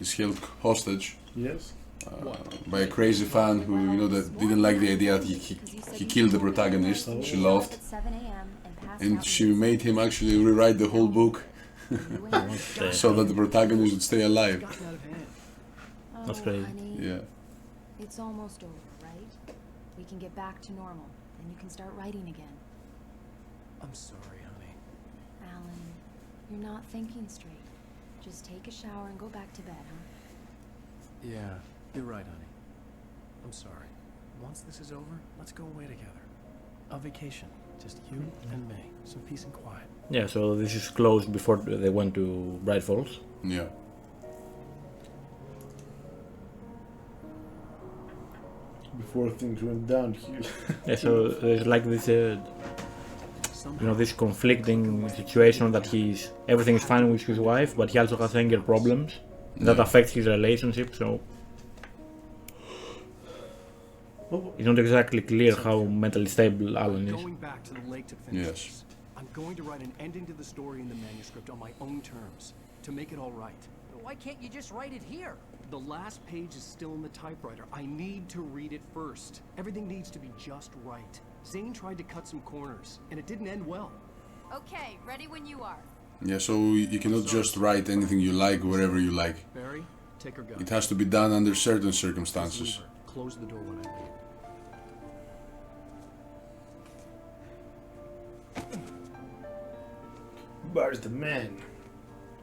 is held hostage. Yes. By a crazy fan who, you know, that didn't like the idea that he killed the protagonist she loved, and she made him actually rewrite the whole book so that the protagonist would stay alive. That's crazy. Honey, Yeah. it's almost over, right? We can get back to normal, and you can start writing again. I'm sorry, honey. Alan, you're not thinking straight. Just take a shower and go back to bed, huh? Yeah, you're right, honey. I'm sorry. Once this is over, let's go away together. A vacation. Just you and me. Some peace and quiet. Yeah, so this is closed before they went to Bright Falls. Yeah. before things went downhill. Yeah, so there's like this, this conflicting situation that everything is fine with his wife, but he also has anger problems that affect his relationship. So it's not exactly clear how mentally stable Alan is. Going back to the lake to finish this. I'm going to write an ending to the story in the manuscript on my own terms to make it all right. Why can't you just write it here? The last page is still in the typewriter. I need to read it first. Everything needs to be just right. Zane tried to cut some corners, and it didn't end well. Okay, ready when you are. Yeah, so you cannot just write anything you like wherever you like. Barry, take her gun. It has to be done under certain circumstances. Close the door when I leave. Bar's the man.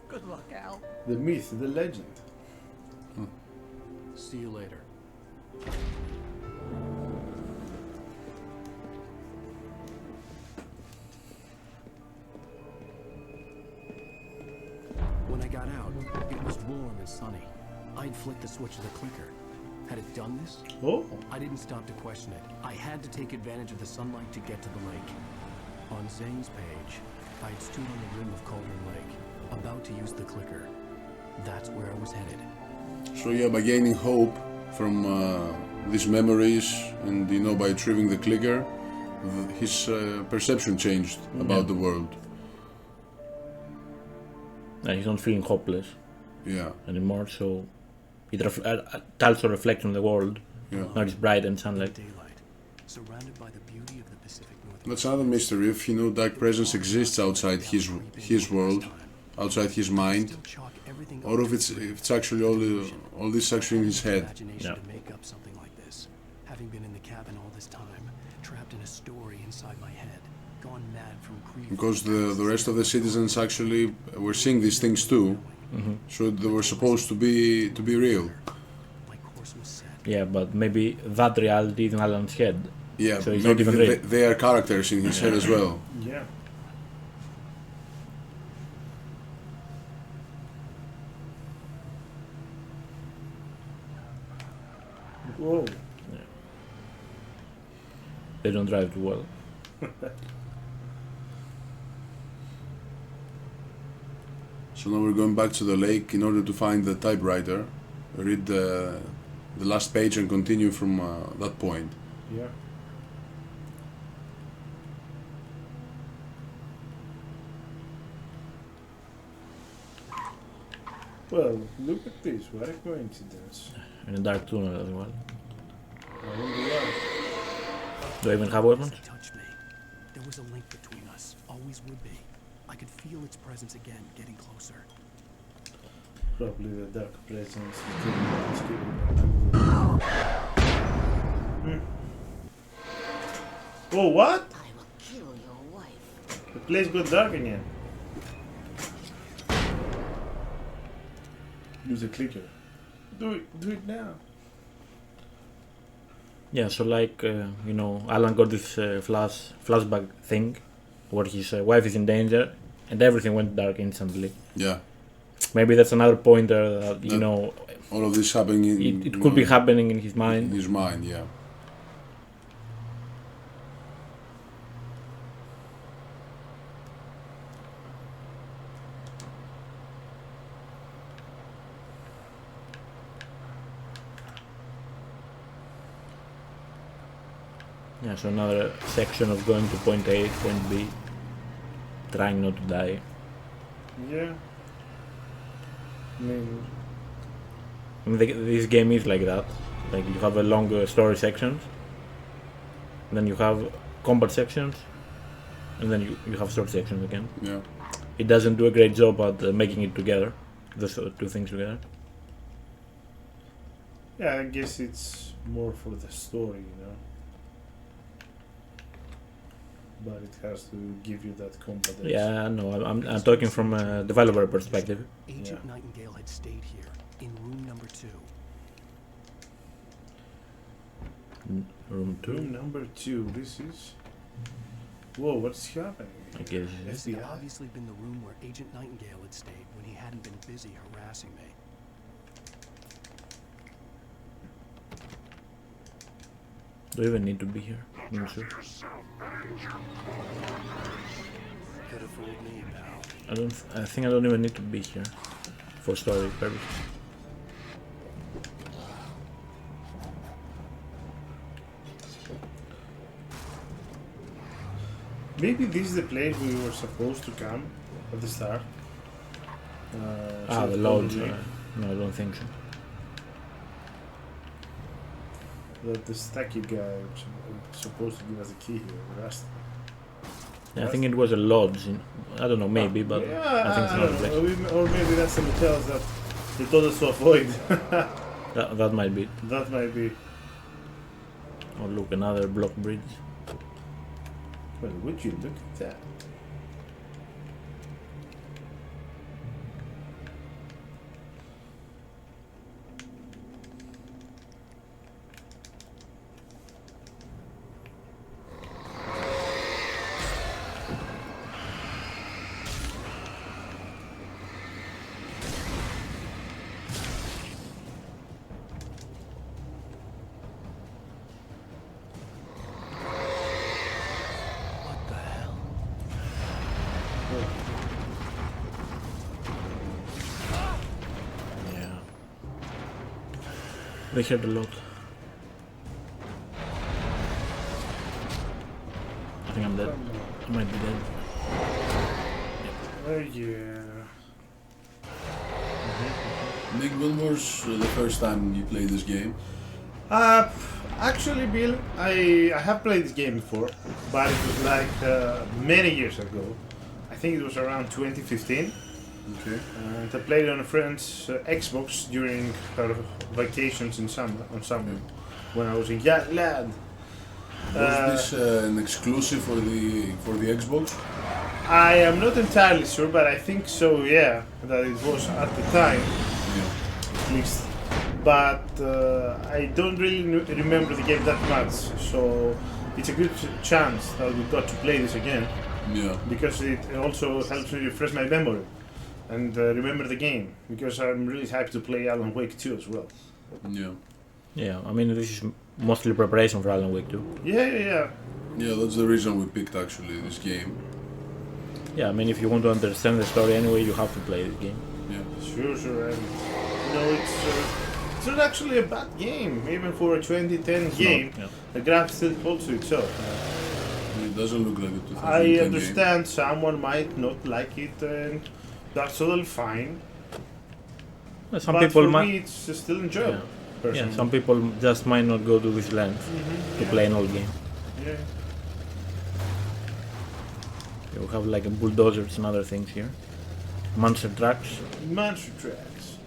Good luck, Al. The myth, the legend. See you later. When I got out, it was warm and sunny. I'd flicked the switch of the clicker. Had it done this? Oh. I didn't stop to question it. I had to take advantage of the sunlight to get to the lake. On Zane's page, I had stood on the rim of Cauldron Lake, about to use the clicker. That's where I was headed. So yeah, by gaining hope from these memories and by retrieving the clicker, his perception changed about the world. And he's not feeling hopeless anymore, so it also reflects on the world. Now it's bright and sunlight. Surrounded by the beauty of the Pacific Northwest. That's another mystery. If dark presence exists outside his world, outside his mind, or if it's actually all this actually in his head. To make up something like this, having been in the cabin all this time, trapped in a story inside my head, gone mad from grief. Because the rest of the citizens actually were seeing these things too, so they were supposed to be real. Yeah, but maybe that reality is in Alan's head. Yeah, so it's maybe not even real. They are characters in his head as well. Yeah. Whoa. Yeah. They don't drive too well. So now we're going back to the lake in order to find the typewriter, read the last page and continue from that point. Yeah. Well, look at this, what a coincidence. In a dark tunnel as well. I wonder why. Do I even have weapons? Touch me. There was a link between us. Always would be. I could feel its presence again, getting closer. Probably the dark presence. Oh, what? I will kill your wife. The place got dark again. Use a clicker. Do it now. Yeah, so Alan got this flashback thing where his wife is in danger and everything went dark instantly. Yeah. Maybe that's another pointer that, all of this happening it could be happening in his mind. In his mind, yeah. Yeah, so another section of going to point A, point B, trying not to die. Yeah. This game is like that. Like you have a long story sections, then you have combat sections, and then you have story sections again. Yeah. It doesn't do a great job at making it together, those two things together. Yeah, I guess it's more for the story, But it has to give you that competence. Yeah, no, I'm talking from a developer perspective. Agent Nightingale had stayed here, in room number 2. Room 2? Room number 2, this is... Whoa, what's happening? I guess. This had obviously been the room where Agent Nightingale had stayed when he hadn't been busy harassing me. Do you even need to be here? I'm not sure. Could have fooled me, pal. I think I don't even need to be here for story purposes. Maybe this is the place we were supposed to come at the start. The lodge. No, I don't think so. The stacky guy was supposed to give us a key here. The rest. Yeah, I think it was a lodge. I don't know, maybe, but yeah, I think it's not a place. Or maybe that's some hotels that they told us to avoid. That might be. That might be. Oh, look, another block bridge. Well, would you look at that? They heard a lot. I think I'm dead. I might be dead. Yeah. Nick, when was the first time you played this game? Actually, Bill, I have played this game before, but it was like many years ago. I think it was around 2015. Okay. And I played on a friend's Xbox during her vacations in summer, when I was a young lad. Was this an exclusive for the Xbox? I am not entirely sure, but I think so. Yeah, that it was at the time, at least. But I don't really remember the game that much, so it's a good chance that we got to play this again. Yeah. Because it also helps me refresh my memory and remember the game, because I'm really happy to play Alan Wake 2 as well. Yeah. Yeah, I mean, this is mostly preparation for Alan Wake 2. Yeah. Yeah, that's the reason we picked actually this game. Yeah, I mean, if you want to understand the story anyway, you have to play this game. Yeah. Sure. And, it's not actually a bad game, even for a 2010 game. Yeah. The graphics still holds to itself. It doesn't look like a 2010 I understand someone might not like it, and that's totally fine. Well, some but people for might. me, it's still enjoyable. Yeah, some people just might not go to this length to play an old game. Yeah. You have like bulldozers and other things here. Monster trucks. Monster trucks.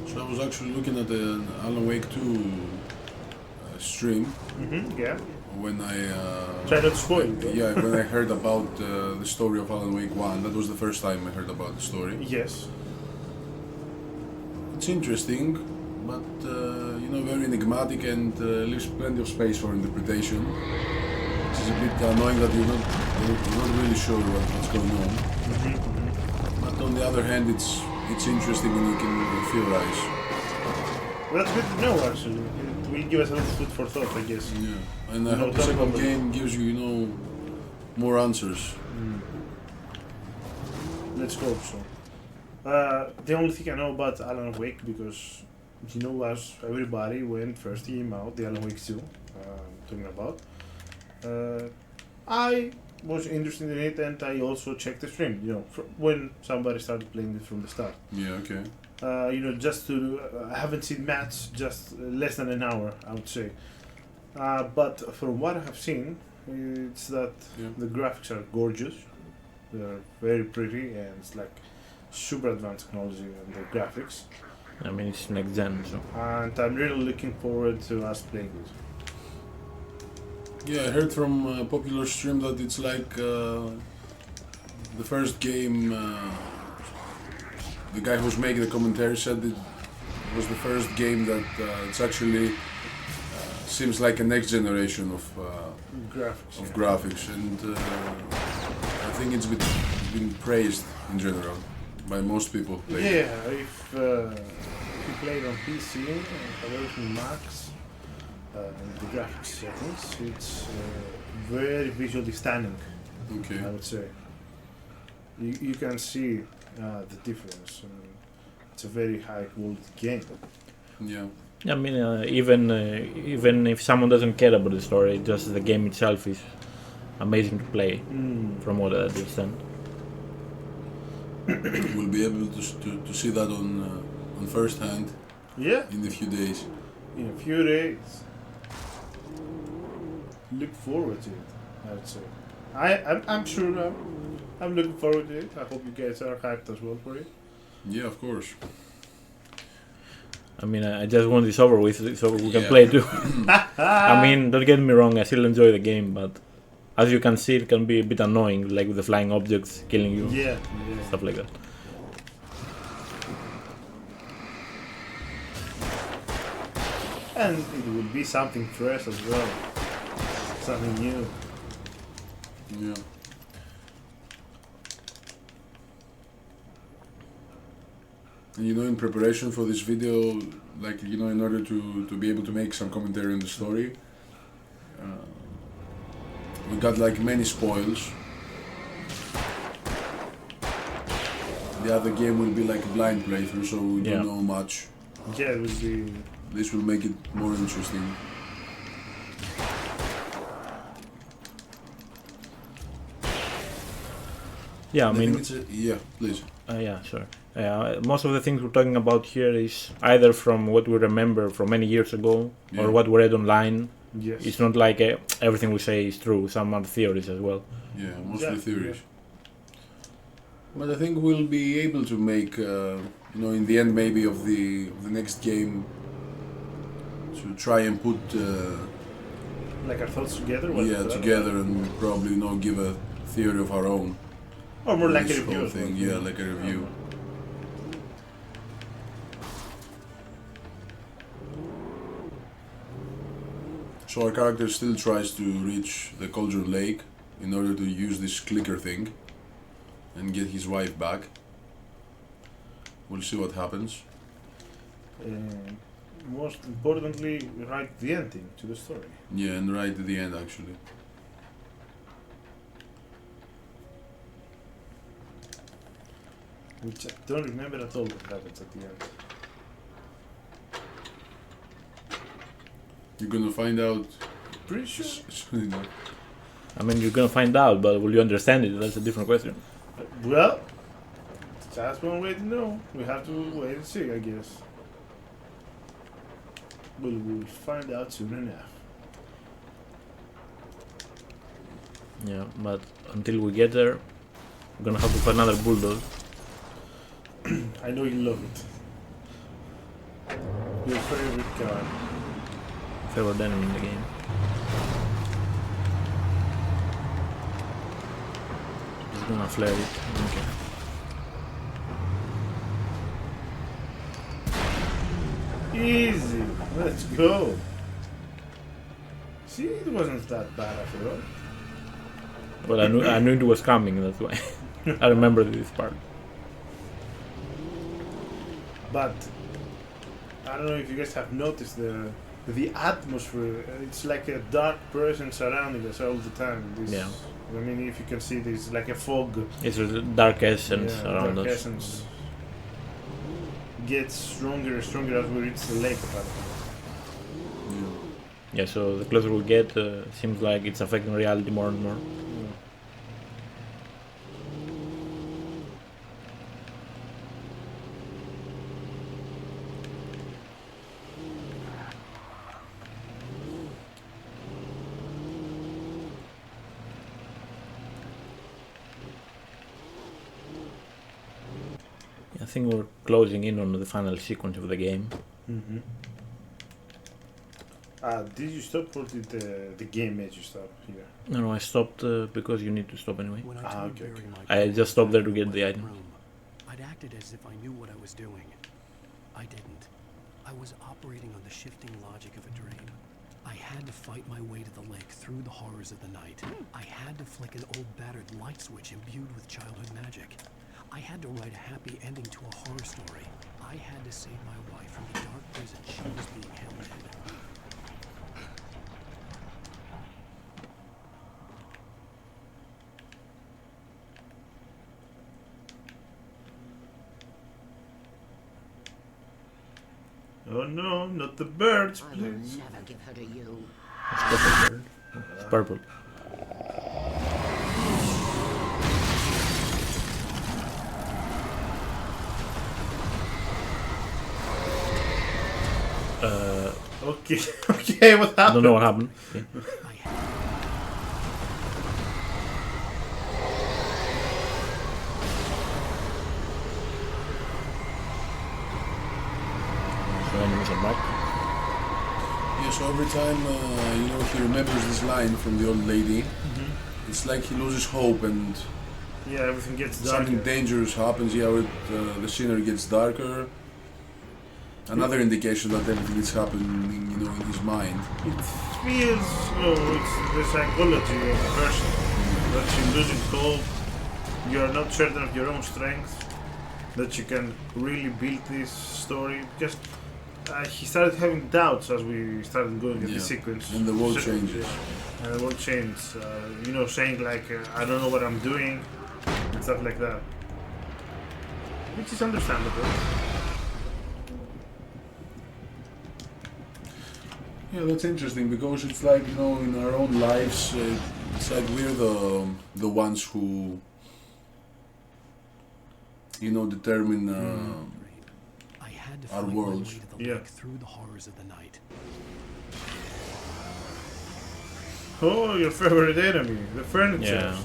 So I was actually looking at the Alan Wake 2 stream. Yeah. When I try not to spoil it. Yeah, when I heard about the story of Alan Wake 1, that was the first time I heard about the story. Yes. It's interesting, but very enigmatic and leaves plenty of space for interpretation. It's a bit annoying that you're not really sure what's going on. But on the other hand, it's interesting and you can theorize. Well, that's good to know, actually. It will give us a little food for thought, I guess. Yeah, and I hope the second game gives you, more answers. Let's hope so. The only thing I know about Alan Wake, because as everybody when first came out, the Alan Wake 2, talking about, I was interested in it, and I also checked the stream, when somebody started playing it from the start. Yeah, okay. Just to, I haven't seen match, just less than an hour, I would say. But from what I have seen, it's that the graphics are gorgeous, they're very pretty, and it's like super advanced technology and the graphics. I mean, it's next gen, so. And I'm really looking forward to us playing it. Yeah, I heard from a popular stream that it's like the first game. The guy who's making the commentary said it was the first game that it's actually seems like a next generation of graphics, and I think it's been praised in general by most people. Yeah, if you you play it on PC and have everything max and the graphics settings, it's very visually stunning. Okay. I would say. You can see the difference. It's a very high quality game. Yeah. I mean, even if someone doesn't care about the story, just the game itself is amazing to play. From what I understand. We'll be able to see that on first hand. Yeah. In a few days. In a few days. Look forward to it, I would say. I'm sure I'm looking forward to it. I hope you guys are hyped as well for it. Yeah, of course. I mean, I just want this over with so we can play too. I mean, don't get me wrong, I still enjoy the game, but as you can see, it can be a bit annoying, like with the flying objects killing you. Yeah. Stuff like that. And it will be something fresh as well. Something new. Yeah. And in preparation for this video, like, in order to be able to make some commentary on the story, we got like many spoils. The other game will be like a blind playthrough, so we don't know much. Yeah, it will be. This will make it more interesting. Yeah, I mean, yeah, please. Yeah, sure. Most of the things we're talking about here is either from what we remember from many years ago or what we read online. Yes. It's not like everything we say is true. Some are theories as well. Yeah, mostly theories. But I think we'll be able to make, in the end maybe of the next game, to try and put like our thoughts together. Together, and probably give a theory of our own. Or more like a review. Thing. Yeah, like a review. So our character still tries to reach the Cauldron Lake in order to use this clicker thing and get his wife back. We'll see what happens. Most importantly, write the ending to the story. Yeah, and right at the end actually. Which I don't remember at all what happens at the end. You're gonna find out pretty sure soon enough. I mean, you're gonna find out, but will you understand it? That's a different question. Well, that's one way to know. We have to wait and see, I guess. We'll find out soon enough. Yeah, but until we get there, we're gonna have to find another bulldog. I know you love it. Your favorite car. Favorite enemy in the game. Just gonna flare it. Okay. Easy. Let's go. See, it wasn't that bad after all. Well, I knew it was coming. That's why I remember this part. But I don't know if you guys have noticed the atmosphere. It's like a dark person surrounding us all the time. Yeah. I mean, if you can see this, like a fog. It's a dark essence around dark us. Essence gets stronger and stronger as we reach the lake. Yeah, so the closer we get, seems like it's affecting reality more and more. I think we're closing in on the final sequence of the game. Mm-hmm. Did you stop or did the game made you stop here? No, I stopped because you need to stop anyway. When I told Okay. Barry my I just stopped there to get the item. I'd acted as if I knew what I was doing. I didn't. I was operating on the shifting logic of a dream. I had to fight my way to the lake through the horrors of the night. I had to flick an old battered light switch imbued with childhood magic. I had to write a happy ending to a horror story. I I had to save my wife from the dark prison she was being held in. Oh no, not the birds, I will please. never give her to you. It's purple bird. It's purple. Okay, okay, what happened? I don't know what happened. Okay. So enemies are back. Yeah, so every time you know, he remembers this line from the old lady, it's like he loses hope and Yeah, everything gets darker. something dangerous happens. Yeah, with, the scenery gets darker. Another indication that everything is happening, you know, in his mind. It feels, you know, it's the psychology of the person. That you're losing hope, you're not certain of your own strength, that you can really build this story. Because he started having doubts as we started going at the sequence. And the world changes. And the world changes. You know, saying like, I don't know what I'm doing, and stuff like that. Which is understandable. Yeah, that's interesting because it's like, you know, in our own lives, it's like we're the ones who, you know, determine I had to our find worlds. my way to the lake through the horrors of the night. Oh, your favorite enemy, the furniture. Yeah.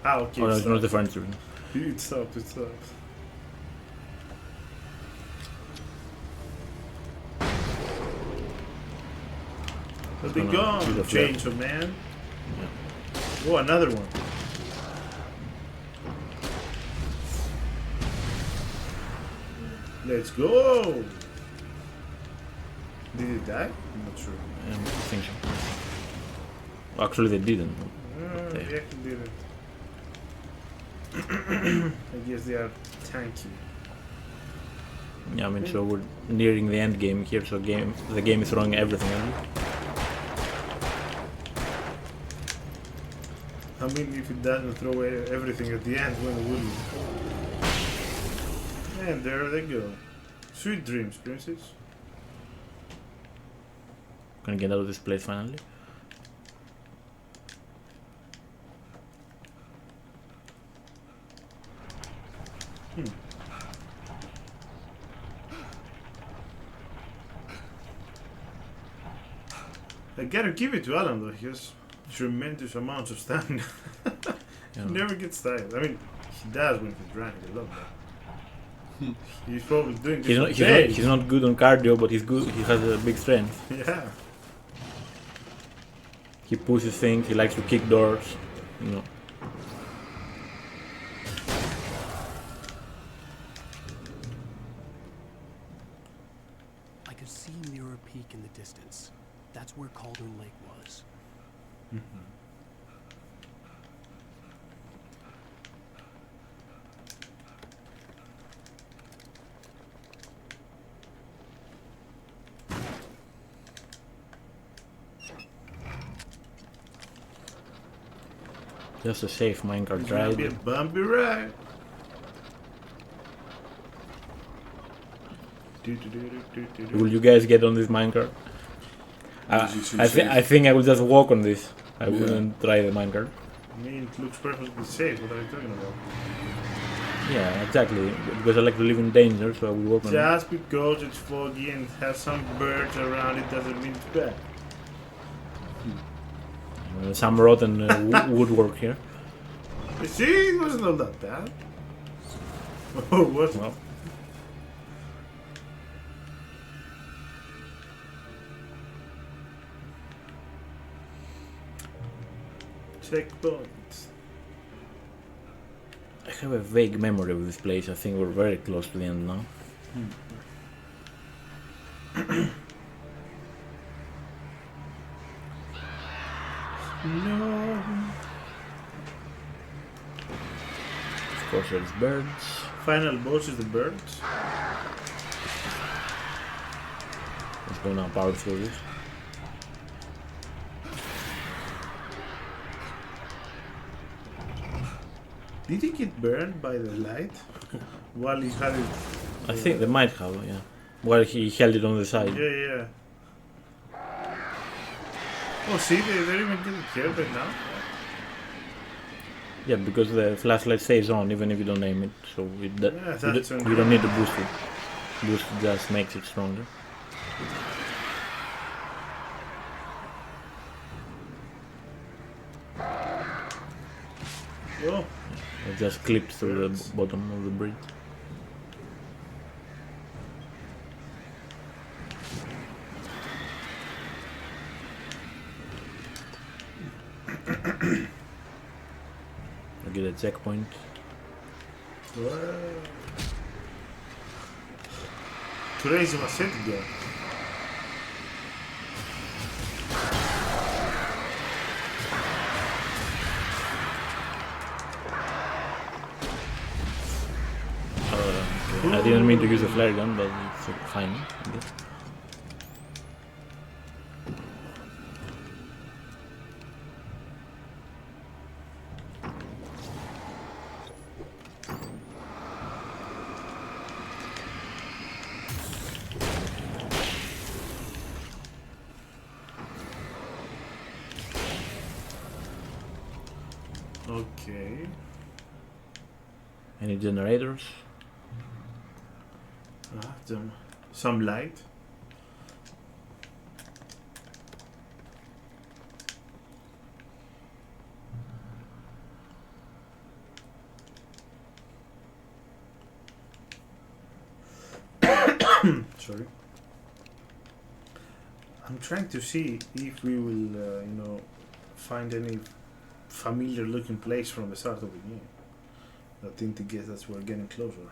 Ah, okay. Oh, no, it's stop. not the furniture. It stopped, it stopped. But they gone, Chainsaw Man. Yeah. Oh, another one. Let's go! Did he die? I'm not sure. I think so. Actually, they didn't. Yeah, he didn't. I guess they are tanky. Yeah, I mean, so we're nearing the end game here, so the game is throwing everything at it. I mean, if it doesn't throw everything at the end, when will it? And there they go. Sweet dreams, princess. Gonna get out of this place finally. I gotta give it to Alan though, he has tremendous amounts of stamina. He never gets tired. I mean, he does when he's running a lot, but he's probably doing this He's not good on cardio, but he's good. He has a big strength. Yeah. He pushes things. He likes to kick doors. You know. I could see Mirror Peak in the distance. That's where Cauldron Lake was. Just a safe minecart It's gonna ride. be a bumpy ride. Will you guys get on this minecart? I think I will just walk on this. I wouldn't try the minecart. I mean, it looks perfectly safe. What are you talking about? Yeah, exactly. Because I like to live in danger, so I will walk on it. Just because it's foggy and has some birds around it doesn't mean it's bad. Some rotten woodwork here. You see, it wasn't all that bad. Oh, what? Well. Checkpoints. I have a vague memory of this place. I think we're very close to the end now. No. Of course, there's birds. Final boss is the birds. gonna power through this. Did he get burned by the light while he had it? I think they might have, yeah. While he held it on the side. Yeah. Oh, see, they're even getting killed right now. Yeah, because the flashlight stays on even if you don't aim it, so you don't need to boost it. Boost just makes it stronger. Oh. It just clipped through the bottom of the bridge. I get a checkpoint. To raise my set again. Okay. I didn't mean to use a flare gun, but it's fine, I guess. Okay. Any generators? Some light. Sorry. I'm trying to see if we will, find any familiar-looking place from the start of the game. That indicates that we're getting closer.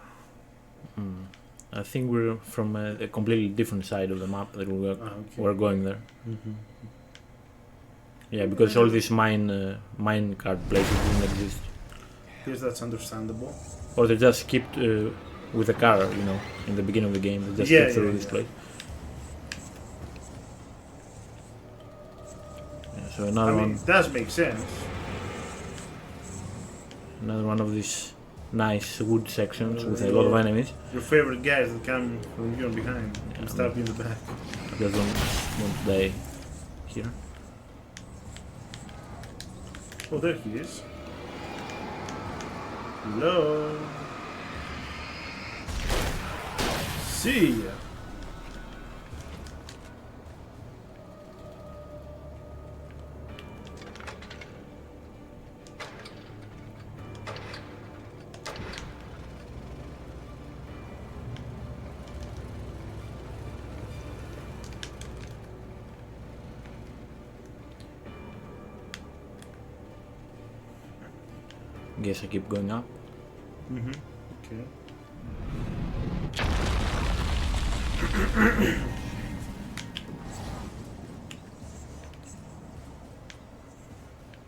I think we're from a completely different side of the map that we're going there. Yeah, because all these mine card places didn't exist. Yes, that's understandable. Or they just skipped with a car, in the beginning of the game. They just skipped through this place. Yeah, so another one. It does make sense. Another one of these nice wood sections with a lot of enemies. Your favorite guys that come from you and behind and stab you in the back. I just don't want to die here. Oh, there he is. Hello. See ya. Guess I keep going up. Okay.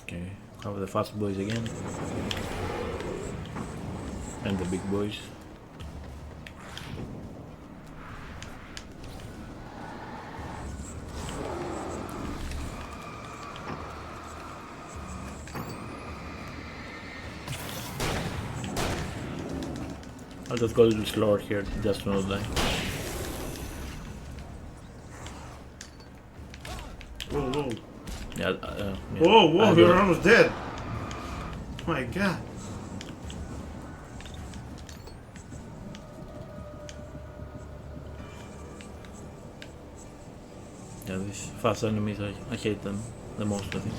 Okay, have the fast boys again. And the big boys. I'll just go a little slower here, just to not die. Whoa. Yeah, Whoa, you're almost dead. My god. Yeah, these fast enemies, I hate them the most, I think.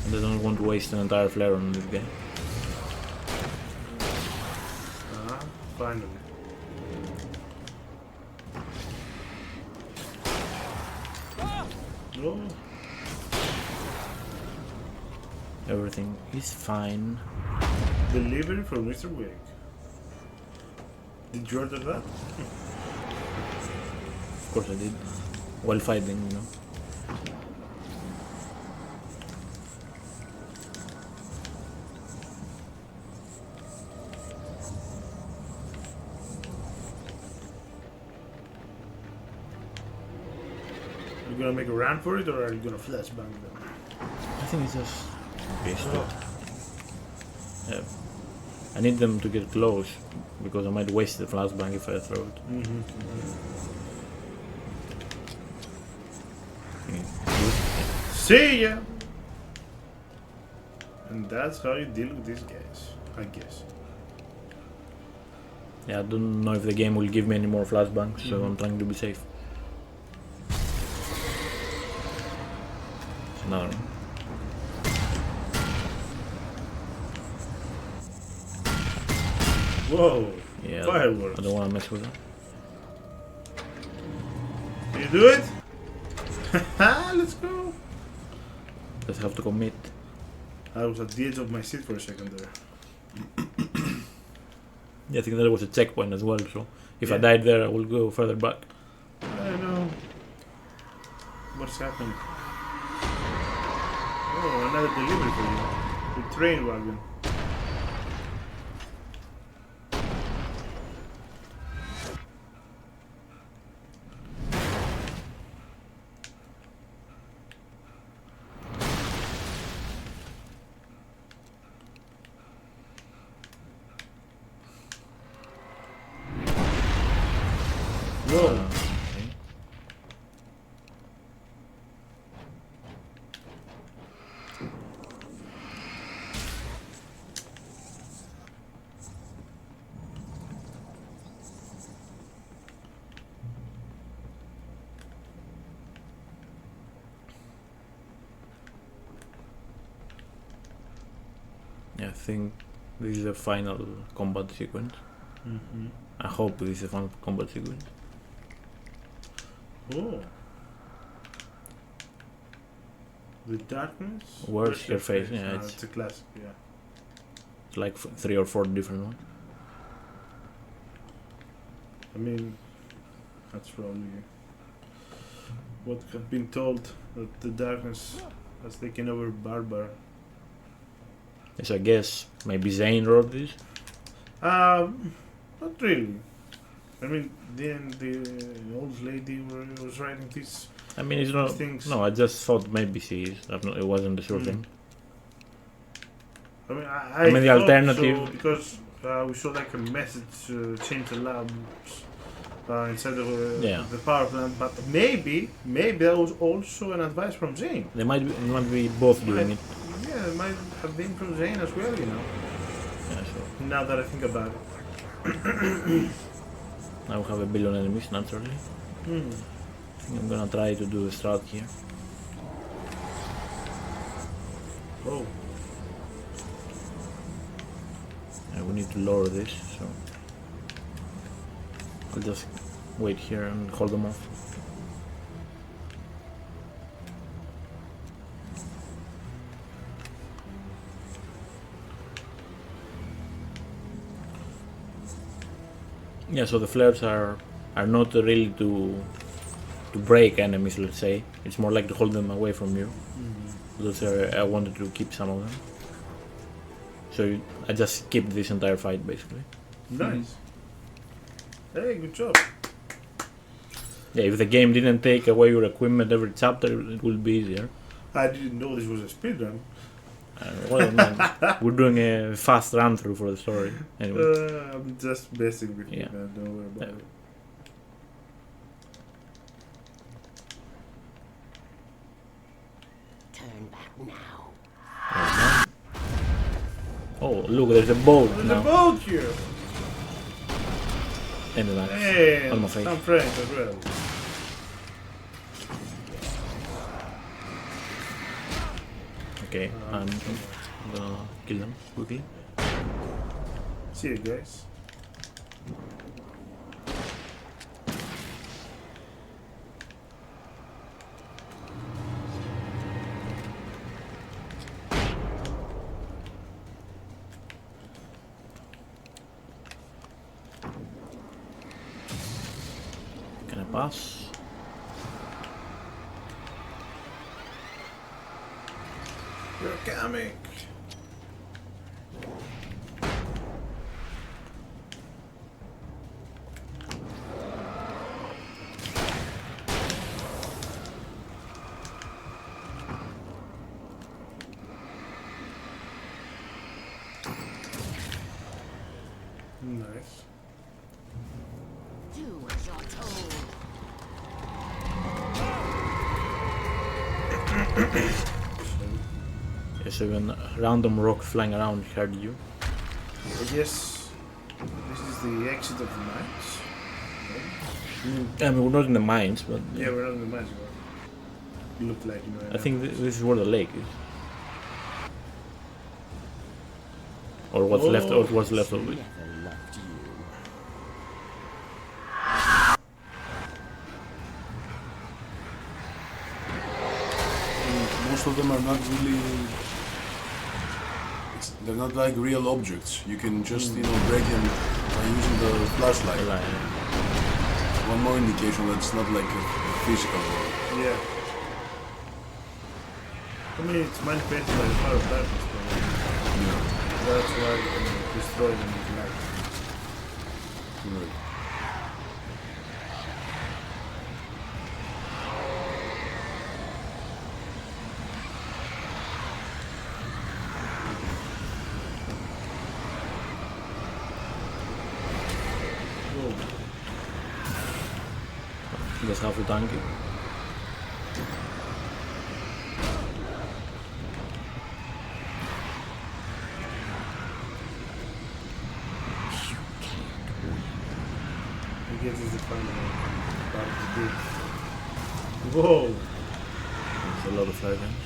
I don't want to waste an entire flare on this guy. Finally. Oh. Everything is fine. Delivery for Mr. Wake. Did you order that? Of course I did. While fighting, You gonna make a run for it, or are you gonna flashbang them? I think it's just I need them to get close because I might waste the flashbang if I throw it. See ya! And that's how you deal with these guys, I guess. Yeah, I don't know if the game will give me any more flashbangs, so I'm trying to be safe. It's another one. Whoa! Yeah, Fireworks. I don't want to mess with that. You do it? Let's go! Just have to commit. I was at the edge of my seat for a second there. Yeah, I think there was a checkpoint as well, so if I died there, I will go further back. I know. What's happened? Oh, another delivery for you. The train wagon. Whoa. Yeah, I think this is the final combat sequence. I hope this is the final combat sequence. Oh. The darkness? Where's your face? Yeah, it's a classic, yeah. It's like 3 or 4 different ones. I mean, that's probably what I've been told, that the darkness has taken over Barbara. Yes, I guess maybe Zane wrote this. Not really. I mean, then the old lady was writing these. I mean, it's not. Things. No, I just thought maybe she is. It wasn't the sure thing. I mean, I mean the thought alternative. so because we saw like a message change the labs inside of the power plant, but maybe that was also an advice from Zane. They might be both doing it. Yeah, it might have been from Zane as well, you know. Yeah, sure. Now that I think about it. Now we have a billion enemies, naturally. I think I'm gonna try to do the strat here. Oh. Yeah, we need to lower this, so I'll just wait here and hold them off. Yeah, so the flares are not really to break enemies, let's say. It's more like to hold them away from you. Because I wanted to keep some of them. So I just skipped this entire fight, basically. Nice. Hey, good job. Yeah, if the game didn't take away your equipment every chapter, it would be easier. I didn't know this was a speedrun. Well, man, we're doing a fast run through for the story. Anyway. I'm just messing with you, Yeah. man. Don't worry about it. Turn back now. Oh, look, there's a boat There's now. a boat here. And an axe Hey, on my face. some friends as well. Okay, I'm gonna kill them quickly. See you guys. Can I pass? You're coming. do as you're told. Yes, even a random rock flying around heard you. I guess this is the exit of the mines. I mean, we're not in the mines, but Yeah, we're not in the mines, but it looked like, you know. I think this is where the lake is, or what's left, or what's left of it. Most of them are not really. They're not like real objects. You can just, you know, break them by using the flashlight. One more indication that it's not like a physical world. Yeah. I mean, it's manifested by the power of darkness, but that's why you can destroy them with light. Right. Just half the tank. I guess it's the final part of the big. Whoa! There's a lot of flare guns.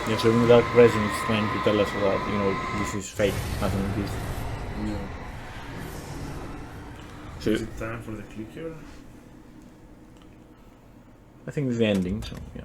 Yeah, so even that presence is trying to tell us that, you know, this is fake, nothing like this. Yeah. So Is it time for the clicker? I think it's the ending, so yeah.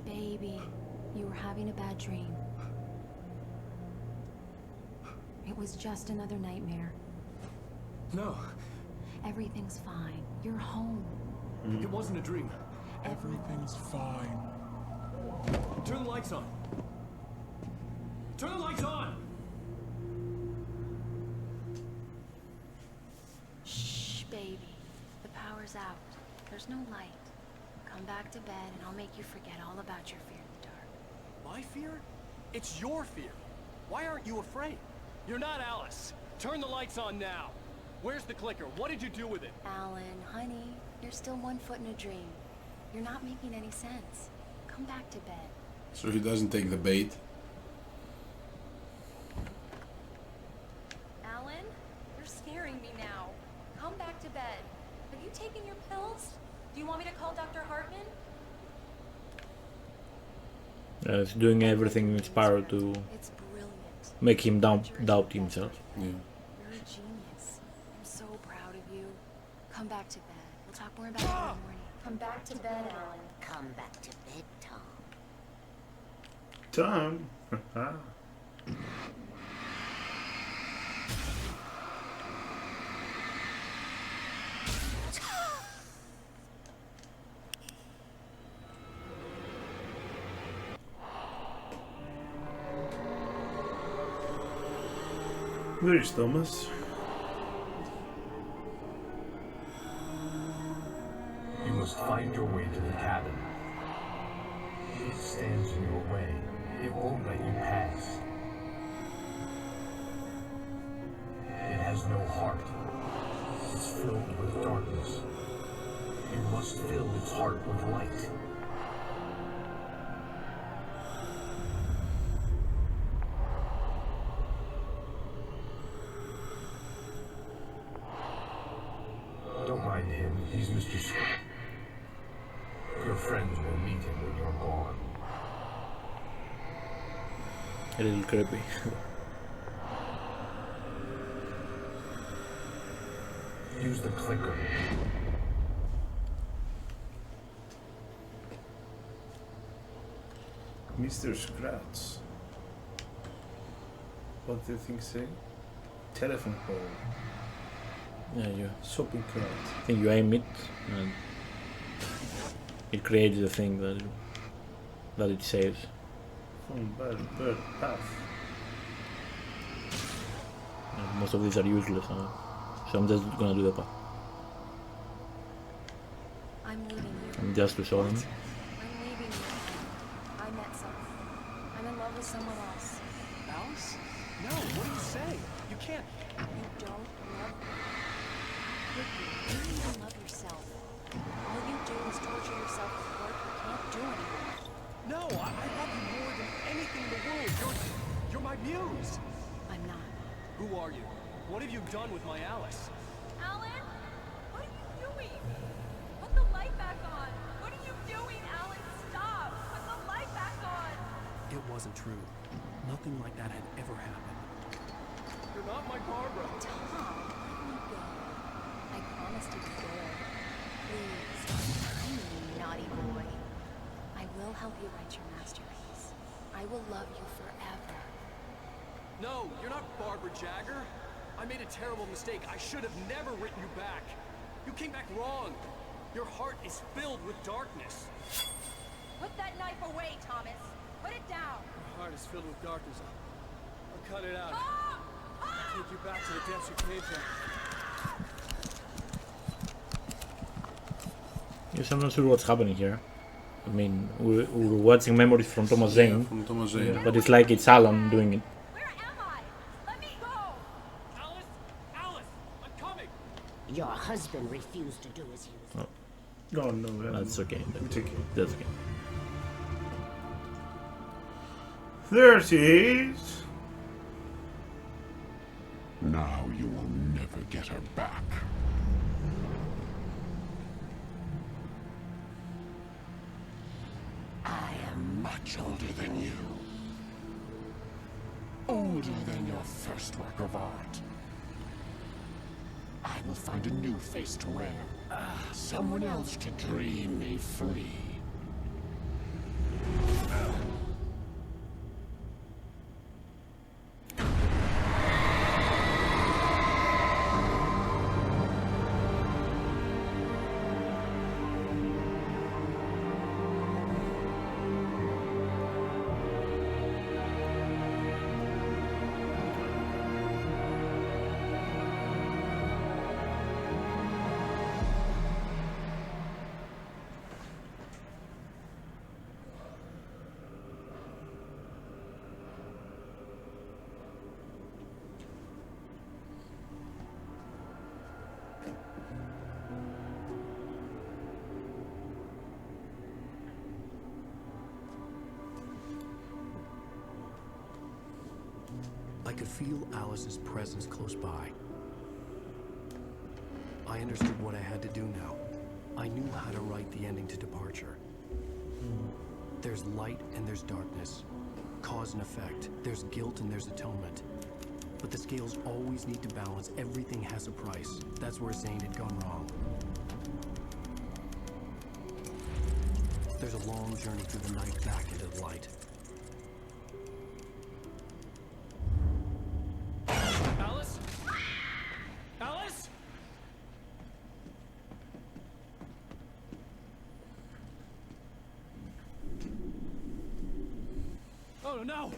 Baby, you were having a bad dream. It was just another nightmare. No. Everything's fine. You're home. It wasn't a dream. Everything's fine. Turn the lights on. Turn the lights on! Shh, baby. The power's out. There's no light. Come back to bed and I'll make you forget all about your fear in the dark. My fear? It's your fear. Why aren't you afraid? You're not Alice. Turn the lights on now. Where's the clicker? What did you do with it? Alan, honey, you're still 1 foot in a dream. You're not making any sense. Come back to bed. So he doesn't take the bait. Alan, you're scaring me now. Come back to bed. Have you taken your pills? Do you want me to call Dr. Hartman? It's doing everything in its power to make him doubt himself. Yeah. You're a genius. I'm so proud of you. Come back to bed. We'll talk more about it in the morning. Come back to bed, Alan. Come back to bed, Tom. Tom? Where is Thomas? You must find your way to the cabin. It stands in your way. It won't let you pass. It has no heart. It's filled with darkness. You must fill its heart with light. Don't mind him. He's Mr. Your friends will meet him when you're gone. A little creepy. Use the clicker. Mr. Scratch. What do you think say? Telephone pole. Yeah, you. Shopping cart. I think you aim it and it creates the thing that it saves. Phone, bird, path. And most of these are useless, so I'm just gonna do the path. I'm leaving you. And just to show them. I'm leaving you. I met someone. I'm in love with someone else. Alice? No, what do you say? You can't. You don't love me. Ricky, you don't even love yourself. All you do is torture yourself with work you can't do anymore. No, I love you more than anything in the world. You're my muse. I'm not. Who are you? What have you done with my Alice? Alan? What are you doing? Put the light back on. What are you doing, Alan? Stop. Put the light back on. It wasn't true. Nothing like that had ever happened. You're not my Barbara. Tom, let me go. I promised to be good. Please. I'm a naughty boy. I will help you write your masterpiece. I will love you forever. No, you're not Barbara Jagger. I made a terrible mistake. I should have never written you back. You came back wrong. Your heart is filled with darkness. Put that knife away, Thomas. Put it down. My heart is filled with darkness. I'll cut it out. Ah! I'll take you back to the depths you came from. Yes, I'm not sure what's happening here. I mean, we're watching memories from Thomas Zane. From Thomas Zane. But it's like it's Alan doing it. Where am I? Let me go. Alice! Alice! I'm coming! Your husband refused to do as he was. Oh. No, That's okay. It's okay. That's okay. There she is. Now you will never get her back. I am much older than you. Older than your first work of art. I will find a new face to wear. Someone else to dream me free. I could feel Alice's presence close by. I understood what I had to do now. I knew how to write the ending to Departure. There's light and there's darkness. Cause and effect. There's guilt and there's atonement. But the scales always need to balance. Everything has a price. That's where Zane had gone wrong. There's a long journey through the night back into the light. Alice? Alice? Oh no!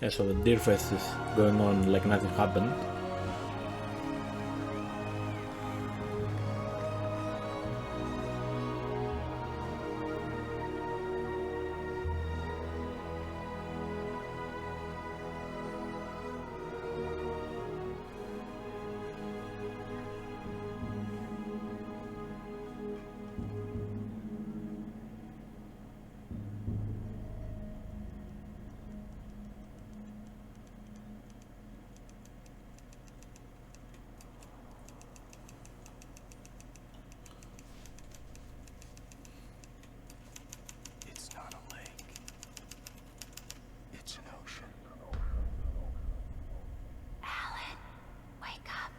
Yeah, so the Deer Fest is going on like nothing happened. It's not a lake. It's an ocean. Alan, wake up.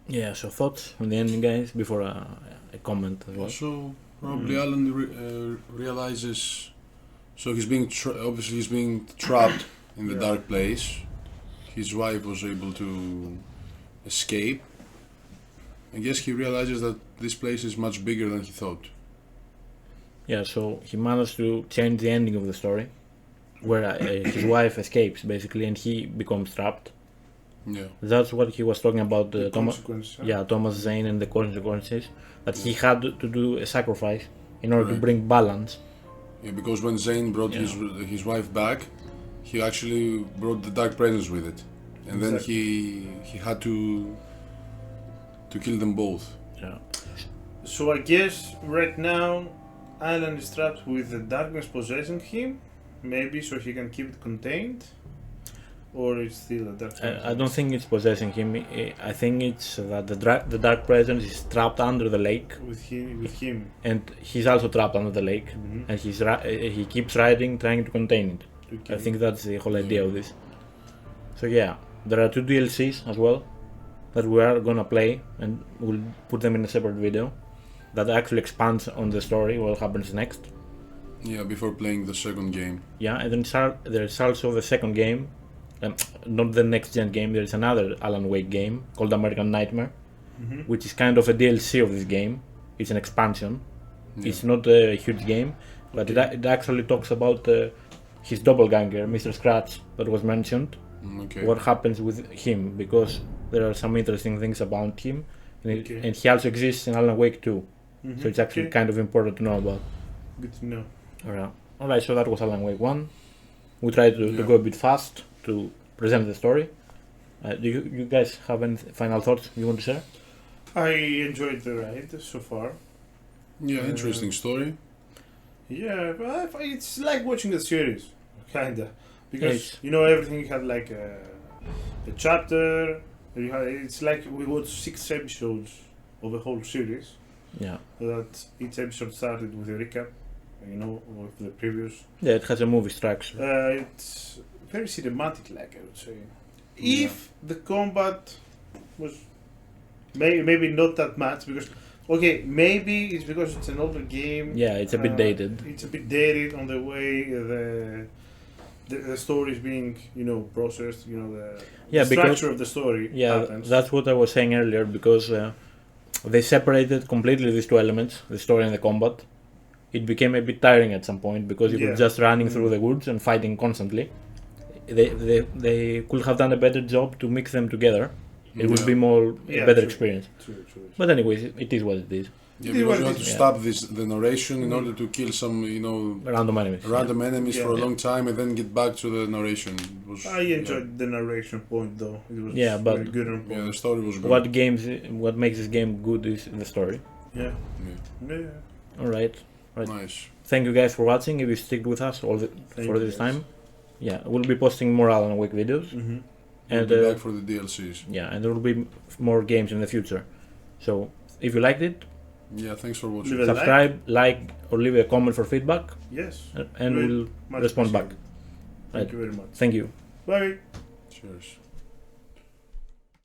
Yeah, so thoughts on the ending, guys, before a comment as well. So probably Alan realizes. So he's being obviously he's being trapped in the dark place. His wife was able to escape. I guess he realizes that this place is much bigger than he thought. Yeah, so he managed to change the ending of the story, where his wife escapes basically, and he becomes trapped. Yeah. That's what he was talking about. Thomas, consequences, yeah, Thomas Zane and the consequences that he had to do a sacrifice in order to Right. bring balance. Yeah, because when Zane brought his wife back, he actually brought the dark presence with it, and then he had to kill them both. Yeah. So I guess right now Alan is trapped with the darkness possessing him, maybe so he can keep it contained, or it's still a dark presence? I don't think it's possessing him. I think it's that the dark presence is trapped under the lake. With him. And he's also trapped under the lake, and he keeps riding, trying to contain it. I think that's the whole idea of this. So yeah, there are 2 DLCs as well that we are gonna play, and we'll put them in a separate video that actually expands on the story, what happens next. Yeah, before playing the second game. Yeah, and then there's also the second game, not the next gen game. There's another Alan Wake game called American Nightmare, which is kind of a DLC of this game. It's an expansion. Yeah. It's not a huge game, but it actually talks about his doppelganger, Mr. Scratch, that was mentioned. Okay. What happens with him, because there are some interesting things about him, and he also exists in Alan Wake 2. So it's actually kind of important to know about. Good to know. Alright, so that was Alan Wake 1. We tried to go a bit fast to present the story. Do you guys have any final thoughts you want to share? I enjoyed the ride so far. Yeah, interesting story. Yeah, but it's like watching a series, kinda, because you know everything. You have like a chapter. It's like we watched 6 episodes of a whole series. Yeah. That each episode started with a recap, you know, of the previous. Yeah, it has a movie structure. It's very cinematic, like I would say. If the combat was maybe not that much, because maybe it's because it's an older game. Yeah, it's a bit dated. It's a bit dated on the way the story is being, you know, processed. You know, the structure of the story. Yeah, happens. that's what I was saying earlier, because they separated completely these 2 elements, the story and the combat. It became a bit tiring at some point because you were just running through the woods and fighting constantly. They could have done a better job to mix them together. It would be a better experience. True. But anyways, it is what it is. Yeah, because you had to stop the narration in order to kill some, you know, random enemies for a long time, and then get back to the narration. I enjoyed the narration point though. It was but very good on point. Yeah, the story was good. What makes this game good is the story. Yeah. All right. Nice. Thank you guys for watching. If you stick with us for this time, we'll be posting more Alan Wake videos, and we'll be back for the DLCs. Yeah, and there will be more games in the future. So if you liked it, thanks for watching. Subscribe, like, or leave a comment for feedback. Yes. And we'll respond back. Thank you very much. Thank you. Bye. Cheers.